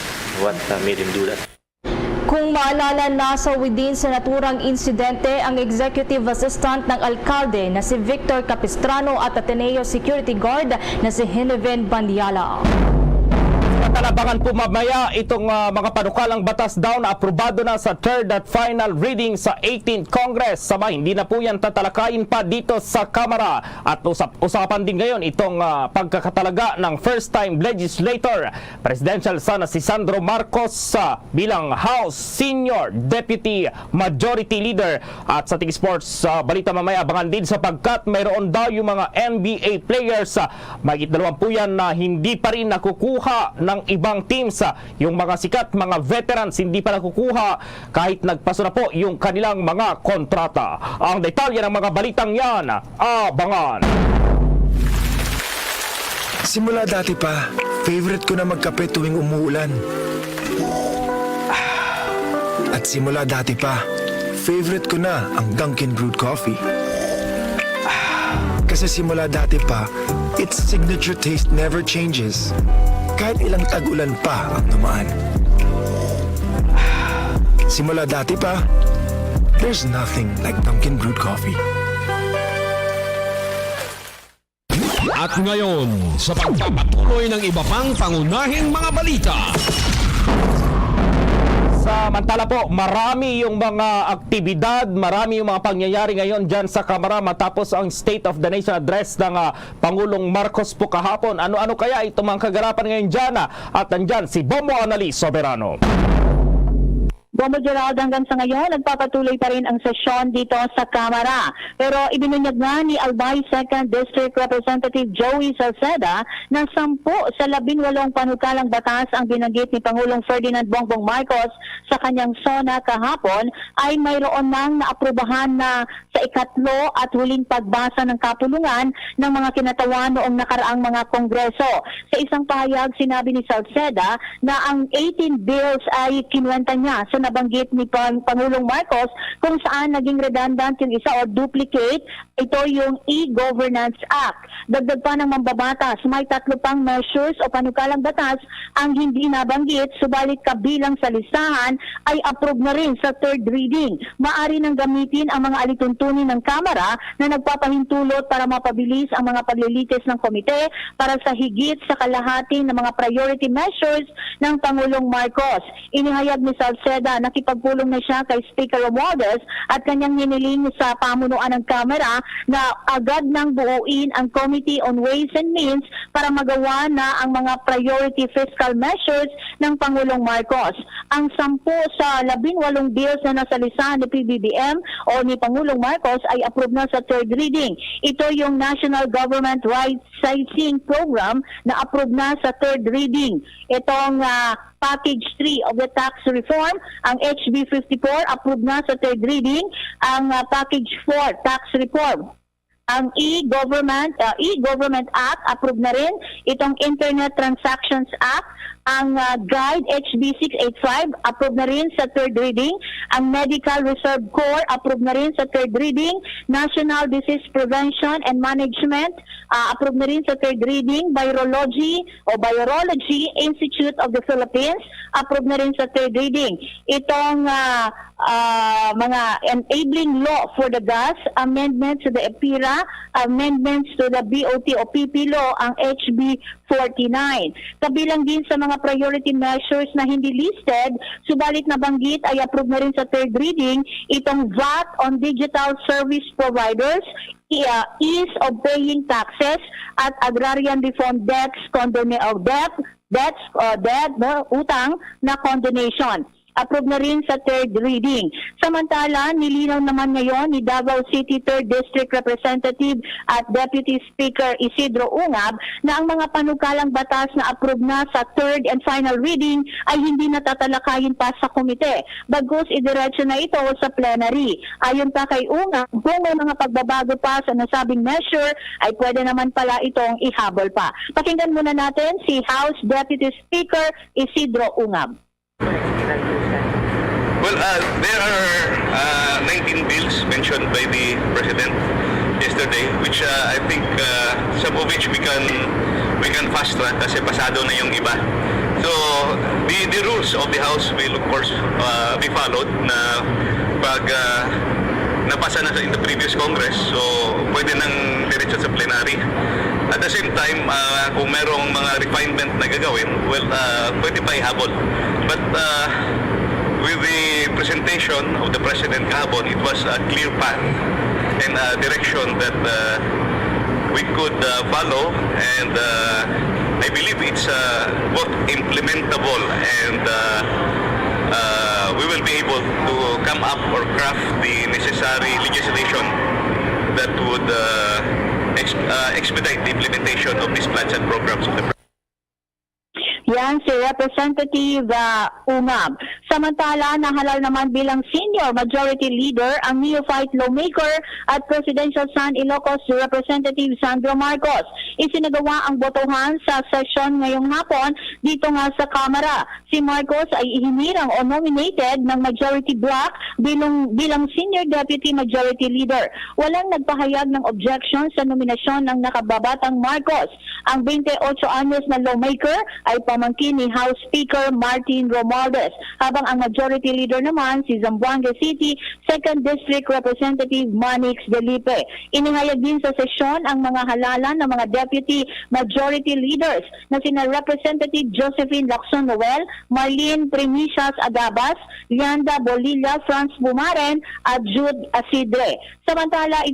what made him do that. Kung maalala, nasa within sa naturang insidente ang executive assistant ng alkalde na si Victor Capistrano at Ateneo Security Guard na si Hinoven Bandiala. Talabangan po mamaya itong mga panukalang batas daw na aprobado na sa 3rd at final reading sa 18th Congress. Sama, hindi na po yan tatalakayin pa dito sa Kamara. At usapan din ngayon itong pagkakatalaga ng first time legislator, presidential son na si Sandro Marcos bilang House Senior Deputy Majority Leader. At sa Ting Sports balita mamaya, abangan din sapagkat mayroon daw yung mga NBA players, mahigit 20 yan na hindi pa rin nakukuha ng ibang teams. Yung mga sikat, mga veterans, hindi pa nakukuha kahit nagpaso na po yung kanilang mga kontrata. Ang detalye ng mga balitang yan, abangan. Simula dati pa, favorite ko na magkape tuwing umuulan. At simula dati pa, favorite ko na ang Dunkin' Brewed Coffee. Kasi simula dati pa, its signature taste never changes. Kahit ilang tag-ulan pa ang dumaan. Simula dati pa, there's nothing like Dunkin' Brewed Coffee. At ngayon, sa pagpapatuloy ng iba pang pangunahing mga balita. Samantala po, marami yung mga aktibidad, marami yung mga pangyayari ngayon dyan sa Kamara matapos ang State of the Nation Address ng Pangulong Marcos po kahapon. Ano-ano kaya itong mga kaganapan ngayon dyan? At nandyan si Bombo Annalise Soberano. Bombo Gerald, hanggang sa ngayon, nagpapatuloy pa rin ang sesyon dito sa Kamara. Pero ibinunyag nga ni Albay 2nd District Representative Joey Salceda na 10 sa 18 panukalang batas ang binanggit ni Pangulong Ferdinand Bongbong Marcos sa kanyang SONA kahapon ay mayroon nang naaprubahan na sa ikatlo at huling pagbasa ng kapulungan ng mga kinatawan noong nakaraang mga kongreso. Sa isang pahayag, sinabi ni Salceda na ang 18 bills ay kinuwenta niya sa nabanggit ni Pangulong Marcos kung saan naging redundant yung isa o duplicate, ito yung E-Governance Act. Dagdag pa ng mambabatas, may 3 pang measures o panukalang batas ang hindi nabanggit, subalit kabilang sa listahan ay approve na rin sa third reading. Maaari nang gamitin ang mga alituntunin ng Kamara na nagpapahintulot para mapabilis ang mga paglilitis ng komite para sa higit sa kalahati ng mga priority measures ng Pangulong Marcos. Inihayag ni Salceda nakipagpulong na siya kay Speaker Romualdez at kanyang hiniling sa pamunuan ng Kamara na agad nang buuin ang Committee on Ways and Means para magawa na ang mga priority fiscal measures ng Pangulong Marcos. Ang 10 sa 18 bills na nasa listahan ni PBBM o ni Pangulong Marcos ay approve na sa third reading. Ito yung National Government Right Sizing Program na approve na sa third reading. Itong Package 3 of the Tax Reform, ang HB 54 approved na sa third reading, ang Package 4 Tax Reform. Ang E-Government Act approved na rin, itong Internet Transactions Act, ang Guide HB 685 approved na rin sa third reading, ang Medical Reserve Corps approved na rin sa third reading, National Disease Prevention and Management approved na rin sa third reading, Virology Institute of the Philippines approved na rin sa third reading. Itong mga enabling law for the gas, amendments to the EPIRA, amendments to the BOT o PP law, ang HB 49. Kabilang din sa mga priority measures na hindi listed, subalit nabanggit ay approve na rin sa third reading, itong VAT on digital service providers, ease of paying taxes at agrarian reform utang na condonation. Approve na rin sa third reading. Samantala, nilinaw naman ngayon ni Davao City 3rd District Representative at Deputy Speaker Isidro Ungab na ang mga panukalang batas na approve na sa third and final reading ay hindi natatalakayin pa sa komite. Bagkus idiretso na ito sa plenary. Ayon pa kay Ungab, kung may mga pagbabago pa sa nasabing measure ay pwede naman pala itong ihabol pa. Pakinggan muna natin si House Deputy Speaker Isidro Ungab. Well, there are 19 bills mentioned by the President yesterday, which I think some of which we can fast track kasi pasado na yung iba. So the rules of the House will of course be followed na pag napasa na in the previous Congress, so pwede nang diretso sa plenary. At the same time, kung merong mga refinement na gagawin, well, pwede pa ihabol. But with the presentation of the President kahapon, it was a clear path and a direction that we could follow, and I believe it's both implementable and we will be able to come up or craft the necessary legislation that would expedite the implementation of these plans and programs of the Yan si Representative Ungab. Samantala, nahalal naman bilang Senior Majority Leader ang neophyte lawmaker at Presidential San Ilocos Representative Sandro Marcos. Isinagawa ang botohan sa sesyon ngayong hapon dito nga sa Kamara. Si Marcos ay ihinirang o nominated ng Majority Bloc bilang Senior Deputy Majority Leader. Walang nagpahayag ng objection sa nominasyon ng nakababatang Marcos. Ang 28 anyos na lawmaker ay pamangkin ni House Speaker Martin Romualdez, habang ang Majority Leader naman si Zamboanga City 2nd District Representative Manix Delipe. Inihayag din sa sesyon ang mga halalan ng mga Deputy Majority Leaders na sina Representative Josephine Lacson Noel, Marlene Primicias Agabas, Lianda Bolilla, Franz Bumaren at Jude Asidre. Samantala,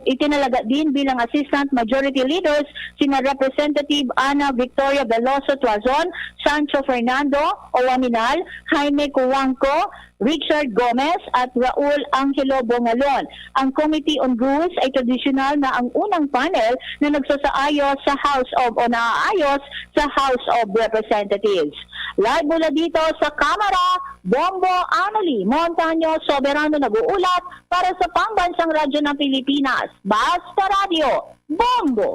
itinalaga din bilang Assistant Majority Leaders sina Representative Ana Victoria Veloso Tuazon, Sancho Fernando Owaminal, Jaime Cuangco, Richard Gomez at Raul Angelo Bongalon. Ang Committee on Rules ay tradisyonal na ang unang panel na nagsasaayos sa House of o naaayos sa House of Representatives. Live mula dito sa Kamara, Bombo Anali Montaño Soberano nag-uulat para sa Pambansang Radyo ng Pilipinas. Basta Radio, Bombo!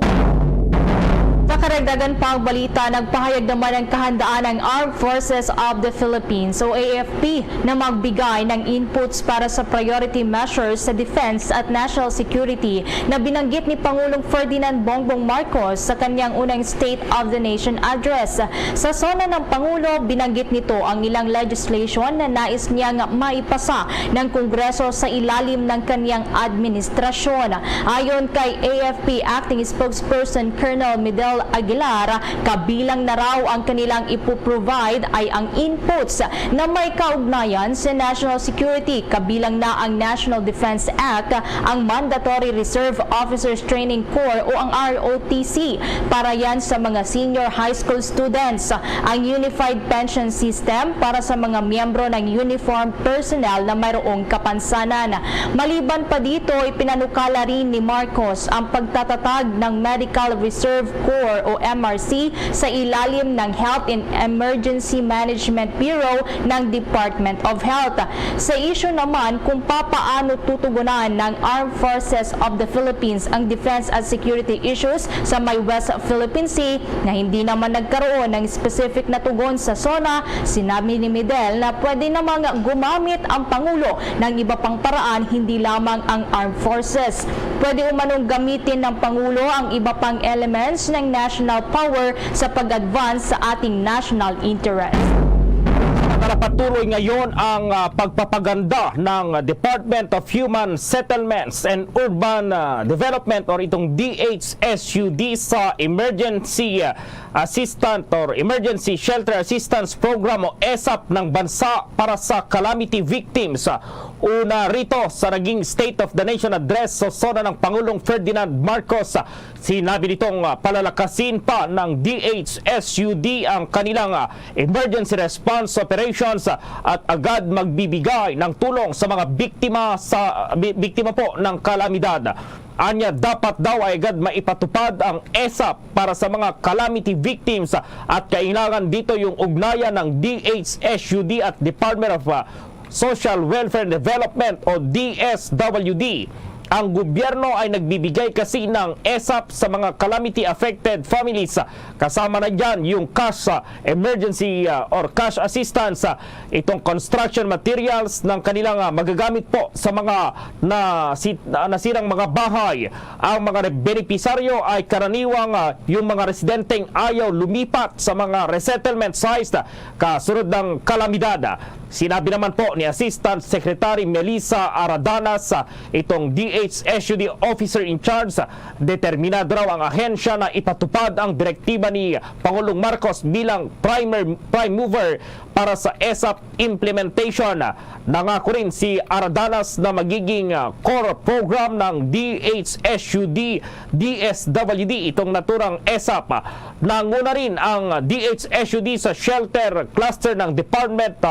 Sa karagdagan pang balita, nagpahayag naman ang kahandaan ng Armed Forces of the Philippines o AFP na magbigay ng inputs para sa priority measures sa defense at national security na binanggit ni Pangulong Ferdinand Bongbong Marcos sa kanyang unang State of the Nation address. Sa sona ng Pangulo, binanggit nito ang ilang legislation na nais niyang maipasa ng Kongreso sa ilalim ng kanyang administrasyon. Ayon kay AFP Acting Spokesperson Colonel Medel Aguilar, kabilang na raw ang kanilang ipoprovide ay ang inputs na may kaugnayan sa national security, kabilang na ang National Defense Act, ang Mandatory Reserve Officers Training Corps o ang ROTC para yan sa mga senior high school students, ang Unified Pension System para sa mga miyembro ng uniformed personnel na mayroong kapansanan. Maliban pa dito, ipinanukala rin ni Marcos ang pagtatatag ng Medical Reserve Corps o MRC sa ilalim ng Health and Emergency Management Bureau ng Department of Health. Sa issue naman kung papaano tutugunan ng Armed Forces of the Philippines ang defense at security issues sa may West Philippine Sea na hindi naman nagkaroon ng specific na tugon sa SONA, sinabi ni Medel na pwede namang gumamit ang Pangulo ng iba pang paraan, hindi lamang ang Armed Forces. Pwede umanong gamitin ng Pangulo ang iba pang elements ng national power sa pag-advance sa ating national interest. Patuloy ngayon ang pagpapaganda ng Department of Human Settlements and Urban Development or itong DHSUD sa Emergency Assistant or Emergency Shelter Assistance Program o ESAP ng bansa para sa calamity victims. Una rito sa naging State of the Nation Address sa sona ng Pangulong Ferdinand Marcos, sinabi nitong palalakasin pa ng DHSUD ang kanilang emergency response operations at agad magbibigay ng tulong sa mga biktima po ng kalamidad. Anya, dapat daw ay agad maipatupad ang ESAP para sa mga calamity victims at kailangan dito yung ugnayan ng DHSUD at Department of Social Welfare and Development o DSWD. Ang gobyerno ay nagbibigay kasi ng ESAP sa mga calamity affected families. Kasama na dyan yung cash emergency or cash assistance, itong construction materials ng kanilang magagamit po sa mga nasirang mga bahay. Ang mga benepisaryo ay karaniwang yung mga residenteng ayaw lumipat sa mga resettlement sites kasunod ng kalamidad. Sinabi naman po ni Assistant Secretary Melissa Aradanas, itong DHSUD Officer in Charge, determinado raw ang ahensya na ipatupad ang direktiba ni Pangulong Marcos bilang prime mover para sa ESAP implementation. Nangako rin si Aradanas na magiging core program ng DHSUD, DSWD, itong naturang ESAP. Nanguna rin ang DHSUD sa shelter cluster ng Department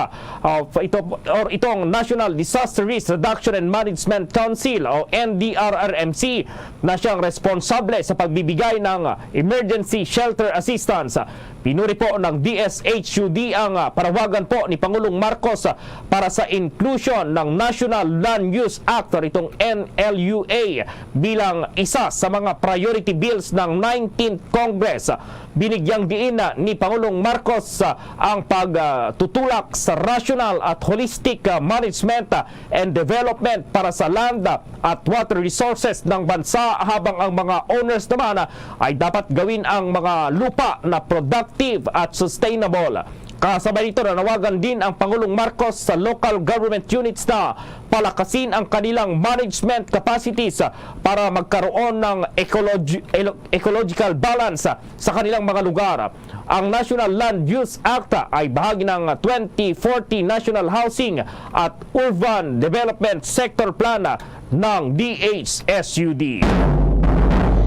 itong National Disaster Risk Reduction and Management Council o NDRRMC na siyang responsable sa pagbibigay ng emergency shelter assistance. Pinuri po ng DSHUD ang parawagan po ni Pangulong Marcos para sa inclusion ng National Land Use Act, itong NLUA, bilang isa sa mga priority bills ng 19th Congress. Binigyang diin ni Pangulong Marcos ang pagtutulak sa rational at holistic management and development para sa land at water resources ng bansa, habang ang mga owners naman ay dapat gawin ang mga lupa na productive at sustainable. Kasabay nito, nanawagan din ang Pangulong Marcos sa local government units na palakasin ang kanilang management capacities para magkaroon ng ecological balance sa kanilang mga lugar. Ang National Land Use Act ay bahagi ng 2040 National Housing at Urban Development Sector Plan ng DHSUD.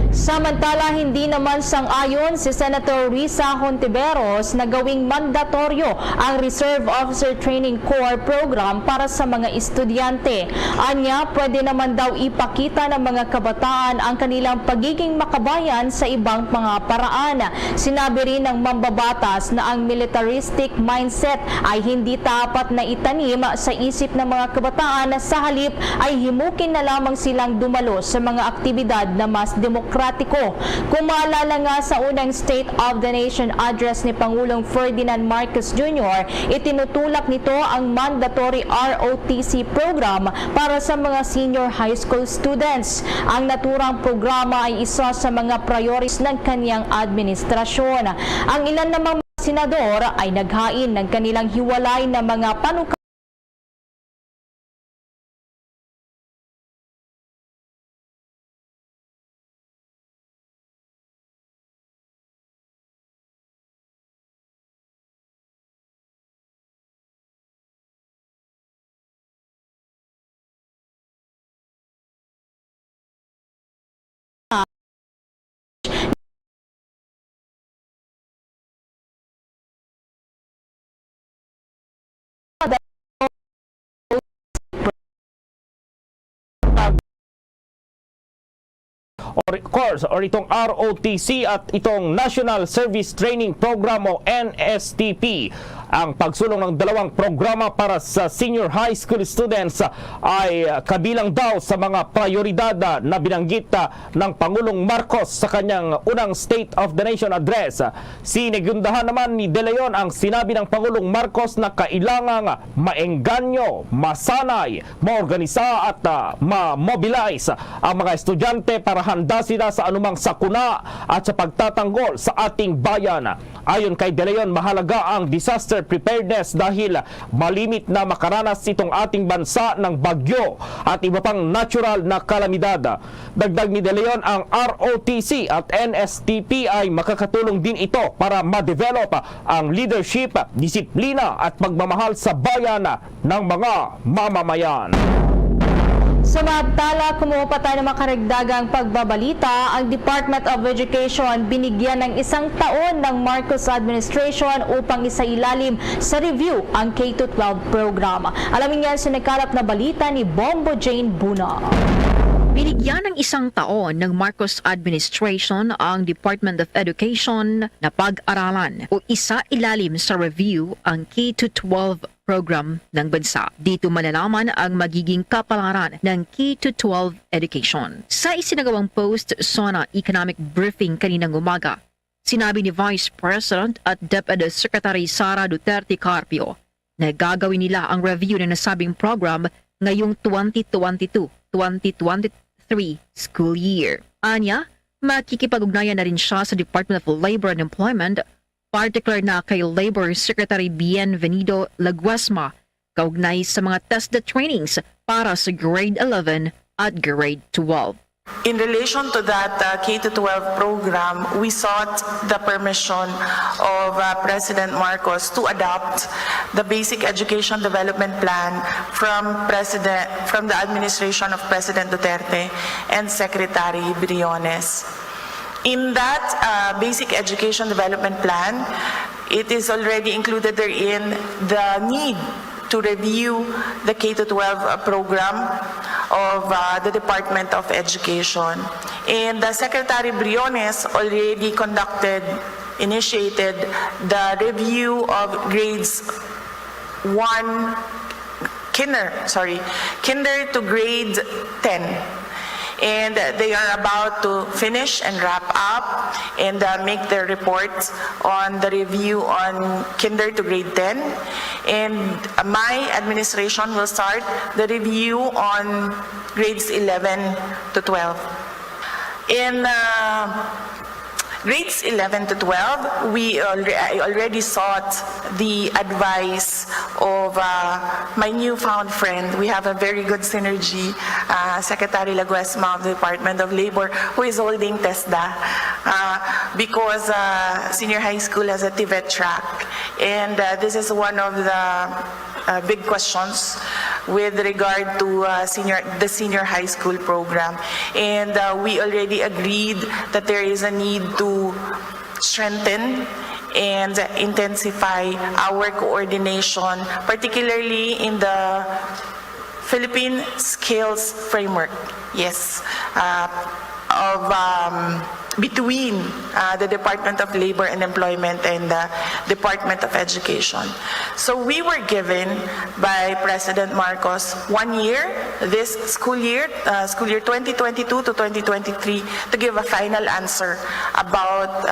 Samantala, hindi naman sang-ayon si Senator Risa Hontiveros na gawing mandatoryo ang Reserve Officer Training Corps program para sa mga estudyante. Anya, pwede naman daw ipakita ng mga kabataan ang kanilang pagiging makabayan sa ibang mga paraan. Sinabi rin ng mambabatas na ang militaristic mindset ay hindi tapat na itanim sa isip ng mga kabataan, sa halip ay himukin na lamang silang dumalo sa mga aktibidad na mas demokratiko. Kung maalala nga sa unang State of the Nation address ni Pangulong Ferdinand Marcos Jr., itinutulak nito ang mandatory ROTC program para sa mga senior high school students. Ang naturang programa ay isa sa mga priorities ng kanyang administrasyon. Ang ilan namang senador ay naghain ng kanilang hiwalay na mga panukala course or itong ROTC at itong National Service Training Program o NSTP. Ang pagsulong ng dalawang programa para sa senior high school students ay kabilang daw sa mga prioridad na binanggit ng Pangulong Marcos sa kanyang unang State of the Nation address. Sinigundahan naman ni De Leon ang sinabi ng Pangulong Marcos na kailangang maengganyo, masanay, maorganisa at ma-mobilize ang mga estudyante para handa sila sa anumang sakuna at sa pagtatanggol sa ating bayan. Ayon kay De Leon, mahalaga ang disaster preparedness dahil malimit na makaranas itong ating bansa ng bagyo at iba pang natural na kalamidad. Dagdag ni De Leon, ang ROTC at NSTP ay makakatulong din ito para ma-develop ang leadership, disiplina at pagmamahal sa bayan ng mga mamamayan. Samantala, kumuha pa tayo ng makaragdagang pagbabalita. Ang Department of Education binigyan ng 1 taon ng Marcos administration upang isailalim sa review ang K-12 program. Alamin yan sa nagkalap na balita ni Bombo Jane Buna. Binigyan ng 1 taon ng Marcos administration ang Department of Education na pag-aralan o isa-ilalim sa review ang K-12 program ng bansa. Dito malalaman ang magiging kapalaran ng K-12 education. Sa isinagawang post-SONA economic briefing kaninang umaga, sinabi ni Vice President at Deputy Secretary Sara Duterte Carpio na gagawin nila ang review ng nasabing program ngayong 2022-2023 school year. Anya, makikipag-ugnayan na rin siya sa Department of Labor and Employment, particular na kay Labor Secretary Bienvenido Laguasma, kaugnay sa mga TESDA trainings para sa grade 11 at grade 12. In relation to that K-12 program, we sought the permission of President Marcos to adopt the Basic Education Development Plan from the administration of President Duterte and Secretary Briones. In that Basic Education Development Plan, it is already included therein the need to review the K-12 program of the Department of Education. And Secretary Briones already initiated the review of grades kinder to grade 10. And they are about to finish and wrap up and make their reports on the review on kinder to grade 10. And my administration will start the review on grades 11 to 12. In grades 11 to 12, I already sought the advice of my newfound friend. We have a very good synergy, Secretary Laguesma of the Department of Labor, who is holding TESDA because senior high school has a TVET track. And this is one of the big questions with regard to the senior high school program. And we already agreed that there is a need to strengthen and intensify our coordination, particularly in the Philippine Skills Framework, between the Department of Labor and Employment and the Department of Education. So we were given by President Marcos 1 year, this school year 2022 to 2023, to give a final answer about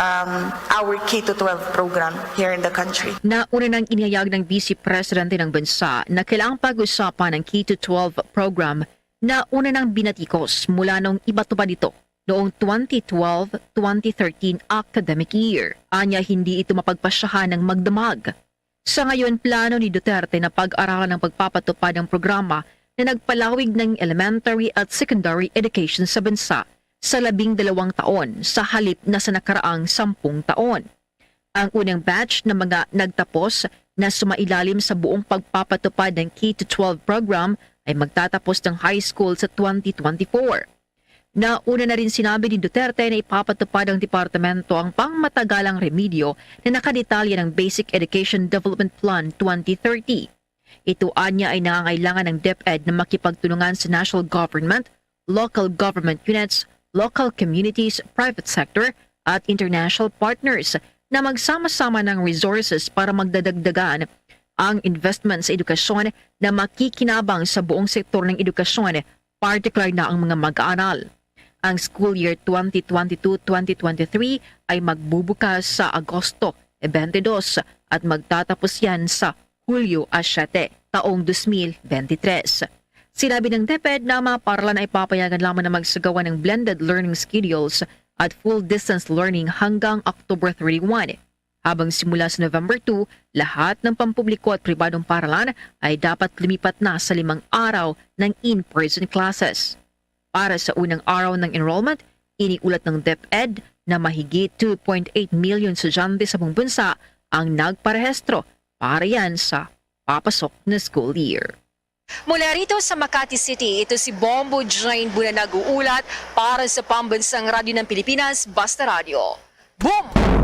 our K-12 program here in the country. Nauna nang inihayag ng Vice Presidente ng bansa na kailangang pag-usapan ng K-12 program na una nang binatikos mula nung iba pa dito noong 2012-2013 academic year. Anya hindi ito mapagpasyahan ng magdamag. Sa ngayon, plano ni Duterte na pag-aralan ng pagpapatupad ng programa na nagpalawig ng elementary at secondary education sa bansa sa 12 taon sa halip na sa nakaraang 10 taon. Ang unang batch na mga nagtapos na sumailalim sa buong pagpapatupad ng K-12 program ay magtatapos ng high school sa 2024. Nauna na rin sinabi ni Duterte na ipapatupad ng departamento ang pangmatagalang remedyo na nakadetalya ng Basic Education Development Plan 2030. Ito anya ay nangangailangan ng DepEd na makipagtulungan sa national government, local government units, local communities, private sector at international partners na magsama-sama ng resources para magdadagdagan ang investment sa edukasyon na makikinabang sa buong sektor ng edukasyon, particular na ang mga mag-aaral. Ang school year 2022-2023 ay magbubukas sa Agosto 22 at magtatapos yan sa Hulyo 7, taong 2023. Sinabi ng DepEd na mga paaralan ay papayagan lamang na magsagawa ng blended learning schedules at full distance learning hanggang October 31. Habang simula sa November 2, lahat ng pampubliko at pribadong paaralan ay dapat lumipat na sa 5 araw ng in-person classes. Para sa unang araw ng enrollment, iniulat ng DepEd na mahigit 2.8 million estudyante sa buong bansa ang nagparehistro para yan sa papasok na school year. Mula rito sa Makati City, ito si Bombo Jane Buna nag-uulat para sa Pambansang Radyo ng Pilipinas, Basta Radio. Boom!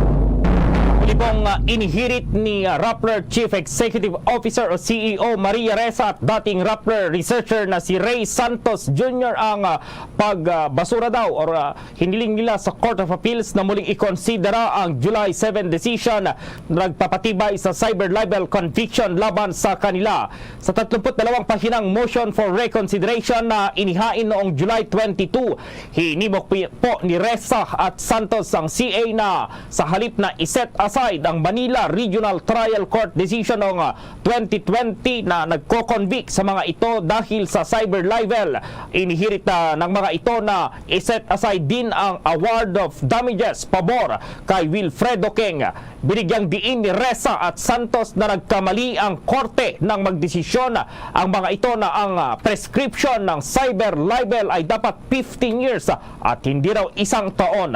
Muli pong inihirit ni Rappler Chief Executive Officer o CEO Maria Ressa at dating Rappler researcher na si Ray Santos Jr. ang pagbasura daw or hiniling nila sa Court of Appeals na muling ikonsidera ang July 7 decision na nagpapatibay sa cyber libel conviction laban sa kanila. Sa 32 pahinang motion for reconsideration na inihain noong July 22, hinimok po ni Ressa at Santos ang CA na sa halip na iset aside ang Manila Regional Trial Court decision noong 2020 na nagko-convict sa mga ito dahil sa cyber libel. Inihirit ng mga ito na iset aside din ang award of damages pabor kay Wilfredo Keng. Binigyang diin ni Ressa at Santos na nagkamali ang korte nang magdesisyon ang mga ito na ang prescription ng cyber libel ay dapat 15 years at hindi raw 1 taon.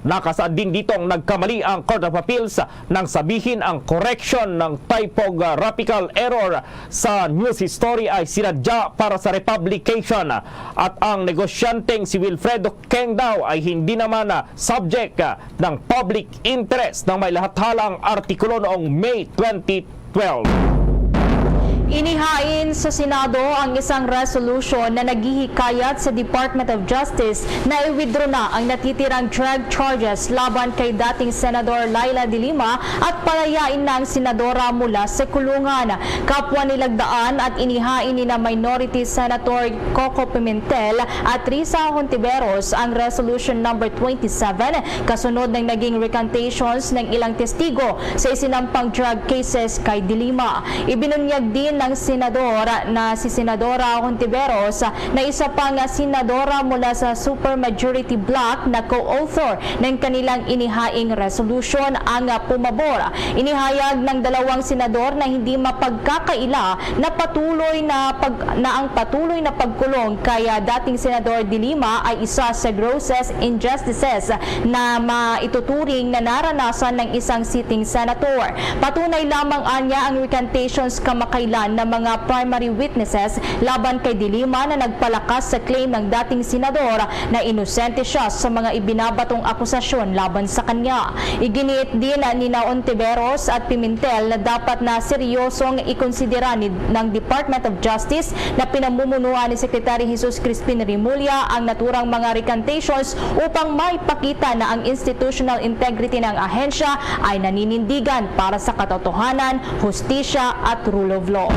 Nakasaad din ditong nagkamali ang Court of Appeals nang sabihin ang correction ng typographical error sa news story ay sinadya para sa republication at ang negosyanteng si Wilfredo Keng daw ay hindi naman subject ng public interest ng may lahathalang artikulo noong May 2012. Inihain sa Senado ang isang resolution na naghihikayat sa Department of Justice na i-withdraw na ang natitirang drug charges laban kay dating Senador Laila de Lima at palayain na ang senadora mula sa kulungan. Kapwa nilagdaan at inihain ni na Minority Senator Coco Pimentel at Risa Hontiveros ang resolution number 27 kasunod ng naging recantations ng ilang testigo sa isinampang drug cases kay de Lima. Ibinunyag din ng senador na si Senadora Hontiveros na isa pang senadora mula sa supermajority bloc na co-author ng kanilang inihaing resolution ang pumabor. Inihayag ng dalawang senador na hindi mapagkakaila na ang patuloy na pagkulong kay dating Senador de Lima ay isa sa grossest injustices na maituturing na naranasan ng isang sitting senator. Patunay lamang anya ang recantations kamakailan ng mga primary witnesses laban kay de Lima na nagpalakas sa claim ng dating senador na inosente siya sa mga ibinabatong akusasyon laban sa kanya. Iginiit din ni Hontiveros at Pimentel na dapat na seryosong ikonsidera ng Department of Justice na pinamumunuan ni Secretary Jesus Crispin Remulla ang naturang mga recantations upang maipakita na ang institutional integrity ng ahensya ay naninindigan para sa katotohanan, hustisya at rule of law.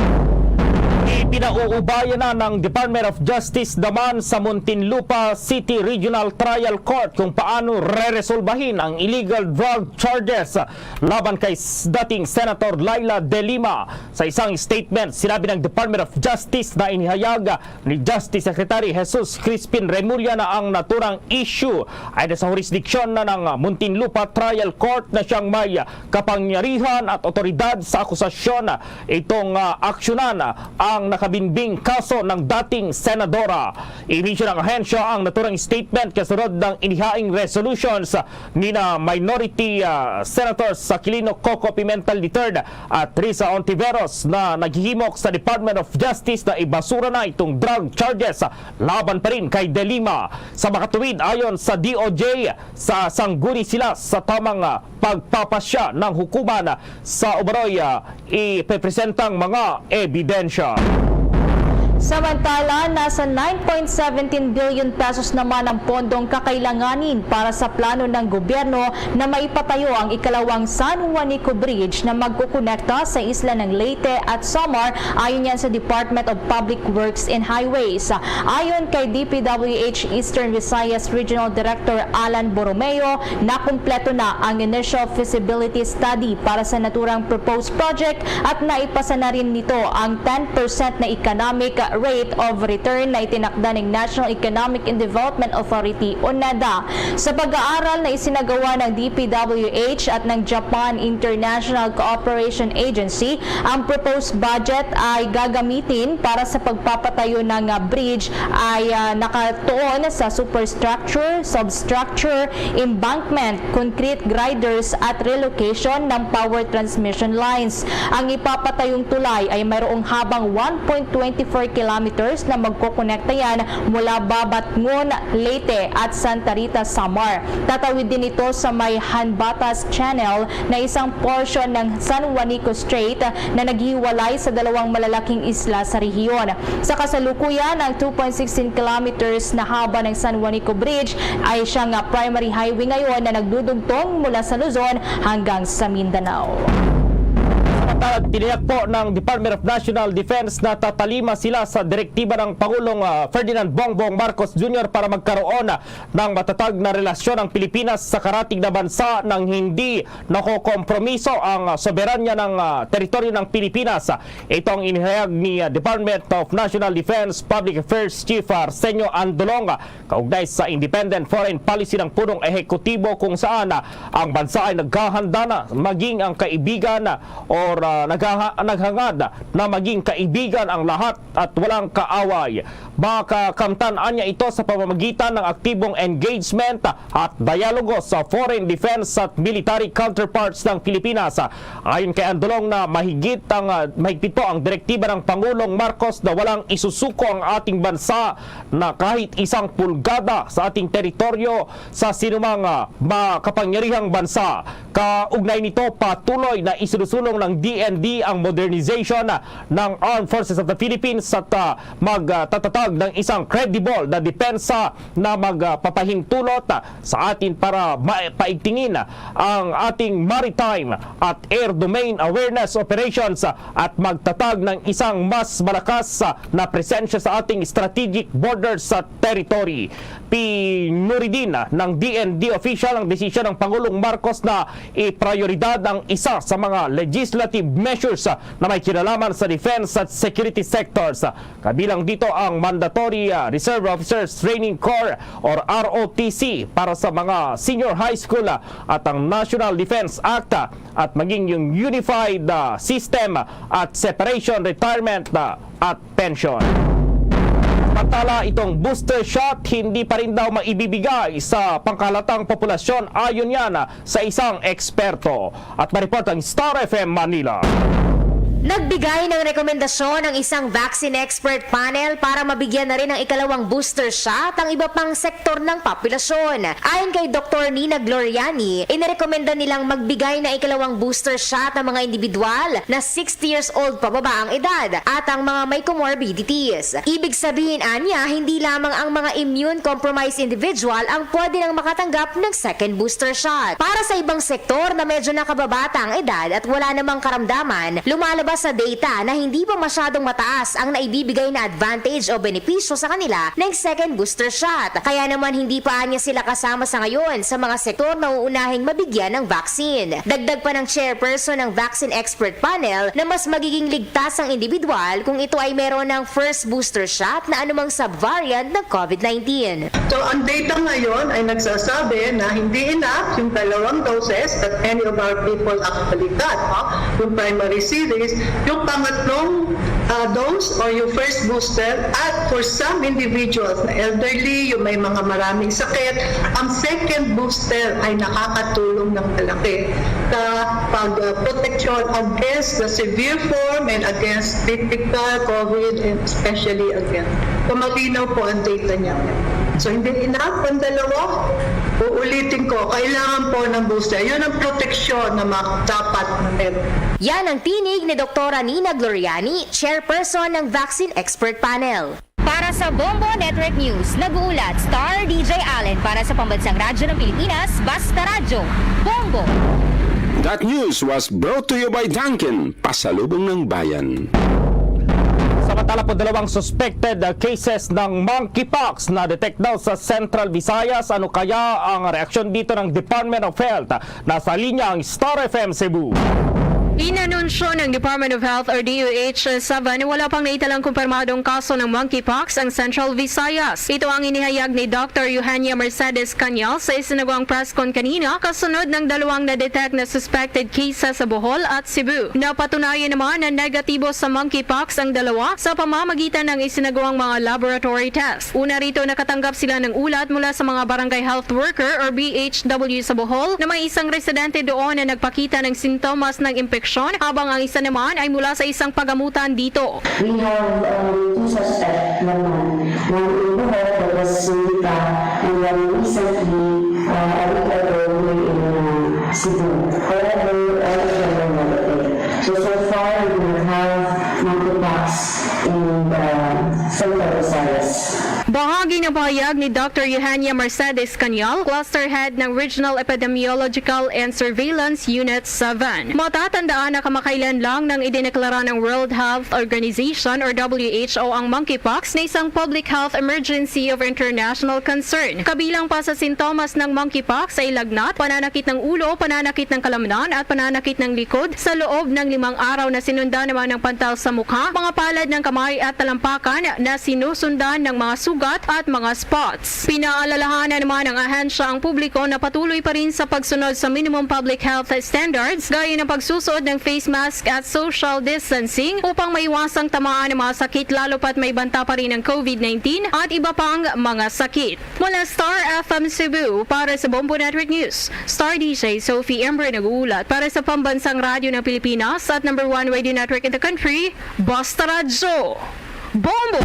Ipinauubayan na ng Department of Justice naman sa Muntinlupa City Regional Trial Court kung paano re-resolbahin ang illegal drug charges laban kay dating Senator Laila de Lima. Sa isang statement, sinabi ng Department of Justice na inihayag ni Justice Secretary Jesus Crispin Remulla na ang naturang issue ay nasa jurisdiksyon na ng Muntinlupa Trial Court na siyang may kapangyarihan at otoridad sa akusasyon itong aksyonan ang nakabinbing kaso ng dating senadora. Inisyu ng ahensya ang naturang statement kasunod ng inihaing resolutions ni na Minority Senators Aquilino Coco Pimentel III at Risa Hontiveros na naghihimok sa Department of Justice na ibasura na itong drug charges laban pa rin kay de Lima. Sa makatuwid, ayon sa DOJ, sa sangguni sila sa tamang pagpapasya ng hukuman sa umaroy ipepresentang mga ebidensya. Samantala, nasa 9.17 billion pesos naman ang pondong kakailanganin para sa plano ng gobyerno na maipatayo ang ikalawang San Juanico Bridge na magkukonekta sa isla ng Leyte at Samar ayon yan sa Department of Public Works and Highways. Ayon kay DPWH Eastern Visayas Regional Director Alan Borromeo, nakumpleto na ang initial feasibility study para sa naturang proposed project at naipasa na rin nito ang 10% na economic rate of return na itinakda ng National Economic and Development Authority o NEDA. Sa pag-aaral na isinagawa ng DPWH at ng Japan International Cooperation Agency, ang proposed budget ay gagamitin para sa pagpapatayo ng bridge ay nakatuon sa superstructure, substructure, embankment, concrete griders at relocation ng power transmission lines. Ang ipapatayong tulay ay mayroong habang 1.24 kilometers na magkokonekta yan mula Babatngon, Leyte at Santa Rita, Samar. Tatawid din ito sa may Hanbatas Channel na isang portion ng San Juanico Strait na naghiwalay sa dalawang malalaking isla sa rehiyon. Sa kasalukuyan, ang 2.16 kilometers na haba ng San Juanico Bridge ay siyang primary highway ngayon na nagdudugtong mula sa Luzon hanggang sa Mindanao. Tiniyak po ng Department of National Defense na tatalima sila sa direktiba ng Pangulong Ferdinand Bongbong Marcos Jr. para magkaroon ng matatag na relasyon ng Pilipinas sa karatig na bansa nang hindi nakokompromiso ang soberanya ng teritoryo ng Pilipinas. Ito ang inihayag ni Department of National Defense Public Affairs Chief Arsenio Andolong kaugnay sa Independent Foreign Policy ng punong ehekutibo kung saan ang bansa ay naghahanda na maging ang kaibigan or naghangad na maging kaibigan ang lahat at walang kaaway. makakamtan niya ito sa pamamagitan ng aktibong engagement at dialogo sa foreign defense at military counterparts ng Pilipinas. Ayon kay Andolong na mahigpit po ang direktiba ng Pangulong Marcos na walang isusuko ang ating bansa na kahit isang pulgada sa ating teritoryo sa sinumang makapangyarihang bansa. Kaugnay nito, patuloy na isinusulong ng DND ang modernization ng Armed Forces of the Philippines at magtatatag ng isang credible na depensa na magpapahintulot sa atin para paigtingin ang ating maritime at air domain awareness operations at magtatag ng isang mas malakas na presensya sa ating strategic borders sa territory. Pinuri din ng DND official ang desisyon ng Pangulong Marcos na i-prioridad ang isa sa mga legislative measures na may kinalaman sa defense at security sectors. Kabilang dito ang Mandatory Reserve Officers Training Corps or ROTC para sa mga senior high school at ang National Defense Act at maging yung Unified System at Separation Retirement at Pension. Samantala, itong booster shot hindi pa rin daw maibibigay sa pangkalatang populasyon ayon yan sa isang eksperto. At mareport ang Star FM Manila. Nagbigay ng rekomendasyon ang isang vaccine expert panel para mabigyan na rin ng ikalawang booster shot ang iba pang sektor ng populasyon. Ayon kay Dr. Nina Gloriani, inirekomenda nilang magbigay ng ikalawang booster shot ang mga individual na 60 years old pababa ang edad at ang mga may comorbidities. Ibig sabihin, anya, hindi lamang ang mga immune-compromised individual ang pwede nang makatanggap ng second booster shot. Para sa ibang sektor na medyo nakababata ang edad at wala namang karamdaman, lumalabas sa data na hindi pa masyadong mataas ang naibibigay na advantage o benepisyo sa kanila ng second booster shot. Kaya naman hindi pa niya sila kasama sa ngayon sa mga sektor na uunahing mabigyan ng vaccine. Dagdag pa ng chairperson ng vaccine expert panel na mas magiging ligtas ang individual kung ito ay meron ng first booster shot na anumang subvariant ng COVID-19. So ang data ngayon ay nagsasabi na hindi enough yung dalawang doses that any of our people actually got, yung primary series, yung pangatlong dose or yung first booster, at for some individuals na elderly, yung may mga maraming sakit, ang second booster ay nakakatulong ng malaki sa pag-protection against the severe form and against typical COVID and especially against. So malinaw po ang data niya. So hindi enough ang dalawa. Uulitin ko, kailangan po ng booster. Yun ang proteksyon na dapat na meron. Yan ang tinig ni Dr. Nina Gloriani, chairperson ng Vaccine Expert Panel. Para sa Bombo Network News, nag-uulat Star DJ Allen para sa Pambansang Radyo ng Pilipinas, Basta Radyo, Bombo! That news was brought to you by Dunkin', pasalubong ng bayan. Samantala po, dalawang suspected cases ng monkeypox na detect daw sa Central Visayas. Ano kaya ang reaksyon dito ng Department of Health? Nasa linya ang Star FM Cebu. Inanunsyo ng Department of Health or DOH-7 na wala pang naitalang kumpirmadong kaso ng monkeypox ang Central Visayas. Ito ang inihayag ni Dr. Eugenia Mercedes Canyal sa isinagawang press con kanina kasunod ng dalawang na-detect na suspected cases sa Bohol at Cebu. Napatunayan naman na negatibo sa monkeypox ang dalawa sa pamamagitan ng isinagawang mga laboratory test. Una rito, nakatanggap sila ng ulat mula sa mga barangay health worker or BHW sa Bohol na may isang residente doon na nagpakita ng sintomas ng impeksyon, habang ang isa naman ay mula sa isang pagamutan dito. We have two suspects naman. One in Bohol, that was Sundita, and then recently, a week ago, in Cebu. However, all of them were negative. So far, we don't have monkeypox in Central Visayas. Bahagi ng pahayag ni Dr. Eugenia Mercedes Canyal, cluster head ng Regional Epidemiological and Surveillance Unit 7. Matatandaan na kamakailan lang nang idineklara ng World Health Organization or WHO ang monkeypox na isang public health emergency of international concern. Kabilang pa sa sintomas ng monkeypox ay lagnat, pananakit ng ulo, pananakit ng kalamnan at pananakit ng likod sa loob ng 5 araw na sinundan naman ng pantal sa mukha, mga palad ng kamay at talampakan na sinusundan ng mga sugat at mga mga spots. Pinaalalahanan naman ng ahensya ang publiko na patuloy pa rin sa pagsunod sa minimum public health standards gaya ng pagsusuot ng face mask at social distancing upang maiwasang tamaan ng mga sakit lalo pat may banta pa rin ng COVID-19 at iba pang mga sakit. Mula Star FM Cebu para sa Bombo Network News, Star DJ Sophie Ember nag-uulat para sa Pambansang Radyo ng Pilipinas at #1 radio network in the country, Basta Radyo. Bombo!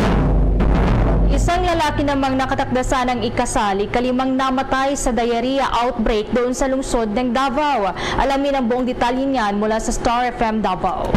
Isang lalaki namang nakatakdasa ng ikasal, ikalimang namatay sa diarrhea outbreak doon sa lungsod ng Davao. Alamin ang buong detalye niyan mula sa Star FM Davao.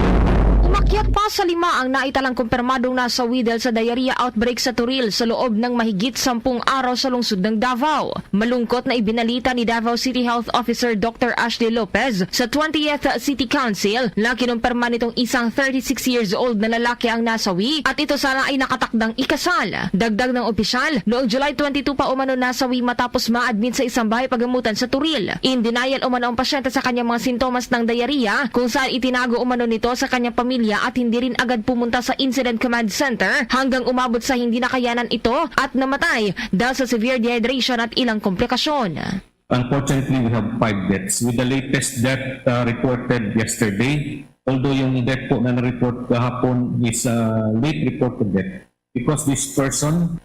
Umakyat pa sa 5 ang naitalang kumpirmadong nasawi dahil sa diarrhea outbreak sa Turil sa loob ng mahigit 10 araw sa lungsod ng Davao. Malungkot na ibinalita ni Davao City Health Officer Dr. Ashley Lopez sa 20th City Council na kinumpirma nitong isang 36 years old na lalaki ang nasawi at ito sana ay nakatakdang ikasal. Dagdag ng opisyal, noong July 22 pa umano nasawi matapos ma-admit sa isang bahay pagamutan sa Turil. In denial umano ang pasyente sa kanyang mga sintomas ng diarrhea kung saan itinago umano nito sa kanyang pamilya at hindi rin agad pumunta sa Incident Command Center hanggang umabot sa hindi nakayanan ito at namatay dahil sa severe dehydration at ilang komplikasyon. Unfortunately, we have 5 deaths. With the latest death reported yesterday, although yung death po na na-report kahapon is late reported death because this person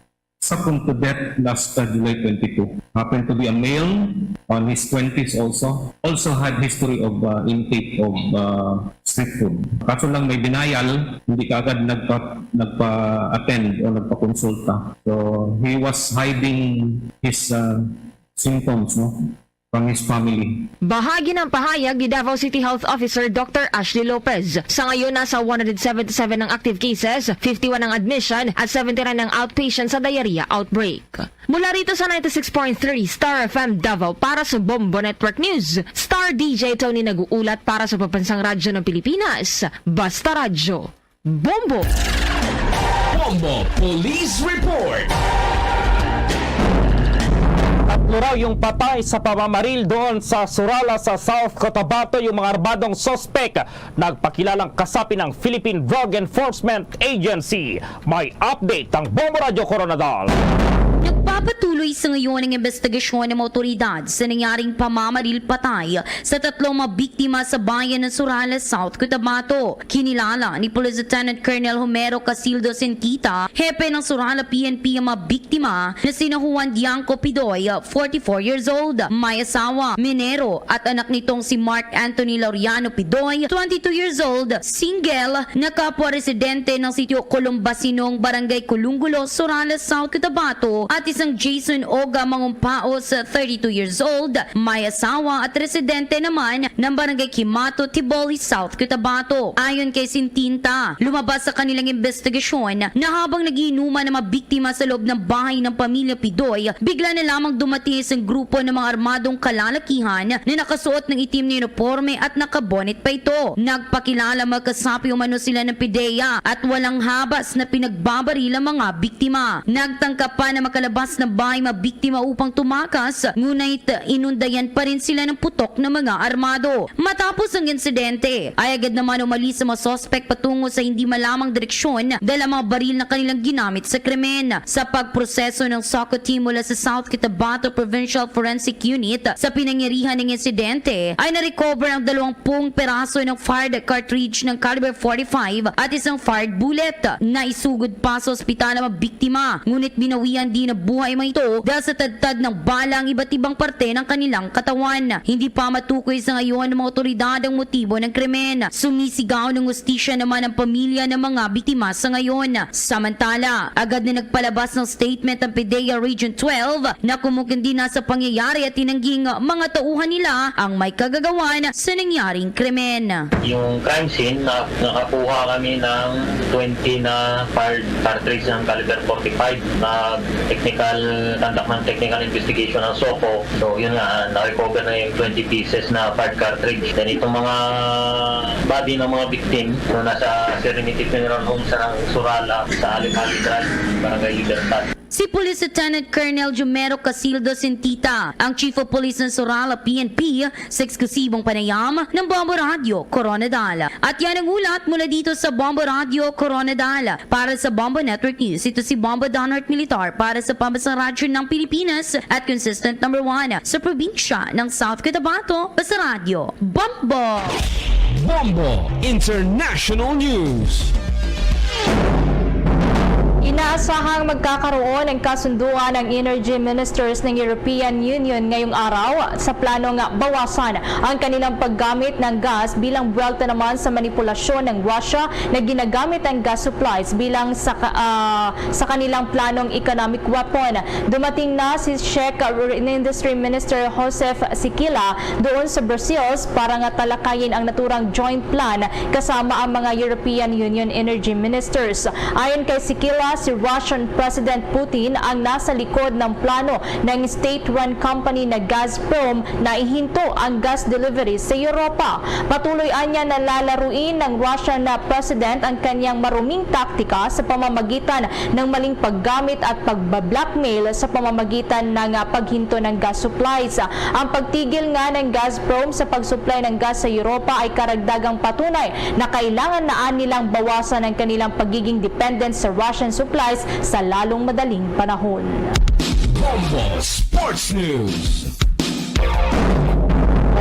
succumbed to death last July 22. Happened to be a male on his 20s also had history of intake of street food. Kaso lang may denial, hindi ka agad nagpa-attend o nagpa-konsulta. So he was hiding his symptoms from his family. Bahagi ng pahayag ni Davao City Health Officer Dr. Ashley Lopez. Sa ngayon, nasa 177 ang active cases, 51 ang admission at 79 ang outpatient sa diarrhea outbreak. Mula rito sa 96.3 Star FM Davao para sa Bombo Network News, Star DJ Tony nag-uulat para sa Pambansang Radyo ng Pilipinas, Basta Radyo. Bombo! Bombo Police Report. Tatlo raw yung patay sa pamamaril doon sa Surala sa South Cotabato. Yung mga armadong sospek nagpakilalang kasapi ng Philippine Drug Enforcement Agency. May update ang Bombo Radio Coronadal. Nagpapatuloy sa ngayon ang investigasyon ng otoridad sa nangyaring pamamaril patay sa 3 mabiktima sa bayan ng Surala, South Cotabato. Kinilala ni Police Lieutenant Colonel Homero Casildo Sentita, hepe ng Surala PNP ang mabiktima na sina Juan Dianco Pidoy, 44 years old, may asawa, minero at anak nitong si Mark Anthony Laureano Pidoy, 22 years old, single, na kapwa residente ng sitio Columbasinong, Barangay Kulunggulo, Surala, South Cotabato, at isang Jason Oga Mangumpaos, 32 years old, may asawa at residente naman ng Barangay Kimato, Tiboli, South Cotabato. Ayon kay Sintinta, lumabas sa kanilang investigasyon na habang nagiinuman ng mga biktima sa loob ng bahay ng pamilya Pidoy, bigla na lamang dumating isang grupo ng mga armadong kalalakihan na nakasuot ng itim na uniforme at nakabonet pa ito. Nagpakilala magkasapi umano sila ng PIDEA at walang habas na pinagbabaril ang mga biktima. Nagtangka pa na makalabas ng bahay mga biktima upang tumakas, ngunit inundayan pa rin sila ng putok ng mga armado. Matapos ang insidente, ay agad naman umalis sa mga sospek patungo sa hindi malamang direksyon dahil ang mga baril na kanilang ginamit sa krimen. Sa pagproseso ng SOCO team mula sa South Cotabato Provincial Forensic Unit sa pinangyarihan ng insidente, ay na-recover ang 20 peraso ng fired cartridge ng caliber 45 at isang fired bullet na isugod pa sa ospital ng mga biktima. Ngunit binawian din na buhay mga ito dahil sa tadtad ng bala ang iba't ibang parte ng kanilang katawan. Hindi pa matukoy sa ngayon ng mga otoridad ang motibo ng krimen. Sumisigaw ng hustisya naman ang pamilya ng mga biktima sa ngayon. Samantala, agad na nagpalabas ng statement ang PIDEA Region 12 na kumukindi na sa pangyayari at tinangging mga tauhan nila ang may kagagawan sa nangyaring krimen. Yung crime scene, nakakuha kami ng 20 na fired cartridge ng caliber 45 na conduct ng technical investigation ng SOCO. So yun nga, na-recover na yung 20 pieces na fired cartridge. Then itong mga body ng mga victim, nasa Serenity Funeral Home sa Surala, sa Alimali Drive, Barangay Libertad. si Police Lieutenant Colonel Jumero Casildo Sintita, ang Chief of Police ng Sorala PNP, sa eksklusibong panayam ng Bombo Radio Coronadal. At yan ang ulat mula dito sa Bombo Radio Coronadal. Para sa Bombo Network News, ito si Bombo Donald Militar para sa Pambansang Radyo ng Pilipinas at consistent number 1 sa probinsya ng South Cotabato, Basta Radio Bombo! Bombo International News. Inaasahang magkakaroon ng kasunduan ng energy ministers ng European Union ngayong araw sa planong bawasan ang kanilang paggamit ng gas bilang buwelta naman sa manipulasyon ng Russia na ginagamit ang gas supplies bilang sa kanilang planong economic weapon. Dumating na si Czech Industry Minister Josef Sikila doon sa Brazil para nga talakayin ang naturang joint plan kasama ang mga European Union energy ministers. Ayon kay Sikila, si Russian President Putin ang nasa likod ng plano ng state-run company na Gazprom na ihinto ang gas delivery sa Europa. Patuloy anya na lalaruin ng Russian na President ang kanyang maruming taktika sa pamamagitan ng maling paggamit at pagbablackmail sa pamamagitan ng paghinto ng gas supplies. Ang pagtigil nga ng Gazprom sa pagsupply ng gas sa Europa ay karagdagang patunay na kailangan naan nilang bawasan ang kanilang pagiging dependent sa Russian supplies sa lalong madaling panahon. Bombo Sports News.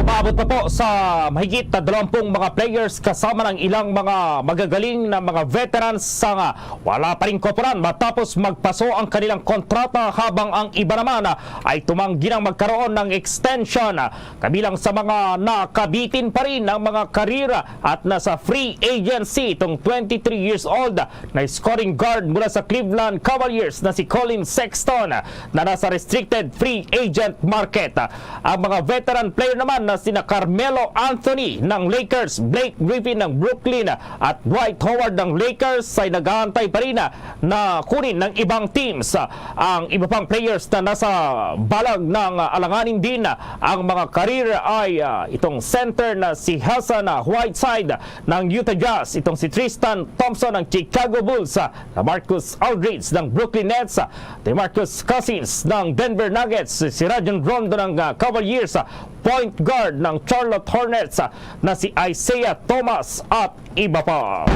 Umabot pa po sa mahigit na 20 mga players kasama ng ilang mga magagaling na mga veterans sa wala pa rin koporan matapos magpaso ang kanilang kontrata habang ang iba naman ay tumanggi ng magkaroon ng extension. Kabilang sa mga nakabitin pa rin ang mga karira at nasa free agency itong 23 years old na scoring guard mula sa Cleveland Cavaliers na si Colin Sexton na nasa restricted free agent market. Ang mga veteran player naman na sina Carmelo Anthony ng Lakers, Blake Griffin ng Brooklyn at Dwight Howard ng Lakers ay nag-aantay pa rin na kunin ng ibang teams. Ang iba pang players na nasa balag ng alanganin din ang mga career ay itong center na si Hassan Whiteside ng Utah Jazz, itong si Tristan Thompson ng Chicago Bulls, na Marcus Aldridge ng Brooklyn Nets, DeMarcus Cousins ng Denver Nuggets, si Rajon Rondo ng Cavaliers, point guard ng Charlotte Hornets na si Isaiah Thomas at iba pa.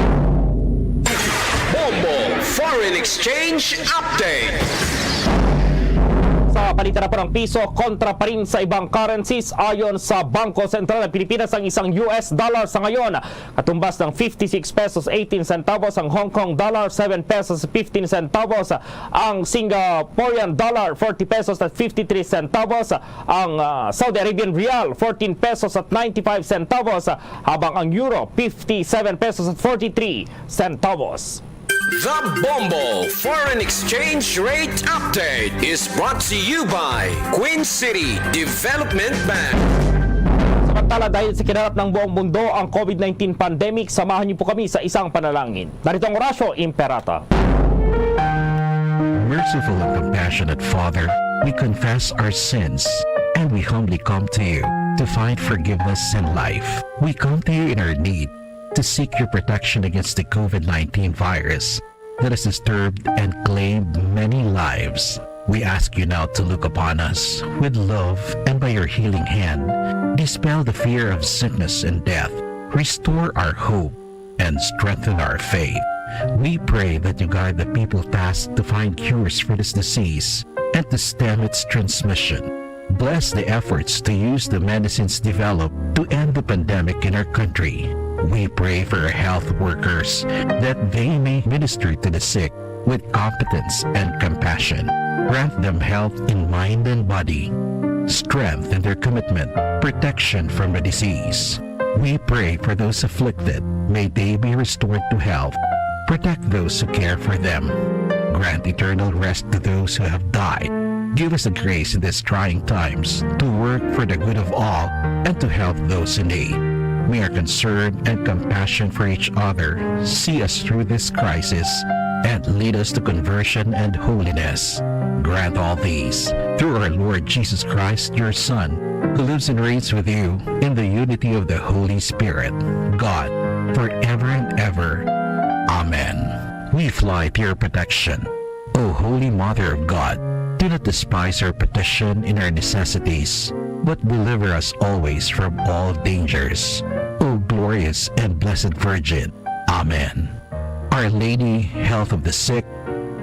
Bombo Foreign Exchange Update. Sa palitan na po ng piso kontra pa rin sa ibang currencies ayon sa Bangko Sentral ng Pilipinas, ang isang US dollar sa ngayon katumbas ng 56 pesos 18 centavos, ang Hong Kong dollar 7 pesos 15 centavos, ang Singaporean dollar 40 pesos at 53 centavos, ang Saudi Arabian Rial 14 pesos at 95 centavos, habang ang Euro 57 pesos at 43 centavos. The Bombo Foreign Exchange Rate Update is brought to you by Queen City Development Bank. Samantala, dahil sa kinarap ng buong mundo ang COVID-19 pandemic, samahan niyo po kami sa isang panalangin. Narito ang Horacio Imperata. Merciful and compassionate Father, we confess our sins and we humbly come to you to find forgiveness and life. We come to you in our need to seek your protection against the COVID-19 virus that has disturbed and claimed many lives. We ask you now to look upon us with love and by your healing hand, dispel the fear of sickness and death, restore our hope, and strengthen our faith. We pray that you guide the people tasked to find cures for this disease and to stem its transmission. Bless the efforts to use the medicines developed to end the pandemic in our country. We pray for our health workers that they may minister to the sick with competence and compassion. Grant them health in mind and body, strength in their commitment, protection from the disease. We pray for those afflicted. May they be restored to health. Protect those who care for them. Grant eternal rest to those who have died. Give us the grace in these trying times to work for the good of all and to help those in need. May our concern and compassion for each other see us through this crisis and lead us to conversion and holiness. Grant all these through our Lord Jesus Christ, your Son, who lives and reigns with you in the unity of the Holy Spirit, God, forever and ever. Amen. We fly to your protection. O Holy Mother of God, do not despise our petition in our necessities, but deliver us always from all dangers. O glorious and blessed Virgin. Amen. Our Lady, health of the sick,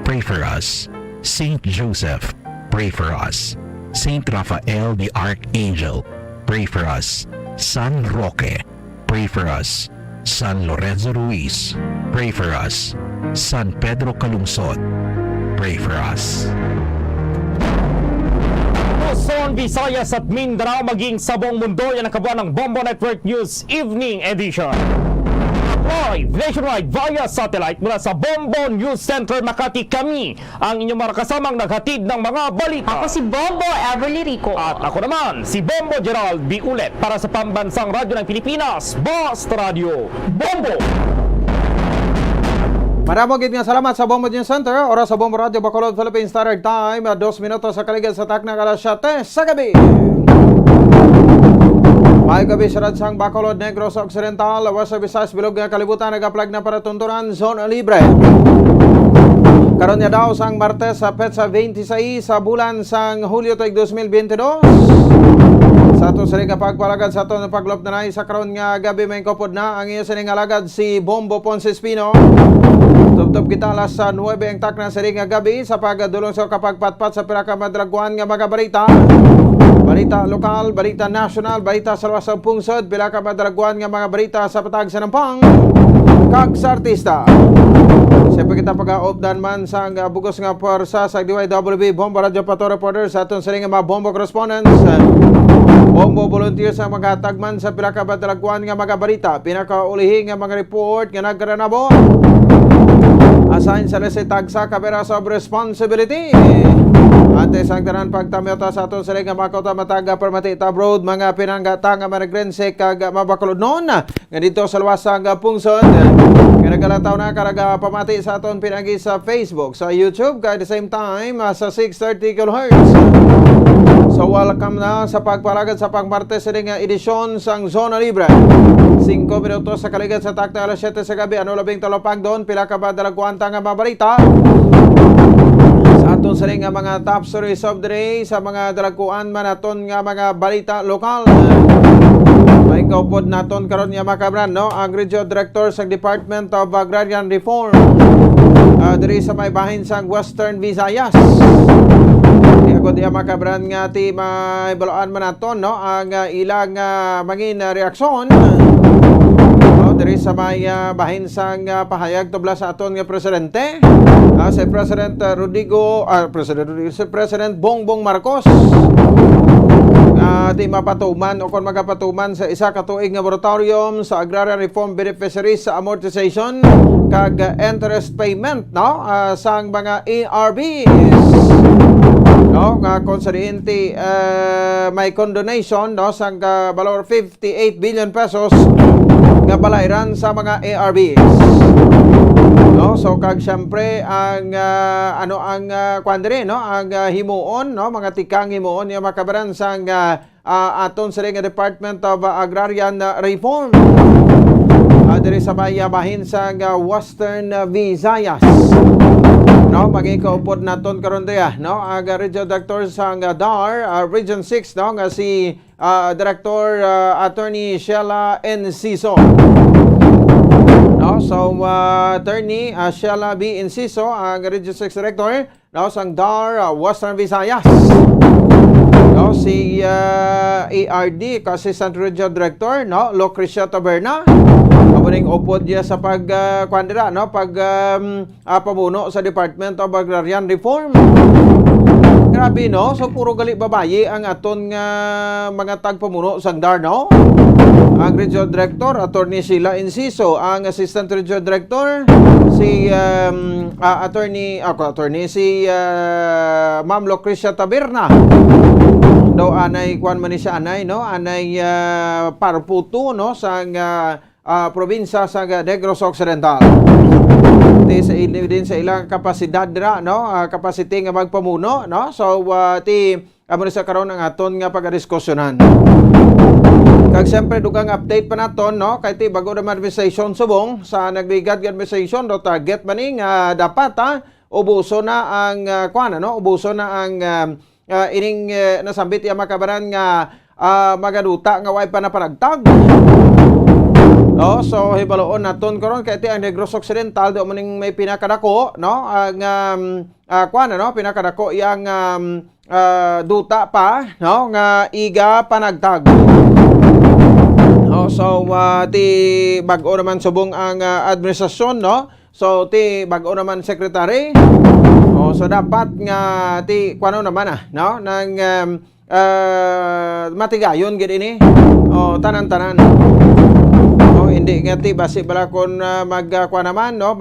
pray for us. Saint Joseph, pray for us. Saint Raphael the Archangel, pray for us. San Roque, pray for us. San Lorenzo Ruiz, pray for us. San Pedro Calungsod, pray for us. Luzon, Visayas at Mindanao maging sa buong mundo, yan ang kabuuan ng Bombo Network News Evening Edition. Live nationwide via satellite mula sa Bombo News Center Makati, kami ang inyong mga kasamang naghatid ng mga balita. Ako si Bombo Everly Rico. At ako naman, si Bombo Gerald B. Ulet para sa Pambansang Radyo ng Pilipinas, Basta Radio, Bombo! Maraming nga salamat sa Bombo News Center. Oras sa Bombo Radio Bacolod, Philippine Standard Time. 2 minutos sa kaligid sa takna alas 7 sa gabi. May gabi sa Radsang Bacolod, Negros Occidental, West Visayas, Bilog nga kalibutan, nag-aplag na para tunturan, zona libre. Karon niya daw sang Martes sa petsa 26 sa bulan sang Hulyo tuig 2022. Sa ato sa nga pagpalagad sa ato ng paglop na sa karon nga gabi may kopod na ang iyo sining alagad si Bombo Ponce Espino. Tubtob kita alas sa 9 ang takna sa nga gabi sa pagdulong sa kapagpatpat sa pinakamadragwan nga mga balita. Balita lokal, balita national, balita sa luwas ng pungsod, pinakamadragwan nga mga balita sa patag sa Nampang, kag sa artista. Siyempre kita pag-aopdan man sa bugos nga porsa sa DYWB Bombo Radio Pato Reporter sa aton sa nga mga Bombo correspondents. Bombo volunteers ang mga tagman sa pinakamadragwan nga mga balita, pinakaulihi nga mga report nga nagkaranabo. Assign sa lesitag sa kamera of responsibility. Ante sang tanan pagtamyota sa aton sa nga makauta mataga permati tabroad mga pinanggata nga managrense kag mabakulod noon nga dito sa luwasang pungsod. Kinagalataw na karaga pamati sa aton pinagi sa Facebook, sa YouTube, kaya at the same time sa 630 kHz. So welcome na sa pagpalagad sa pang-Martes nga edisyon sang Zona Libre. 5 minutos sa kaligid sa takta alas 7 sa gabi. Ano labing talopag doon, pila ka ba dalagwanta nga mabalita sa aton sa nga mga top stories of the day, sa mga dalagkuan man aton nga mga balita lokal. May kaupod naton karon nga makabran, no? Ang Regional Director sa Department of Agrarian Reform diri sa may bahin sang Western Visayas. Kung di makabran nga ti maibalaan man naton, no? Ang ilang mangin reaksyon diri sa may bahin sang pahayag tubla sa aton nga presidente, si President President Bongbong Marcos. Di mapatuman o kung magapatuman sa isa ka tuig nga moratorium sa Agrarian Reform Beneficiaries sa amortization kag interest payment, no? Sang mga ARBs, no? Nga konsediente may condonation, no? Sang valor 58 billion pesos nga balairan sa mga ARBs. No, so kag syempre ang kwandre, no, ang himuon, no, mga tikang himuon nga makabaran sang aton sa nga Department of Agrarian Reform diri sa bahin sang Western Visayas. No, magikaupod naton karon diya, no, ang Regional Director sang DAR Region 6, no, nga si Director Attorney Sheila Enciso. No, so Attorney Sheila B. Enciso, ang Region 6 Director, no, sang DAR Western Visayas. No, si ARD Assistant Regional Director, no, Lucrecia Taberna. Kamuning upod niya sa pagkwandira, no, pamuno sa Department of Agrarian Reform. Grabe, no, so puro gali babayi ang aton nga mga tagpamuno sang DAR, no. Ang Regional Director, Attorney Sheila Enciso. Ang Assistant Regional Director, si Ma'am Lucrecia Taberna. Daw anay kwan man ni siya anay, no, anay parputo, no, sang probinsya sa Negros Occidental. Din sa ilang kapasidad dira, no, capacity nga magpamuno, no. So amo sa karon ang aton nga pagdiskusyonan. Kag siyempre dugang update pa naton, no, kay ti bago na administration subong sa nagligad nga administration do target maning dapat ubuso na ang ubuso na ang ining nasambit iya makabaran nga magaduta nga way pa na panagtag. No, so hibaloon naton karon kay ti ang Negros Occidental do maning may pinakadako, no, ang pinakadako iyang duta pa, no, nga iga panagtag. No, so ti bag-o naman subong ang administrasyon, no. So ti bag-o naman secretary. So dapat nga ti naman no, nang matigayon gid ini. Tanan-tanan. Hindi nga ti basi bala kon naman, no,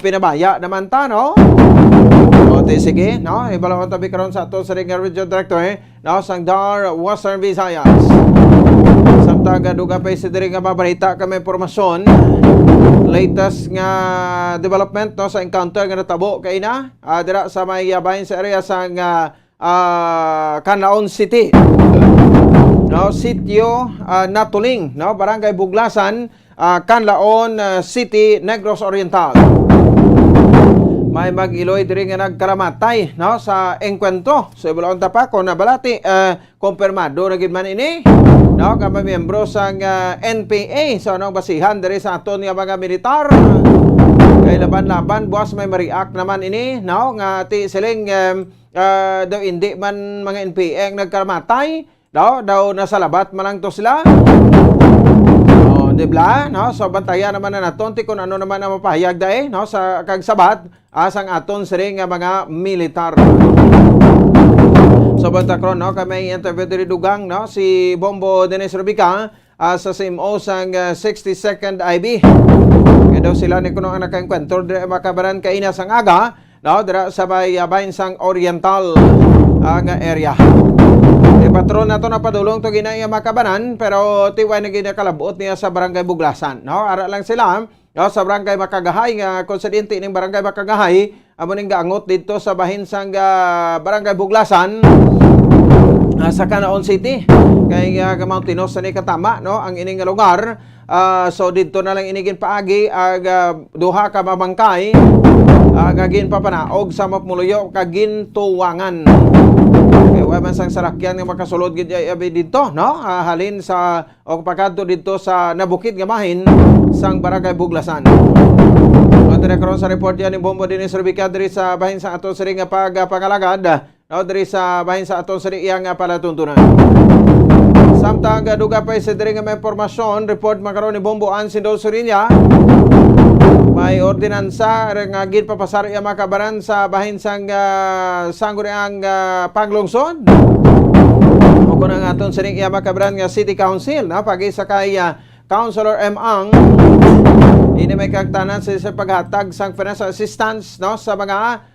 pinabaya naman ta, no. Sige, no, ibalahon tabi karon sa ato sa Regional Director, no, sang DAR Western Visayas. Samtang duga pa sa diri nga mabalita kami impormasyon latest nga development, no, sa encounter nga natabo kay na dira sa may bahin sa area sang Canlaon City. No, sitio Natuling, no, Barangay Buglasan, Canlaon City, Negros Oriental. May mag-iloy diri nga nagkaramatay, no, sa engkwentro. So ibalaon ta pa kon nabalati kumpirmado na gid man ini, no, nga miyembro sang NPA. So anong basihan diri sa aton nga mga militar. Kay laban-laban buwas may ma-react naman ini, no, nga ti siling daw hindi man mga NPA ang nagkaramatay. Daw nasa labat man lang to sila. Di ba? No, so bantayan naman na naton ti kung ano naman ang mapahayag dae, no, sa kagsabat asang aton siri nga mga militar. So bantakron, no, kami interview diri dugang, no, si Bombo Dennis Rubica sa CMO sang 62nd IB. Kaya daw sila ni kuno ang nakaengkwentro diri makabaran kaina sang aga, no, dira sa bahin sang Oriental nga area. Patron na to na padulong to ginaya makabanan pero tiway na ginakalabuot niya sa Barangay Buglasan, no, ara lang sila, no, sa Barangay Makagahay nga konsidente ning Barangay Makagahay amo ning gaangot dito sa bahin sang Barangay Buglasan sa Canlaon City kay Mountainous ni katama, no, ang ining lugar. So dito na lang inigin paagi duha ka mabangkay gagin papanaog sa mapmuluyo kagintuwangan. Kaya man sang sarakyan nga makasulod gid dito, no, halin sa o pagkadto dito sa nabukid nga bahin sang Barangay Buglasan. Diri karon sa report yan ni Bombo Dennis Rubica diri sa bahin sa aton siri nga pangalagad, no, diri sa bahin sa aton siri iyang palatuntunan. Samtang duga pa sa diri nga may impormasyon, report makaron ni Bombo Ansindo Surinya. May ordinansa nga gid papasar iya makabaran sa bahin sang sangguniang panglungsod. O kun ang aton sining iya makabaran nga City Council, na pagi sa kay Councilor M. Ang ini may kagtanan sa paghatag sang financial assistance, no, sa mga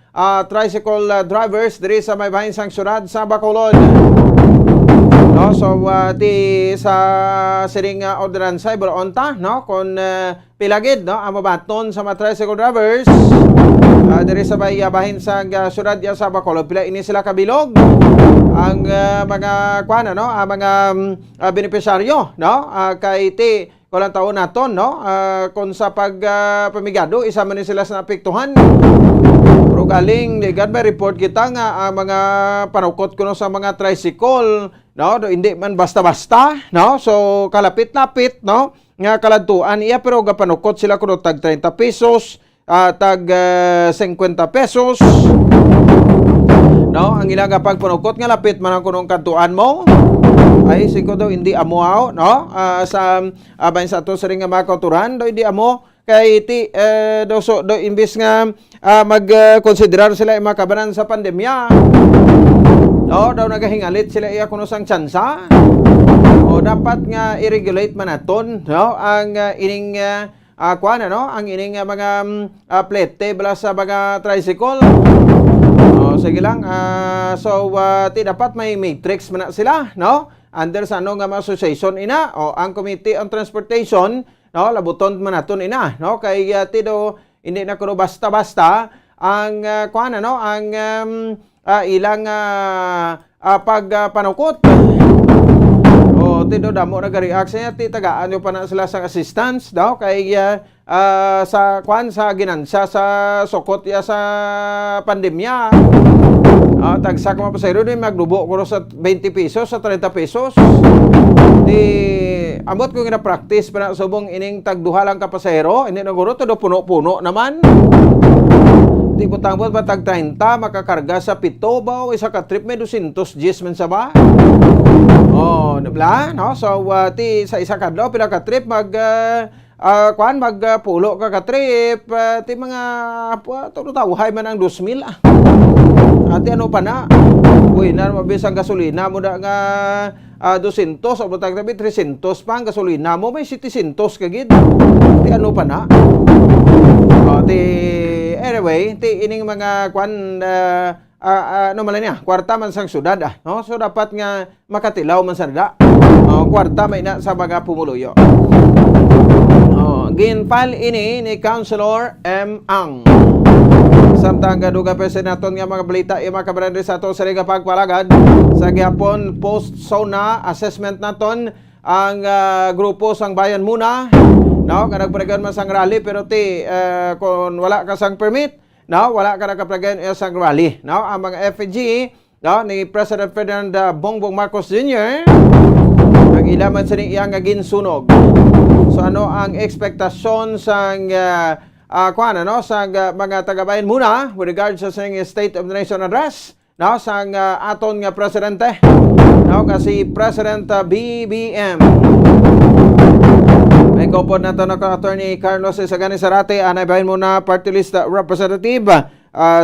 tricycle drivers diri sa may bahin sang syudad sa Bacolod. No, so di sa siring ordinansa ibulonta, no, kon pilagid, no, ang mabaton sa mga tricycle drivers diri sa bahin sa syudad sa Bacolod. Pila ini sila kabilog ang mga kuana, no, ang mga benepisyaryo, no, kay ti kulang taon naton, no, kung sa pamigado isa man ni sila sa napektuhan. Pero galing ligad may report kita nga ang mga panukot kuno sa mga tricycle, no, do hindi man basta-basta, no, so kalapit-lapit, no, nga kaladtuan iya pero gapanukot sila kuno tag 30 pesos, tag 50 pesos, no, ang ilang pagpanukot nga lapit man ang kunong kantuan mo ay singko daw hindi amuaw, no, sa bahin sa ato sa ring nga mga kauturan do hindi amo kay ti do imbis nga mag-konsiderar sila yung makabanan sa pandemya, no, daw nagahingalit sila iya kuno sang tsansa o dapat nga i-regulate man naton, no, ang ining kuana, no, ang ining mga plete bala sa mga tricycle. Sige lang, so ti dapat may matrix man na sila, no, under sa ano nga association ina o ang Committee on Transportation, no, labuton man naton ina, no, kay ti do hindi na kuno basta-basta ang kuana, no, ang ilang pagpanukot. ti do damo nag-react sa ti tagaan yo pa na sila sa assistance daw kay sa sa ginansya sa sukot ya sa pandemya. Tagsak mga pasahero din magdubo ko sa 20 pesos sa 30 pesos. Di ambot ko gina-practice pa na subong ining tagduha lang ka pasahero, hindi na guro todo puno-puno naman. Di butang-but matag 30 makakarga sa pito ba o isa ka trip may 200 Gs man sa ba? Nabla, no? So ti sa isa kadlaw pila ka trip magpulo ka trip ti mga tawhay man ang 2,000 Ati ano pa na? Uy, na mabisang gasolina mo da nga 200 o butang tabi 300 pa ang gasolina mo may 700 kagid. Ati ano pa na? Anyway, ti ining mga ano man niya, kwarta man sang syudad no? So dapat nga makatilaw man sa da. Kwarta may na sa mga pumuluyo. Ginfile ini ni Councilor M. Ang. Samtang gaduga pa senaton nga mga balita mga kabarangay sa ato sa ring pagpalagad sa gihapon post-SONA assessment naton ang grupo sang bayan muna no kanagpregan man sang rally pero kung wala ka sang permit no wala ka nakapregan sang rally no ang mga FG no ni President Ferdinand Bongbong Marcos Jr. ang ilaman sa iyang ginsunog. So ano ang expectasyon sang sa mga taga-bayan muna with regards sa State of the Nation Address no, sang aton nga presidente no, kasi President BBM. May kopod na ito na Attorney Carlos Isagani Zarate, anay bahin muna party list representative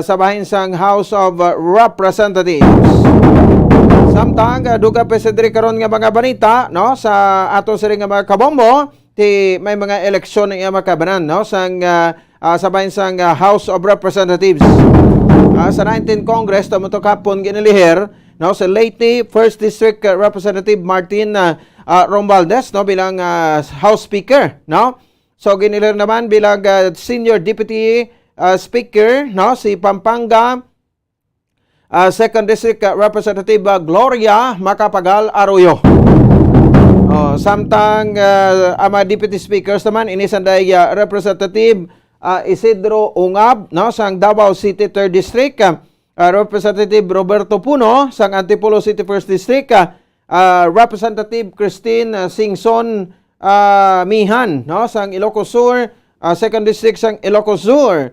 sa bahin sang House of Representatives. Samtang duga pesedri karon nga mga balita no, sa aton siring nga mga kabombo may mga eleksyon ng mga kabanan no sang sa bahin sang House of Representatives sa 19 Congress tumuto kapon ginilihir no sa Leyte 1st District Representative Martin Romualdez no bilang House Speaker no so ginilihir naman bilang Senior Deputy Speaker no si Pampanga 2nd District Representative Gloria Macapagal Arroyo. Samtang ang mga deputy speakers naman inisanday Representative Isidro Ungab no sang Davao City 3rd District, Representative Roberto Puno sang Antipolo City 1st District, Representative Christine Singson Mihan no sang Ilocos Sur 2nd District sang Ilocos Sur.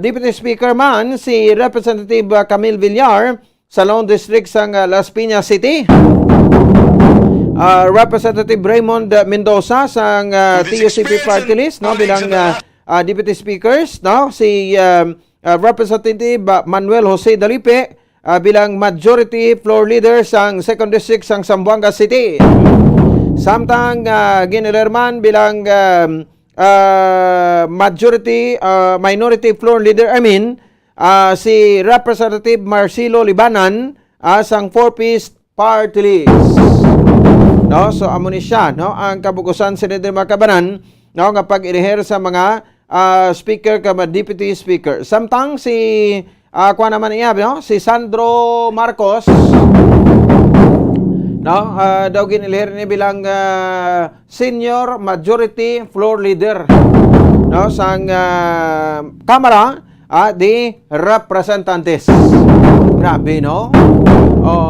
Deputy Speaker man si Representative Camille Villar sa Lone District sang Las Piñas City. Representative Raymond Mendoza sang TUCP Party List no bilang Deputy Speakers no si Representative Manuel Jose Dalipe bilang Majority Floor Leader sang 2nd District sang Zamboanga City. Samtang ginilirman bilang Minority Floor Leader si Representative Marcelo Libanan sang 4-piece Party List. No, so amo ni siya no ang kabukusan sa mga kabanan no nga pag-ilihir sa mga speaker ka deputy speaker. Samtang si kuha naman niya no si Sandro Marcos no daw ginilihir ni bilang Senior Majority Floor Leader no sang Kamara di Representantes. Grabe no.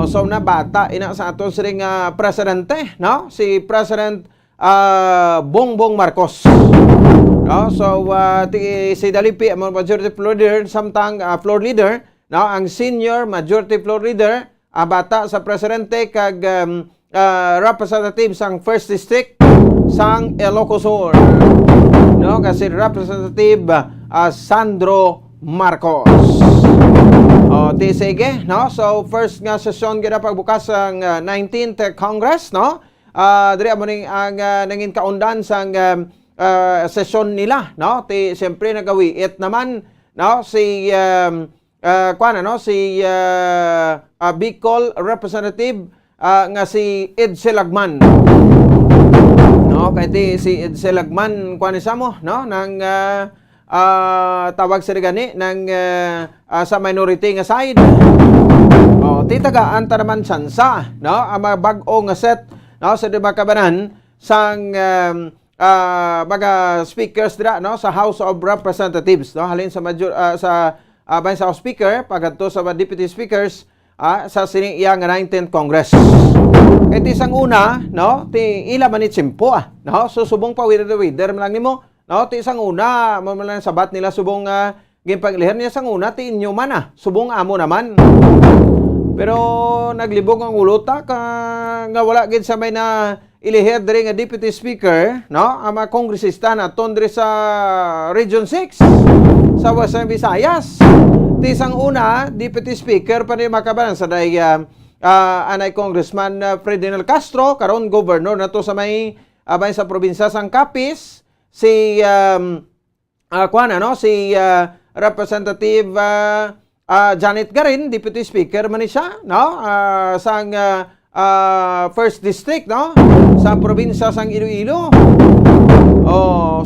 So na bata ina sa aton siring presidente no si President Bongbong Marcos no so si Dalipi ang majority floor leader samtang floor leader no ang senior majority floor leader bata sa presidente kag representative sang 1st District sang Ilocos Sur no kasi Representative Sandro Marcos. Sige, no? So, first nga sesyon gina pagbukas ang 19th Congress, no? Diri mo ning ang nangin kaundan sang sesyon nila, no? Siyempre nagawiit naman, no? Si Bicol Representative nga si Edsel Lagman. No, kay si Edsel Lagman kuan sa mo, no? Nang tawag sa gani ng sa minority nga side. Titagaan ta naman sansa no ang mga bag-o nga set no, sa Makabanan sang mga speakers dira, no, sa House of Representatives, no, halin sa bahin sa House Speaker pagkadto sa mga Deputy Speakers sa siniyang 19th Congress. Kaya ti isang una, no, ti ila man itsimpo, no, so subong pa wider man lang nimo, no, ti isang una mo man lang sabat nila subong ginpagliher niya sang una ti inyo man subong amo naman. Pero naglibog ang ulota nga wala gid sa may na iliher diri nga Deputy Speaker, no, ang mga kongresista na tondre sa Region 6 sa Western Visayas. Ti isang una, Deputy Speaker pa ni Makabanan sa day anay Congressman Ferdinand Castro, karon governor na to sa may abay sa probinsya sang Capiz, si si Representative Janet Garin, Deputy Speaker man siya, no, sang First District, no, sa probinsya sang Iloilo.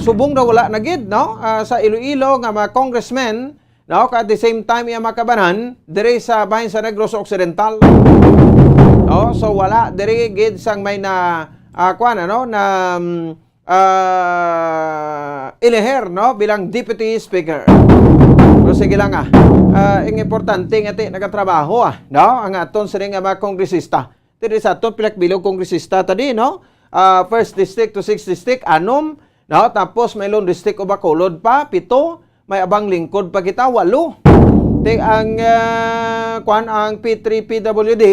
Subong daw wala na gid, no, sa Iloilo nga mga congressmen, no, at the same time iya Makabanan diri sa bahin sa Negros Occidental. No, so wala diri gid sang may na iliher, no, bilang Deputy Speaker. Pero sige lang ang importante nga ti nagatrabaho no, ang aton sa nga mga kongresista. Diri sa aton pilak bilog kongresista tadi, no, First District to 6th District, 6, no, tapos may Lone District o Bacolod pa, 7, may abang lingkod pa kita, 8. Ti ang ang P3PWD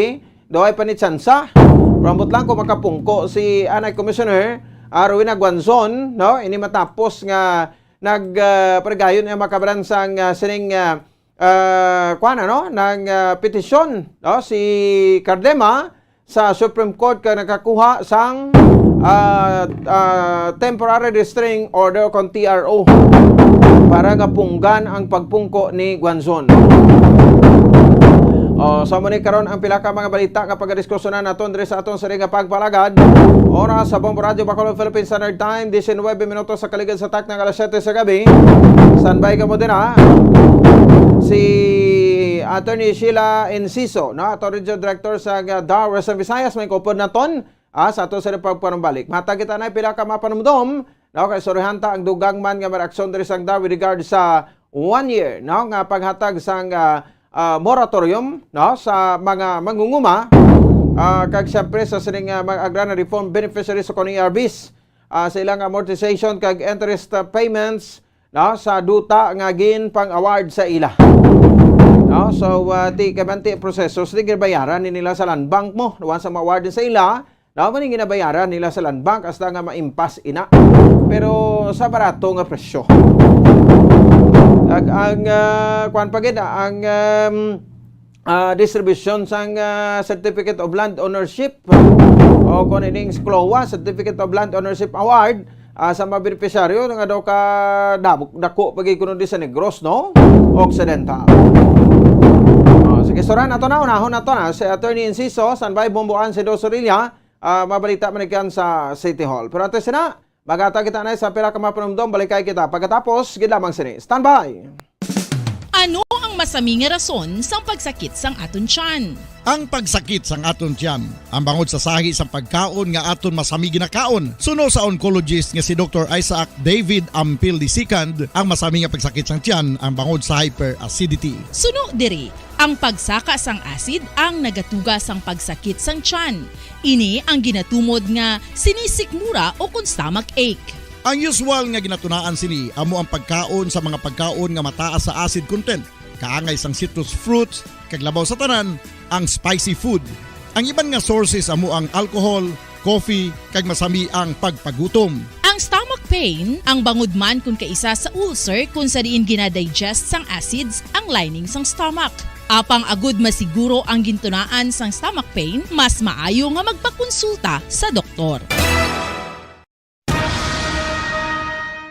do ay panitsansa. Rambot lang kung makapungko si Anay Commissioner Rowena Guanzon, no, ini matapos nga nagpergayon ang Makabanan sang sining ng petisyon, no, si Cardema sa Supreme Court ka nakakuha sang temporary restraining order kon TRO para nga punggan ang pagpungko ni Guanzon. So muni karon ang pila ka mga balita nga pagdiskusyonan naton diri sa aton sari nga pagpalagad. Oras sa Bombo Radio Bacolod Philippine Standard Time 19 minutos sa kaligid sa tak ng alas 7 sa gabi. Standby ka mo din si Attorney Sheila Enciso, no, Attorney Director sa DAR Western Visayas, may kupod naton sa aton sari pagpanumbalik. Matag kita na pila ka mapanumdom, no, kay sorihanta ang dugang man nga reaksyon diri sa DAR with regard sa 1 year, no, nga paghatag sang moratorium, no, sa mga mangunguma kag siyempre sa sining mga agrarian reform beneficiaries sa kuning ERBs sa ilang amortization kag interest payments, no, sa duta nga gin pang award sa ila, no. So ti kabanti proseso sa bayaran nila sa land bank mo once sa ma-award sa ila, no, maning ginabayaran nila sa land bank hasta nga maimpas ina pero sa barato nga presyo. Ang distribution sang Certificate of Land Ownership o kung ining CLOA, Certificate of Land Ownership Award sa mga beneficiaryo nga daw ka dako pagi kuno di sa Negros, no, Occidental. Sige, soran ato na unahon nato na si Attorney Enciso sanbay bomboan si Dosorilla mabalita manikan sa City Hall. Pero antes na magata kita na sa pila ka mapanumdom, balikay kita pagkatapos gid lamang sini. Standby. Ano ang masaming nga rason sang pagsakit sang aton tiyan? Ang pagsakit sang aton tiyan, ang bangod sa sahi sang pagkaon nga aton masami ginakaon. Suno sa oncologist nga si Dr. Isaac David Ampil II, ang masami nga pagsakit sang tiyan ang bangod sa hyperacidity. Suno diri, ang pagsaka sang acid ang nagatuga sang pagsakit sang tiyan. Ini ang ginatumod nga sinisikmura o kung stomach ache. Ang usual nga ginatunaan sini amo ang pagkaon sa mga pagkaon nga mataas sa acid content, kaangay sang citrus fruits, kag labaw sa tanan ang spicy food. Ang iban nga sources amo ang alcohol, coffee, kag masami ang pagpagutom. Ang stomach pain ang bangod man kung kaisa sa ulcer kung sa diin ginadigest sang acids ang lining sang stomach. Apang agud masiguro ang gintunaan sang stomach pain, mas maayo nga magpakonsulta sa doktor.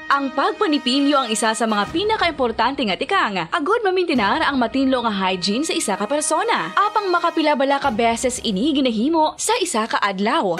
Ang pagpanipilyo ang isa sa mga pinaka-importante nga tikang. Agod mamintinar ang matinlo nga hygiene sa isa ka persona. Apang makapila-bala ka beses ini ginahimo sa isa ka adlaw.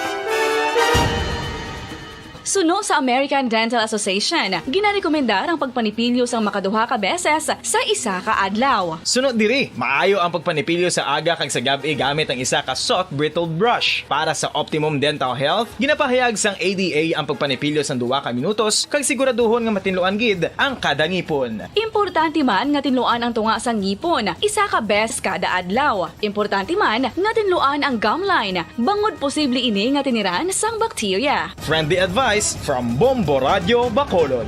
Suno sa American Dental Association, ginarekomendar ang pagpanipilyo sang makaduha ka beses sa isa ka adlaw. Sunod diri, maayo ang pagpanipilyo sa aga kag sa gabi gamit ang isa ka soft brittle brush. Para sa optimum dental health, ginapahayag sang ADA ang pagpanipilyo sang 2 ka minutos kag siguraduhon nga matinluan gid ang kada ngipon. Importante man nga tinluan ang tunga sang ngipon, isa ka beses kada adlaw. Importante man nga tinluan ang gum line, bangod posible ini nga tiniran sang bakterya. Friendly advice from Bombo Radio Bacolod.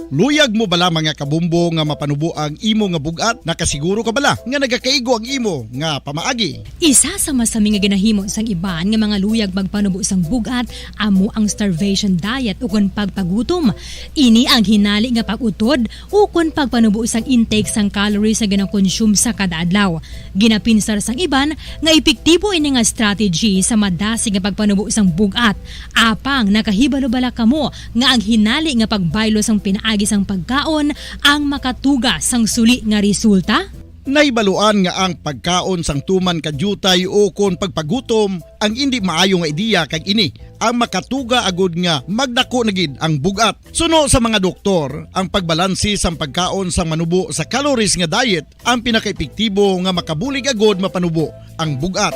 Luyag mo bala mga kabumbo nga mapanubo ang imo nga bugat? Nakasiguro ka bala nga nagakaigo ang imo nga pamaagi? Isa sa masami nga ginahimo sang iban nga mga luyag magpanubo sang bugat amo ang starvation diet ukon pagpagutom. Ini ang hinali nga pag-utod ukon pagpanubo sang intake sang calories sa gina-consume sa kada adlaw. Ginapinsar sang iban nga epektibo ini nga strategy sa madasig nga pagpanubo sang bugat. Apang nakahibalo bala kamo nga ang hinali nga pagbaylo sang pinaagi sang pagkaon ang makatuga sang suli nga resulta? Naibaluan nga ang pagkaon sang tuman kadyutay o kon pagpagutom ang hindi maayo nga ideya kag ini ang makatuga agud nga magdako na gid ang bugat. Suno sa mga doktor, ang pagbalansi sang pagkaon sang manubo sa calories nga diet ang pinakaepektibo nga makabulig agud mapanubo ang bugat.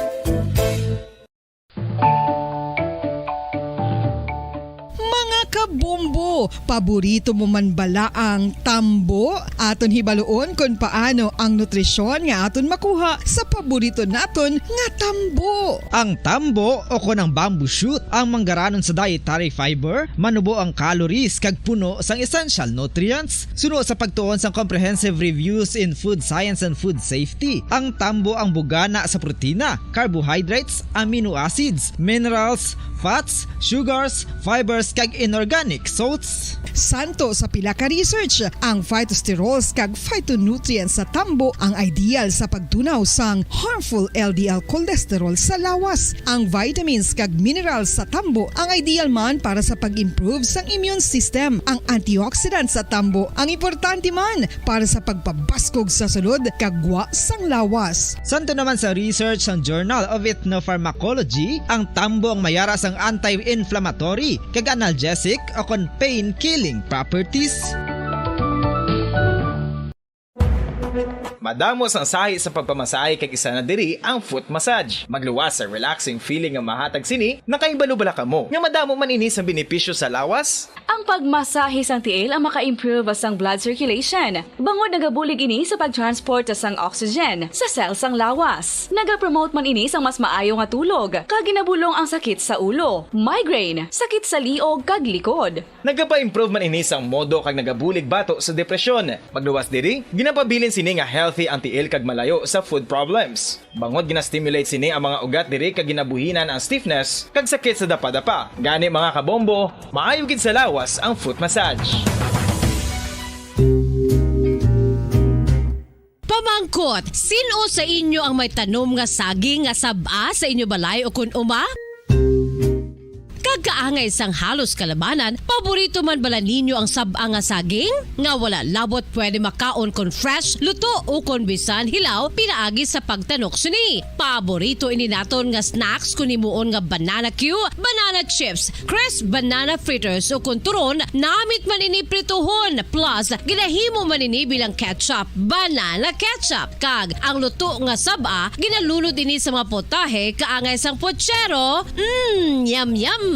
Kabumbo, paborito mo man bala ang tambo? Aton hibaluon kung paano ang nutrisyon nga aton makuha sa paborito naton nga tambo. Ang tambo o kon ang bamboo shoot ang manggaranon sa dietary fiber, manubo ang calories kag puno sang essential nutrients. Suno sa pagtuon sang comprehensive reviews in food science and food safety, ang tambo ang bugana sa protina, carbohydrates, amino acids, minerals, fats, sugars, fibers kag inorganic salts. Santo sa pila ka research, ang phytosterols kag phytonutrients sa tambo ang ideal sa pagtunaw sang harmful LDL cholesterol sa lawas. Ang vitamins kag minerals sa tambo ang ideal man para sa pag-improve sang immune system. Ang antioxidants sa tambo ang importante man para sa pagpabaskog sa sulod kag gwa sang lawas. Santo naman sa research ng Journal of Ethnopharmacology, ang tambo ang mayara sang anti-inflammatory kag analgesic o kon pain-killing properties. Madamos ang sahi sa pagpamasahe kag isa na diri ang foot massage. Magluwas sa relaxing feeling nga mahatag sini, nakaibalo bala kamo. Nga madamo man ini sa benepisyo sa lawas? Ang pagmasahe sang tiil ang maka-improve sang blood circulation. Bangod nagabulig ini sa pag-transport sang oxygen sa cells sang lawas. Nagapromote man ini sang mas maayo nga tulog, kag ginabulong ang sakit sa ulo, migraine, sakit sa liog kag likod. Nagapa-improve man ini sang modo kag nagabulig bato sa depresyon. Magluwas diri, ginapabilin sini nga healthy ang tiil kag malayo sa food problems. Bangod gina-stimulate sini ang mga ugat diri kag ginabuhinan ang stiffness kag sakit sa dapa-dapa. Gani mga kabombo, maayo gid sa lawas ang foot massage. Pamangkot, sino sa inyo ang may tanom nga saging nga saba sa inyo balay o kun uma? Kagkaangay sang halos kalabanan, paborito man bala ninyo ang saba nga saging? Nga wala labot pwede makaon kon fresh, luto o kon bisan hilaw, pinaagi sa pagtanok sini. Paborito ini naton nga snacks kun himuon nga banana Q, banana chips, crisp banana fritters o kun turon, namit man ini prituhon, plus ginahimo man ini bilang ketchup, banana ketchup. Kag ang luto nga saba, ginalunod ini sa mga potahe kaangay sang pochero. Yum yum.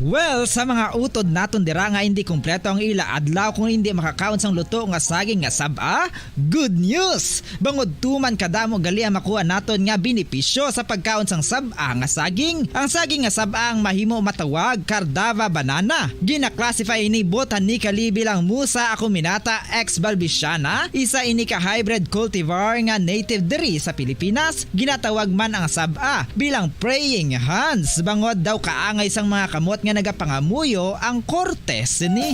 Well, sa mga utod naton dira nga hindi kompleto ang ila adlaw kung hindi makakaon sang luto nga saging nga saba, good news! Bangod tuman kadamo gali ang makuha naton nga benepisyo sa pagkaon sang saba nga saging. Ang saging nga saba ang mahimo matawag Cardava banana. Gina-classify ini botanically bilang Musa acuminata ex balbisiana, isa ini ka hybrid cultivar nga native diri sa Pilipinas. Ginatawag man ang saba bilang praying hands. Bangod daw kaangay sang mga kamot nga nagapangamuyo ang kortes ni.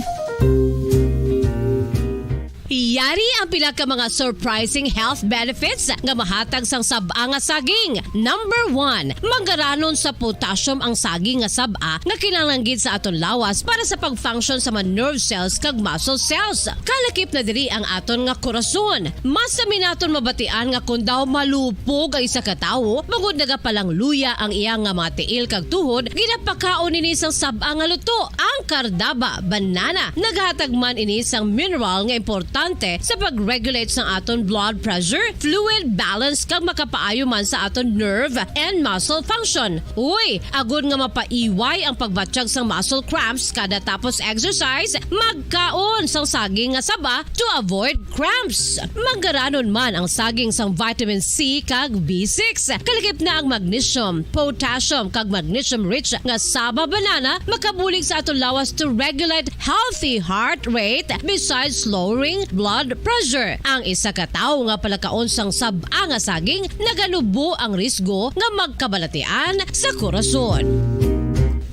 Yari ang pila ka mga surprising health benefits nga mahatag sang sab-a nga saging. Number 1, manggaranon sa potassium ang saging nga sab-a nga kinahanglan gid sa aton lawas para sa pag-function sa mga nerve cells kag muscle cells. Kalakip na diri ang aton nga korason. Mas sa minaton mabatian nga kun daw malupog ang isa ka tawo, magud nagapalang luya ang iyang nga mga tiil kag tuhod, ginapakaon ini sang sab-a nga luto, ang kardaba, banana. Naghatag man ini sang mineral nga importante sa pag-regulate sa aton blood pressure, fluid balance kag makapaayo man sa aton nerve and muscle function. Uy, agud nga mapaiway ang pagbatsyag sang muscle cramps kada tapos exercise, magkaon sang saging nga saba to avoid cramps. Manggaranon man ang saging sang vitamin C kag B6. Kalikip na ang magnesium, potassium kag magnesium rich nga saba banana makabulig sa aton lawas to regulate healthy heart rate besides lowering blood pressure. Ang isa ka tawo nga palakaon sang sab-a nga saging naganubo ang risgo nga magkabalatian sa korason.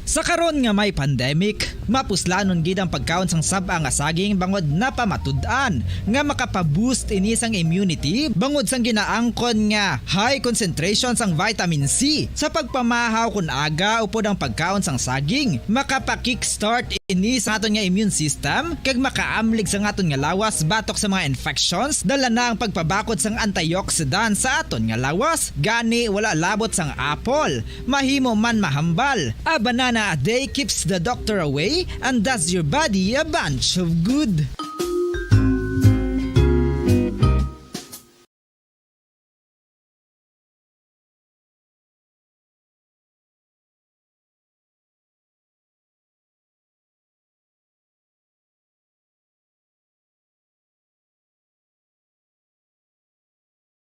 Sa karon nga may pandemic, mapuslanon gid ang pagkaon sang sab-a nga saging bangod napamatud-an nga makapaboost ini sang immunity bangod sang ginaangkon nga high concentration sang vitamin C sa pagpamahaw kun aga upod ang pagkaon sang saging. Makapa-kickstart ini sa aton nga immune system kag makaamlig sa aton nga lawas batok sa mga infections, dala na ang pagpabakod sang antioxidant sa aton nga lawas. Gani wala labot sang apple, mahimo man mahambal. A banana a day keeps the doctor away and does your body a bunch of good.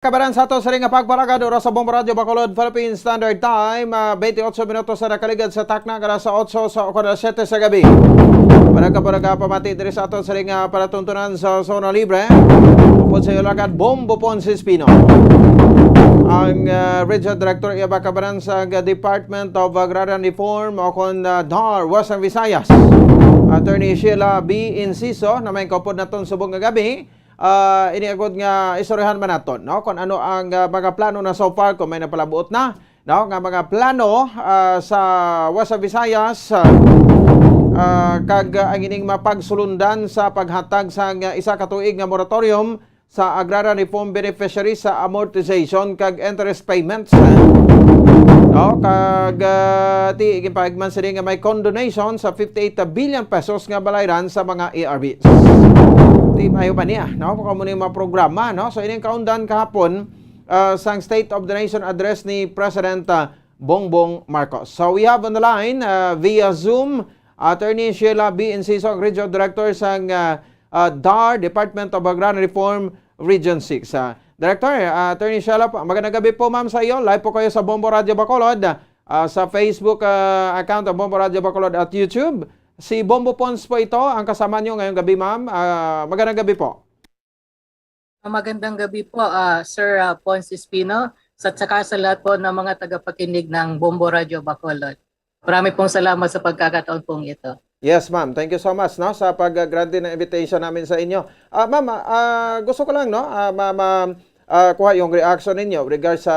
Kabaran sa ato sa ring nga pagparagad oras sa Bombo Radio Bacolod Philippine Standard Time, 28 minutos sa nakaligad sa takna kada sa 8 sa 7 sa gabi. Paraga pamati diri sa ato sa ring nga palatuntunan sa Zona Libre. Upod sa ilagad Bombo Ponce Espino. Ang Regional Director iaba kabaran sa Department of Agrarian Reform o kon DAR Western Visayas. Attorney Sheila B. Inciso na may kaupod naton subong nga gabi. Iniagod nga istoryahan man naton, no, kung ano ang mga plano na so far, kung may napalabuot na, no, nga mga plano sa Western Visayas kag ang ining mapagsulundan sa paghatag sa isa ka tuig nga moratorium sa agrarian reform beneficiaries sa amortization kag interest payments, no, kag ti gipahigman sila nga may condonation sa 58 billion pesos nga balayran sa mga ARBs. Di mayo pa niya, no? Kung muna yung mga programa, no? So, ining kaundan kahapon sa State of the Nation address ni President Bongbong Marcos. So, we have on the line via Zoom, Attorney Sheila B. Inciso, Regional Director sa DAR, Department of Agrarian Reform, Region 6. Director, Attorney Sheila, magandang gabi po ma'am sa iyo. Live po kayo sa Bombo Radio Bacolod, sa Facebook account ng Bombo Radio Bacolod at YouTube. Si Bombo Ponce po ito, ang kasama nyo ngayong gabi, ma'am. Magandang gabi po. Magandang gabi po, Sir Ponce Espino, at saka sa lahat po ng mga tagapakinig ng Bombo Radio Bacolod. Marami pong salamat sa pagkakataon pong ito. Yes, ma'am. Thank you so much, no, sa pag-grant ng invitation namin sa inyo. Ma'am, gusto ko lang, no, kuha yung reaction ninyo regards sa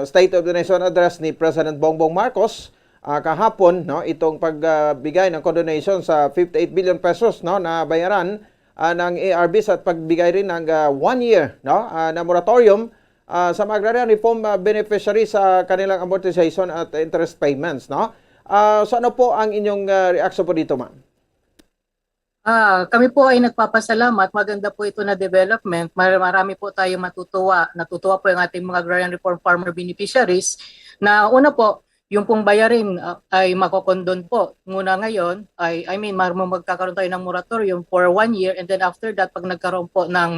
State of the Nation address ni President Bongbong Marcos kahapon, no, itong pagbigay ng condonation sa 58 billion pesos, no, na bayaran ng ARBs at pagbigay rin ng 1 year, no, na moratorium sa mga agrarian reform beneficiaries sa kanilang amortization at interest payments, no. So ano po ang inyong reaction po dito, ma'am? Kami po ay nagpapasalamat. Maganda po ito na development. Marami po tayo matutuwa. Natutuwa po yung ating mga agrarian reform farmer beneficiaries na una po, yung pong bayarin ay makokondon po. Muna ngayon, magkakaroon tayo ng moratorium for 1 year and then after that, pag nagkaroon po ng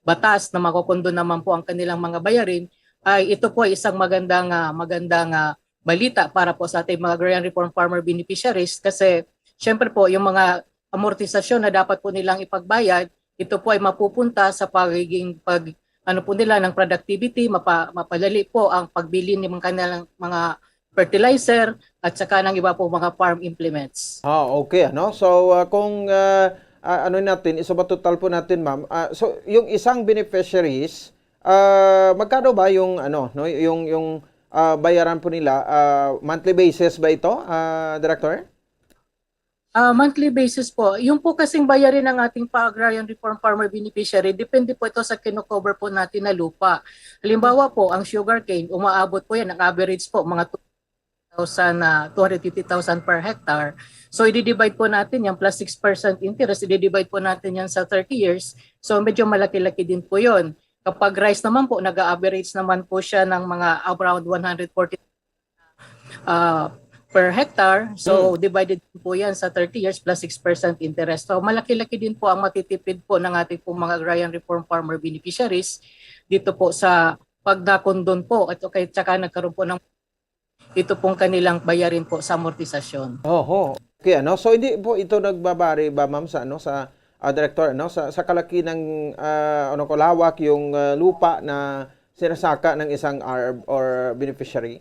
batas na makokondon naman po ang kanilang mga bayarin, ay ito po ay isang magandang balita para po sa ating mga agrarian reform farmer beneficiaries kasi syempre po yung mga amortisasyon na dapat po nilang ipagbayad, ito po ay mapupunta sa pagiging ng productivity, mapadali po ang pagbili ng kanilang mga fertilizer at saka ng iba po mga farm implements. Okay, ano? So kung ano natin, isubatotal po natin, ma'am. So yung isang beneficiaries, magkano ba yung ano, no, yung bayaran po nila, monthly basis ba ito, Director? Monthly basis po. Yung po kasing bayarin ng ating pa-agrarian reform farmer beneficiary, depende po ito sa kino-cover po natin na lupa. Halimbawa po, ang sugarcane, umaabot po yan, ang average po, mga 250,000 per hectare. So, i-divide po natin yan, plus 6% interest, i-divide po natin yan sa 30 years. So, medyo malaki-laki din po yon. Kapag rice naman po, nag-average naman po siya ng mga around 140 per hectare. So, divided po yan sa 30 years plus 6% interest. So, malaki-laki din po ang matitipid po ng ating po mga agrarian reform farmer beneficiaries dito po sa pagdakondon po at saka nagkaroon po ng ito pong kanilang bayarin po sa amortisasyon. Oho. Okay, ano? So, hindi po ito nagbabari ba, ma'am, sa, ano, sa Director, ano? Sa kalaki ng ano ko, lawak yung lupa na sinasaka ng isang ARB or beneficiary?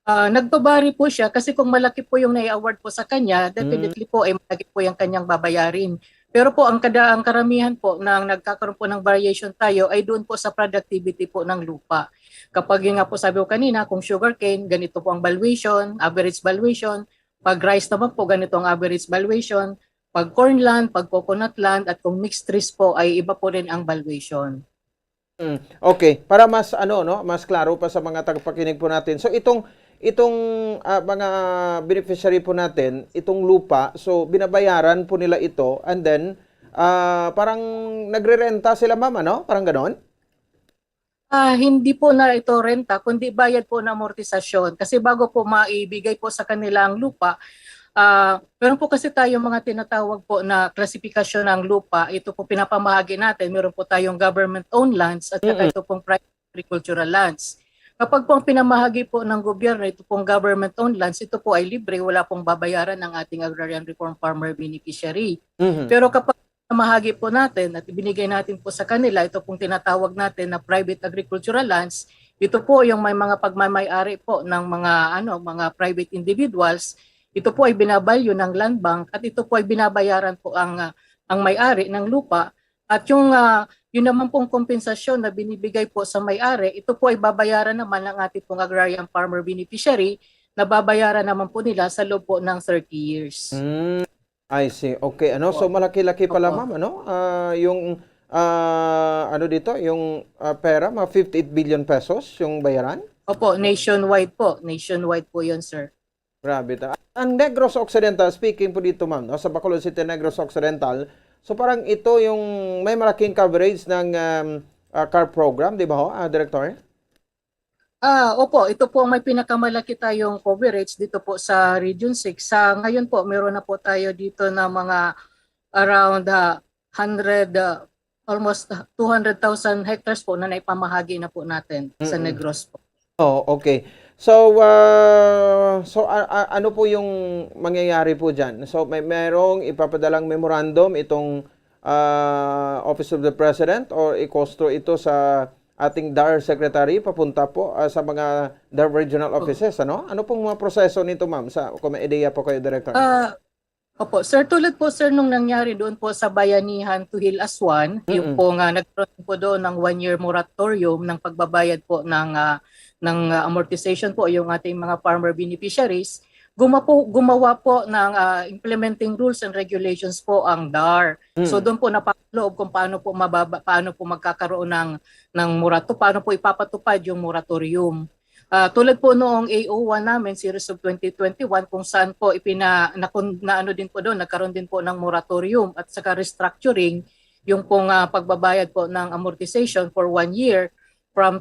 Nagbabari po siya kasi kung malaki po yung nai-award po sa kanya, definitely po ay malaki po yung kanyang babayarin. Pero po ang karamihan po nang nagkakaroon po ng variation tayo ay doon po sa productivity po ng lupa. Kapag yung nga po sabi ko kanina, kung sugarcane, ganito po ang valuation, average valuation. Pag rice naman po, ganito ang average valuation. Pag cornland, pag coconut land, at kung mixed trees po ay iba po rin ang valuation. Okay, para mas ano, no, mas klaro pa sa mga tagapakinig po natin. So itong mga beneficiary po natin, itong lupa, so binabayaran po nila ito and then parang nagrerenta sila, ma'am, ano? Parang ganoon? Hindi po na ito renta, kundi bayad po na amortisasyon. Kasi bago po maibigay po sa kanila ang lupa, meron po kasi tayo mga tinatawag po na klasifikasyon ng lupa. Ito po pinapamahagi natin. Meron po tayong government-owned lands at saka ito pong private agricultural lands. Kapag po ang pinamahagi po ng gobyerno, ito pong government-owned lands, ito po ay libre, wala pong babayaran ng ating agrarian reform farmer beneficiary. Pero kapag pinamahagi po natin at ibinigay natin po sa kanila, ito pong tinatawag natin na private agricultural lands, ito po yung may mga pagmamay-ari po ng mga private individuals. Ito po ay binabalyo ng land bank at ito po ay binabayaran po ang may-ari ng lupa. At yun naman pong kompensasyon na binibigay po sa may-ari, ito po ay babayaran naman ng ating pong agrarian farmer beneficiary na babayaran naman po nila sa loob po ng 30 years. I see. Okay, ano? So malaki-laki pala, ma'am, ano? Yung ano dito, yung pera, mga 58 billion pesos yung bayaran? Opo, nationwide po. Nationwide po 'yon, sir. Grabe ta. Ang Negros Occidental, speaking po dito, ma'am, no, sa Bacolod City, Negros Occidental, so parang ito yung may malaking coverage ng CARP program, di ba ho, Director? Opo, ito po may pinakamalaki tayong coverage dito po sa Region 6. Ngayon po, meron na po tayo dito na mga around almost 200,000 hectares po na naipamahagi na po natin sa Negros po. Oh, okay. So, ano po yung mangyayari po dyan? So, merong ipapadalang memorandum itong Office of the President or i-costo ito sa ating DAR Secretary papunta po sa mga DAR Regional Offices, ano? Ano pong mga proseso nito, ma'am? Kung may ideya po kayo, Director. Opo, sir, tulad po sir nung nangyari doon po sa Bayanihan Tuhil Aswan, yung po nga nagkaroon po doon ng 1-year moratorium ng pagbabayad po ng amortization po yung ating mga farmer beneficiaries, gumawa po ng implementing rules and regulations po ang DAR. So doon po napaloob kung paano po magkakaroon ng moratorium, paano po ipapatupad yung moratorium. Tulad po noong AO1 namin, series of 2021, kung saan po nagkaroon din po ng moratorium at saka restructuring yung pong pagbabayad po ng amortization for 1 year from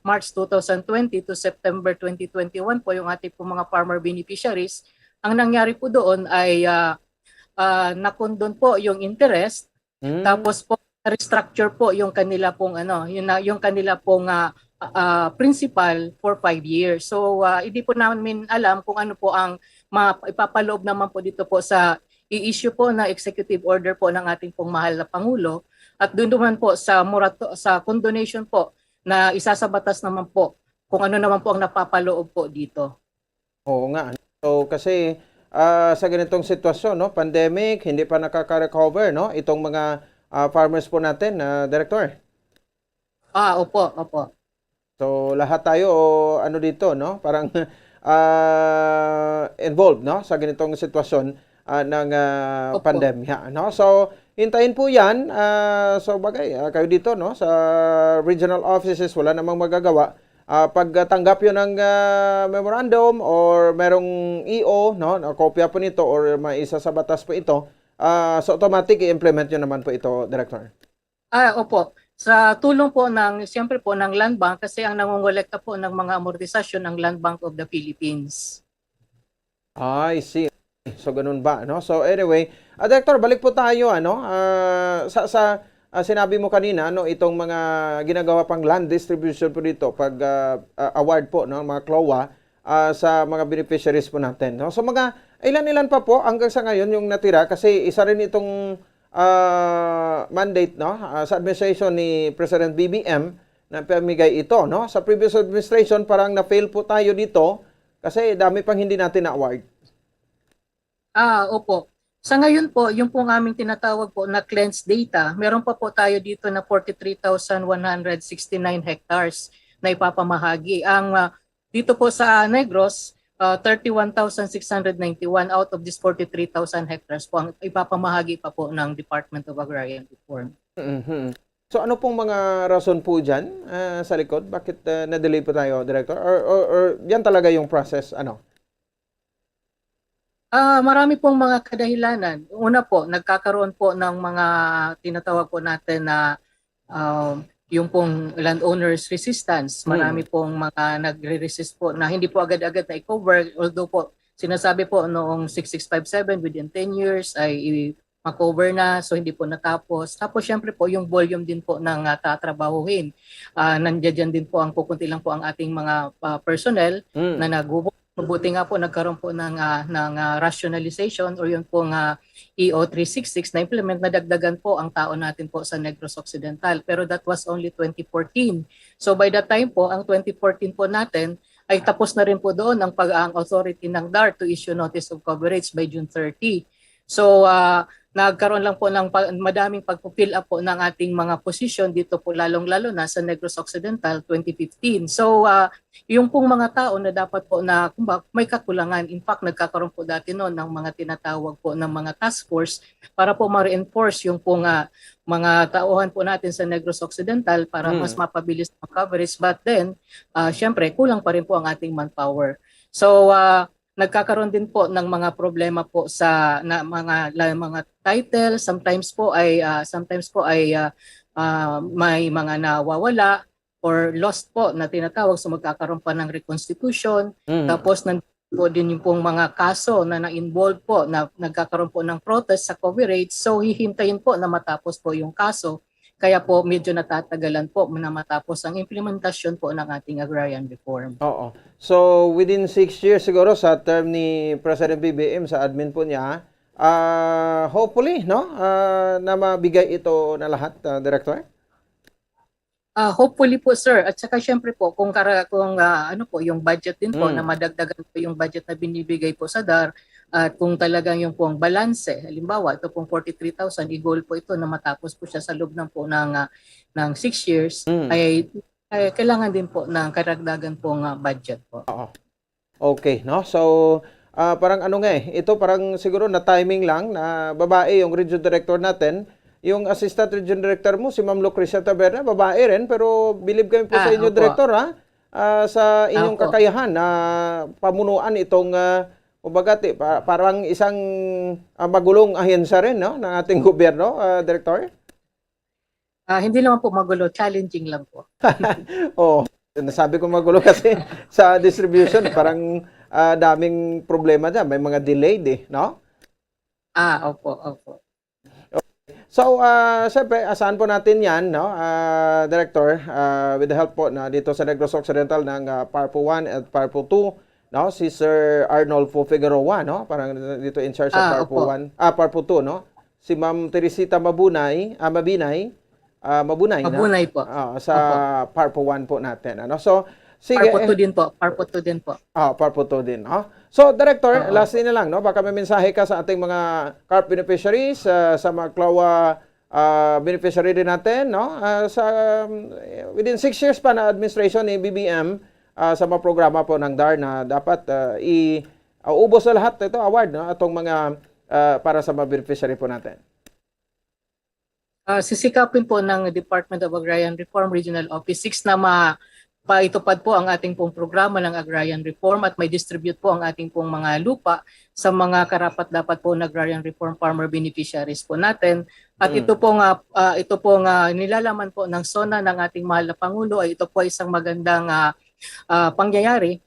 March 2020 to September 2021 po yung ating po mga farmer beneficiaries. Ang nangyari po doon ay nakondon po yung interest, tapos po restructure po yung kanila pong yung kanila pong principal for 5 years. So hindi po namin alam kung ano po ang ipapaloob naman po dito po sa i-issue po na executive order po ng ating pong mahal na Pangulo at doon naman po sa condonation po na isasabatas naman po kung ano naman po ang napapaloob po dito. Oo nga. So kasi sa ganitong sitwasyon, no? Pandemic, hindi pa nakaka-recover, no? Itong mga farmers po natin, Director. Opo. So lahat tayo ano dito, no? Parang involved, no? Sa ganitong sitwasyon ng pandemya, no? So hintayin po 'yan. So bagay kayo dito, no? Sa regional offices wala namang magagawa. Pagtanggap yun ng memorandum or merong EO, no, na kopya po nito or maisa sa batas po ito, so automatic i-implement nyo naman po ito, Director. Opo. Sa tulong po siyempre po ng Land Bank, kasi ang nangongolekta po ng mga amortisasyon ng Land Bank of the Philippines. I see. So ganun ba, no? So anyway, Director, balik po tayo sinabi mo kanina, no, itong mga ginagawa pang land distribution po dito pag award po, no, mga CLOA sa mga beneficiaries po natin, no. So mga ilan-ilan pa po hanggang sa ngayon yung natira, kasi isa rin itong mandate, no, sa administration ni President BBM na pamigay ito, no. Sa previous administration parang na-fail po tayo dito kasi dami pang hindi natin na-award. Opo. Sa ngayon po, yung pong aming tinatawag po na cleansed data, meron pa po tayo dito na 43,169 hectares na ipapamahagi. Ang dito po sa Negros, 31,691 out of this 43,000 hectares po ang ipapamahagi pa po ng Department of Agrarian Reform. So ano pong mga rason po dyan sa likod? Bakit na-delay po tayo, Director? Or yan talaga yung process, ano? Marami pong mga kadahilanan. Una po, nagkakaroon po ng mga tinatawag po natin na yung pong landowners resistance. Marami pong mga nagre-resist po na hindi po agad-agad na i-cover. Although po, sinasabi po noong 6657 within 10 years ay ma-cover na, so hindi po natapos. Tapos syempre po yung volume din po ng tatrabahuhin. Nandiyan din po kukunti lang po ang ating mga personnel na nagubok. Mabuti nga po nagkaroon po ng rationalization or yung pong EO 366 na implement na dagdagan po ang tao natin po sa Negros Occidental. Pero that was only 2014. So by that time po, ang 2014 po natin ay tapos na rin po doon ang authority ng DAR to issue notice of coverage by June 30. So nagkaroon lang po ng madaming pag-fill up po ng ating mga position dito po lalong-lalo na sa Negros Occidental 2015. So yung pong mga tao na dapat po na may kakulangan, in fact nagkakaroon po dati noon ng mga tinatawag po ng mga task force para po ma-reinforce yung pong mga tauhan po natin sa Negros Occidental para mas mapabilis ang coverage. But then, syempre kulang pa rin po ang ating manpower. So nagkakaroon din po ng mga problema po sa mga title, sometimes po ay may mga nawawala or lost po na tinatawag, so magkakaroon pa ng reconstitution. Tapos po din yung pong mga kaso na na-involve po na nagkakaroon po ng protest sa coverage, so hihintayin po na matapos po yung kaso. Kaya po medyo natatagalan po na matapos ang implementasyon po ng ating agrarian reform. Oo. So within 6 years siguro sa term ni President BBM sa admin po niya, hopefully, no, na mabigay ito na lahat, Director? Hopefully po, sir. At saka syempre po kung yung budget din po na madagdagan po yung budget na binibigay po sa DAR. At kung talagang yung pong balanse, halimbawa ito pong 43,000, i-goal po ito na matapos po siya sa loob ng 6 years, ay kailangan din po ng karagdagan pong budget po. Okay, no? So, parang ito parang siguro na timing lang na babae yung region director natin. Yung assistant region director mo, si Ma'am Lucrecia Taberna, babae rin, pero believe kami po sa inyo, Director, sa inyong kakayahan na pamunuan itong parang isang magulong ahensya rin, no, ng ating gobyerno, Director? Hindi naman po magulo, challenging lang po. Nasabi ko magulo kasi sa distribution, parang daming problema dyan. May mga delayed no? Opo. So, siyempre, asahan po natin yan, no, Director, with the help po na dito sa Negros Occidental ng PARPO 1 at PARPO 2, no, si Sir Arnolfo Figueroa, no, parang dito in charge sa PARPO 1, PARPO 2, no, si Ma'am Teresita Mabunay po. Sa PARPO 1 po natin, ano. So Sige. Parpot 2 din po. Parpot 2 din po. Parpot 2 din. So, Director, last na lang, no? Baka may mensahe ka sa ating mga CARP beneficiaries, sa mga CLOA beneficiary din natin, no? Within 6 years pa na administration ni BBM, sa mga programa po ng DAR na dapat ubos na lahat ito award, no? Atong mga para sa mga beneficiary po natin. Sisikapin po ng Department of Agrarian Reform Regional Office 6 na paitupad po ang ating pong programa ng agrarian reform at may distribute po ang ating pong mga lupa sa mga karapat-dapat po ng agrarian reform farmer beneficiaries po natin. At ito po nga nilalaman po ng SONA ng ating mahal na Pangulo ay ito po ay isang magandang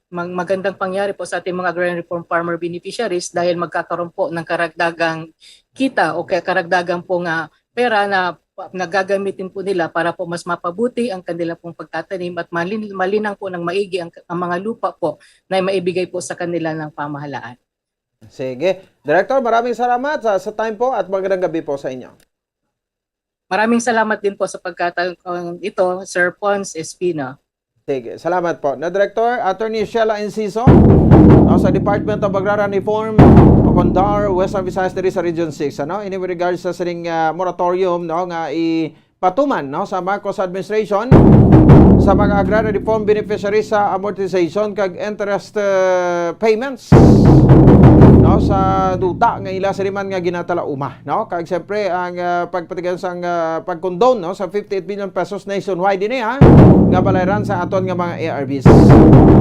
magandang pangyari po sa ating mga agrarian reform farmer beneficiaries dahil magkakaroon po ng karagdagang kita o kaya karagdagang po nga pera na nagagamitin po nila para po mas mapabuti ang kanila pong pagtatanim at malinang po ng maigi ang mga lupa po na maibigay po sa kanila ng pamahalaan. Sige. Director, maraming salamat sa time po at magandang gabi po sa inyo. Maraming salamat din po sa pagkataon ito, Sir Pons Espino. Sige, salamat po. Na Director, Attorney Sheila Enciso, sa Department of Agrarian Reform, Condar, Western Visayas diri sa Region 6, ano? In regards sa sining moratorium, no, nga ipatuman, no, sa Marcos administration sa mga agrarian reform beneficiaries sa amortization kag interest payments, no, sa duta nga ila siriman nga ginatalauma, no, kag siyempre ang pagpatigan sang pagkondone, no, sa 58 billion pesos nationwide din nga balayran sa aton nga mga ARVs.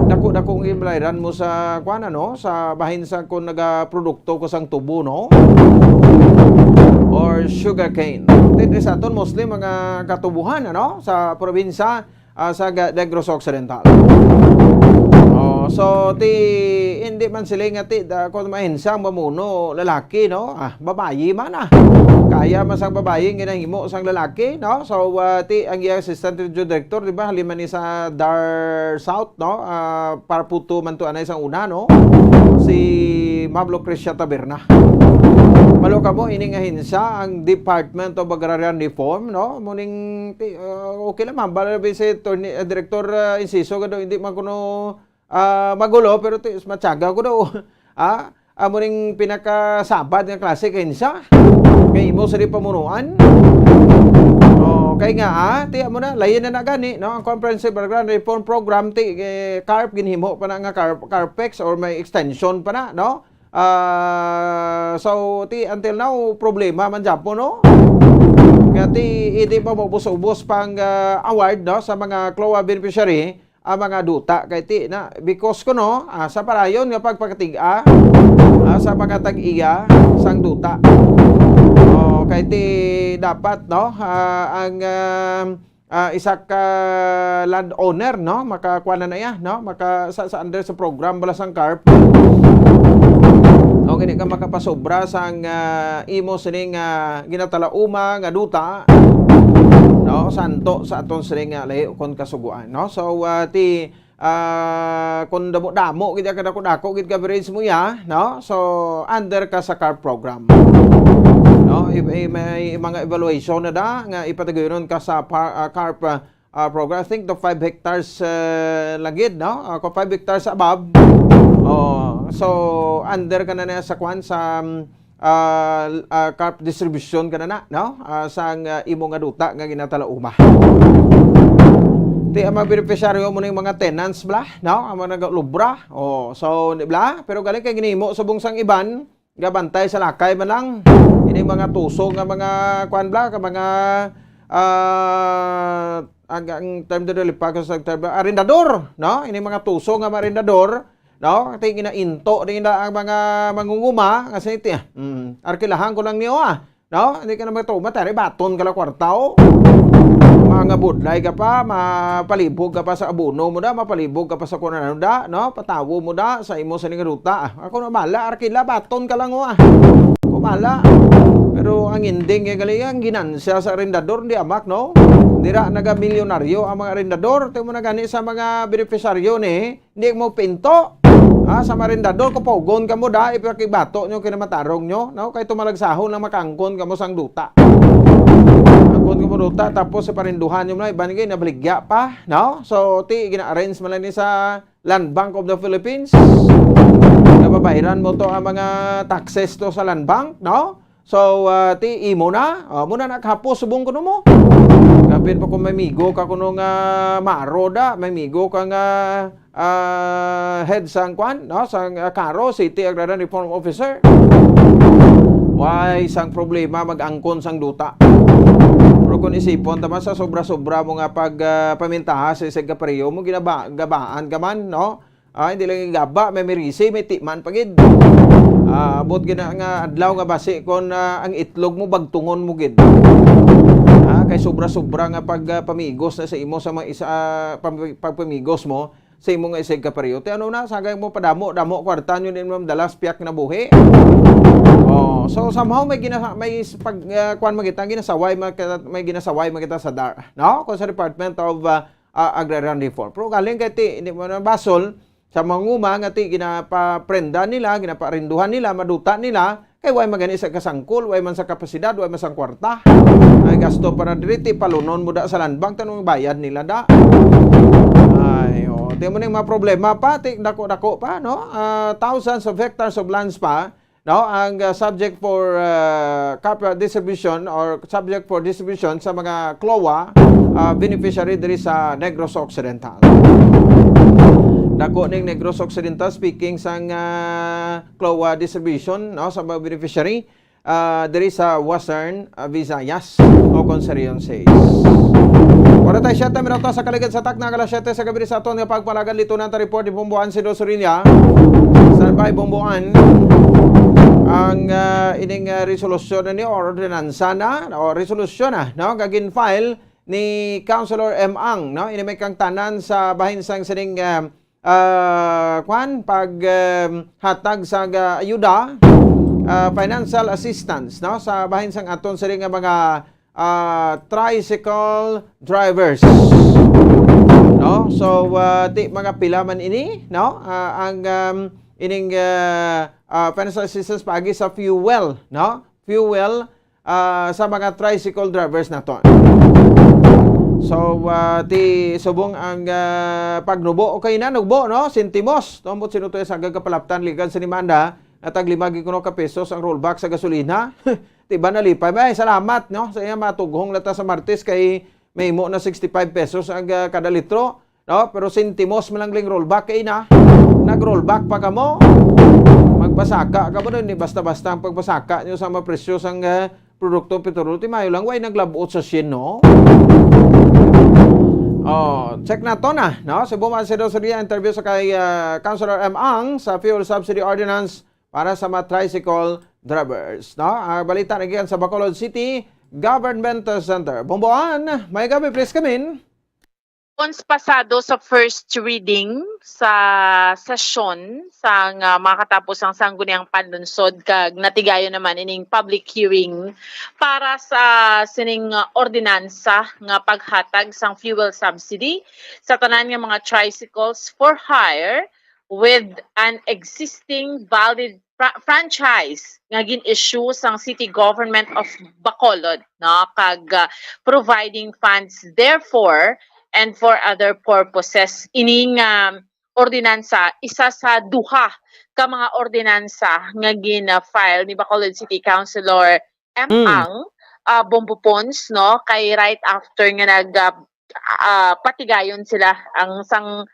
Dako balayran mo sa kuan, no, sa bahin sa kun nagaprodukto ko sang tubo, no, or sugarcane. Dito sa aton mostly mga katubuhan, ano, sa probinsya sa Negros Occidental. So hindi man sila nga kung mahinsang mamuno lalaki, no, babayi man kaya masang babayi nga nahimo sang lalaki, no. So ang assistant director, di ba, haliman ni sa DAR South, no, para puto man to anay sang una, no, si Ma'am Lucrecia Taberna. Malo ka mo ini nga hinsa ang Department of Agrarian Reform, no, muning okay lang man balabi si Director Enciso gado hindi man kuno magulo pero matyaga ko daw muning pinakasabad nga klase kay hinsa kay imo sa di pamunuan. Kay nga ti amo na lain na gani, no, ang Comprehensive Agrarian Reform Program ti CARP ginhimo pa na nga CARPEX or may extension pa na, no. So until now problema man japo, no, nga hindi pa mabus-ubos pang award, no, sa mga CLOA beneficiary ang mga duta kay na because ko, no, sa parayon nga pagpakatiga sa mga tag-iya sang duta. Kay dapat, no, ang isa ka land owner, no, makakuha na no, sa under sa program bala sang CARP. O gini ka makapasobra sang imo sining ginatalauma nga duta, no, santo sa aton sining lahi kon kasuguan, no. So kung damo gid ka dako gid coverage mo no, so under ka sa CARP program, no. May mga evaluation na nga ipatagayunon ka sa CARP program. I think the 5 hectares lagid, no, kung 5 hectares above, so under ka na sa kwan sa CARP distribution ka na, no, sang imo nga duta nga ginatalauma. Ang mga beneficiaryo mo ng mga tenants bla, no, ang mga nagalubra, so bla, pero galing kay ginimo sa bungsang iban nga bantay sa lakay man lang ini mga tuso nga mga kwan bla ka mga ang term de lipa sa term arendador, no, ini mga tuso nga arendador, no, tingin na into din ang mga mangunguma kasi arkilahan ko lang niyo no, hindi ka na magtuma tari baton kala kwartao. Mga budlay ka pa, mapalibog ka pa sa abono mo mapalibog ka pa sa kunan no, patawo mo sa imo sa ruta. Ako na mala, arkila, baton ka lang kumala. Pero ang ending ang ginansya sa arendador, di amak, no? Dira naga-milyonaryo ang mga arendador. Tingnan mo na gani sa mga beneficiaryo hindi mo pinto. Sa arendador, kupogon ka mo ipakibato nyo kinamatarong nyo, no? Kaya tumalagsahon na makangkon ka mo sang duta. Angkon ko muduta tapos sa parinduhan yung iban gay nabaligya pa, no? So ti gina-arrange man lang ni sa Land Bank of the Philippines. Nababayaran mo to ang mga taxes to sa Land Bank, no? So ti imo na, muna nakahapos subong kuno mo. Kapit pa kung may migo ka kuno nga maroda, may migo ka nga head sang kwan, no? Sang Caro City Agrarian Reform Officer. Why sang problema mag-angkon sang duta. Pero kung isipon tama sa sobra-sobra mo nga pag pamintaha sa isig kapareho mo gabaan ka man, no? Hindi lang gaba, may mirisi, may tikman pagid. Abot gina nga adlaw nga basi kon ang itlog mo bagtungon mo gid. Kay sobra-sobra nga pagpamigos na sa imo sa mga isa pagpamigos mo sa imo nga isig kapareho. Ti ano na sagay mo padamo kwarta yun din mo dalas piyak na buhi. So somehow may pag kuan magita ginasaway may ginasaway magita sa DAR, no? Kung sa Department of Agrarian Reform. Pero galing kay ti hindi mo na basol sa manguma nga ti ginapaprenda nila, ginaparinduhan nila, maduta nila kay way magani sa kasangkol, way man sa kapasidad, way man sa kwarta. Ay gasto para diri palunon mo da sa Land Bank tanong bayad nila da. Ay ti mo ning mga problema pa ti dako-dako pa, no? Thousands of hectares of lands pa, no? Ang subject for distribution or subject for distribution sa mga CLOA beneficiary diri sa Negros Occidental. Dako ning Negros Occidental speaking sang CLOA distribution, no, sa mga beneficiary diri sa Western Visayas o Consarion 6. Wala tayo 7 minuto sa kaligid sa tak na alas 7 sa gabi sa aton nga pagpalagan litunan ta report ni Bumbuan si Dosurinia. Standby Bumbuan. Ang ining resolusyon ni ordinansa na o resolusyon na, no, gagin file ni Councilor M. Ang, no, ini may kang tanan sa bahin sang sining hatag sa ayuda, financial assistance, no, sa bahin sang aton sa nga mga tricycle drivers, no. So ti mga pila man ini, no, ang ining financial assistance pagi sa fuel, no, fuel sa mga tricycle drivers naton. So, ti subong ang pagnubo. Okay na, nugbo, no? Sentimos. Tombot sinutoy sa gagapalaptan, ligan sa nimanda, at taglimagi ko no ka pesos ang rollback sa gasolina. Tiba na lipay. May salamat, no? Sa iya matughong lata sa Martes kay may mo na 65 pesos ang kada litro, no? Pero sentimos malangling rollback kay na. Nag-rollback pa ka mo. Magbasaka ka mo doon. Basta-basta ang pagbasaka nyo sa mga presyo sang produktong petrolyo. Mayo lang, way naglabot sa sin, no? Check na to na, no? Cebu Mancedo Soria interview sa kay Councilor M. Ang sa fuel subsidy ordinance para sa mga tricycle drivers, no? Balita na sa Bacolod City Government Center. Bumbuan, may gabi, please come in. Once pasado sa first reading sa session sang makatapos ang sangguniang panlunsod kag natigayon naman ining public hearing para sa sining ordinansa nga paghatag sang fuel subsidy sa tanan nga mga tricycles for hire with an existing valid franchise nga gin-issue sang City Government of Bacolod, no, kag providing funds therefore and for other purposes. Ining ordinansa, isa sa duha ka mga ordinansa nga gina-file ni Bacolod City Councilor M. Ang Bombo Pons, no, kay right after nga patigayon sila ang sang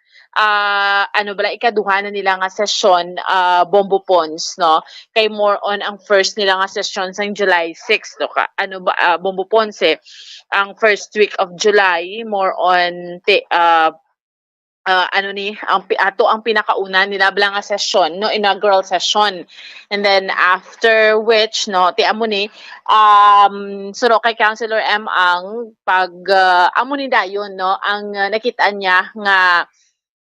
ikaduha na nila nga session Bombo Pons, no, kay more on ang first nila nga session sang July 6, no, Bombo Pons ang first week of July, more on ang pinakauna nila blang nga session, no, inaugural session, and then after which, no, amo ni suro kay Councilor M. Ang pag amo ni dayon, no, ang nakita niya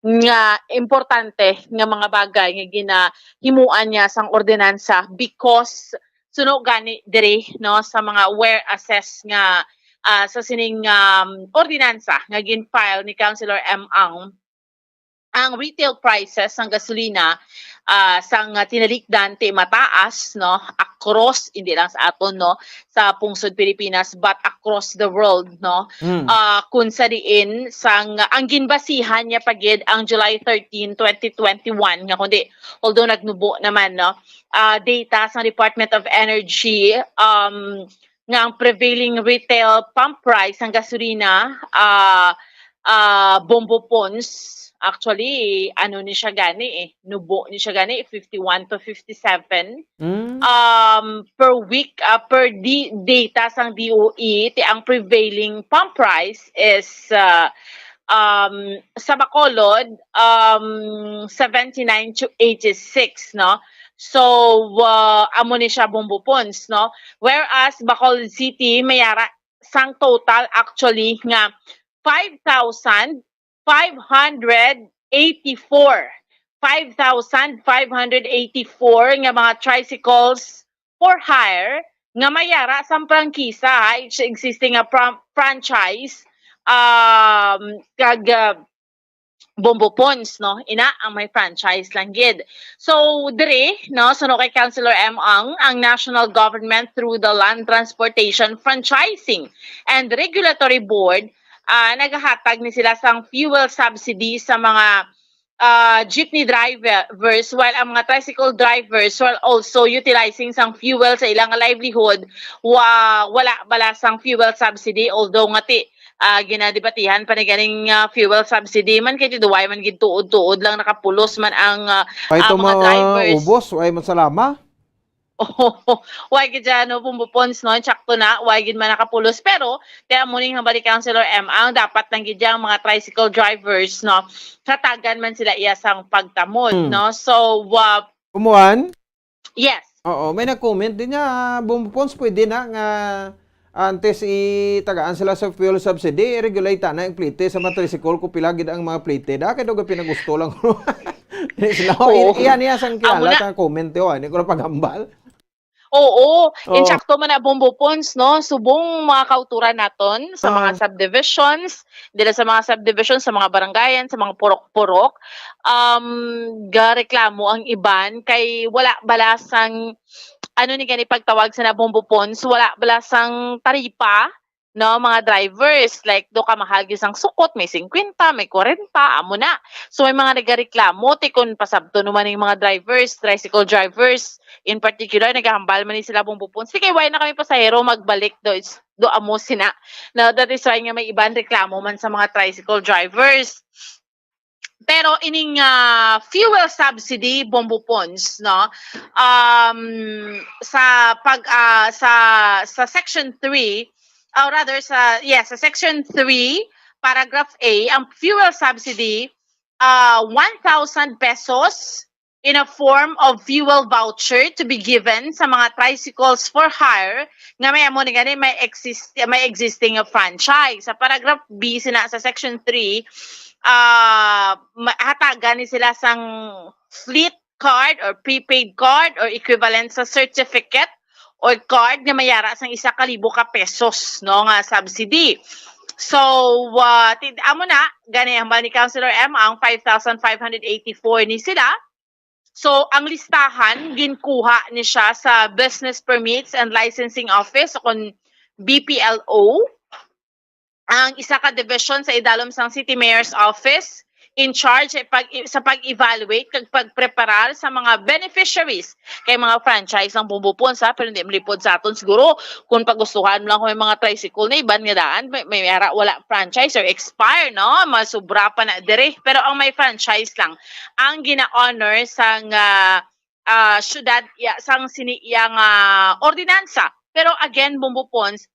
nga importante nga mga bagay nga ginahimuan niya sang ordinansa because suno gani diri, no, sa mga whereases nga sa sining ordinansa nga gin-file ni Councilor M. Ang retail prices ng gasolina sang tinalikdan ti mataas, no, across, hindi lang sa aton, no, sa pungsod Pilipinas, but across the world, no, kung sa diin, ang ginbasihan niya pagid ang July 13, 2021, nga kundi, although nagnubo naman, no, data sa Department of Energy, nga ang prevailing retail pump price ng gasolina, Bombo Pons, actually, ano ni siya gani nubo ni siya gani, 51 to 57. Per week, per data sang DOE, ang prevailing pump price is, sa Bacolod, 79 to 86, no? So, amo ni siya Bombo Pons, no? Whereas, Bacolod City, mayara sang total actually nga 5,584 nga mga tricycles for hire nga mayara sa prangkisa, existing franchise kag Bombo Pons, no, ina ang may franchise lang gid. So dire, no, suno kay Councilor M. ang national government through the Land Transportation Franchising and Regulatory Board, nagahatag ni sila sang fuel subsidy sa mga jeepney drivers, while ang mga tricycle drivers while also utilizing sang fuel sa ilang livelihood, wala bala sang fuel subsidy, although ngati ginadebatihan pa ni ganing fuel subsidy man kay tiduway man gid tuod-tuod lang nakapulos man ang mga drivers. Ubos, way man salama. Why gid dyan, no, Pumupons, no, tsakto na, why gid man nakapulos. Pero, kaya muning hambali Councilor M, ang dapat lang gid dyan mga tricycle drivers, no, katagan man sila iyasang pagtamon, no. So, Kumuan? Yes. Oo, may nag-comment din niya, Pumupons, pwede na nga antes itagaan sila sa fuel subsidy, regulate na yung plite sa mga tricycle, kupila gid ang mga plite. Da, kaya doon pinagusto lang. Iyan niya sang kilala ka comment yun, hindi ko na paghambal. Oo, insakto man na Bombo Pons, no, subong mga kauturan naton sa mga subdivisions, dila sa mga subdivisions, sa mga barangayan, sa mga purok-purok, gareklamo ang iban kay wala balasang, ano ni gani pagtawag sa na Bombo Pons, wala balasang taripa, no, mga drivers, like do ka mahal gisang sukot, may 50, may 40, amo na. So may mga nagareklamo, tikon pasabto naman yung mga drivers, tricycle drivers, in particular, nagahambal man ni sila Bombo Pons. Sige, why na kami pasahero magbalik do amo sina. Now, that is why nga may ibang reklamo man sa mga tricycle drivers. Pero ining fuel subsidy Bombo Pons, no, sa section 3, or rather sa section 3 paragraph A, ang fuel subsidy 1,000 pesos in a form of fuel voucher to be given sa mga tricycles for hire nga may amo ni gani may existing franchise. Sa paragraph B sa section 3, hatagan ni sila sang fleet card or prepaid card or equivalent sa certificate or card na mayara sang 1,000 pesos, no, nga subsidy. So, amo na, gani hambal ni Councilor M, ang 5,584 ni sila. So, ang listahan, ginkuha ni siya sa Business Permits and Licensing Office, o kung BPLO. Ang isa ka division sa idalom sang City Mayor's Office, in charge sa pag-evaluate kag pagpreparar sa mga beneficiaries kay mga franchise ng Bombo Pons, pero hindi malipod sa aton siguro kung pagustuhan mo lang kung may mga tricycle na iban nga daan may wala franchise or expire, no, masubra pa na dire, pero ang may franchise lang ang gina-honor sang syudad sang siniyang ordinansa. Pero again, Bombo Pons,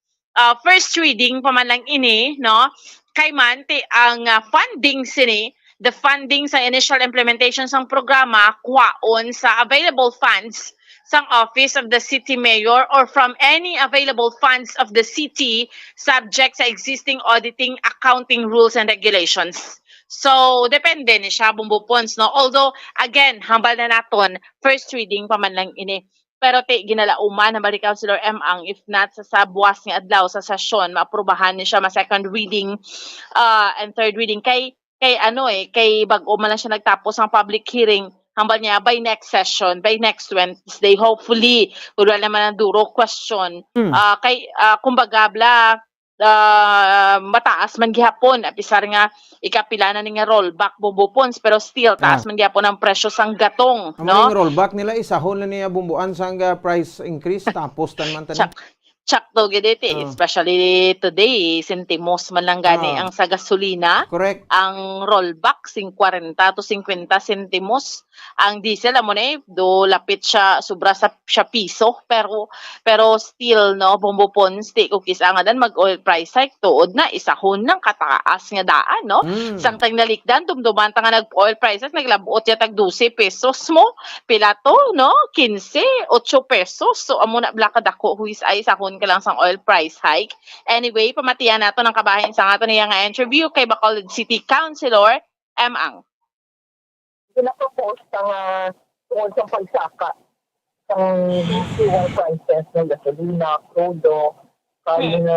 first reading pa man lang ini, no, kay man ang funding sini, the funding sa initial implementation sang programa kwaon sa available funds sang Office of the City Mayor or from any available funds of the city subject sa existing auditing, accounting rules and regulations. So, depende ni siya, Bombo Pons, no? Although, again, hambal na naton, first reading pa man lang ini. Pero ginalauman na balik Councilor M ang if not sa buwas nga adlaw sa sesyon maaprubahan ni siya ma second reading and third reading kay bago man lang siya nagtapos ang public hearing hambal niya by next session, by next Wednesday, hopefully, kung wala naman ang duro question, kumbaga, mataas man gihapon, apisar nga, ikapila na nga rollback bubupons, pero still, taas man gihapon ang presyo sang gatong, Ang no? mga rollback nila, isahon na niya bumbuan sang price increase, tapos tan man tan. Check to gidit especially today, sentimos man lang gani ang sa gasolina. Correct. Ang rollback, 40 to 50 sentimos. Ang diesel, amo na do lapit siya, sobra siya piso. Pero still, no, bumbupon, stick, ukis nga dan mag-oil price hike, tuod na, isahon ng kataas nga daan, no? Sang tang nalikdan, dumdumanta nga nag-oil prices, naglabuot yatag 12 pesos mo. Pilato, no? 15, 8 pesos. So, amo na blakadako, huis ay isahon ka lang sang oil price hike. Anyway, pamatiyan nato ng kabahin sa ato niya nga interview kay Bacolod City Councilor M. Ang. Pinapropose tungkol sa pagsaka ng fuel prices ng gasolina, crudo, alin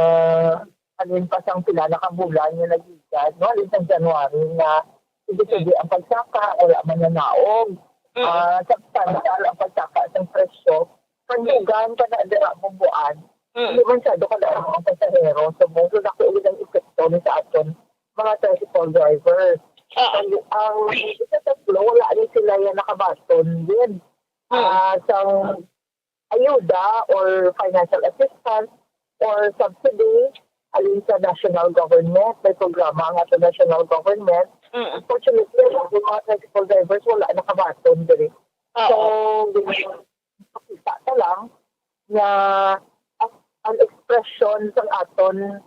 pa siyang pila na kabulan yung nagigad, no? Alin sa January na hindi ang pagsaka, wala man na naog. Substantial ang pagsaka ng presyo. Pagdugan pa na dira bumbuan, hindi man siya doon ka ang pasahero. So, most nakuulit ang epekto sa aton mga tricycle drivers. Ang isa sa flow, wala rin sila yan nakabaton din. Sa ayuda or financial assistance or subsidy alin sa national government, may programa nga sa national government. Unfortunately, yung mga tricycle drivers wala nakabaton din. So, makita lang na ang expression sa aton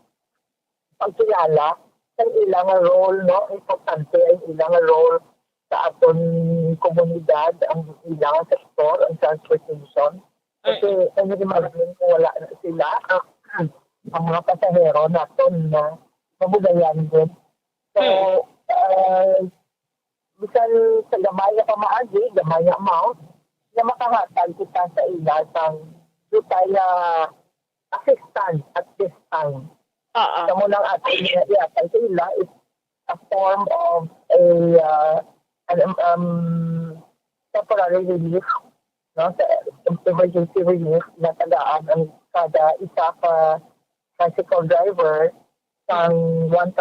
pagkilala sa ilang role, no? Importante ang ilang role sa aton komunidad, ang ilang sektor, ang transportation. Kasi ano imagine kung wala na sila, ang mga pasahero natin na mabugayan din. So, bisan sa gamay na pamaagi, gamay na amount, na makahatag kita sa ila sang tayo assistance at this time. Sa munang ating iatay sa ila is a form of an temporary relief, no? Sa emergency relief na tagaan ang kada isa pa tricycle driver sang 1,000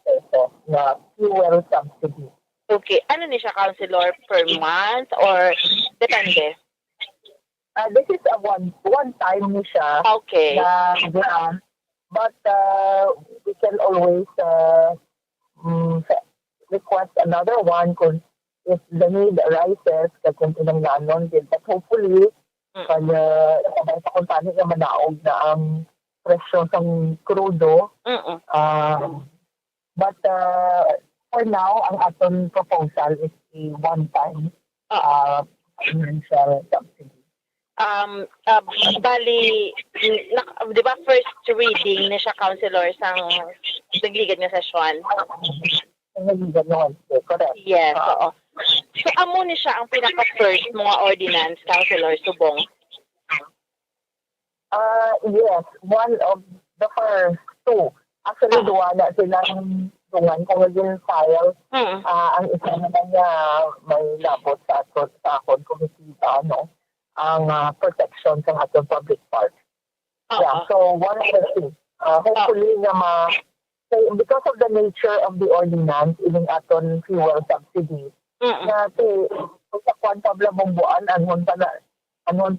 pesos na fuel subsidy. Okay. Ano ni siya, Councilor, per month or depende? This is a one time ni siya. Okay. But we can always request another one if the need arises kung tinangganon din. But hopefully, kaya sa kumpanya na manaog na ang presyo ng crudo. But for now, ang aton proposal is a one-time financial subsidy. Bali, di ba first reading na siya, Councilor, sang nagligad nga session? Nagligad nga, correct. Yes, oo. So, amo ni siya ang pinaka-first mga ordinance, Councilor Subong? Yes, one of the first two. Actually, duwa na silang dungan kung naging file. Ang isa naman niya may labot sa akon kumikita, no? Ang protection sa ating public park. Yeah, so one of the things. Hopefully because of the nature of the ordinance, ining aton fuel subsidy, na sa kwantabla bumbuan, anon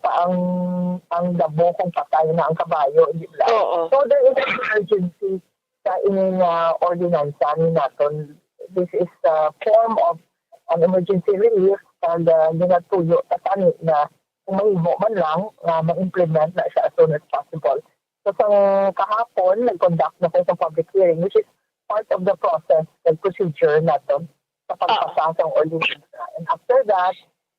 pa ang dabo kung patay na ang kabayo. So there is an urgency sa ining ordinance natin. This is a form of an emergency relief and ginatuyo tatani na kung mahimo man lang, ma-implement na siya as soon as possible. So, sa kahapon, nag-conduct na sa public hearing, which is part of the process, the procedure natin sa pagpasa ng ordinance. And after that,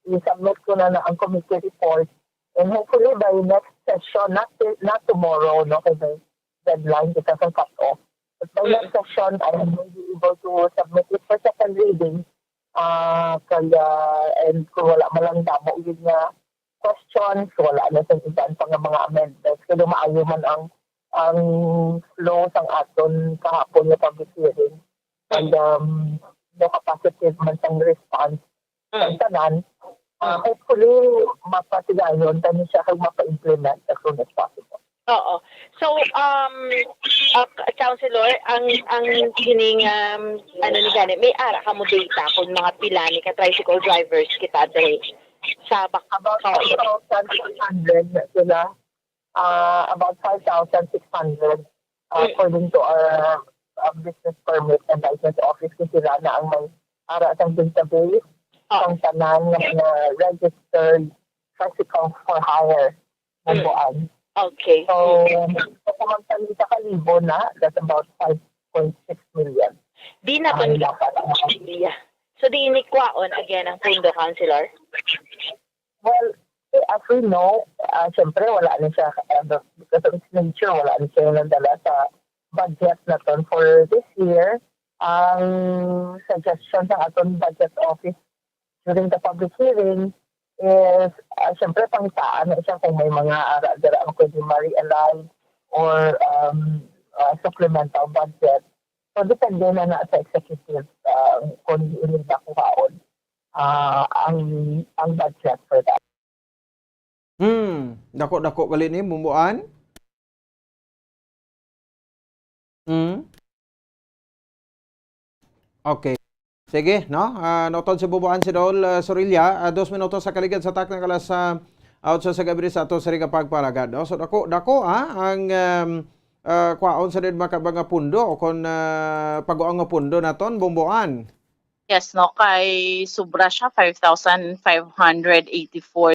i-submit ko na ang committee report. And hopefully, by next session, not tomorrow, no, kasi deadline, because of cut-off. But by next session, I will be able to submit it for second reading. And kung wala malang damo, yun nga, questions, wala na sa iban pang mga amendments. Kaya maayo man ang flow sang aton kahapon na public hearing. And no capacity man sang response. Ang tanan, hopefully mapasigayon tani siya kag mapa-implement as soon as possible. Oo. So, Councilor, ang kining, ni gani, may ara ka mo data kung mga pila ni ka tricycle drivers kita dali sa About 5,600 sila. About 5,600 according to our business permit and license office ko sila na ang may ara sa database ang tanan na registered tricycle for hire bubuan. Okay. So, kumangtali sa kalibo na, that's about 5.6 million. Di na to So, di inikwaon again ang pundo, Councilor? Well, as we know, syempre wala na siya, because of its nature, wala na siya nandala sa budget na ton for this year. Ang suggestion sa aton budget office during the public hearing is, syempre pangitaan na siya kung may mga ara-ara ang pwede ma-realign or supplemental budget. So, depende na sa executive kung hindi na kuhaon ang budget for that. Dako-dako gali ni bumbuan. Okay. Sige, no? Notod si Bubuan si Dol Sorilla. 2 minutos sa kaligid sa tak ng kalas sa outside sa gabi sa ato sa riga pagpalagad. No? So dako ang kwaon sa din makabanga pundo o kon pag-uang nga pundo naton Bumbuan. Yes, no, kay sobra siya 5,584